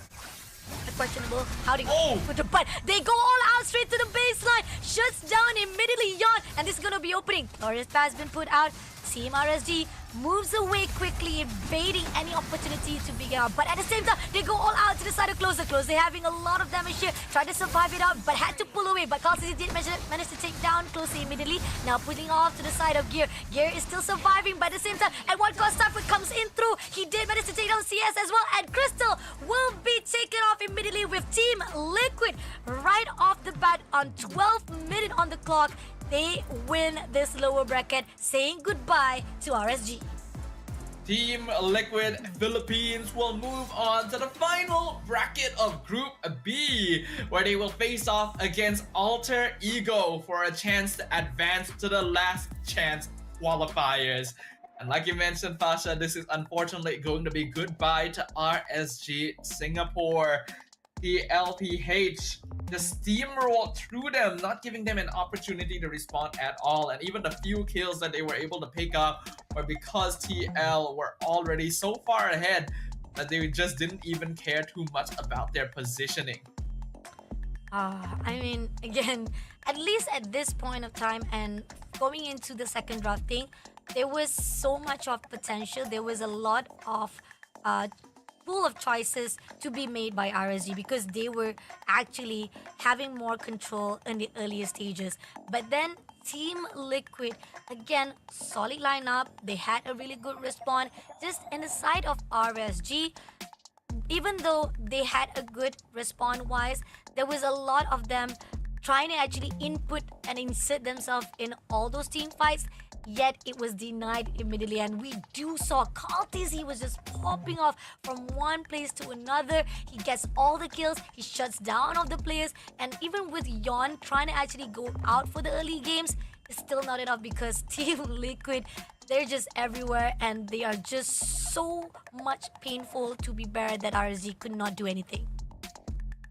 Questionable how they put the butt. They go all out straight to the baseline. Shuts down immediately Yon, and this is gonna be opening. Glorious pass been put out. Team RSG moves away quickly, invading any opportunity to begin out. But at the same time, they go all out to the side of close. They're having a lot of damage here. Tried to survive it out, but had to pull away. But Carlsy did manage to take down Closey immediately. Now pulling off to the side of Gear. Gear is still surviving, but at the same time, and one cost Starford comes in through. He did manage to take down CS as well, and Crystal will be taken off immediately with Team Liquid right off the bat on 12 minutes on the clock. They win this lower bracket, saying goodbye to RSG. Team Liquid Philippines will move on to the final bracket of Group B, where they will face off against Alter Ego for a chance to advance to the last chance qualifiers. And like you mentioned, Pasha, this is unfortunately going to be goodbye to RSG Singapore. The LPH just steamrolled through them, not giving them an opportunity to respond at all. And even the few kills that they were able to pick up were because TL were already so far ahead that they just didn't even care too much about their positioning. I mean, again, at least at this point of time and going into the second drafting, there was so much of potential. There was a lot of pool of choices to be made by RSG because they were actually having more control in the earlier stages. But then Team Liquid, again, solid lineup. They had a really good respawn. Just in the side of RSG, even though they had a good respawn wise, there was a lot of them trying to actually input and insert themselves in all those team fights, yet it was denied immediately. And we saw Kaltis, he was just popping off from one place to another. He gets all the kills, he shuts down all the players, and even with Yon trying to actually go out for the early games, it's still not enough because Team Liquid, they're just everywhere and they are just so much painful to be bare that RSG could not do anything.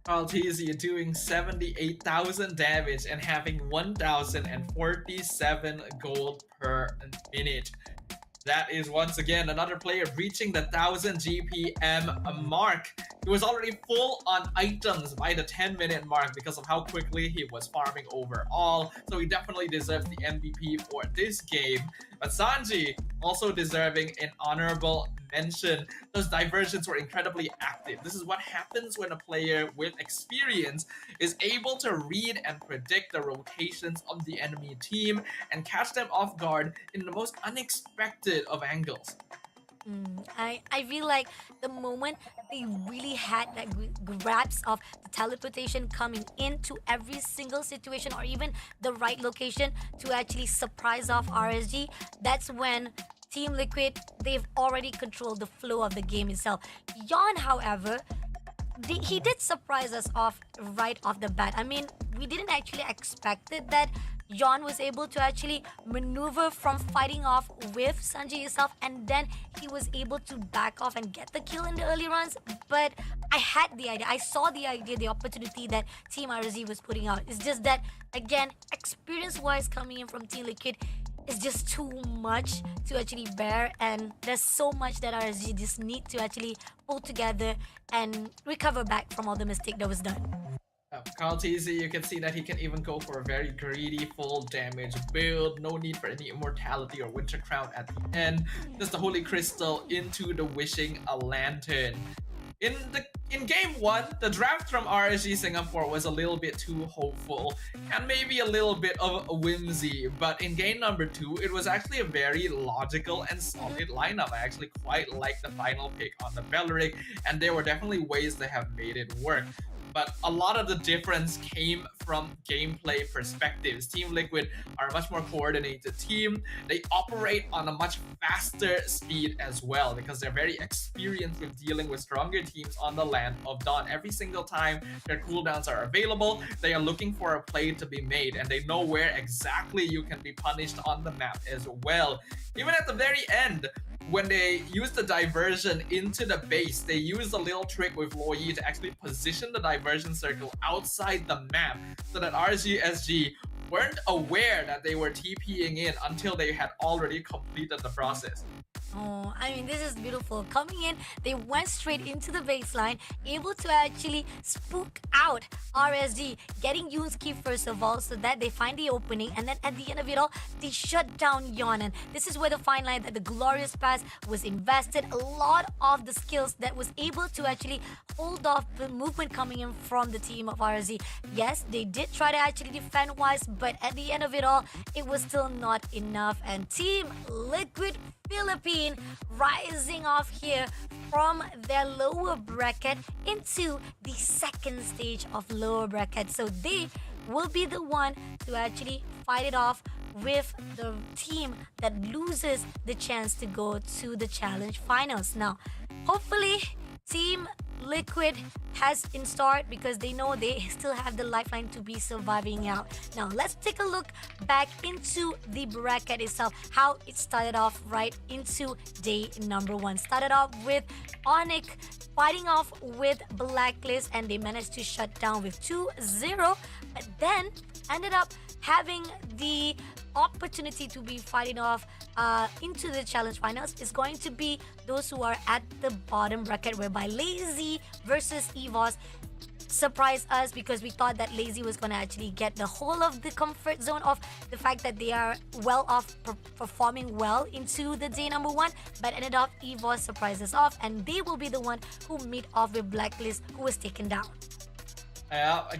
Altizia doing 78,000 damage and having 1,047 gold per minute. That is once again another player reaching the 1,000 GPM mark. He was already full on items by the 10-minute mark because of how quickly he was farming overall. So he definitely deserves the MVP for this game. But Sanji also deserving an honorable mention. Those diversions were incredibly active. This is what happens when a player with experience is able to read and predict the rotations of the enemy team and catch them off guard in the most unexpected of angles. I feel like the moment they really had that grasp of the teleportation coming into every single situation or even the right location to actually surprise off RSG, that's when Team Liquid, they've already controlled the flow of the game itself. Yon, however, he did surprise us off right off the bat. I mean, we didn't actually expect it that Yon was able to actually maneuver from fighting off with Sanjay himself, and then he was able to back off and get the kill in the early runs. But I had the idea, I saw the idea, the opportunity that Team RSG was putting out. It's just that, again, experience-wise coming in from Team Liquid, it's just too much to actually bear, and there's so much that RSG just need to actually pull together and recover back from all the mistake that was done. Carl TZ, you can see that he can even go for a very greedy full damage build. No need for any immortality or winter crown at the end. Just the holy crystal into the wishing a lantern. In game 1, the draft from RSG Singapore was a little bit too hopeful and maybe a little bit of a whimsy, but in game number 2, it was actually a very logical and solid lineup. I actually quite liked the final pick on the Belleric, and there were definitely ways they have made it work. But a lot of the difference came from gameplay perspectives. Team Liquid are a much more coordinated team. They operate on a much faster speed as well because they're very experienced with dealing with stronger teams on the land of Dawn. Every single time their cooldowns are available, they are looking for a play to be made, and they know where exactly you can be punished on the map as well. Even at the very end, when they use the diversion into the base, they use a little trick with Loyi to actually position the diversion circle outside the map so that RGSG weren't aware that they were TPing in until they had already completed the process. Oh, I mean, this is beautiful. Coming in, they went straight into the baseline, able to actually spook out RSG, getting Yoon's key first of all, so that they find the opening, and then at the end of it all, they shut down Yon. And this is where the fine line that the glorious pass was invested. A lot of the skills that was able to actually hold off the movement coming in from the team of RSG. Yes, they did try to actually defend wise, but at the end of it all, it was still not enough. And Team Liquid Philippine rising off here from their lower bracket into the second stage of lower bracket. So they will be the one to actually fight it off with the team that loses the chance to go to the challenge finals. Now, hopefully, Team Liquid has in start because they know they still have the lifeline to be surviving out. Now, let's take a look back into the bracket itself, how it started off right into day number 1. Started off with Onyx fighting off with Blacklist, and they managed to shut down with 2-0, but then ended up having the opportunity to be fighting off into the challenge finals is going to be those who are at the bottom bracket, whereby Lazy versus EVOS surprised us because we thought that Lazy was going to actually get the whole of the comfort zone of the fact that they are well off, performing well into the day number 1, but ended up EVOS surprised us off, and they will be the one who meet off with Blacklist, who was taken down.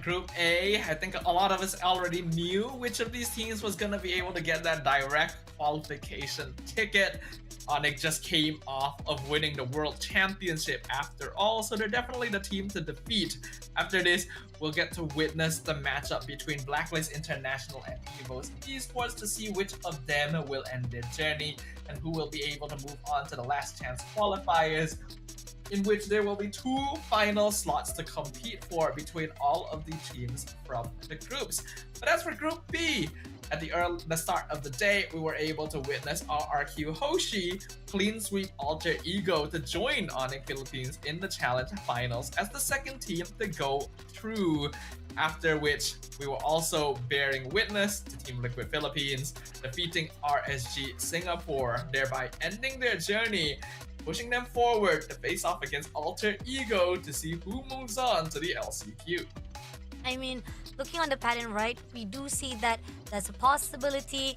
Group A, I think a lot of us already knew which of these teams was going to be able to get that direct qualification ticket. Onyx just came off of winning the World Championship after all, so they're definitely the team to defeat. After this, we'll get to witness the matchup between Blacklist International and EVOS Esports to see which of them will end their journey and who will be able to move on to the last chance qualifiers, in which there will be 2 final slots to compete for between all of the teams from the groups. But as for Group B, at the start of the day, we were able to witness RRQ Hoshi clean sweep Alter Ego to join Onyx Philippines in the challenge finals as the second team to go through. After which, we were also bearing witness to Team Liquid Philippines defeating RSG Singapore, thereby ending their journey, pushing them forward to face off against Alter Ego to see who moves on to the LCQ. I mean, looking on the pattern, right, we do see that there's a possibility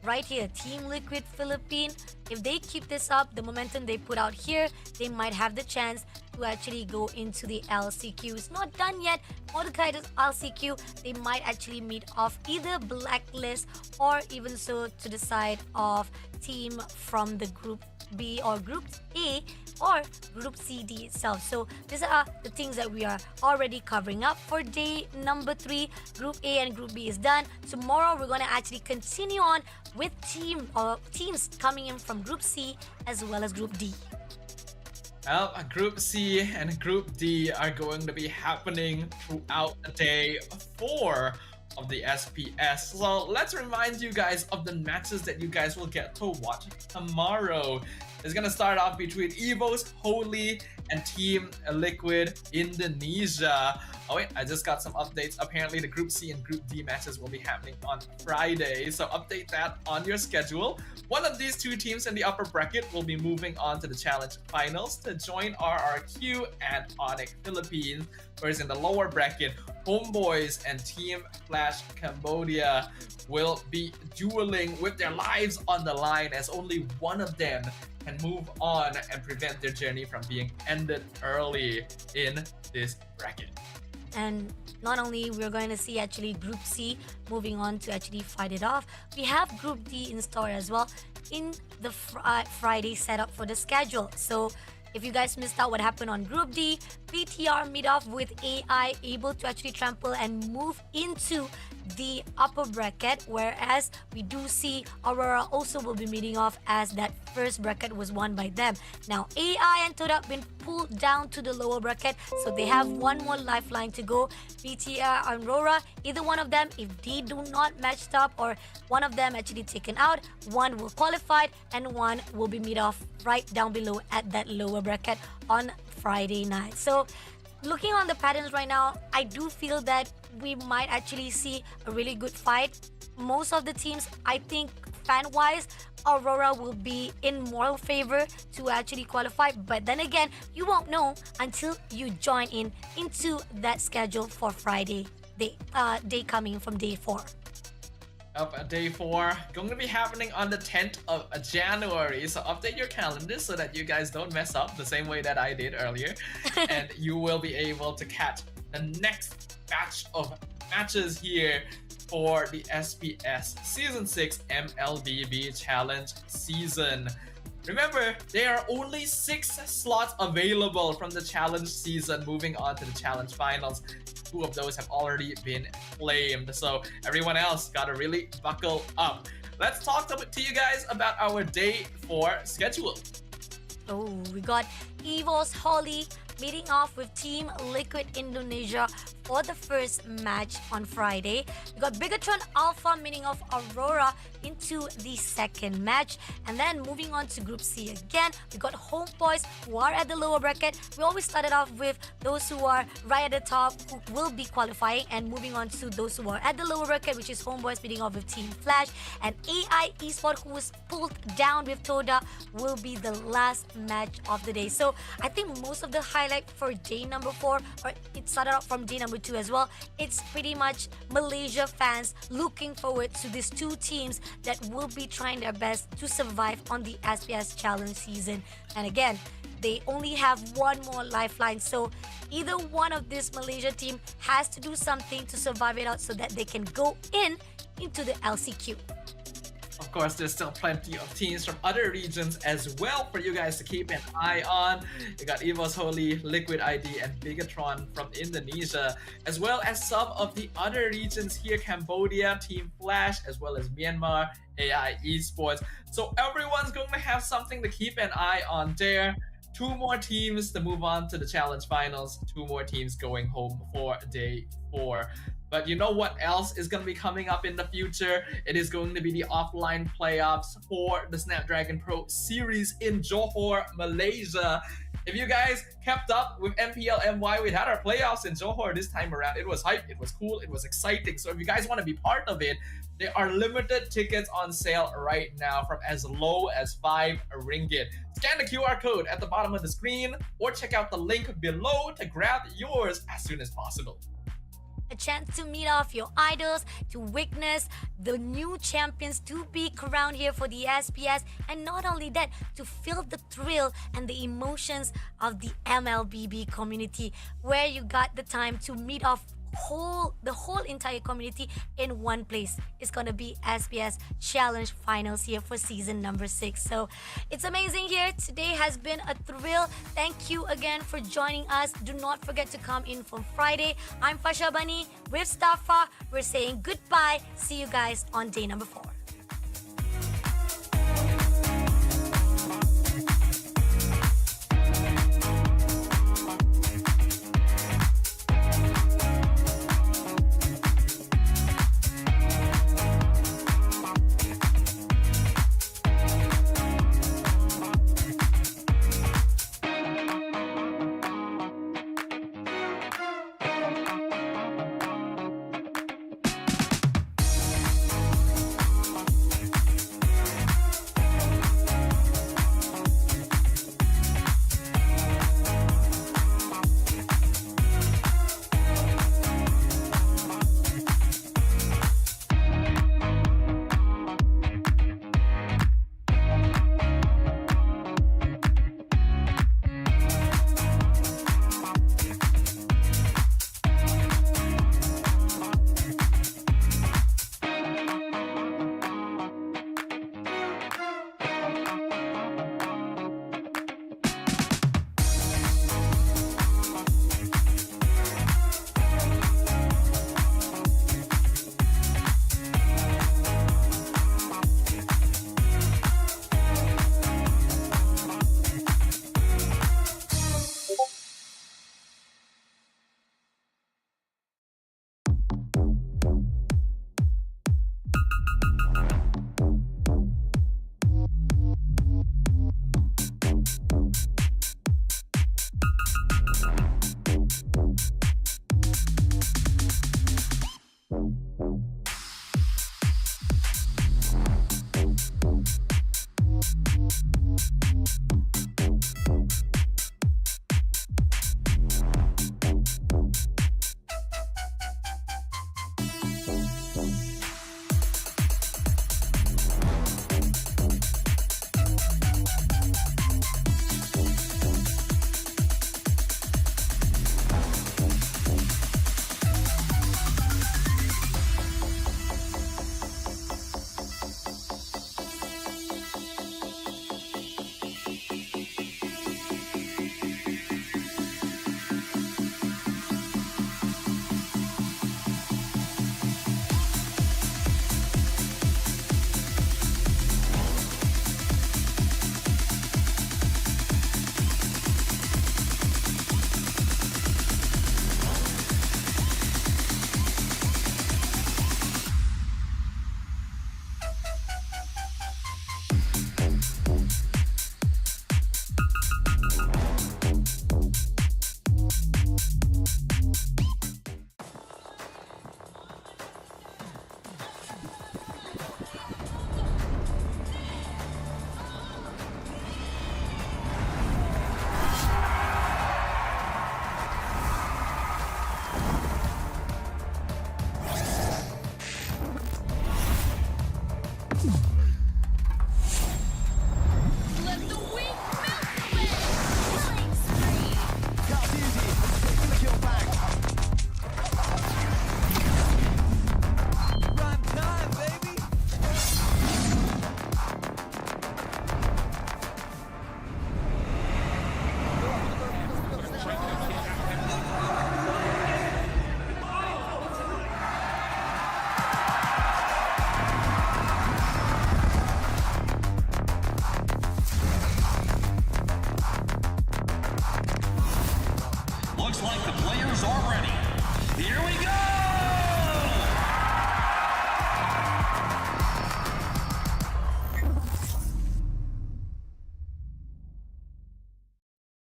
right here. Team Liquid Philippine, if they keep this up, the momentum they put out here, they might have the chance to actually go into the LCQ. It's not done yet. Mordecai's LCQ, they might actually meet off either Blacklist or even so to the side of team from the Group B or Group A or Group CD itself. So these are the things that we are already covering up for day number 3. Group A and Group B is done. Tomorrow we're going to actually continue on with teams coming in from Group C as well as Group D. Well, Group C and Group D are going to be happening throughout the day 4 of the SPS. So let's remind you guys of the matches that you guys will get to watch tomorrow. It's gonna start off between EVOS Holy and Team Liquid Indonesia. Oh wait, I just got some updates. Apparently the Group C and Group D matches will be happening on Friday, so update that on your schedule. One of these 2 teams in the upper bracket will be moving on to the challenge finals to join RRQ and Onyx Philippines, whereas in the lower bracket, Homeboys and Team Flash Cambodia will be dueling with their lives on the line, as only one of them can move on and prevent their journey from being ended early in this bracket. And not only we're going to see actually Group C moving on to actually fight it off, we have Group D in store as well in the Friday setup for the schedule. So if you guys missed out what happened on Group D, PTR meet off with AI, able to actually trample and move into the upper bracket, whereas we do see Aurora also will be meeting off as that first bracket was won by them. Now AI and Toad have been pulled down to the lower bracket, so they have one more lifeline to go. PTR and Aurora, either one of them, if they do not match up or one of them actually taken out, one will qualify and one will be meet off right down below at that lower bracket on Friday night. So looking on the patterns right now, I do feel that we might actually see a really good fight. Most of the teams, I think fan-wise, Aurora will be in moral favor to actually qualify. But then again, you won't know until you join in into that schedule for Friday, day coming from day 4. Of day 4 going to be happening on the 10th of January, so update your calendar so that you guys don't mess up the same way that I did earlier. And you will be able to catch the next batch of matches here for the SPS Season 6 MLBB Challenge season. Remember, there are only 6 slots available from the challenge season moving on to the challenge finals. 2 of those have already been claimed, so everyone else gotta really buckle up. Let's talk to you guys about our day 4 schedule. Oh, we got EVOS Holly meeting off with Team Liquid Indonesia for the first match on Friday. We got Bigatron Alpha meeting off Aurora into the second match. And then moving on to Group C again, we got Homeboys who are at the lower bracket. We always started off with those who are right at the top who will be qualifying, and moving on to those who are at the lower bracket, which is Homeboys meeting off with Team Flash, and AI Esports, who was pulled down with Toda, will be the last match of the day. So I think most of the highlight for day number 4, or it started out from day number 2 as well, it's pretty much Malaysia fans looking forward to these 2 teams that will be trying their best to survive on the SPS Challenge season. And again, they only have one more lifeline, so either one of this Malaysia team has to do something to survive it out so that they can go into the LCQ. Of course, there's still plenty of teams from other regions as well for you guys to keep an eye on. You got EVOS Holy, Liquid ID, and Bigatron from Indonesia, as well as some of the other regions here: Cambodia, Team Flash, as well as Myanmar, AI Esports. So everyone's going to have something to keep an eye on there. 2 more teams to move on to the challenge finals, 2 more teams going home for day 4. But you know what else is going to be coming up in the future? It is going to be the offline playoffs for the Snapdragon Pro Series in Johor, Malaysia. If you guys kept up with MPLMY, we had our playoffs in Johor this time around. It was hype, it was cool, it was exciting. So if you guys want to be part of it, there are limited tickets on sale right now from as low as 5 ringgit. Scan the QR code at the bottom of the screen or check out the link below to grab yours as soon as possible. A chance to meet off your idols, to witness the new champions to be crowned here for the SPS, and not only that, to feel the thrill and the emotions of the MLBB community, where you got the time to meet off the whole entire community in one place. It's gonna be SPS Challenge Finals here for season number 6. So it's amazing here. Today has been a thrill. Thank you again for joining us. Do not forget to come in for Friday. I'm Fasha Bani with Stafa. We're saying goodbye. See you guys on day number 4.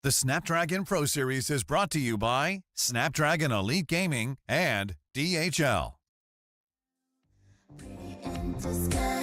The Snapdragon Pro Series is brought to you by Snapdragon Elite Gaming and DHL. In the sky.